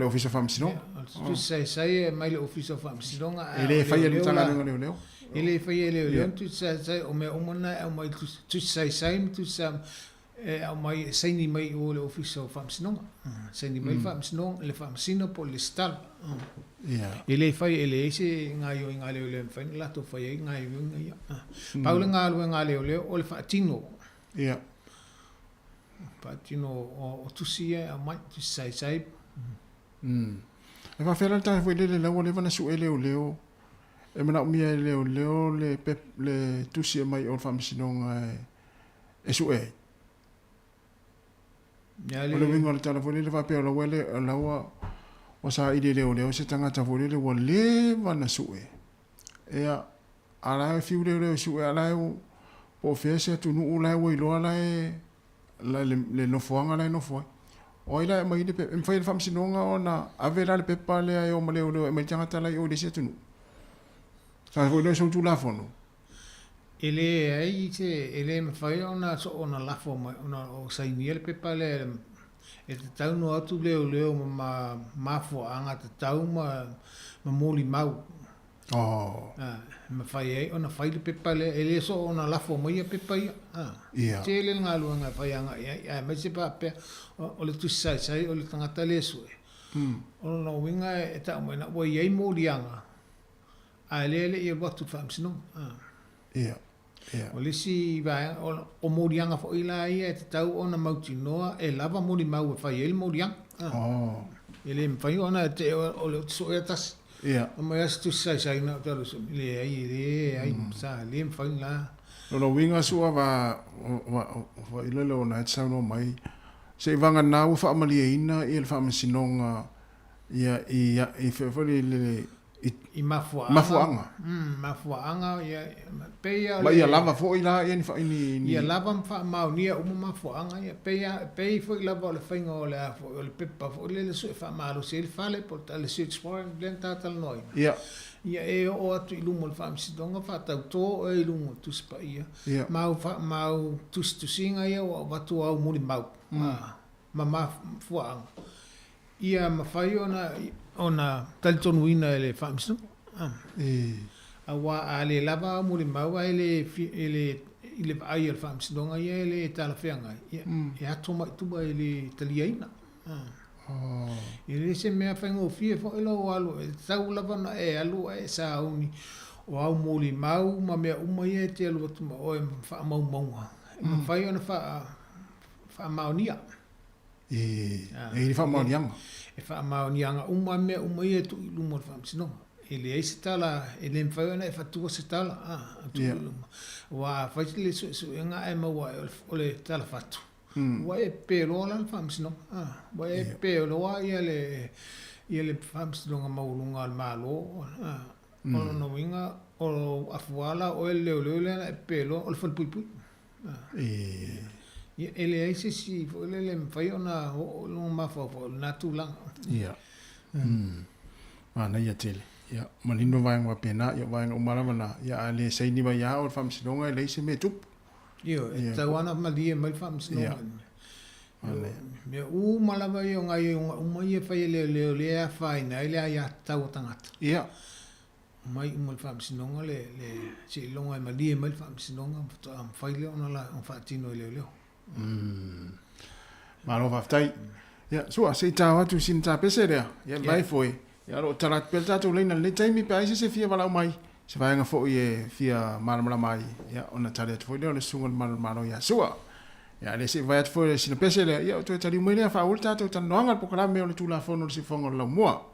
tu sai mai le office fam sino ele fa ia tanga leo ele fa ia leo tu sai o me o mona o mai tu sai tu sam o mai sai ni mai o le office fam sino sai ni mai fam sino le fam sino po le stal ele fa ele se nga yo nga le fa la to fa nga yo nga paula nga le o le fa tino Patino o tusia a mai tu sai e va fela ta foi le le vana su leo e mana mi leo le le tusia mai o famsinonga e su e ya le vingo le telefone le va pe lo wele la wa sa ide leo se tanga ta foi le wo le vana su e ala fiu le su e ala o fese tu nu la wo lo ala le no foanga le no foi o ila mai de em fai fam sinonga ona avera le pepa le ai o male o mai tanga tala o de setunu sa vo no so tu la fono ele ai ele me fai ona so ona la fo ona o sai ni le pepa le e tau no atu le ma fo anga tau ma moli mau ma fai ai ona fai le pepa le ele so ona la fo mai pepa ia te le nga lu nga fai anga ia ma se pa pe o le tu sai o le tanga tale su o no winga e ta mo na wo ye mo lianga a le ia batu fam sino ia o le si va o mo lianga fo ila ia te tau ona mauti noa e lava mo li mau fai ele mo lianga ele me fai ona te o le so e tas o mai as tu sai na talo so le ai sa le me fai la no winga su va ile lo na sa no mai se vanga na u fa maliina il fa sinonga ia i fe le I mafuanga ia peia ia lava fo ila ia ni fa ni ia lava fa mau nia uma mafuanga ia pei fo lava le fainga o le pepa fo le so fa malo se fale por tale se explore lenta tal noi ia Ia e o atu i lumo le whaamisidonga, whatau tō e i lumo tuspa ia. Mau tusinga ia o watu au muri mau. Ma fuaanga. Ia mawhai ona talitonu ina e le whaamisidonga. A wā a le lava muri mau a ele ai al whaamisidonga ia e le talawhianga. E ato mai tuba e le taliaina. I le se mea whaingo fie fo ilo o alu, e tau lava na e alu e sa auni o au mōli mau, ma mea umai e te alu atu ma o e wha mau maunga. E ma whai ona wha maonia. E ni wha maonianga? E wha maonianga, mea umai e tu i lumo le whaamisinonga. E le eise tala, e le mwhai ona e whatua se tala, tu i lumo. Wa whaiti le su e ngā e maua o le tala whatu. Wa e pelo la whaamisinonga. Wa e pelo a ia le whaamisinonga maulunga al malo. Ono no winga, o afuala, o e leo lena e pelo, o le whalpuipui. E le eise si, le mwhai ona o lunga mawhawha, nā tūlanga. Ia. Ana ia tele. Ia, malino vaenga pena, ia vaenga umarawana, ia le seini wa ia o le whaamisinonga e leise me tupu. Io, e tauana malie mai whaamisinonga. Mea malawa i o ngai umai e whai lea whaina, e lea ia tau tangata. Ia. Mai umai whaamisinonga le se ilonga e malie mai whaamisinonga, whai leo na la whaatino e leo. Malo whaftai. Ia, sua, se tā watu sin tā pese rea, ia mai foi. Ia ro tarat pel tātou leina le taimi pe aise se fia walau mai. Se vaenga fo e fia maramara mai. Ia, ona tare atu foi leo le sunga maro ia. Sua, ia le se vai atu foi sina pese rea, ia o tue tari umai lea wha uli tātou tanoanga pokala meo le tūla fono le si fonga lau mua.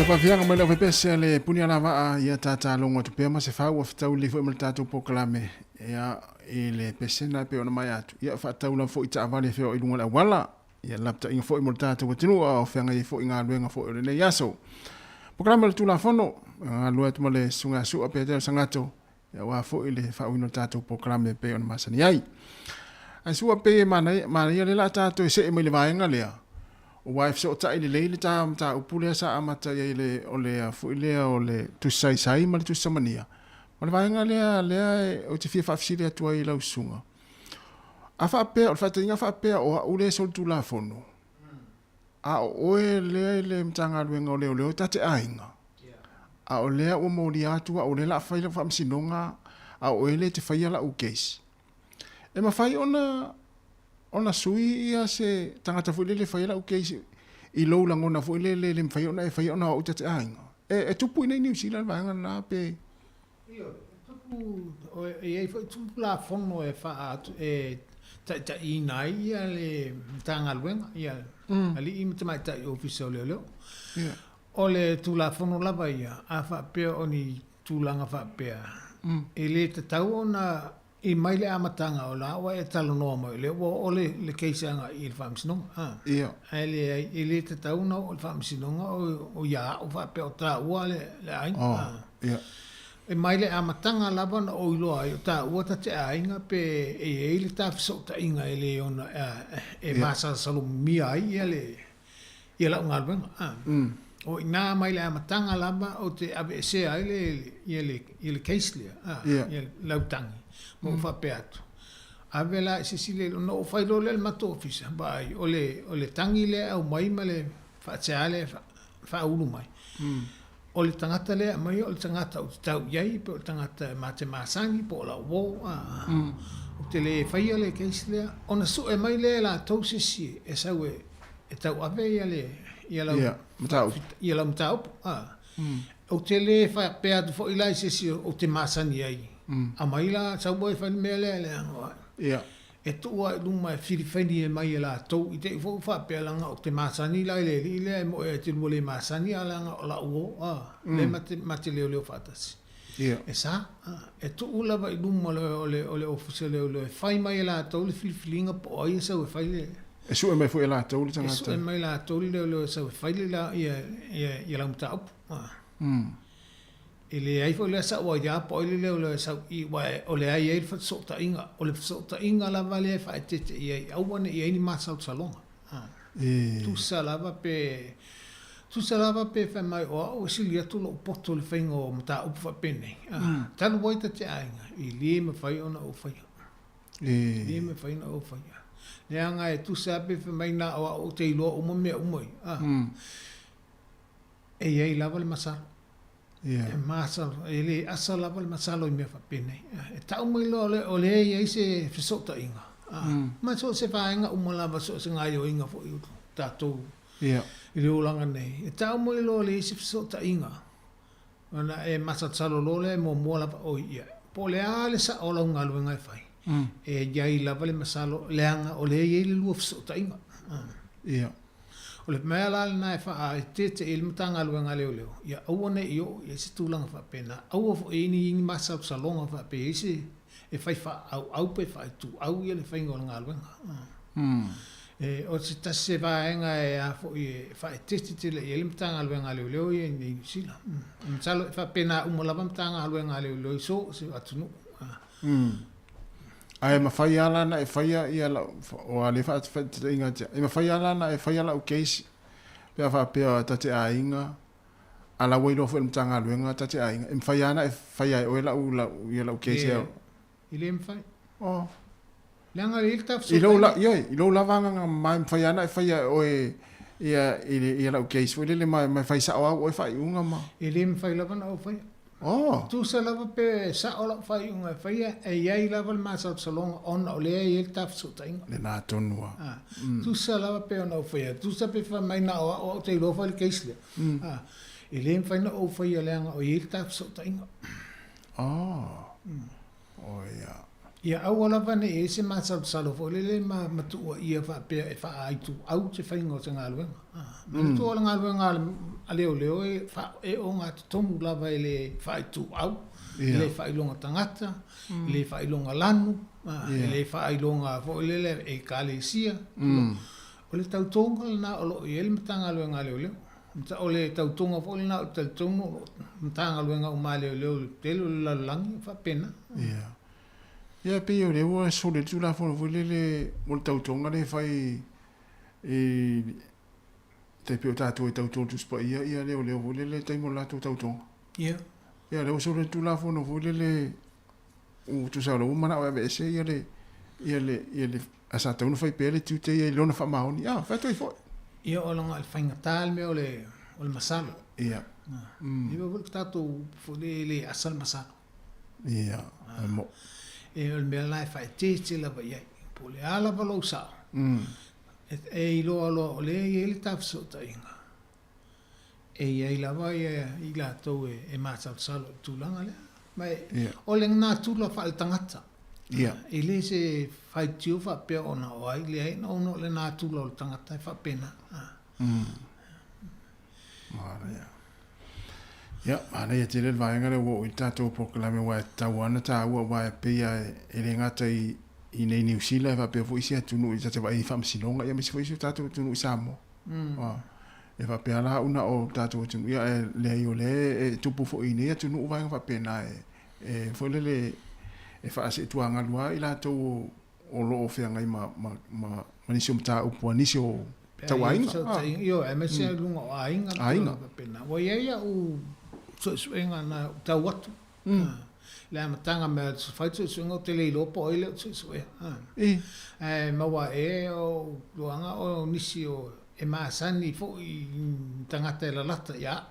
Pa fianga mai le pese le punia lava ia tata longo te pema se fa wa fitau le fo maltatu poklame ia ile pese na pe ona mai atu ia fa tau la fo ita vale fe o ilunga la wala ia lapta in fo maltatu tinu o fianga i fo inga luenga fo le yaso poklame le tula fono ngalo tu male sunga su ape te sangato ia wa fo ile fa wino tatu poklame pe ona masani ai ai su ape mana ia le la tatu se me le vaenga lea o wife so ta ile le ta upule sa amata ile ole fu ile ole tu sai mal tu samania mal vaenga le o te fa fsile atu ile usunga afa pe o fa tinga fa pe o ule so tu la fono a o le mtanga luenga ole ta te ainga a ole o mori atu a ole la fa ile fa msinonga a o ele te fa la u case e ma fai ona sui ia se tangata fu le fa ia o ke i lo la ngona fu le fa ona o te ainga e tupu nei New Zealand va na pe io tupu e fa tupu la fono e fa ta i nai ia le tanga luenga ia ali i mai ta official le ole tu la fono la va ia a fa pe oni tu langa fa pe e le te tau ona i mai le amatanga o la wa e talo no mo le o le keisanga i famsino ia ele ele te tau no o famsino o ya o fa pe o ta wa le ai ia e mai le amatanga la ban o ilo ai ta o ta te ainga pe e ele ta so ta inga ele ona e masa salo mi ai ele la ngal ben o ina mai le amatanga la ba o te ave se ai ele keislia ele lautangi mo fa peato avela sisile no fai lo le mato office bai ole tangi le au mai male fa tsale fa ulu mai ole tangata le mai ole tangata o tau yai pe tangata mate masangi po la wo o te le fai le keisle ona su e mai le la to sisi e sawe e tau ave ia la mtau o te le fa peato fo ila sisi o te masani ai a mai la sa boy fa mele le ia e tu wa luma filifeni e mai la to i te fo fa pe la o te masani la le mo e te mo le masani ala la o le mate le fatas ia e sa e tu ula va luma le official le fai mai la to le filifinga po ai sa fa le e su mai fo la to le tanga e mai la to le sa fa le la ia la mta ele ai foi le sa o ya po le sa i wa o le ai e fa so ta inga la vale fa te i au wana i ni masa o salon tu salava pe fa mai o silia tu lo porto le fengo mata o fa pene tan voi te ainga i li me fai ona o fai li me fai na o fai le anga e tu sa pe fa mai na o te lo o mo me o moi e ai lava le masa e masa ele asala val masalo me fa pene e tau mai lo ole e se fisota inga ma so se fa inga umala va so se ngai o inga fo i tato ile ulanga nei e tau mai lo le se fisota inga ona e masa tsalo lo le mo mola o ia po le ale sa ola unga lo ngai fai e jai la val masalo le anga ole e le lu fisota inga ia ole mela na fa te il mtanga lu ngale ole ya awone yo e se tulanga fa pena awo fo ini masa salonga fa pe isi e fai fa au pe fa tu au ile fa ngol ngalo e o se ta se va nga e a fo e fa te le il mtanga lu ngale ole e ni sila msalo fa pena umola mtanga lu ngale ole so se atunu ai ma fai ala na e fai ia la o ale fa te inga e ma fai ala na e fai ala o case pe fa pe ta te ainga ala wei lo fo mtanga luenga ta te ainga e fai ana e fai ai o la u la ia la o case ile me fai langa le ta so i lo la vanga mai fai ana e fai o e ia la o case o le mai fai sa o fai unga ma ile me fai la vana o fai tu sa lava pe sa ola fai unga fai e iai lava le masa salonga ona o lea i el taf so tainga le nā tonua tu sa lava pe ona o fai tu sa pe fai mai na o te ilo fai le keisle e le fai na o fai a leanga o i el taf so tainga o ia Ia au la vane e se masal salo fo le ma tu ia fa pe fa ai tu au se fa ngo se ngalo. Ma tu la ngalo ngal leo e fa e o nga tomu la vai le fa tu au. Le fa ilonga tangata, le fa ilonga lanu, le fa ilonga fo le e kalesia. O le tau tonga na o lo i ele matanga leo ngā leo. O le tau tonga fo le na o tau tonga matanga leo ngā umā leo telo le lalangi fa pena. Ia pe o le ua so le tula fo le o le tau tonga le fai te pe o tātou e tau tonga tuspa ia leo le taimo la tau tonga. Ia le o so le tula fo le o tu sa lo mana o e se ia le asa tau no fai pele tu te ia lona fa maoni fa toi fo ia o longa fa ngatal me o le masalo ia ia o tato fo le asal masalo ia mo e o me la fa te la va ia po le ala va lo sa e lo le ele taf so tainga e ia la va i la to e masal salo tu langa le mai o le na tu la fa tangata e le se fai tiu fa pe ona o ai le no le na tu lo tangata fa pena ana ia te le vaenga le wo i tatou proklame wa tawana ta wa pe ia e le ngata i nei New Zealand fa pe fo isi atunu i tate vai fam silonga ia misi fo isi tatou tunu i Samoa e fa pe ala una o tatou tunu ia le io le tupu fo i nei atunu vaenga fa pena e fo le e fa se tuanga lua i la to o lo fe ngai ma nisi mta o po nisi o tawainga io e me se lunga ainga pena o ia o so swinga na tawatu la matanga me fai so swinga te le lo po ile so ma wa e o luanga o nisi o e ma sani fo i tangata la lata ya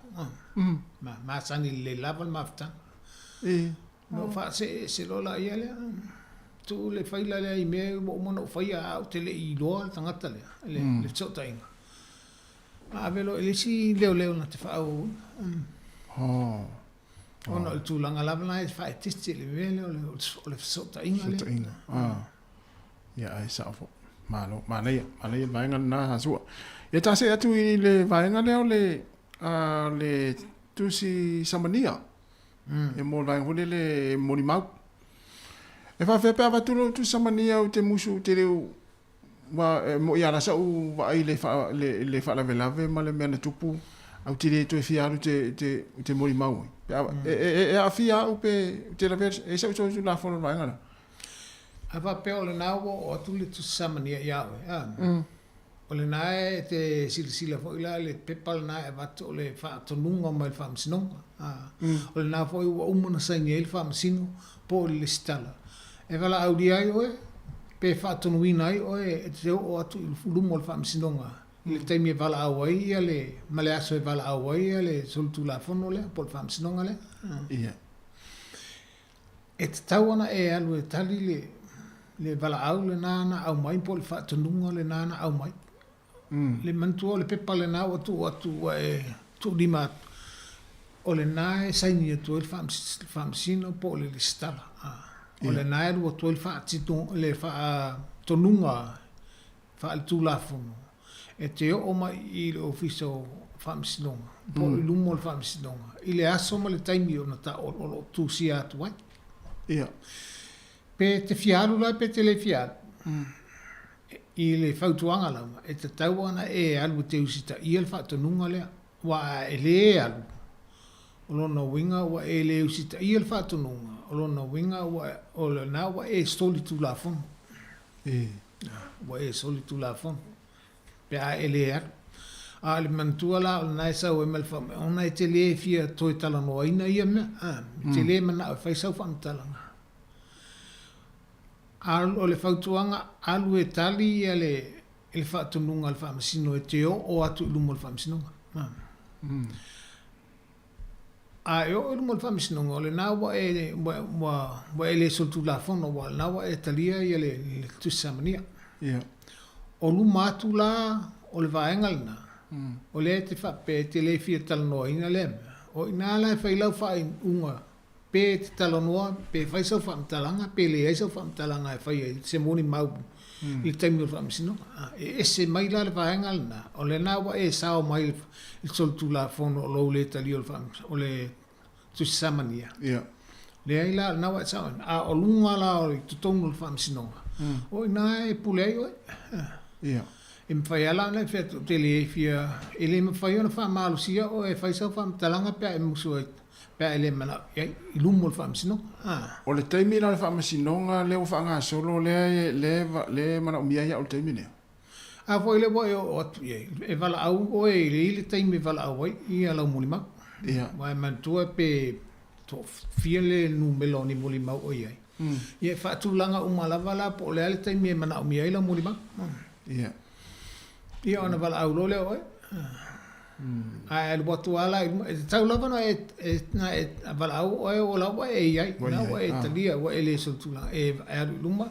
ma sani le lava mafta no fa se lo la ia le tu le fai la le me mo no fai a te le i lo tangata le so tainga a velo ele si leo na te fa o no tu langa la na e fa tisti le velo le so tainga le ia ai sa fo malo malai vaenga na so e ta se atu i le vaenga le tu si samania e mo vai hole le moni mau e fa fe pa tu samania o te musu te reu wa mo ia la sa u va ai le fa la velave ma le mena tupu au te re to e fiaru te moni mau e a fia u pe te la ver e sa so la fo vai ngana a va pe o le na o tu le tu samania ia o le na te silsila fo ila le pepal na e va to le fa to nunga mai fa msinonga o le na fo o umona sa ngel fa msino po le stala e vala audia yo pe fa to nuina o e te o atu il fulumo fa msinonga le taimi vala awai ale male aso e vala awai ale soltu la fono le po fa msinonga le ia e tawana e alu e tali le vala au le nana au mai po fa to nunga le nana au mai le mantua le pepa le na o tu e tu lima o le na e saini e tu el famsino po le listala o le na e o tu el fa tito le fa tonunga fa al tu la fono e te o mai i le ofiso famsino po i lumo le famsino i le aso ma le taimi o na ta o tu si atu ai pe te fialu la pe te le fialu i le fautuanga lama e te tauana e alu te usita i el whaatonunga lea wa e le alu o lona winga wa e le usita i el whaatonunga o lona winga o lona wa e stoli tu la fono wa e stoli tu la fono pe a e le alu a le mantua la o nai sau e melfame o nai te le fia toi talanoa ina ia mea te le mana o whaisau whantalanga o le fautuanga alu e tali ia le whaatununga le whaamasino e te o atu i lumo le whaamasinonga. A e o i lumo le whaamasinonga o le nā wa e le soltu la fono wa nā wa e talia ia le tusamania. O luma atu la o le vaenga lina. O le te whape te le fia talanoa ina le. O ina la e whailau whae unga pe te talanoa, pe whai sau whamtalanga, pe le ai sau whamtalanga e whai se moni mau i taimi o whamsino. E se mai la le whaenga lina, o le nawa e sao mai i sol tu la fono o lou le tali o le whamsino, o le tusi samania. Le ai la nawa e sao, a o lunga la o i tutonu o le whamsino. O ina e pule ai oi. E mwhai ala na e whetu te le e fia, e le mwhai ona whamalo sia o e whai sau whamtalanga pia e musu ai. Pea ele mana i lumo le whamsino. O le taimi la le whamsino le o whanga solo le mana umia ia o le taimi nea. A fo ile wa o atu ye. E vala au o e le taimi vala au ai i ala mulima. Wa man tua pe to fiele numelo ni mulima o ai. Ye fa tu langa umala vala po le ale taimi mana umia ila mulima. Ia ona vala au lo le o ai. Ai watu ala tau lava no e vala au o la wa e ai na wa e talia wa ele so tu la e luma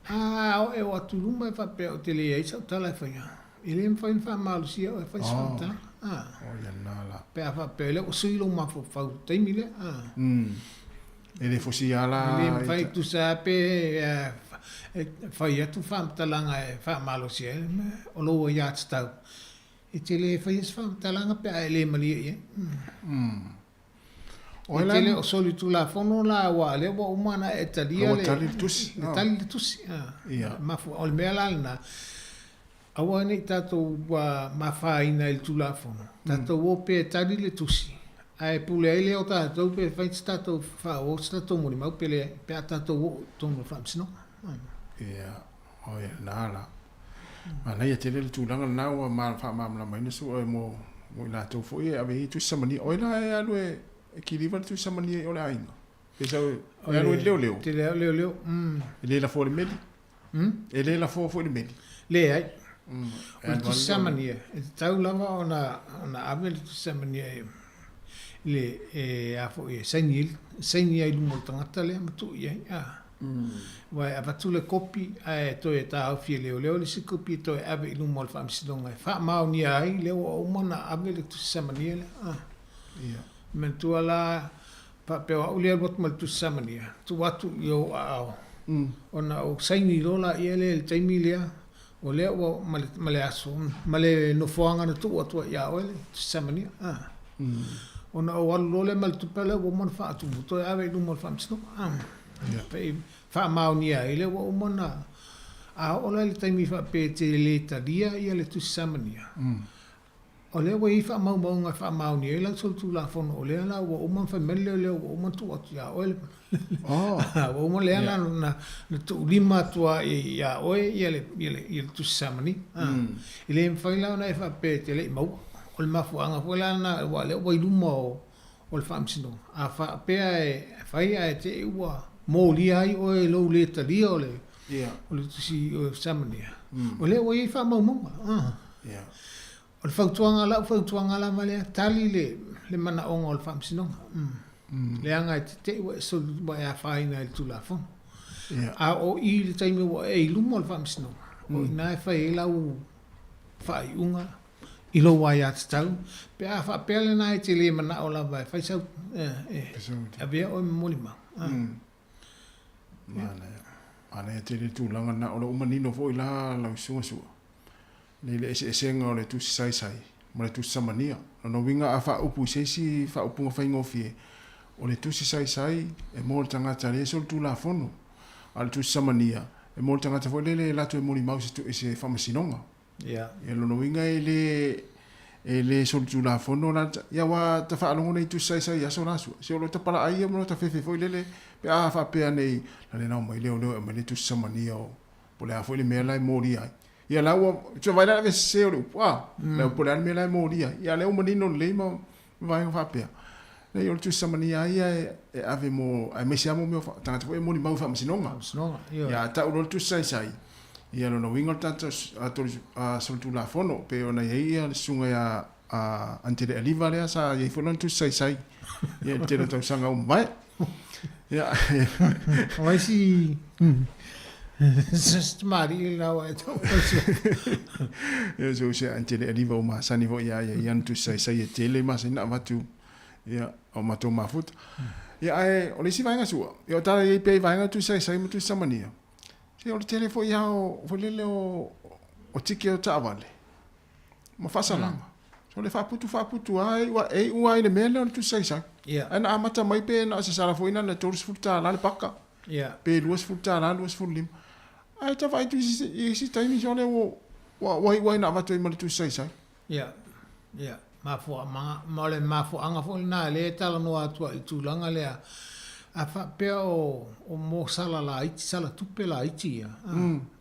o e watu luma fa pe o tele ai sa tala fa ya ele fa in fa mal si o fa so ta o ya nala pe fa pe le o sui lo ma fa te mile ele fo si ala ele fa tu sa pe fa ya tu fa talanga fa mal si o lo ya sta e te le whais whamtalanga pe a ele malia ia. E te le o soli tu la whono la wa le wa umana e talia le. Tali tusi. Tali tusi. Mafu o le mea lalna. Awa ni tatou mawhaina il tu la whono. Tatou o pe tali le tusi. Ai pule ele o tatou pe whaits tatou whao tatou mori mau pe le pe a tatou o tono whamsino. Ia. O ia nala. Ana ia te le tūlanga nā ua māmla mai na su o mo la tau fo e ave tu samani o la e alu e kiriva tu samani o la ainga. E sau e alu e leo. Te leo. E le la fo le meli. E le la fo le meli. Le ai. O tu samani e tau lava ona ave tu samani le e a fo e saini ai lumo tangata le matu ia. Wai a vatu le kopi e to e tau fie leo le si kopi to e ave ilu mo le whamsidonga e wha mau ni ai leo o umana ave le tu samania le men tua la pa pewa ulia wat mal tu samania tu watu yo ao ona o saini rola ia le taimi lea o leo o male aso male no foanga na tu watu ia o le tu samania ona o walu le mal tu pele o mon fa tu to e ave ilu mo le whamsidonga pe fa maunia ile wa umana a ola le taimi fa pe te le tadia ia le tu samania ole wa ifa mau nga fa maunia ile sol tu la fono ole la wa umman fa mele le wa umman tu atu ya ole wa umman le la na tu lima tu ya oe ile tu samani ile fa la na fa pe te le mau ol mafuanga fola na wa le wa ilumo ol famsino a fa pe fa ia te wa mo li ai o e lo le tali o le o le si o samania o le o i fa mo o le fautuanga la male tali le mana o ngol fam sino le anga te so ba ya faina il tu la fon a o i le taimi o e lu mo fam sino o na fa e la u fa unga i lo wa ya tau pe a fa pele na te le mana o la ba fa sa a be o mo lima ana e te le tūlanga na o le umanino fo i la sunga. Nei le esenga o le tu sai ma le tu samania. No winga a wha upu seisi wha upunga whaingo fie. O le tu sai e mo le tangata le sol tu la fono. A le tu samania e mo le tangata fo le lato e mori mausi tu e se whamasinonga. E lono winga e le sol tu la fono la ya wa ta fa alongo nei tu sai aso nasu. Se o lo ta pala ai mo ta fefe fo le pe a fa pe nei la le no mai leo me le tu samania o po le a fo le me la mori ai ia la o tu vai la se o pa le po le me la mori ai ia le o menino le mo vai fa pe nei o tu samania ia e ave mo ai me siamo me ta fo e mo ni mau fa sinonga ia ta o tu sai ia no wingo tanto a sol tu la fono pe ona ia le sunga ia a ante le aliva le sa ia fo tu sai ia te no tau sanga o mai ja vai si Mari la wa to ya so se ante le aliva o ma sani vo ia tu sai tele ma sina vatu ia o mato mafut Ia ai o le si vainga sua. Ia o tala i pe vainga tu sai ma tu samania. Se o le tele fo ia o lele o tiki o tavale. Ma fasalanga. So le faputu ai wa ua le mele o tu sai. Ia. Ana amata mai pe na se sala foina na toris futa la le paka. Ia. Pe luas futa la luas fulim. Ai ta vai tu si taimi jole wa na va tu ma tu sai. Ia. Ia. Ma le anga fo na le tala no atua I tūlanga lea a fa pe o mo sala la iti sala tupe la iti ia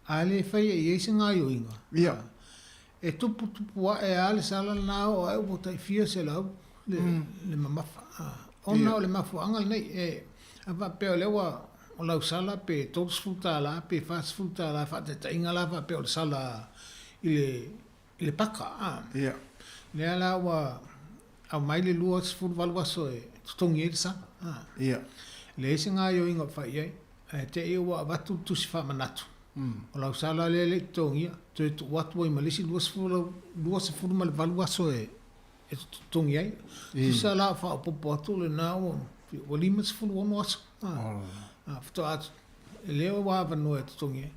a le fai e ese ngā yo inga ia e tupu wa e ale sala na o ai o tai fia se lau le mamafa ona o le mafu anga nei e a fa pe o le wa o lau sala pe todos futa la pe fast futa la fa te inga la fa pe o sala ile paka ia le ala wa au mai le lua sfuru valua so e tongi e sa ia le singa yo inga fa ye te e wa watu tu si fa manatu o lau sala le tongi te watu i malisi lua sfuru mal valua so e tongi ai tu sala fa popo atu le na o lima sfuru ono aso fto at le wa va no e tongi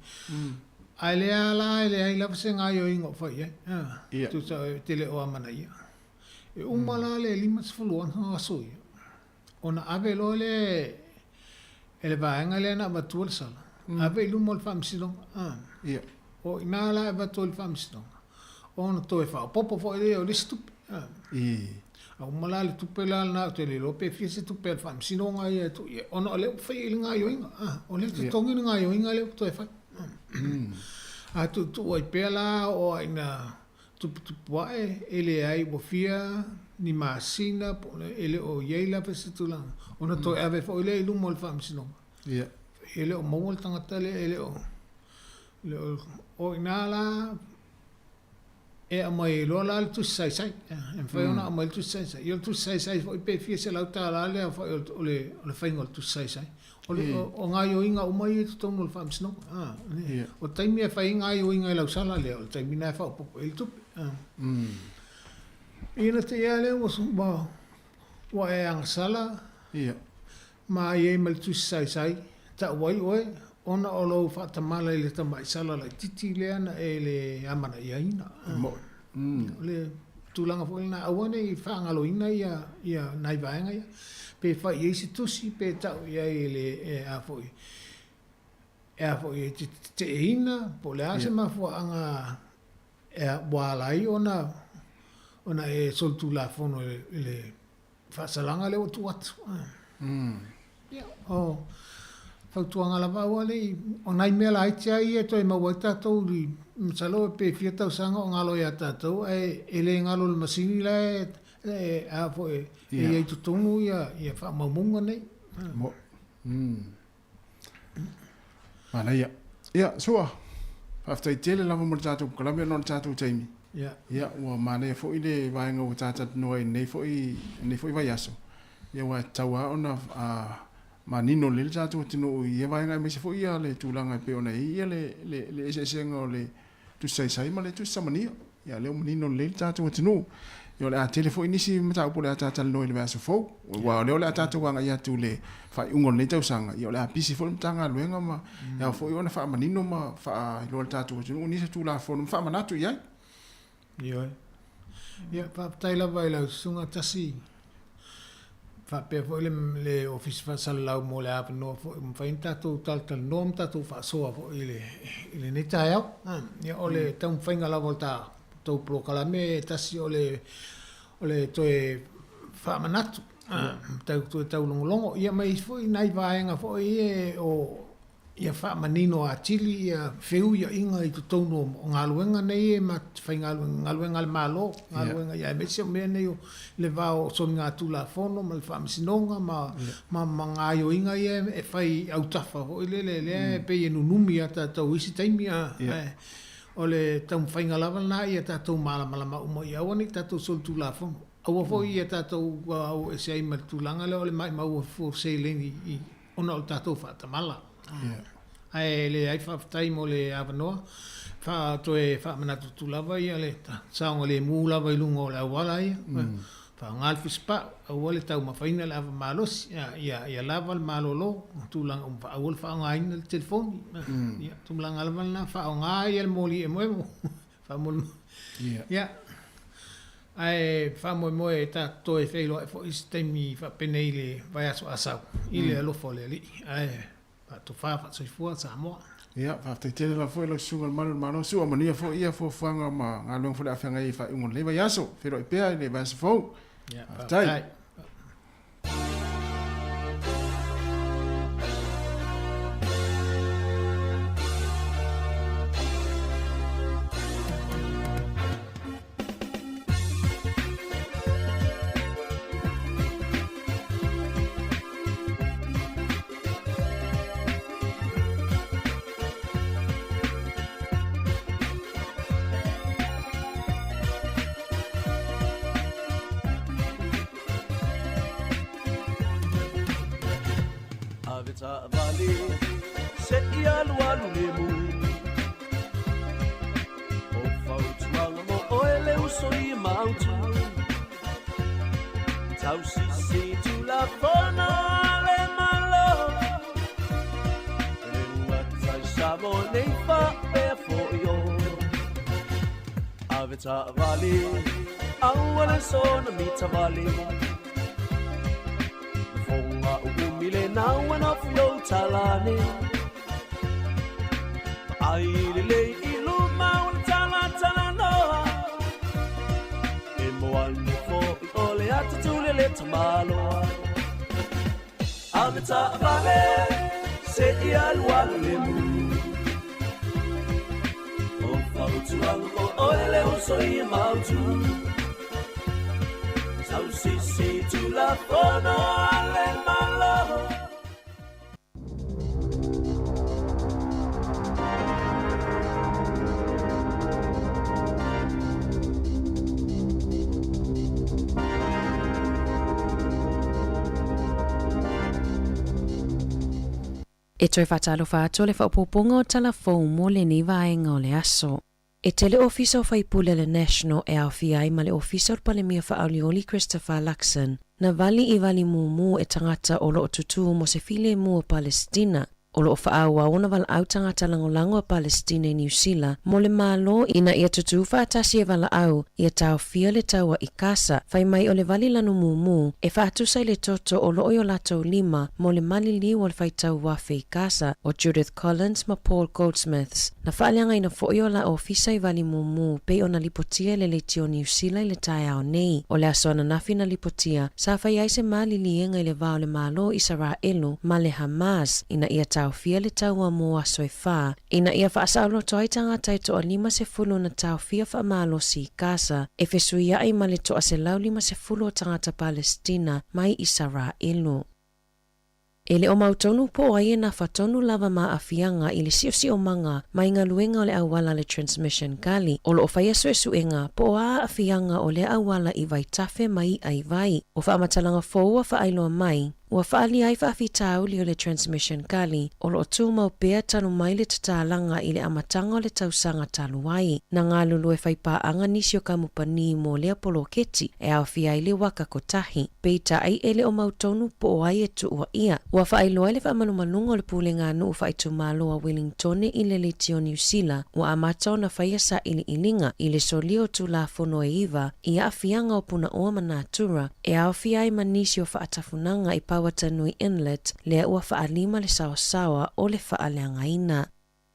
ai le ala le ai la singa yo inga fa ye tu sa te le o amana ia e umala le lima sfulu ana aso ona ave lo le ele vaenga le na batul sala ave lu mol fam silong ia o inala batul fam silong ona to e fa popo fo le o listup a umala le tupela na te le lope fisi tupel fam silong ai to ona le fa ilinga yo inga o le tongi nga yo inga le to e fa a tu ai pela o ina tu wae ele ai bofia ni masina ele o yeila pesitula ona to ave fo ele lu mol fam sino ia ele o mol tanga tele ele o inala e a mai lo la tu sai en fa ona mai tu sai yo tu sai fo pe fia se la ta la le fo ole faingol tu sai o nga yo inga o mai tu mol fam sino o taimi e fa inga yo inga la sala le o taimi na fa po el tu ina te ale o ba wa e ang sala ia ma ye mal tu sai ta wai ona o lo fa ta mala le ta mai sala la titi le ana e le amana ia ina le tulanga fo ina awane I fa ngalo ina ia nai vaenga ia pe fa ye si tusi pe ta ia le a fo te ina po le ase ma fo anga e wala I ona e soltu la fono le fa salanga le o tu atu ia o fautuanga la wale o nai mea la itia ia to e mawata tau li msalo pe fia tau sanga o ngalo ia tatou ele ngalo le masini la a fo e tutongu ia fa mamunga nei mana ia soa after tele la mo tatou kalame non tatou taimi ia o mana fo ile vaenga o tatou no nei fo vai aso ia wa tawa ona ma nino le tatou tino ia vaenga me se fo ia le tulanga pe ona ia le esenga le tu sai ma le tu samania ia le nino le tatou tino yo le telefoni nisi mata po le tatou no le vaso fo wa le tatou nga ia tu le fa ungo le tau sanga yo le pisi fo mtanga luenga ma ya fo yo na fa manino ma fa lo tatou tino nisi tu la fo fa manatu ia ia pa taila vai la sunga tasi fa pe fo le office fa sala mo le ap no fa inta to tal nom ta to fa so fo ile ne ta ya ole ta un fainga la volta to pro kala me tasi ole to e fa manatu ta longo ia mai fo nai vaenga fo ia fa manino a chili ia feu ia inga I tono ngaluenga nei ma fainga ngaluenga malo ngaluenga ia me se me nei le vao so nga tu la fono mal fa sinonga ma ngayo inga ia e fai au tafa o le pe ia numi ata to isi taimi ole tam fainga lava na ia tatou mala mo ia woni tatou sol tu la fono au fo ia tatou au se ai mal tu langa le ole mai mau fo se lengi ona o tatou fa tamala ai le ai fa tai mo le avanoa fa to e fa mana tu lava ia le ta sa le mu lava I lungo la wala ia Whaongal fispa, awale tau mawhaina le awa malos, ia lava le malolo, tulang awal whaongaina le telefoni. Tulang alamal na whaongai el moli e moemo. Whamol. Ia. Ai whamoe ta toe whailo e fo istemi whapenei le vai aso asau. Ile alofo le ali. Ai, to whaafat soifua Samoa. Ia, whaftaitele la fo ilo sunga le mano sua mania fo ia fo whanga ma ngā luang fo le awhanga i whaungon le vai aso. Whiro i pēa i le vai aso fau. Tai. Valley, awala sona mita valley. Fonga umile na wana flo talane. Aile ilu maun tala no. Imoan fo ole atule le tamalo. Avita valley, se ialwalu lemu. Ole usoi mautu Sau sisi tu la fono ale malo E toi whatalo whato le whapoponga o talafou mo le ni vaenga o le aso. E tele ofisa o whaipule le National e au fiai ma le ofisa o palemia whaaulioli Christopher Luxon na vali I vali mumu e tangata o lo o tutu mo se file mu o Palestina. O lo o whaaua ona vala au tangata langolango a Palestina I New Zealand mo le malo ina ia tutu whaatasi e vala au ia tau fia le taua I kasa whai mai o le vali lanu mumu e whaatusai le toto o lo o latou lima mo le mali liu o le whaitau wafe I kasa o Judith Collins ma Paul Goldsmiths na whaalianga ina fo o la ofisa I vali mumu pe o na lipotia le leitio New Zealand le tai au nei o le asoana nafi na lipotia sa whai aise mali lienga I le vao le malo Israelu ma le Hamas ina ia tau fia le taua mo aso e wha. Ina ia whaasaulo toi tangata I toa 50 na tau fia whaamalo si kasa e whesuia ai ma le toa se lau 50 tangata Palestina mai Israelu. Ele o mautonu po ai na fatonu lava ma afianga I le siosi o manga mai ngā luenga o le awala le transmission kali o lo o whaia suenga po a afianga o le awala I vai tafe mai ai vai o whaamatalanga fōua whaailoa mai ua whaali ai whaafitau li o le transmission kali o lo o tūmau pēa tanu mai le tatalanga I le amatanga o le tausanga taluai na ngā lulu e whaipaanga nisi o kamupani mo le apolo keti e au fia I le waka kotahi peita ai ele o mautonu po ai e tuua ia ua whaailoa le whaamalumalunga o le pūlenga nuu whaitumalo a Wellington I le leitio New Zealand ua amatau na whaia sa ili ilinga I le solio tu la fono e iwa I a fianga o puna oa manatura e au fia ai manisi o whaatafunanga I Watanui Inlet lea ua whaalima le sawa o le whaaleangaina.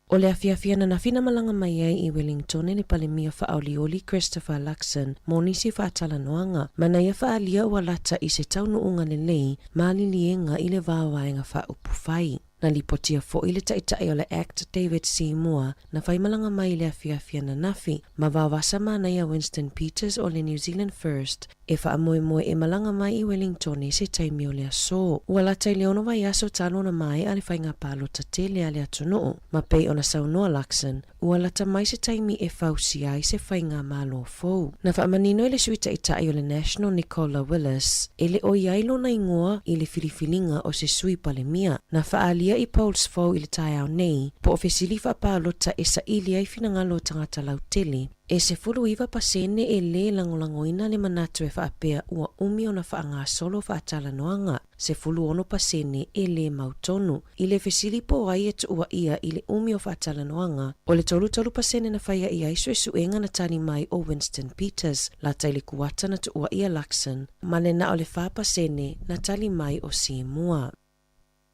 O le afiafiana na fina malanga mai ai I Wellington le palemia whaaulioli Christopher Luxon mo nisi whaatalanoanga mana ia whaalia ua lata I se taunu unga lelei maali lienga I le vāwaenga whaupufai. Na lipotia fo I le taitai o le Act David Seymour na whaimalanga mai le afiafiana nafi ma vāwasa mana ia Winston Peters o le New Zealand First e whaamoemoe e malanga mai I Wellington I se taimi o le aso. Ua latai leono vai aso talo na mai a le whainga palo tatele a le atunoo ma pei ona saunoa Luxon ua lata mai se taimi e whausi ai se whainga malo fou. Na whaamanino I le suita itai o le National Nicola Willis e le o iailo na ingoa I le filifilinga o se sui palemia na whaalia I Paulsfou I le tai au nei po o fesili whaapalota e sa ili ai finangalo tangata lautele E se fulu iwa pasene e le langolangoina le manatu e whaapea ua umi ona whaanga solo whaatala noanga. Se fulu ono pasene e le mautonu. I le fesilipo ai e tu ua ia i le umi o whaatala noanga. O le tolu pasene na whaia i aiso e suenga na tani mai o Winston Peters. La taile kuata na tu ua ia Luxon. Ma le na o le wha pasene na tali mai o Siemua.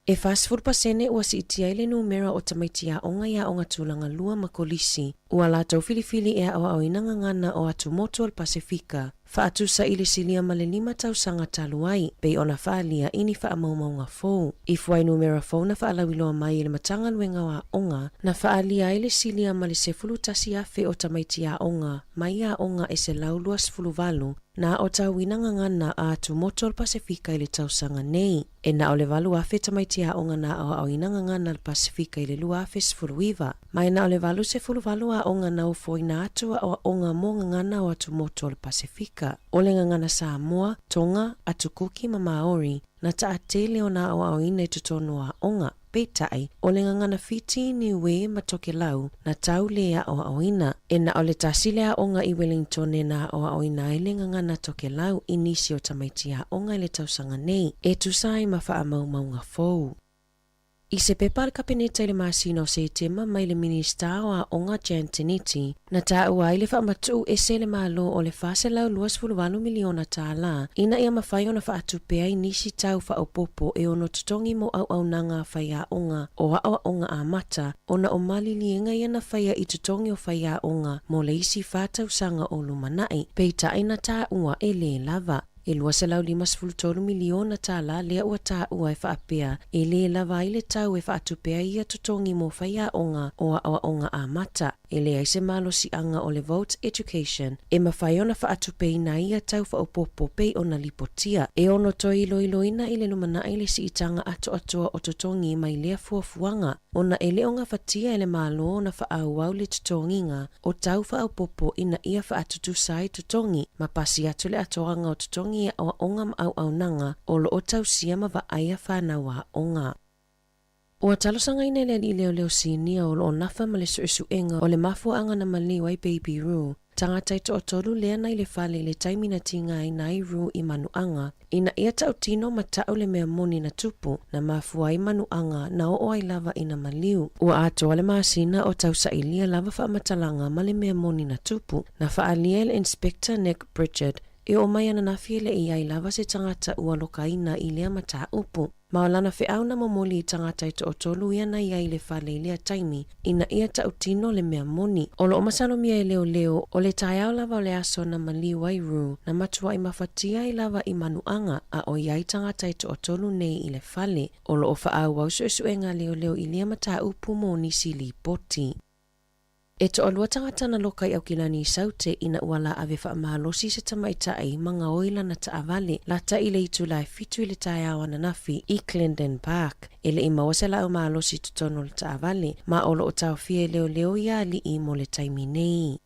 E fasfur pasene ua si itia ile numera o tamaitia onga ia onga tulanga lua makolisi. Ua la tau filifili ea o inanga ngana o atu moto al Pasifika. Faatu sa ili silia male 5 tau sanga taluai, bei ona faalia ini faa maumaunga fou. Ifuai numera fou na faalawiloa mai ile matanga luenga wa onga, na faalia ili silia male sefulu tasi afe o tamaitia onga, mai a onga e se laulua sefulu valu, na o tau inanga ngana a atu moto al Pasifika ile tau sanga nei. E na ole valu afe tamaitia onga na o inanga ngana al Pasifika ile lua afe sefulu iwa. Mai na ole valu sefulu valu a onga na ufo ina atua o onga monga ngana o atu moto al Pasifika. Ole ngana Samoa, Tonga, atu Kuki ma Maori, na taatele o na o ina tutonu a onga. Peitai, ole ngana Fiti ni we matoke lau na taulea o ina. E na ole tasilea onga i Wellington e na o ina ile ngana toke lau inisi o tamaitia onga ile tausanga nei. E tusai mawha maunga fou. I se pepa le kapeneta ile masino se tema mai le minista o onga Jan Tiniti, na taua ile whaamatu e se le malo o le fase lau 2.8 miliona tala, ina ia mawhai ona whaatupea i nisi tau whaopopo e ono tutongi mo au nanga whaia onga o onga a mata, ona o mali lienga ia na whaia i tutongi o whaia onga mo le isi whatau sanga o lumanai, peita ina taua e le lava. E lua se lau 5.3 miliona tala lea ua tā ua e whaapea e le lava ile tau e whaatupea ia tutongi mo whaia onga o onga a mata. E le aise malo si anga o le Vote Education e mawhai ona whaatupea na ia tau whaopopo pei ona lipotia. E ono toi iloina ile lumana ile si itanga ato o tutongi mai lea fuafuanga. Ona ele onga fatia ele malo na whaau le tutonginga o tau whaopopo ina ia whaatutu sai tutongi ma pasi atu le atoanga o tutongi o onga au nanga o lo o tau siama wa aia whanau onga. Ua talosanga ina le leo sinia o lo nafa ma le suenga o le mafuanga na maliwa i Baby Roo. Tangatai to o tolu lea na ile fale le taimina tinga ina i Roo i manuanga. Ina ia tau tino matau le mea moni na tupu na mafua i manuanga na o ai lava ina maliu. Ua atoa le maasina o tau sa ilia lava whaamatalanga ma le mea moni na tupu na whaalia le Inspector Nick Bridget e o mai ana nafiele i ai lava se tangata ua lokaina i lea mata upu. Maolana whiau na momoli i tangata i to o tolu ia na ia i le whale lea taimi ina ia ta utino le mea moni. O lo o masalo mia i leo o le taiao lava o le aso na maliwa i Roo na matua i mafatia i lava i manuanga a o iai tangata i to o tolu nei i le whale. O lo o whaau au suenga leo i lea mata upu mo nisi li poti. E to olua tangata na loka i au kilani i saute ina uala ave whaamahalosi se tamaitai manga oila na taavale lata i le itu lai fitu i le taiawa na nafi i Clendon Park. Ele i mawasela au mahalosi tutono le taavale ma olo o tau fie leo ia li i mo le taimi nei.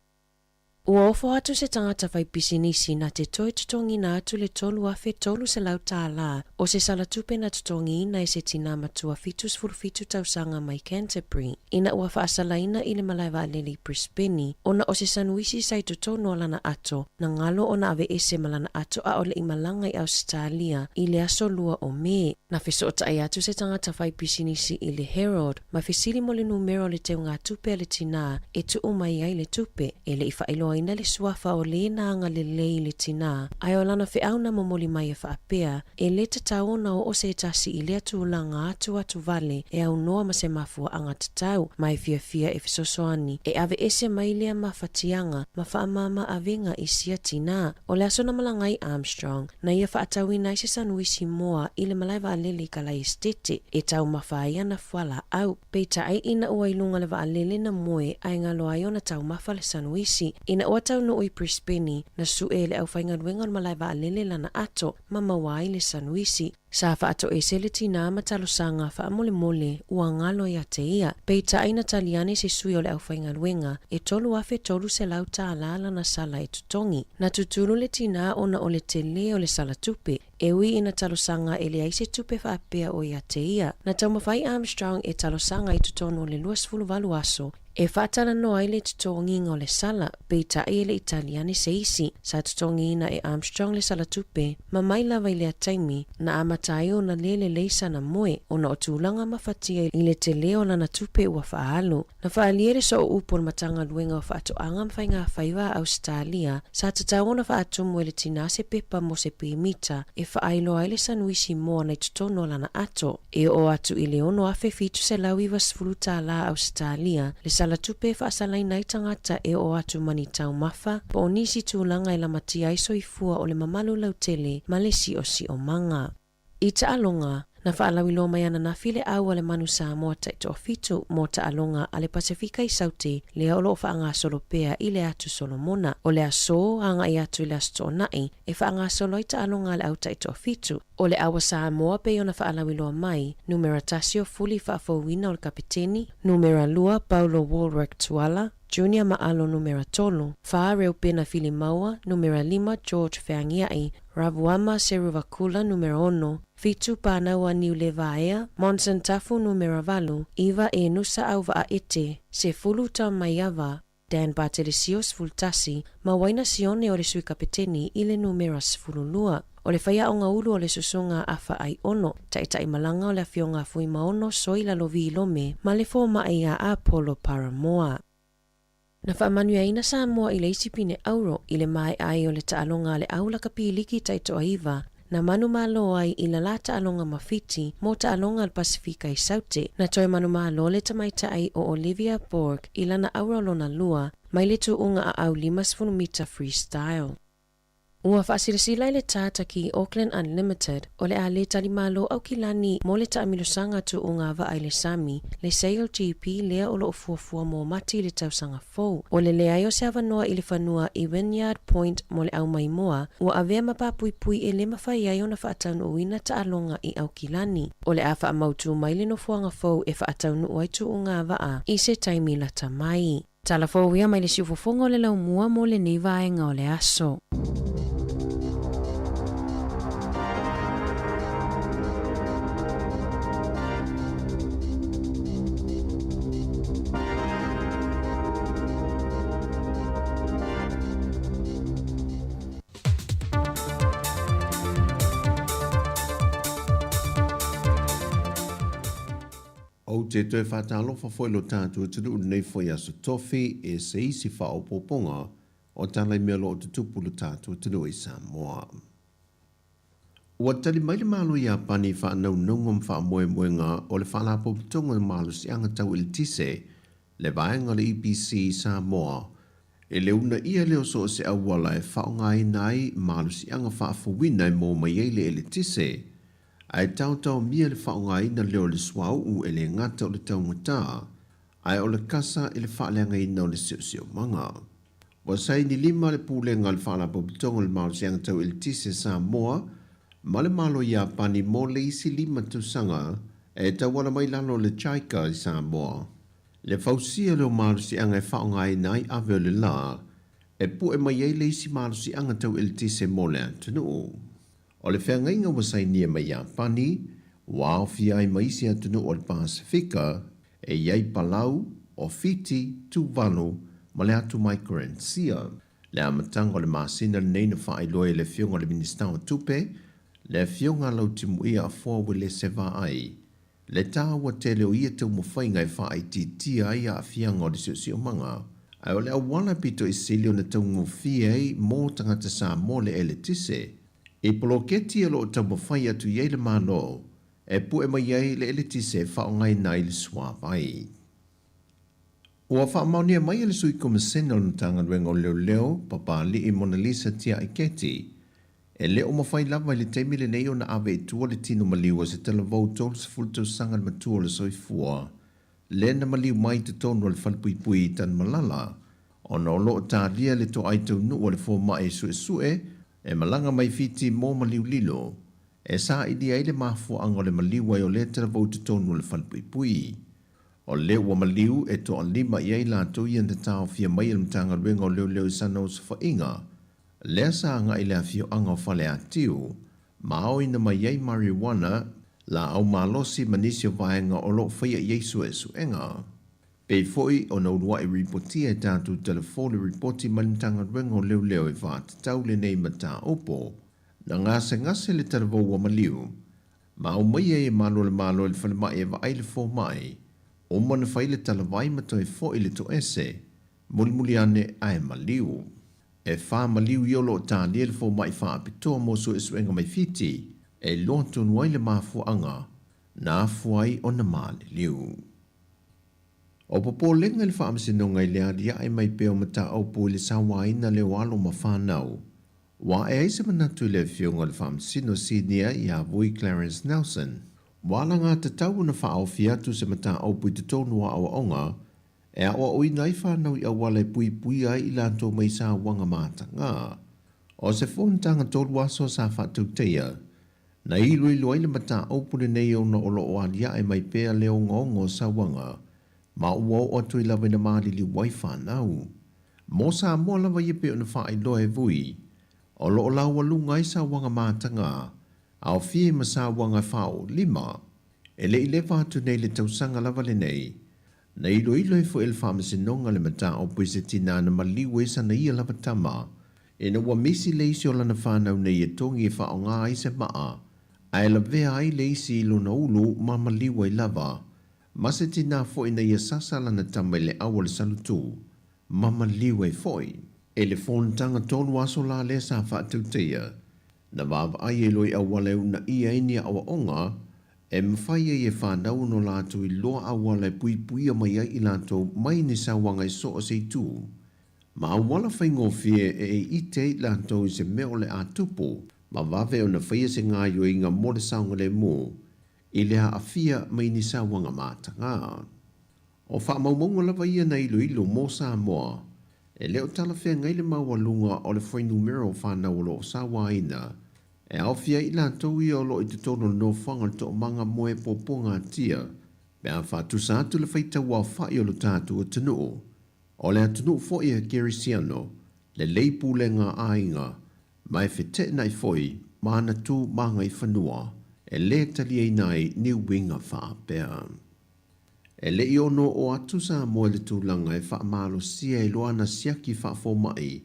Ua ofo atu se tangata whai pisinisi na te toi tutongi na atu le tolu afe tolu se lau tāla o se salatupe na tutongi ina e se tina matua fitus furfitu tausanga mai Canterbury. Ina ua whaasalaina i le malaiwa alele i Brisbane ona o se sanuisi sai tutono alana ato na ngalo ona ave ese malana ato a ole i malanga i Australia i le aso lua o me. Na fiso o tae atu se tangata whai pisinisi i le Herald ma fisili mo le numero le teo ngā tupe le tina e tu umai ai le tupe e le i whailoa ina le suafa o le naanga le lei le tina. Ai o lana whiau na momoli mai e whaapea, e le tatau na o se tasi i le atulanga atu vale e au noa ma se mafua anga tatau, mai fia e fisosoani, e ave ese mai lea mawhatianga, ma whaamama avenga i sia tina. O le aso na malangai Armstrong, na ia whaatau ina i se sanuisi moa i le malaiwa alele i kalai estete, e tau mawhaia na whala au. Peita ai ina ua ilunga le wa alele na moe, ai ngalo ai ona tau mafa le sanuisi, ina ua tau no i Brisbane na su e le au whainga ruenga o malaiwa alele lana ato ma mawai le sanuisi. Sa whaato e sele tina matalosanga wha mole mole ua ngalo ia te ia. Pei ta aina taliane se sui o le au whainga luenga e tolu afe tolu se lau ta alala na sala e tutongi. Na tutulu le tina ona o le te le o le sala tupe. E ui ina talosanga e le aise tupe whaapea o ia te ia. Na taumawhai Armstrong e talosanga i tutono le 2 aso. E whaatala no ai le tutongi ngā le sala, pei ta e le Italiane se isi, sa tutongi ina e Armstrong le sala tupe, ma mai lava i le ataimi, na amatai o na le leisa na moe, o na o tūlanga mawhatia i le te leo na na tupe ua whaalu. Na whaaliere so o upo matanga luenga o whaatoanga mwhainga whaiwa Australia, sa tatau na whaatumu e le tinase pepa mo se pimita, e whaailo ai le sanuisi moa na tutono lana ato, e o atu i le ono afe fitu se lauiwa sfuluta la Australia, le sala tupe whaasalai nai tangata e o atu mani tau mafa, po o nisi tūlanga i la mati aiso i fua o le mamalu lautele ma le si o manga. I ta alonga, na whaalawilo mai ana na file au ale manu sa moa taito fitu mo ta alonga ale Pasifika i saute le olo whaanga solo pea i le atu Solomona. O le aso hanga i atu i le asto nai e whaanga solo i ta alonga ale au taito fitu. O le awa sa moa pe ona whaalawilo mai, numera tasio fuli whaafowina o le kapiteni, numera lua Paulo Walrick Tuala, Junior Maalo numera tolu, Whaareu Pena Fili Maua, numera 5 George Feangiai, Ravuama Seruvakula numera 1, Fitu Panaua Niu Levaea, Monson Tafu numera 8, Iva e Nusa Auva a Ete, Se Fuluta Maiava, Dan Bartelesios Fultasi, Mawaina Sione o le sui kapiteni i le numera sfululua. O le whaia o ngā ulu o le susunga awha ai ono, tai malanga o le awhionga fui maono soila lovi ilome, ma le fōma ai a Apollo Paramoa. Na whaamanuia ina Samoa i le isipine auro i le mai ai o le taalonga le aula kapiliki taito aiva, na manu malo ai i la lata alonga mawhiti mo taalonga al Pasifika i saute, na toi manu malo le tamaita ai o Olivia Borg i lana aura lona lua, mai le tu unga a au 5 mita freestyle. Ua whaasilasila i le tāta ki Auckland Unlimited o le a le talimalo au kilani mo le taamilosanga tu o ngā wa ai le Sami, le Sail GP lea o lo fuafua mo mati le tausanga fau. O le lea o se awanoa i le whanua i Wynyard Point mo le au maimoa, ua avea mapapui e le mawhai ai o na whaataunu uina ta alonga i au kilani. O le a wha amautu mai le no fuanga fau e whaataunu uai tu o ngā wa i se taimi la tamai. Tala fau ia mai le siufofonga le lau mua mo le niva e ngā o le aso. O te toe whātalo whawhoi lo tātua tunu nei whoi aso tofi e se isi whao poponga o tālai mea lo o te tupulu tātua tunu i Samoa. Ua tali mai le malo i a pani whanau nungam wha moe moenga o le whalapo pitonga malo si anga tau il tise le vaenga le EPC Samoa e le una ia leo so se awala e whaonga i nai malo si anga whaafuwina e mō mai eile e le tise ai tau mia le whaonga ina leo le swau u e le ngata o le tau ngata, ai o le kasa e le whaaleanga ina o le sio manga. Wa sai ni 5 le pūlenga le whaalapo pitonga le malo sianga tau il tise Samoa, ma le malo ia pani mo le isi 5 tusanga e tau wala mai lalo le chaika i Samoa. Le fausia leo malo sianga e whaonga ina ai ave o le la, e pu e mai ei le isi malo sianga tau il tise mo le antunu. O le whengainga wasai nia mai a pani, wao fia ai maisi atunu o le Pasifika, e iei Palau, o Fiti, Tuvalu, ma le atu Micronesia. Le amatanga o le masina le neina whaai loe le fionga le Minister o Tupe, le fionga lau timu ia a fōwe le seva ai. Le tāua tele o ia tau mawhainga e whaai titi ai a fianga o le sio manga. Ai o le awala pito i silio na tau ngofia ei mō tangata sa mō le ele tise. E poloketi alo o tamawhai atu iei le malo, e pu e mai iei le eliti se whaongai nai le swāpai. Ua whaamaunia mai le sui komisena o tanga ruenga o leo, papa li i Mona Lisa tia i keti, e leo mawhai lava i le teimi le nei o na ave i tua le tino maliwa se tala vautou se fultau sanga matua le soifua, le na maliu mai te tonu le whalpuipui i tan malala, o na olo o tālia le to aitau nua le fō mai sue e malanga mai fiti mō maliu lilo, e sa i dia ile mafu anga le maliu ai o le tera vau te tonu le falpui. O le ua maliu e to alima i ai la tau i ante tau fia mai il mtanga ruenga o leo i sana o sa inga. Lea sa anga i le afio anga o fale atiu, ma o ina mai ai marijuana la au malosi manisio vaenga o lo faya Yesu e suenga. Pei foi o na urua i ripotia e tātu telefoni ripoti manitanga ruenga o leo e vāt tau le nei mata opo. Na ngase le taravau wa maliu. Ma au mai e malo le whalemai e wa aile fo mai. O mana whaile talavai mato e fo i le to ese. Mulimuli ane ai maliu. E wha maliu i olo tā lia le fo mai wha apitoa moso e suenga mai fiti. E loa tonu ai le mafu anga. Na fuai o na male liu. O popo lenga le wha amsinonga i le adia ai mai peo mata au po le sawaina le walo ma whanau. Wa e aise manatu le fionga le wha amsino Sydney i a vui Clarence Nelson. Wala ngā te tau na wha au fiatu se mata au pui te tonu a awa onga, e a oa oi nai whanau i awala pui pui ai i lanto mai sa wanga mata ngā. O se whontanga tolu aso sa whatu teia, na i lui luai le mata au pune nei o na olo o alia e mai pea leo ngongo sa wanga, ma ua o tui lawa na maali li wai whanau. Mo sa mo lawa i peo na wha i loe vui, o lo o lawa lungai sa wanga mata ngā, au fie ma sa wanga whao lima, e le i le whatu nei le tausanga lawa le nei, na i loi loi fo el whamasinonga le mata o puise tina na maliwe sa na ia lawa tama, e na ua misi leisi o lana whanau nei e tongi e whao ngā aise maa, a e la vea ai leisi ilo na ulu ma maliwe lava, ma se tina fo ina ia sasa lana tama le awal salutu, ma maliwe foi. E le whontanga tolu aso la le sa whatu teia, na wawa ai e loi awale una ia inia awa onga, e mwhai e whanau no lātou i loa awale pui pui a mai ai i lātou mai ni sa wanga i so o se tū. Ma awala whai ngofie e ite i lātou i se meo le a tupo, ma wawe o na whaia se ngā yo i ngā mole saunga le mō, i lea a fia mai ni sa wanga māta ngā. O wha maumonga lawa ia na ilo ilo mō sa moa, e leo tala whea ngai le maua lunga o le whai numero whanau o lo sa waina, e au fia i lātou i o lo i te tono no whanga to manga moe poponga tia, me a whatu sa atu le whaita wā whai o lo tātu o tanu. O le atunu fo i a Gary Siano, le leipu le ngā ainga, mai whete nai foi, mana tū manga i whanua, e le tali ei nai ni winga wha pēa. E le iono o atu sa moe le tūlanga e wha malo sia i loana siaki wha fo mai,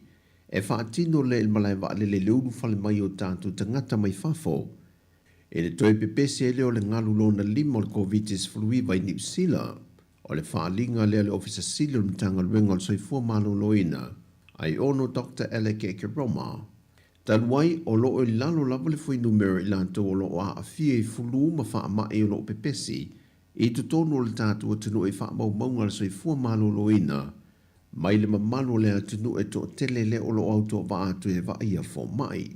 e wha atino le il malai wa le leunu whale mai o tātu tangata mai whafo. E le toi pepese e leo le ngalu lona lima o le Covitis flui vai New Zealand, o le whaalinga lea le ofisa sili o le mtanga luenga o le soifua malo loina, ai ono Dr. Alec Ekeroma. Taluai o loo i lalo lava le fui numero i lanto o loo a fia i fulu ma wha ama e o loo pepesi, i tutono le tātu o tunu e wha mau maunga le soifua malo loina, mai le mamalo le atunu e to tele le o loo auto wa atu e wa ia fo mai.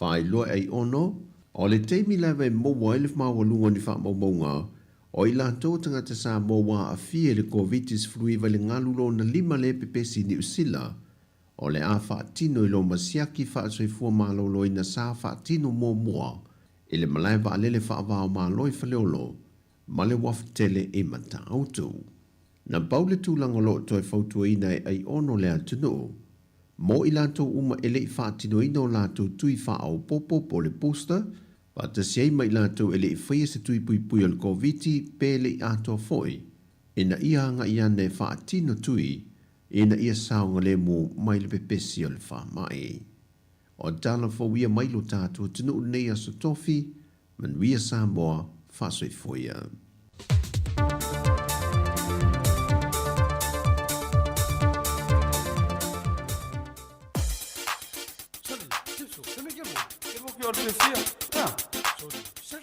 Whai loe ai ono, o le teimi lewe mo wailif maua lunga ni wha mau maunga, o i lanto tangata sa mo wa a fia le Covitis flui vale ngalulo na lima le pepesi ni usila, o le a whaatino i lo masiaki whaatsoifua malo loi na sa whaatino mō mua, i le malai wa alele whaavao maloi whaleolo, ma le waftele e mata autu. Na paule tūlanga lo toi whautua ina e ai ono le atunu, mo i lanto uma ele i whaatino ino lato tui whaao popo po le poster, wa ta siai mai lato ele i whaia se tui pui pui al Coviti pele i ato foi, ina ia anga i ane whaatino tui, ina ia saunga le mu mai le pepesi o le wha mai. O dala fo wia mai lo tātua tinu nei aso tofi, man wia Samoa whasoi foia.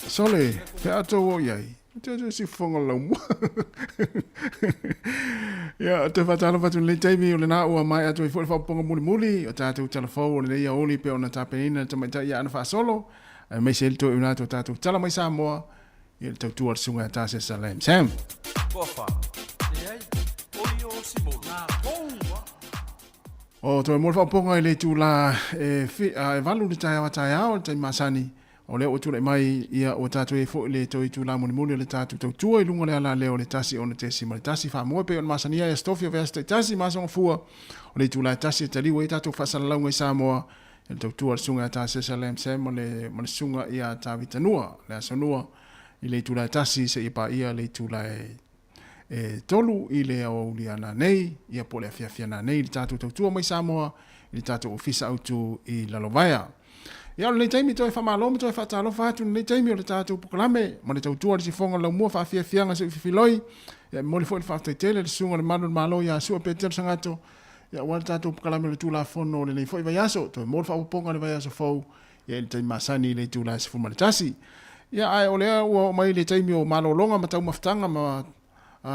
Sole, pe ato wo yai. Te si fonga lau mua. Ia, te whatala watu le teimi o le nā ua mai atu i fwoi whaponga muli muli, o tātou telefou o le ia oli pe o na tāpenina ta mai ta ia ana whaasolo, mai se elto i unātou tātou tala mai Samoa, i le tau tuar sunga ta se Salem. Sam! Kofa, oi o Simona, O toi mol whaponga i le tū la e valu le tai awa tai ao, le tai masani, o leo tu mai ia o tatu e fo le to itu la moni le tatu to tu e lunga le ala leo le tasi ona tesi ma le tasi fa mo pe on masania e stofio veste tasi ma son fua o le tu la tasi tali we tatu fa sala longa Samoa e to tu sunga ta Salem sem mo le sunga ia ta vitanua le sonua i le tu la tasi se ipa ia le tu la e tolu i le o liana nei ia po le fia na nei le tatu to tu mai Samoa i tatu ofisa autu i la Lovaya. Ia le taimi toi fa malo toi fa talo fa tu le taimi o le tatu proklame mo le tautua le sifonga la mua fa fianga se filoi ia mo le fo fa tele le sunga le malo ia su pe tel sangato ia wa tatu proklame le tula fono le fo va yaso to mo fa ponga le va yaso fo ia le taimi masani le tula se fuma le tasi ia ai ole o mai le taimi o malo longa ma tau maftanga ma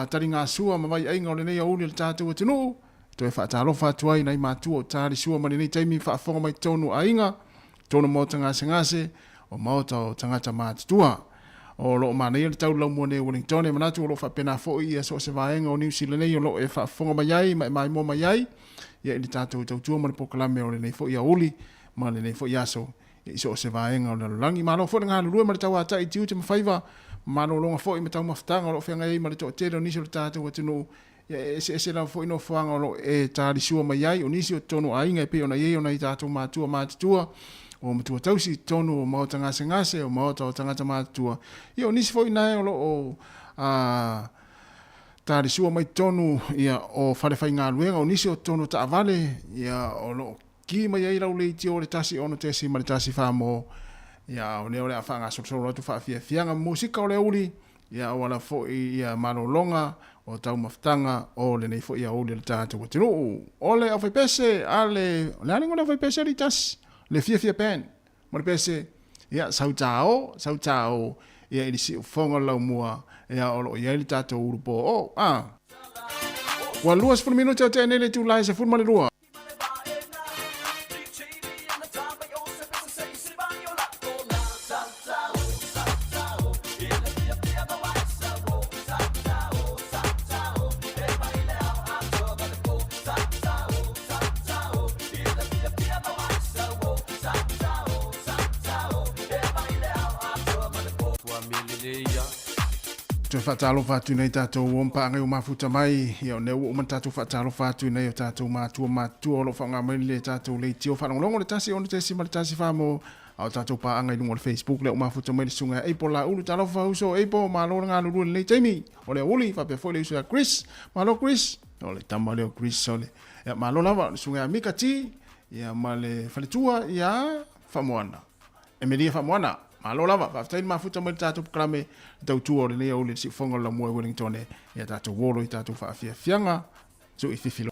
taringa sua ma vai ainga o le nei o le tatu tunu to fa talo fa tuai nai matu o tari sua ma le taimi fa fonga mai tonu ainga tono mo ngase o mauta o tangata mātua. O lo mana ia le tau lau mone Wellington e manatu o lo fa pena fo ia so se vaenga o New Zealand nei o lo e fa fonga mai ai mai mo mai ai ia i tātou tautua ma le pokalame o le nei fo ia uli ma le nei fo ia so i so se vaenga o le langi ma lo fo ngā lua ma le tau ata i tiu te mawhaiva ma lo longa fo i me tau maftanga o lo whianga i ma le to tere o nisi o le tātou atunu ia ese la fo ino fuanga o lo e tāri sua mai ai o nisi o tono ainga e pe o na iei o na i tātou mātua o matua tausi tonu o maota ngase o maota o tangata mātua. Ia o nisi fo ina o lo o tāri sua mai tonu ia o wharewhai ngā luenga o nisi o tonu ta avale ia o lo ki mai ai lau leiti o le tasi ono tesi ma le tasi whamo ia o leo le a whanga sotoro tu whaafia fianga musika o le uli ia o ala fo ia malolonga o tau maftanga o le nei fo ia uli le tātou o tinu o le awhai pese ale le alingo le awhai pese li tasi le fia pen mo le pese ia sautao ia i si fonga lau mua ia o lo ia i tātou urupo o wa luas for minuto o te nele tu lai se furma le rua fatalo fatu nei tātou wompa ngai o mafuta mai ia o neu o matatu fatalo fatu nei o tātou mātua lo whanga mai le tātou le tio whanongongo le tasi o le tesi ma le tasi whamo au tātou pa angai lungo le Facebook le o mafuta mai le sunga eipo la ulu talo whauso eipo malo ngā lulu le teimi o le uli whape fo le usu Chris malo Chris o le tama leo Chris o le ia malo lava le sunga Mika T ia ma le whaletua ia whamoana Emelia whamoana malo lava fa tain mafuta mai tatu klame tau tuo le o le si fonga la mo Wellington e tatu wolo i tatu fa fianga so i fifilo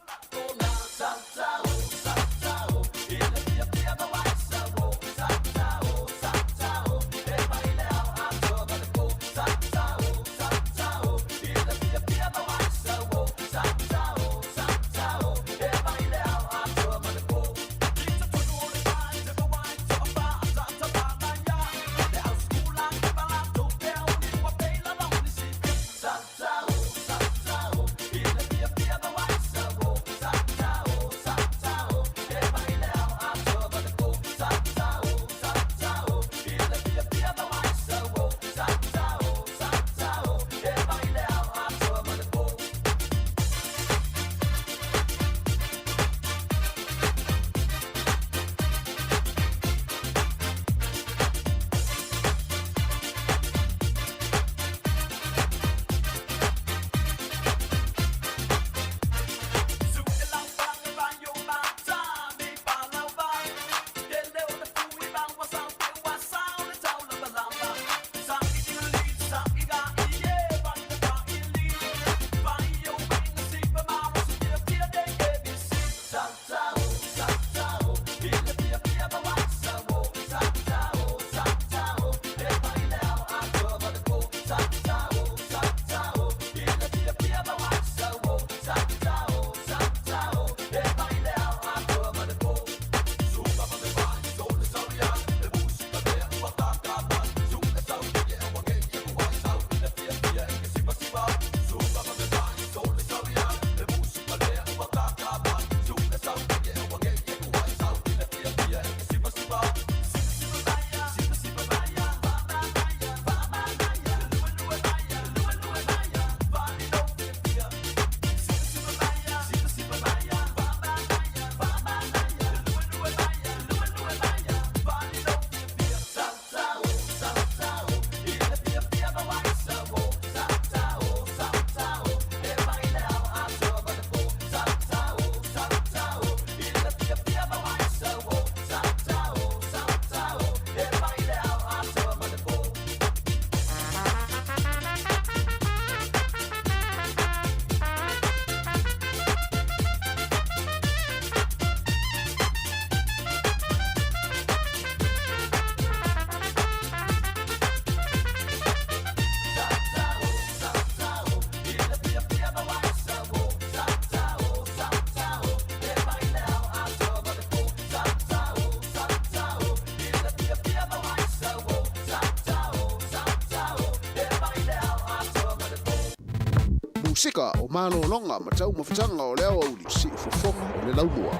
sika o malolonga ma tau mawhitanga o leo auli si ufofonga o le laumua.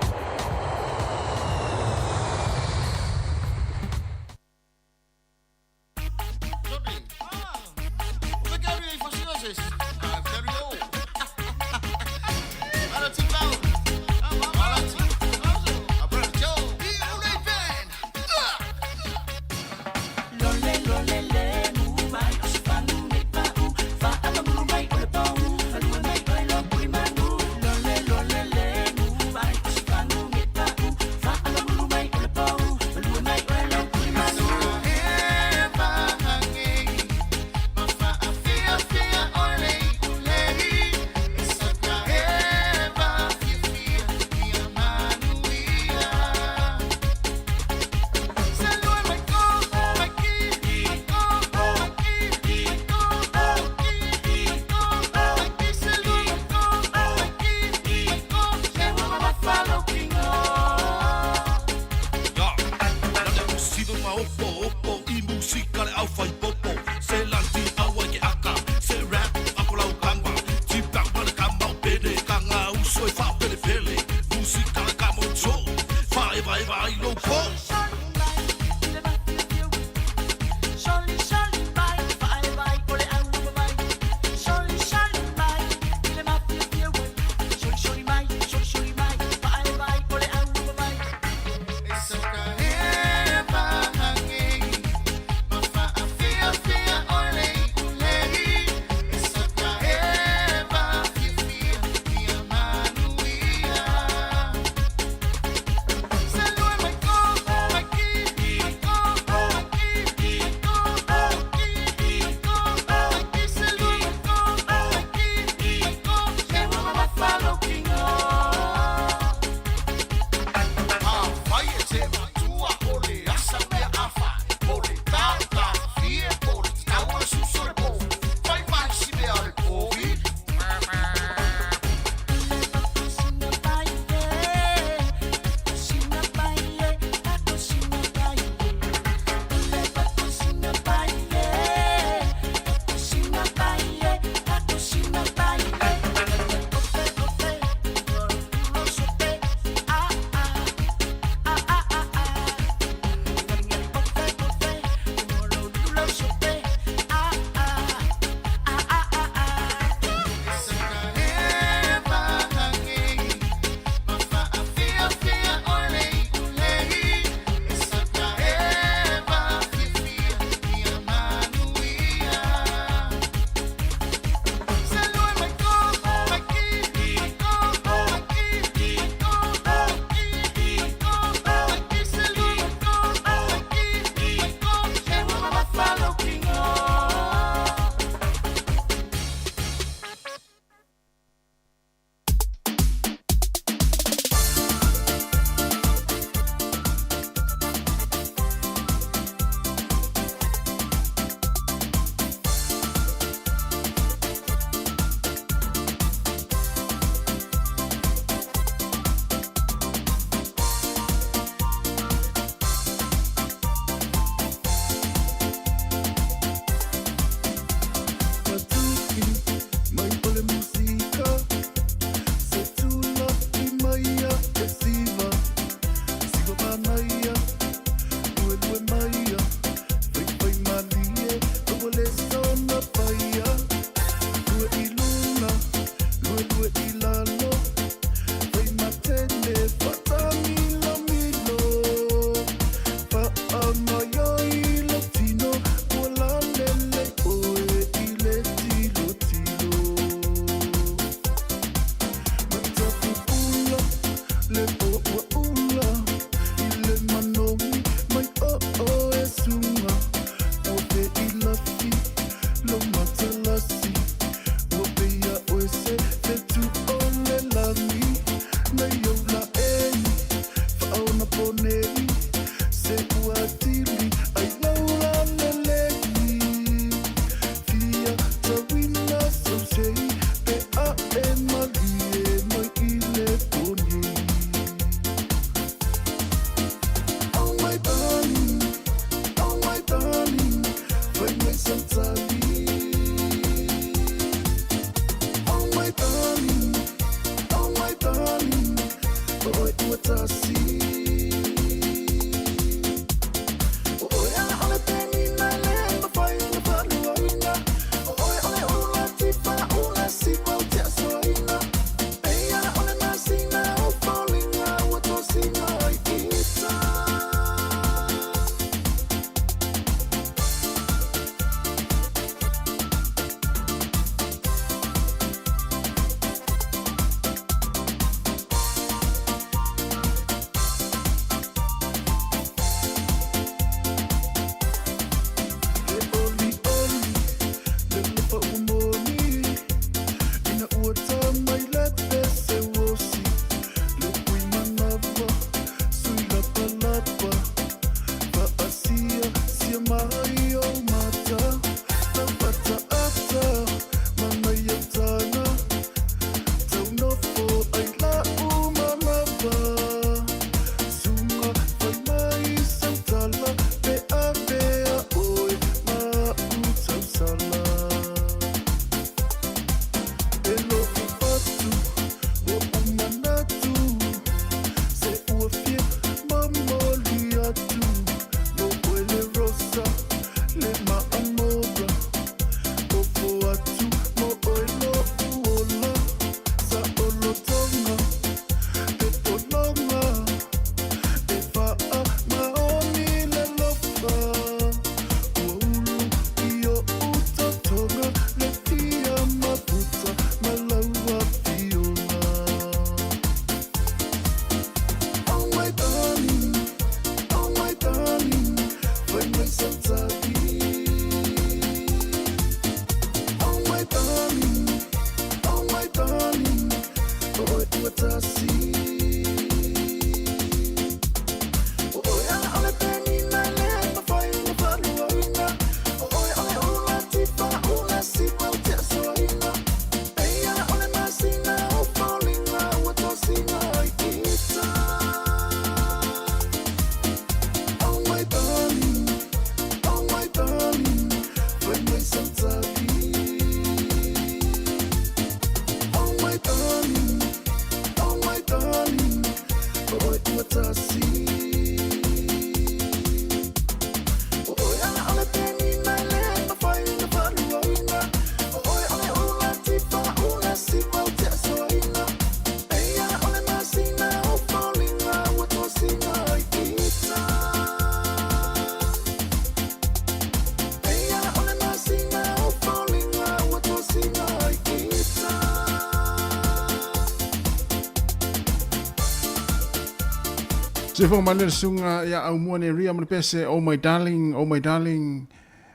Se fo manel sunga ya au mo ne ria mo pese oh my darling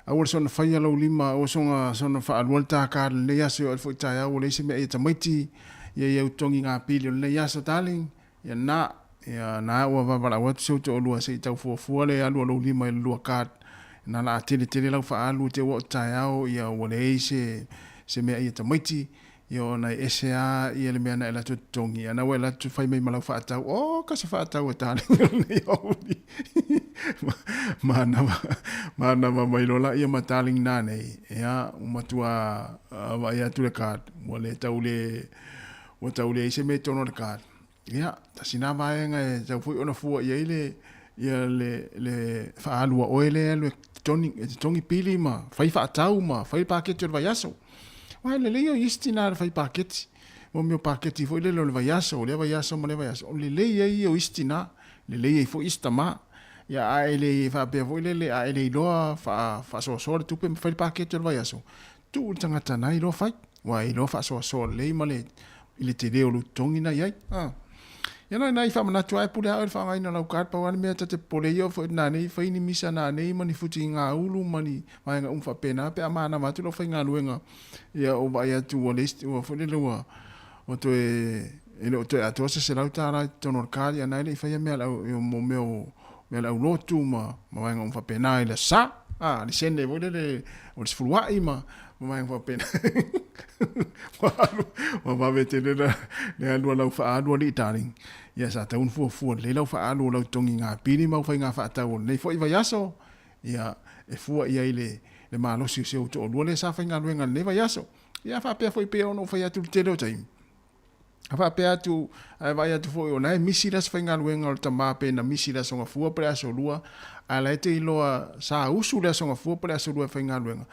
awol son faya lo lima o songa son fa alwalta ka le ya se fo ta ya o le se me e tamaiti ya utongi nga pili le ya so darling ya na o va va wa so to lo se ta fo le ya lo lima lo ka na la tele la fa alu te o ta ya o ya o le se me e tamaiti yo na esa i ele mena ela tutongi ana wela tu fai mai malau fa tau o ka se fa tau ta ni o mana mai lola ia mataling na nei ya matua va ya tu le card mo le taule se me tono le card ya ta sina va nga e fu ona fu ia le fa alu o ele le tongi pili ma fai fa tau ma fai pa ke tu va yaso wa le leo istina fai paketi mo mio paketi foi le vai aso mo le vai aso le lei o istina le lei fo istama ya ele fa pe foi le ele lo fa so tu pe fai paketi vai aso tu tanga tana i lo fai wa i lo fa so le male ile te leo lu tongina yai ya na fa mana tu ai pule ai fa ngai na lau kar pa wan me te pole yo fo na nei fa ni misa na nei mani futi nga ulu mani mai nga fa pena pe amana ma tu lo fa nga luenga ya o ba ya tu o list o fo le lo o to e a to se la ta to no kar ya na le fa ya me la mo me la lo tu ma mai nga fa pena ile sa li sende vo le o se fulwa ima mai fa pena wa va vete le alu la fa alu li taring ya sa ta un fu le la fa alu la tongi nga pini ma fa nga fa ta o le fo i va yaso ya e fu ia ile le malo si se o to le sa fa nga nga le va yaso ya fa pe fo i pe no fa ya tu te lo time fa pe tu ai va ya tu fo o na misi das fa nga nga o ta ma pe na misi das nga fu pre aso lua ala te lo sa usu le so nga fu pre aso lua fa nga nga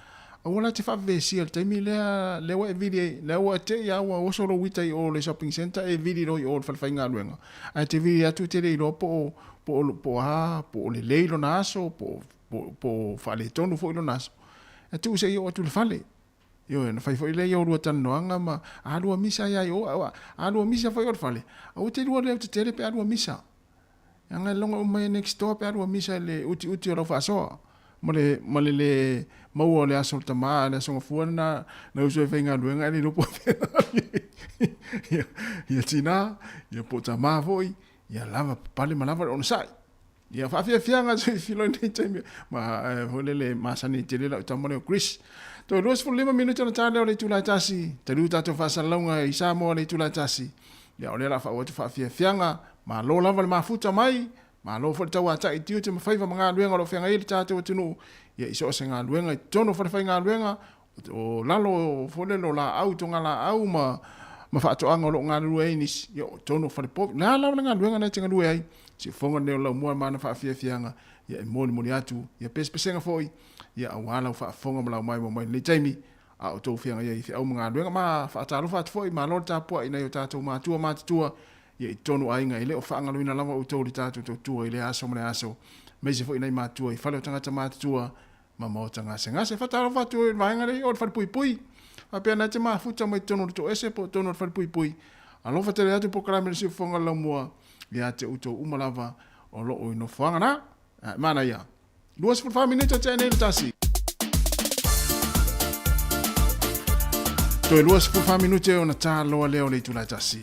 wala te fa vesi al temi le wa video le wa te ya wa o solo wita i o le shopping center e video i o fa fa nga luenga a te video tu te le po le leilo naso po fa le tonu fo lo naso e tu se yo tu le fale yo na fa fo le yo ro tan no anga ma a lo misa ya yo a lo misa fo yo fale o te lo le te pe a lo misa anga longa o mai next door pe a lo misa le uti ro fa so mole le mau le aso tama le so fuana na uso e venga luenga ni lupo ya tina ya potama voi ya lava pale malava on sai ya fa fianga so filo ni time ma volele masani tele la tamole Chris to los for 5 minutos na tale le tula tasi te luta to fa salonga isa mo le tula tasi ya ole la fa o fa fianga ma lo lava ma futa mai ma lo fo tawa ta i tiu te mafai fa mga luenga lo fenga ili tate o tunu ia iso se ngā luenga i tono fa ngā luenga o lalo fo le lo la au tonga la au ma fa ato anga lo ngā lue inis ia o tono fa le pop na la ngā luenga na tinga lue ai si fonga neo la mua mana fa fianga ia i moni atu ia pespesenga foi ia awala fa fonga mala mai le taimi a o to fianga ia i au mga luenga ma fa atalo fa foi ma lo tapua ina yo tato matua ia i tonu ainga ile o whaangaluina lava o tōri tātou tua ile aso mene aso meise fo inai mātua i whale o tangata mātua ma maota ngase whatara whatu i vaenga rei o whare pui a pia nai te mafuta mai tonu to ese po tonu whare pui alofa tere atu po karamere si whonga lau mua ia te uto umalava o loo ino whanga na mana ia 2 minuto te nei le tasi. Toi 2 minuto ona talo leo le tula tasi.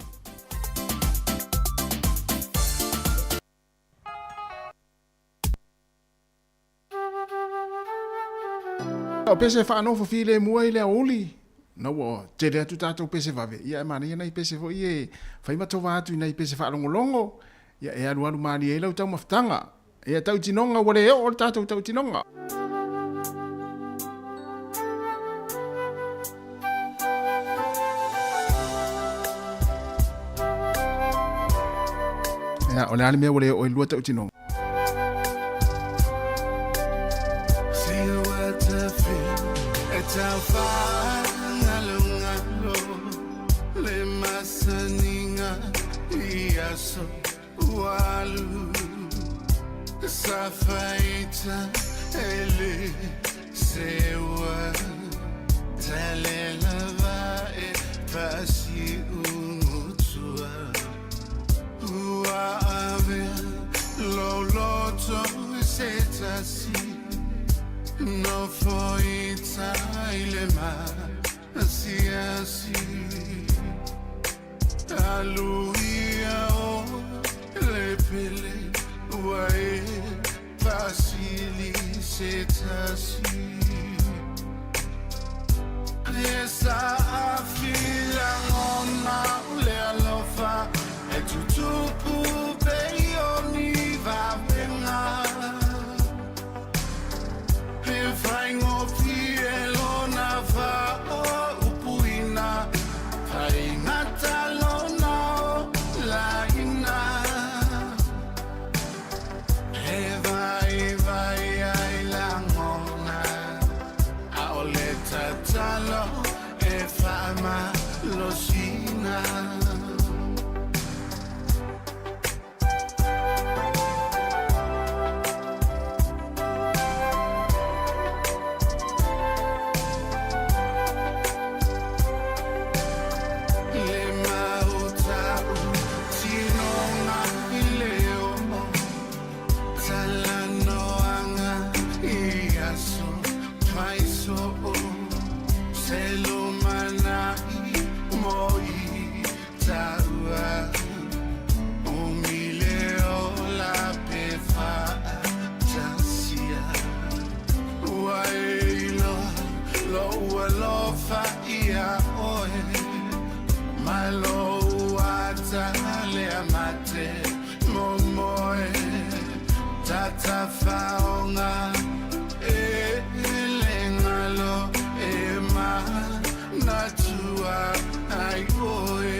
O pese fa no fo file mua ile oli. No wo te le tu tato pese vave. Ia mani ia nei pese fo ie. Fai ma tova atu nei pese fa longo. Ia e alu mani e lau tau maftanga. Ia tau tinonga wale o tato tau tinonga. Ia o le ale mea wale o lua tau tinonga. Tau ngalo ngalo le masaninga iaso walu safaita ele sewa talela va e pasi umutua ua ave lo loto setasi no foi tailema assim aluia o lepele uae facilitasi essa fila ona le alofa e tutupu peioni va venga Fai ngofi elona va upuina Fai ngatalona la ina Eva ai langona Aoleta talo e fama losina Tata faonga lengalo ma natua ai oe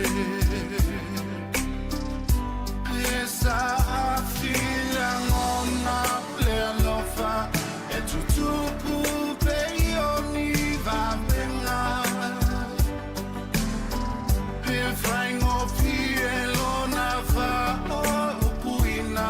esa fila ngona le alofa e tutupu peioni va venga e fai ngofi elona va upuina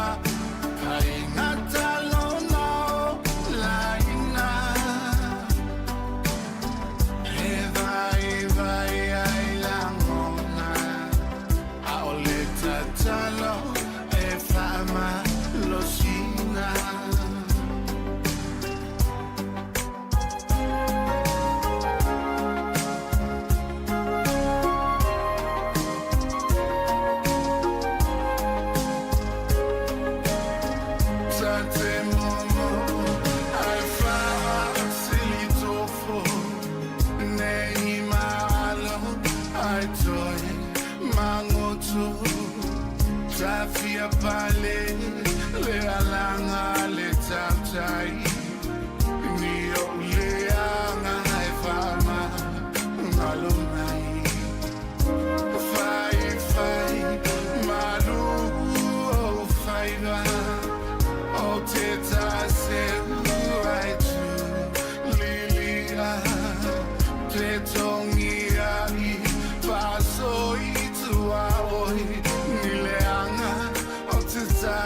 Pale le alanga le tamtai ni o le anga ai fama malumai fai malu o fai va o teta se ai tu lilia te tongia i paso i tu oi ni le anga o teta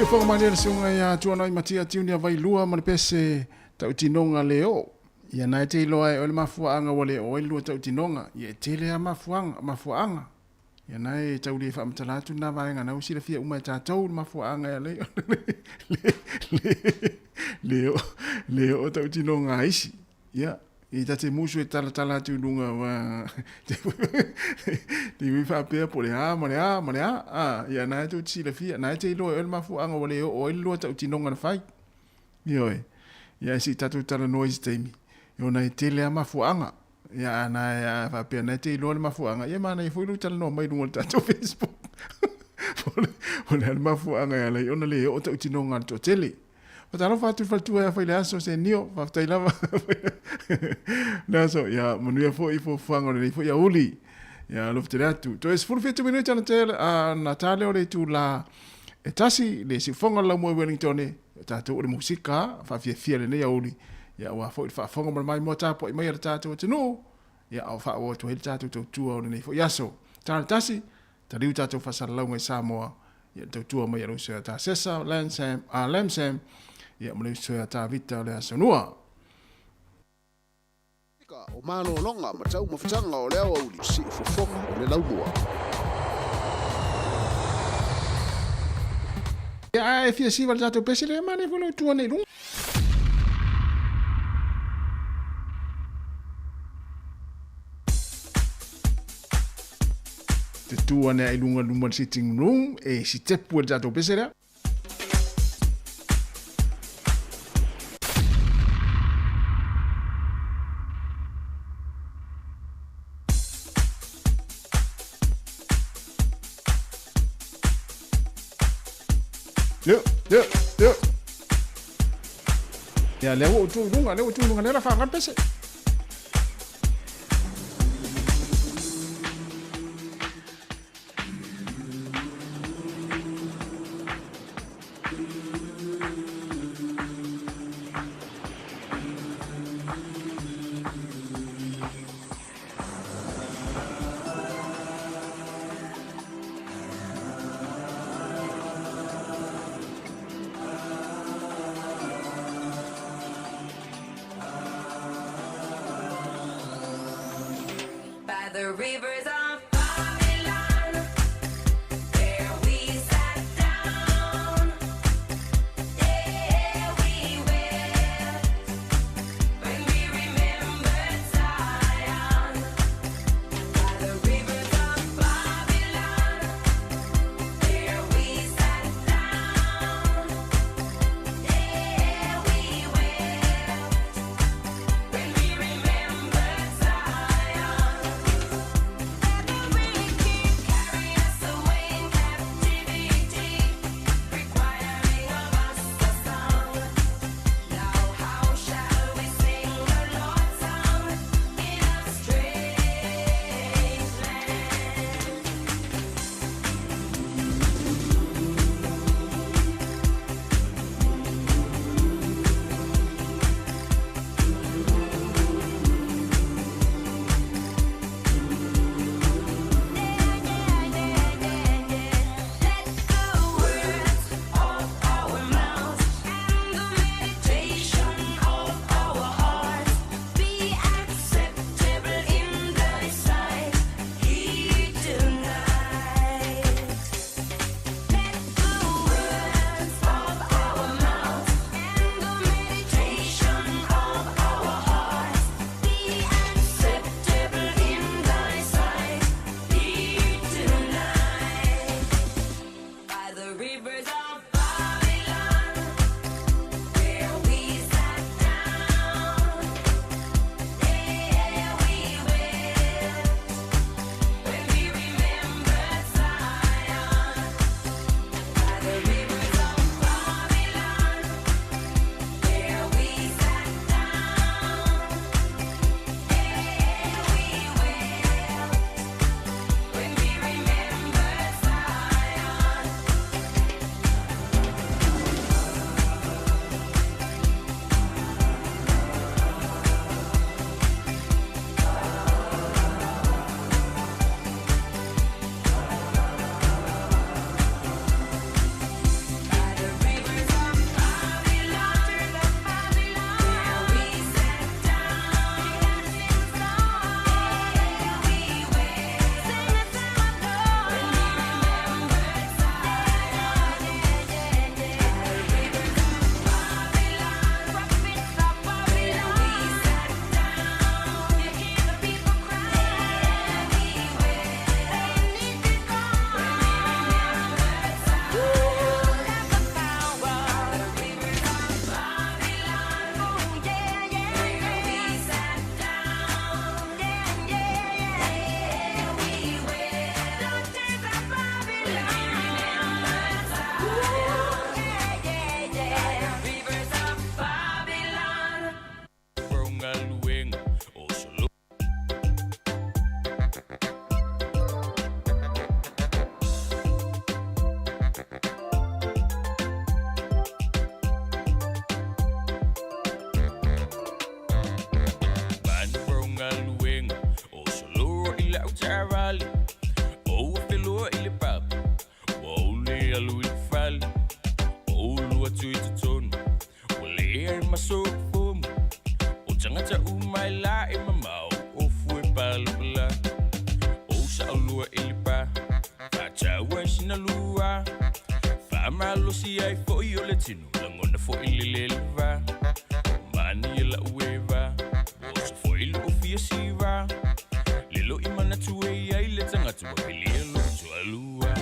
Ia whaka mani ala sunga ia tuana i matia tiunia vai lua ma le pese tau tinonga leo. Ia nai te iloa e ole mafuanga wale o ilua tau tinonga. Ia te lea mafuanga. Ia nai tau le wha matalatu na vaenga na usira fia umai tātou mafuanga ia leo. Leo tau tinonga isi. Ia. I tate musu e tala tu lunga wa te wifa pea po le mane a ia na tu tsi le fia na te ilo el mafu anga wale o ilo ta utinonga na fai oi ia si tatu tala noise temi yo na te le mafu anga ia na ia fa pea na te ilo le mafu anga ia mana i foi lu tala no mai lunga tatu Facebook ole el mafu anga ia le ona le o ta utinonga to tele. Patalo fatu fatu ya fai aso se nio fa tai lava. Naso ya manuia fo ifo fango le fo ya uli. Ya lofteratu. To es furfetu minuta na tele a Natale ole tu la etasi le si fonga la mo Wellington e tatu o musika fa fia le ya uli. Ya wa fo fa fonga mai mo tapo i mai tatu tunu. Ya au fa o to el tatu to tu o le fo yaso. Tasi taliu tatu fa sa la ngai Samoa. Ya to tu mai ro se ta sesa lamsam. Ia mle soya ta vita le asonua. O mano longa matau mafutanga o leo uli si fofoka o le laumua. Ia e fia siva le tatou pese le mane folo tuane lunga. Te tuane ai lunga sitting room e si tepu le tatou pese le. Yo. Ya lewo tu lunga le fa ngan pese. The rivers of Babylon, where we sat down, there we wept when we remembered Zion. By the rivers of Babylon, there we sat down, there we wept when we remembered Zion. Vanbrunga luenga o solo Vanbrunga luenga o solo ila utarali o felo ile pap o le alu il fal o lu atu itonu wale maso fom o tangata umai la e mamau o fue palpla o sa lua ile pa fa washina lua fa malo si ai fo io le tinu langona fo ile leva mani la ueva o so fo ile ofia siva lelo imana tuwe ai le tangata wa pilelo tu alua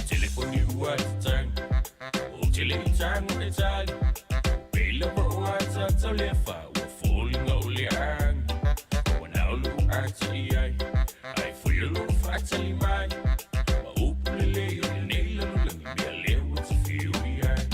telefoni wa tang o telefoni o etali pela bo ata telefa wa falling only ang wana lu ata ai for your love fatally mine wa upulele yo nela lu langi bia lewo to feel we are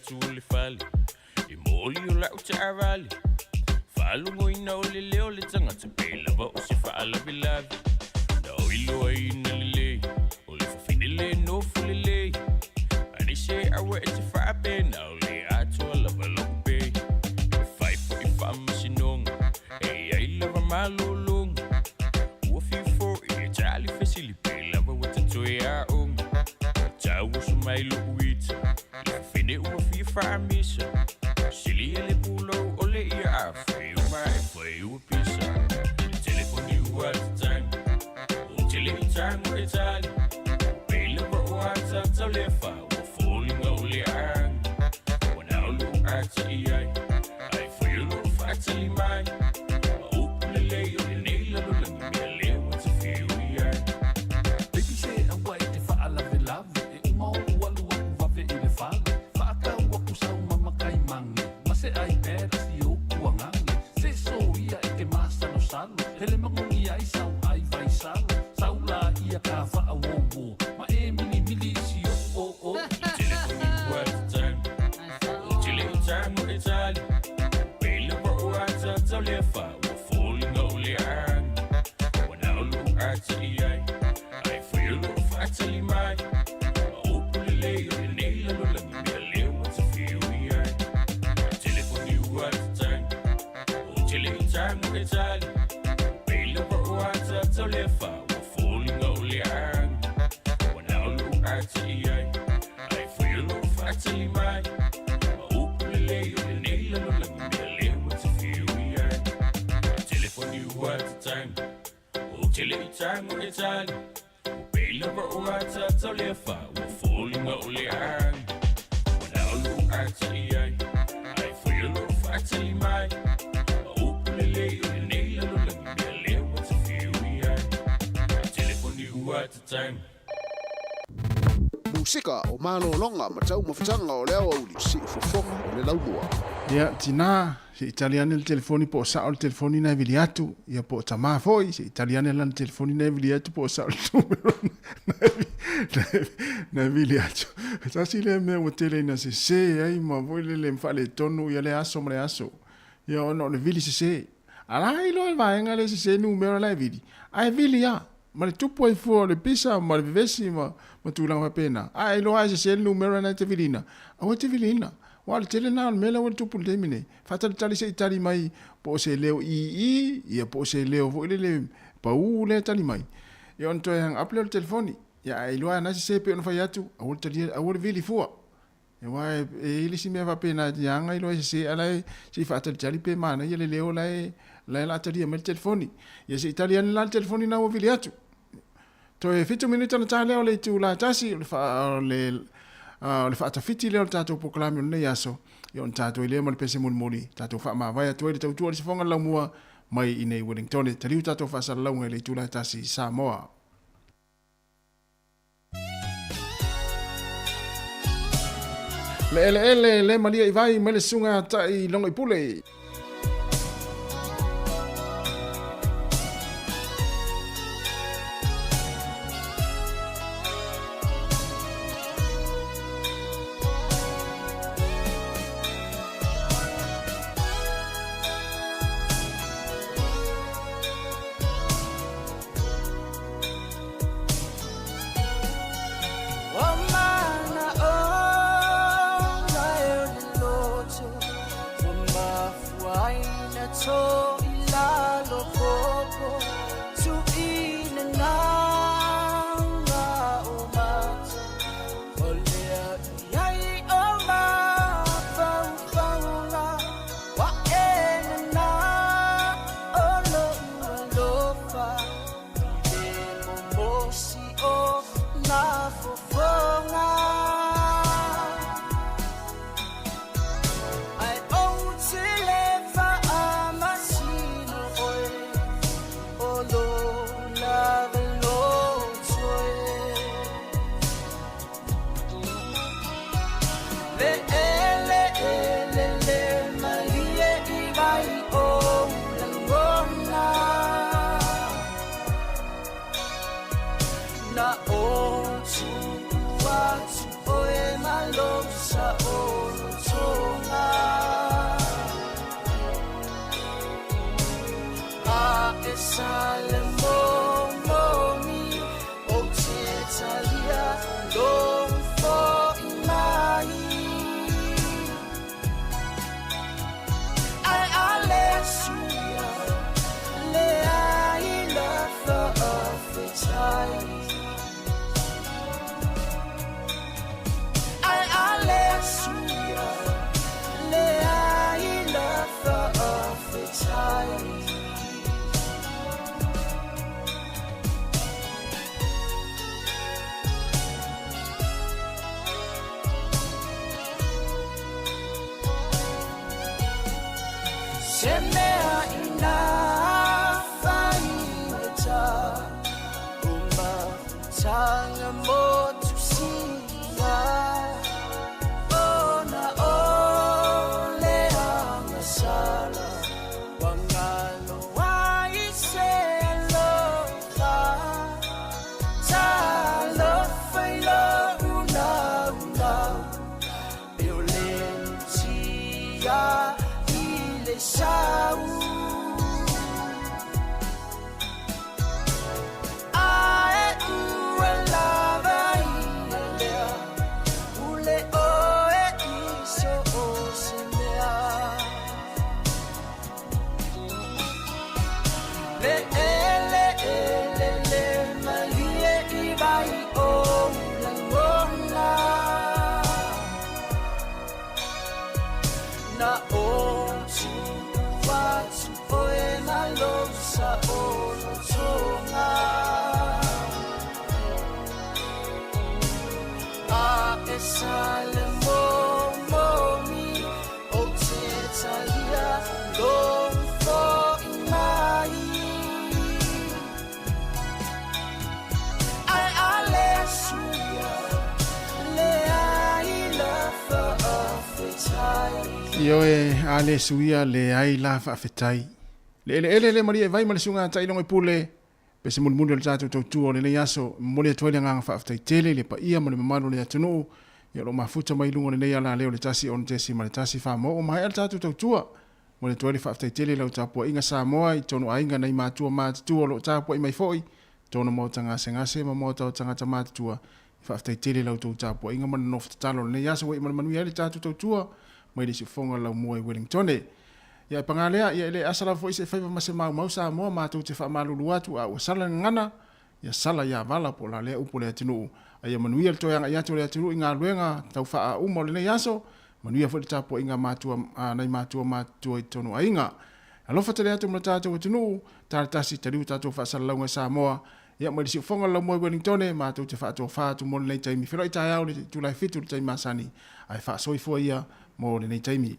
Tuli fali, imoli o la utarali. Falu mo ina o le leo le tanga te pela ba o se faala bilavi. Na o ilo a ina lele, o le fufinele no fulele. Ani se awe e te faape na o le atu a lava lope. E fai po i fama sinonga, e a ilava malolonga. Ua fifo i tali fesili pela ba wata toe a onga. Tau su mai lo uita. Fine ua fifa misa Sili ele pulo ole ia Foi uma e foi ua pisa Telefoni ua tang O tele o etali Pela ba ua tata lefa Ua falling ole ang Wana ulu ata iai Ai foi ulu fatali mai Ma upulele ole neila lulangi Mia lewa te fiu iai Baby say awai te faala velavi E uma o alu vave ile fala se ai pera si o kuangangi se so ia e ke masa no salo hele mangungi ai sau ai vai salo sau la ia ka fa awowo ma e mini mili si o telefoni ua tang o telefoni o etali pela ba ua tata lefa ua falling ole ang wana ulu ata iai ai foi ulu fatali mai ma upulele o le neila lulangi mia lewa te fiu iai Telefoni o etali Pela ba ua tata lefa Ua falling ole ang Wana ulu ata iai Ai foi ulu fatali mai Ma upulele o le neila lulangi mia lewa te fiu iai Telefoni ua tang O telefoni o etali Pela ba ua tata lefa Ua falling ole ang Wana ulu ata iai Ai foi ulu fatali mai Musika o malolonga ma tau mawhitanga o leo au si fofonga o le laumua. Ia, tina, se italiane le telefoni po sa o le telefoni na vili atu. Ia po tama foi, se italiane le telefoni na vili atu po sa o le numero na vili atu. Tasi le mea mo tele na se ai ma voi le mfale tonu ia le aso ma le aso. Ia ono le vili se. Ala ilo e vaenga le se numero la vili. Ai vili ya. Ma le tupu ai fua le pisa ma le vivesi ma tūlanga pena. Ai lo ai se numero na te vilina. Awa te vilina. Wa le tele na mela wa tupu le mine. Fata tali se itali mai po se leo ia po se leo vo le pa le tali mai. Ia on to hang apple le telefoni. Ia ai lo ana se pe on fa yatu. Awa tali awa vili fua. Ia wa e lisi me va pena yanga ilo se ala se fata tali pe mana ia le leo la tali me telefoni. Ia se italian la telefoni na o vili atu. To e fitu minuta na tale o le tu la tasi le fa ta fiti le tato proklami ne yaso yon tato ile mo le pese muli tato fa ma vai to le tau le fonga la mua mai ine Wellington tali tato fa sa la le tu la tasi Samoa. le malia i vai me le sunga tai longa i pule. Io e ale suia le ai la fa fetai. Le Maria vai male sunga tai longa pule. Pe se mulmulu le tatu tu le yaso mole toile nga fa fetai tele le pa ia mole mamalo le tunu. Ia lo mafuta mai lungo le ia la leo le tasi on tesi male tasi fa mo o mai al tatu tu mole toile fa fetai tele lo tapo inga sa moa I tonu ainga nei matua tu lo tapo I mai foi. Tonu mo tanga sengase mo tau tanga tama tua. Fa fetai tele lo tapo inga man no talo le yaso we manu ia le tatu tu. Mai disi fonga la mo I Wellington. Ia pangalea ia le asala foi se fai ma se mau sa mo ma tu te fa malulu atu a sala ngana ia sala ia vala po la le upo le tinu. Ia manuia to yang ia to le tinu inga luenga tau fa a umo le yaso manuia fo tapo inga matua nai matua I tonu ainga. Alo fa tele atu mata to tinu tartasi tali tato fa sala nga sa mo ia mai disi fonga la mo Wellington ma tu te fa to fa tu mo le taimi fero ita ia le tu la fitu le taimi masani ai fa soi fo ia mo le taimi.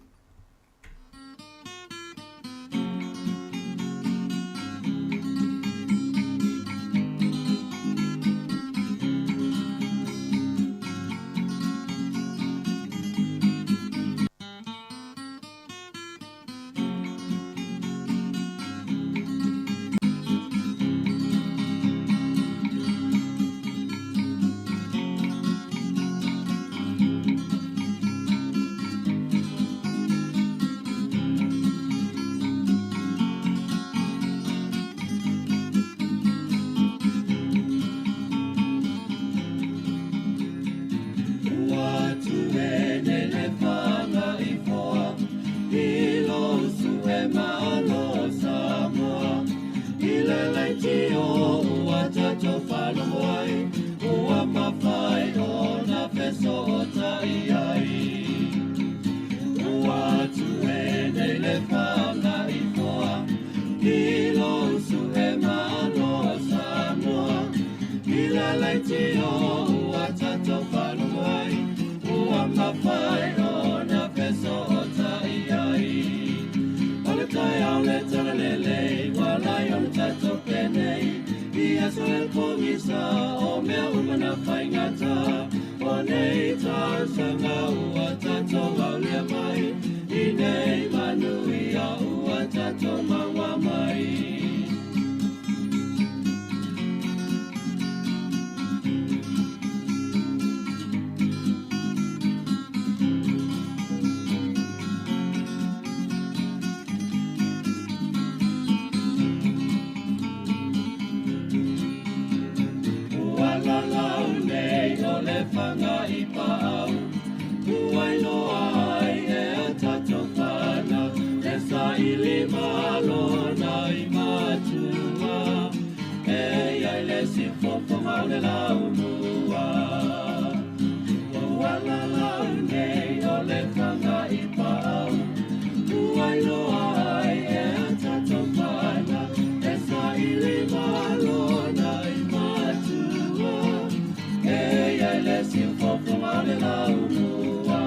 lau mua. Wala lau nei o le whanga I pau. Uai loa ai e atato pana. E sa ili malona I matua. E ai le simfofo ma le lau mua.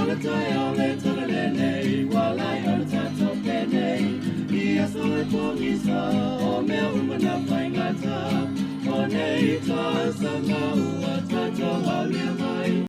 Ola tai o le tole nei. Walai o le tato penei. Ia so e pongisa o mea umana whaingata. O nei ta sanga ua tato au lia mai.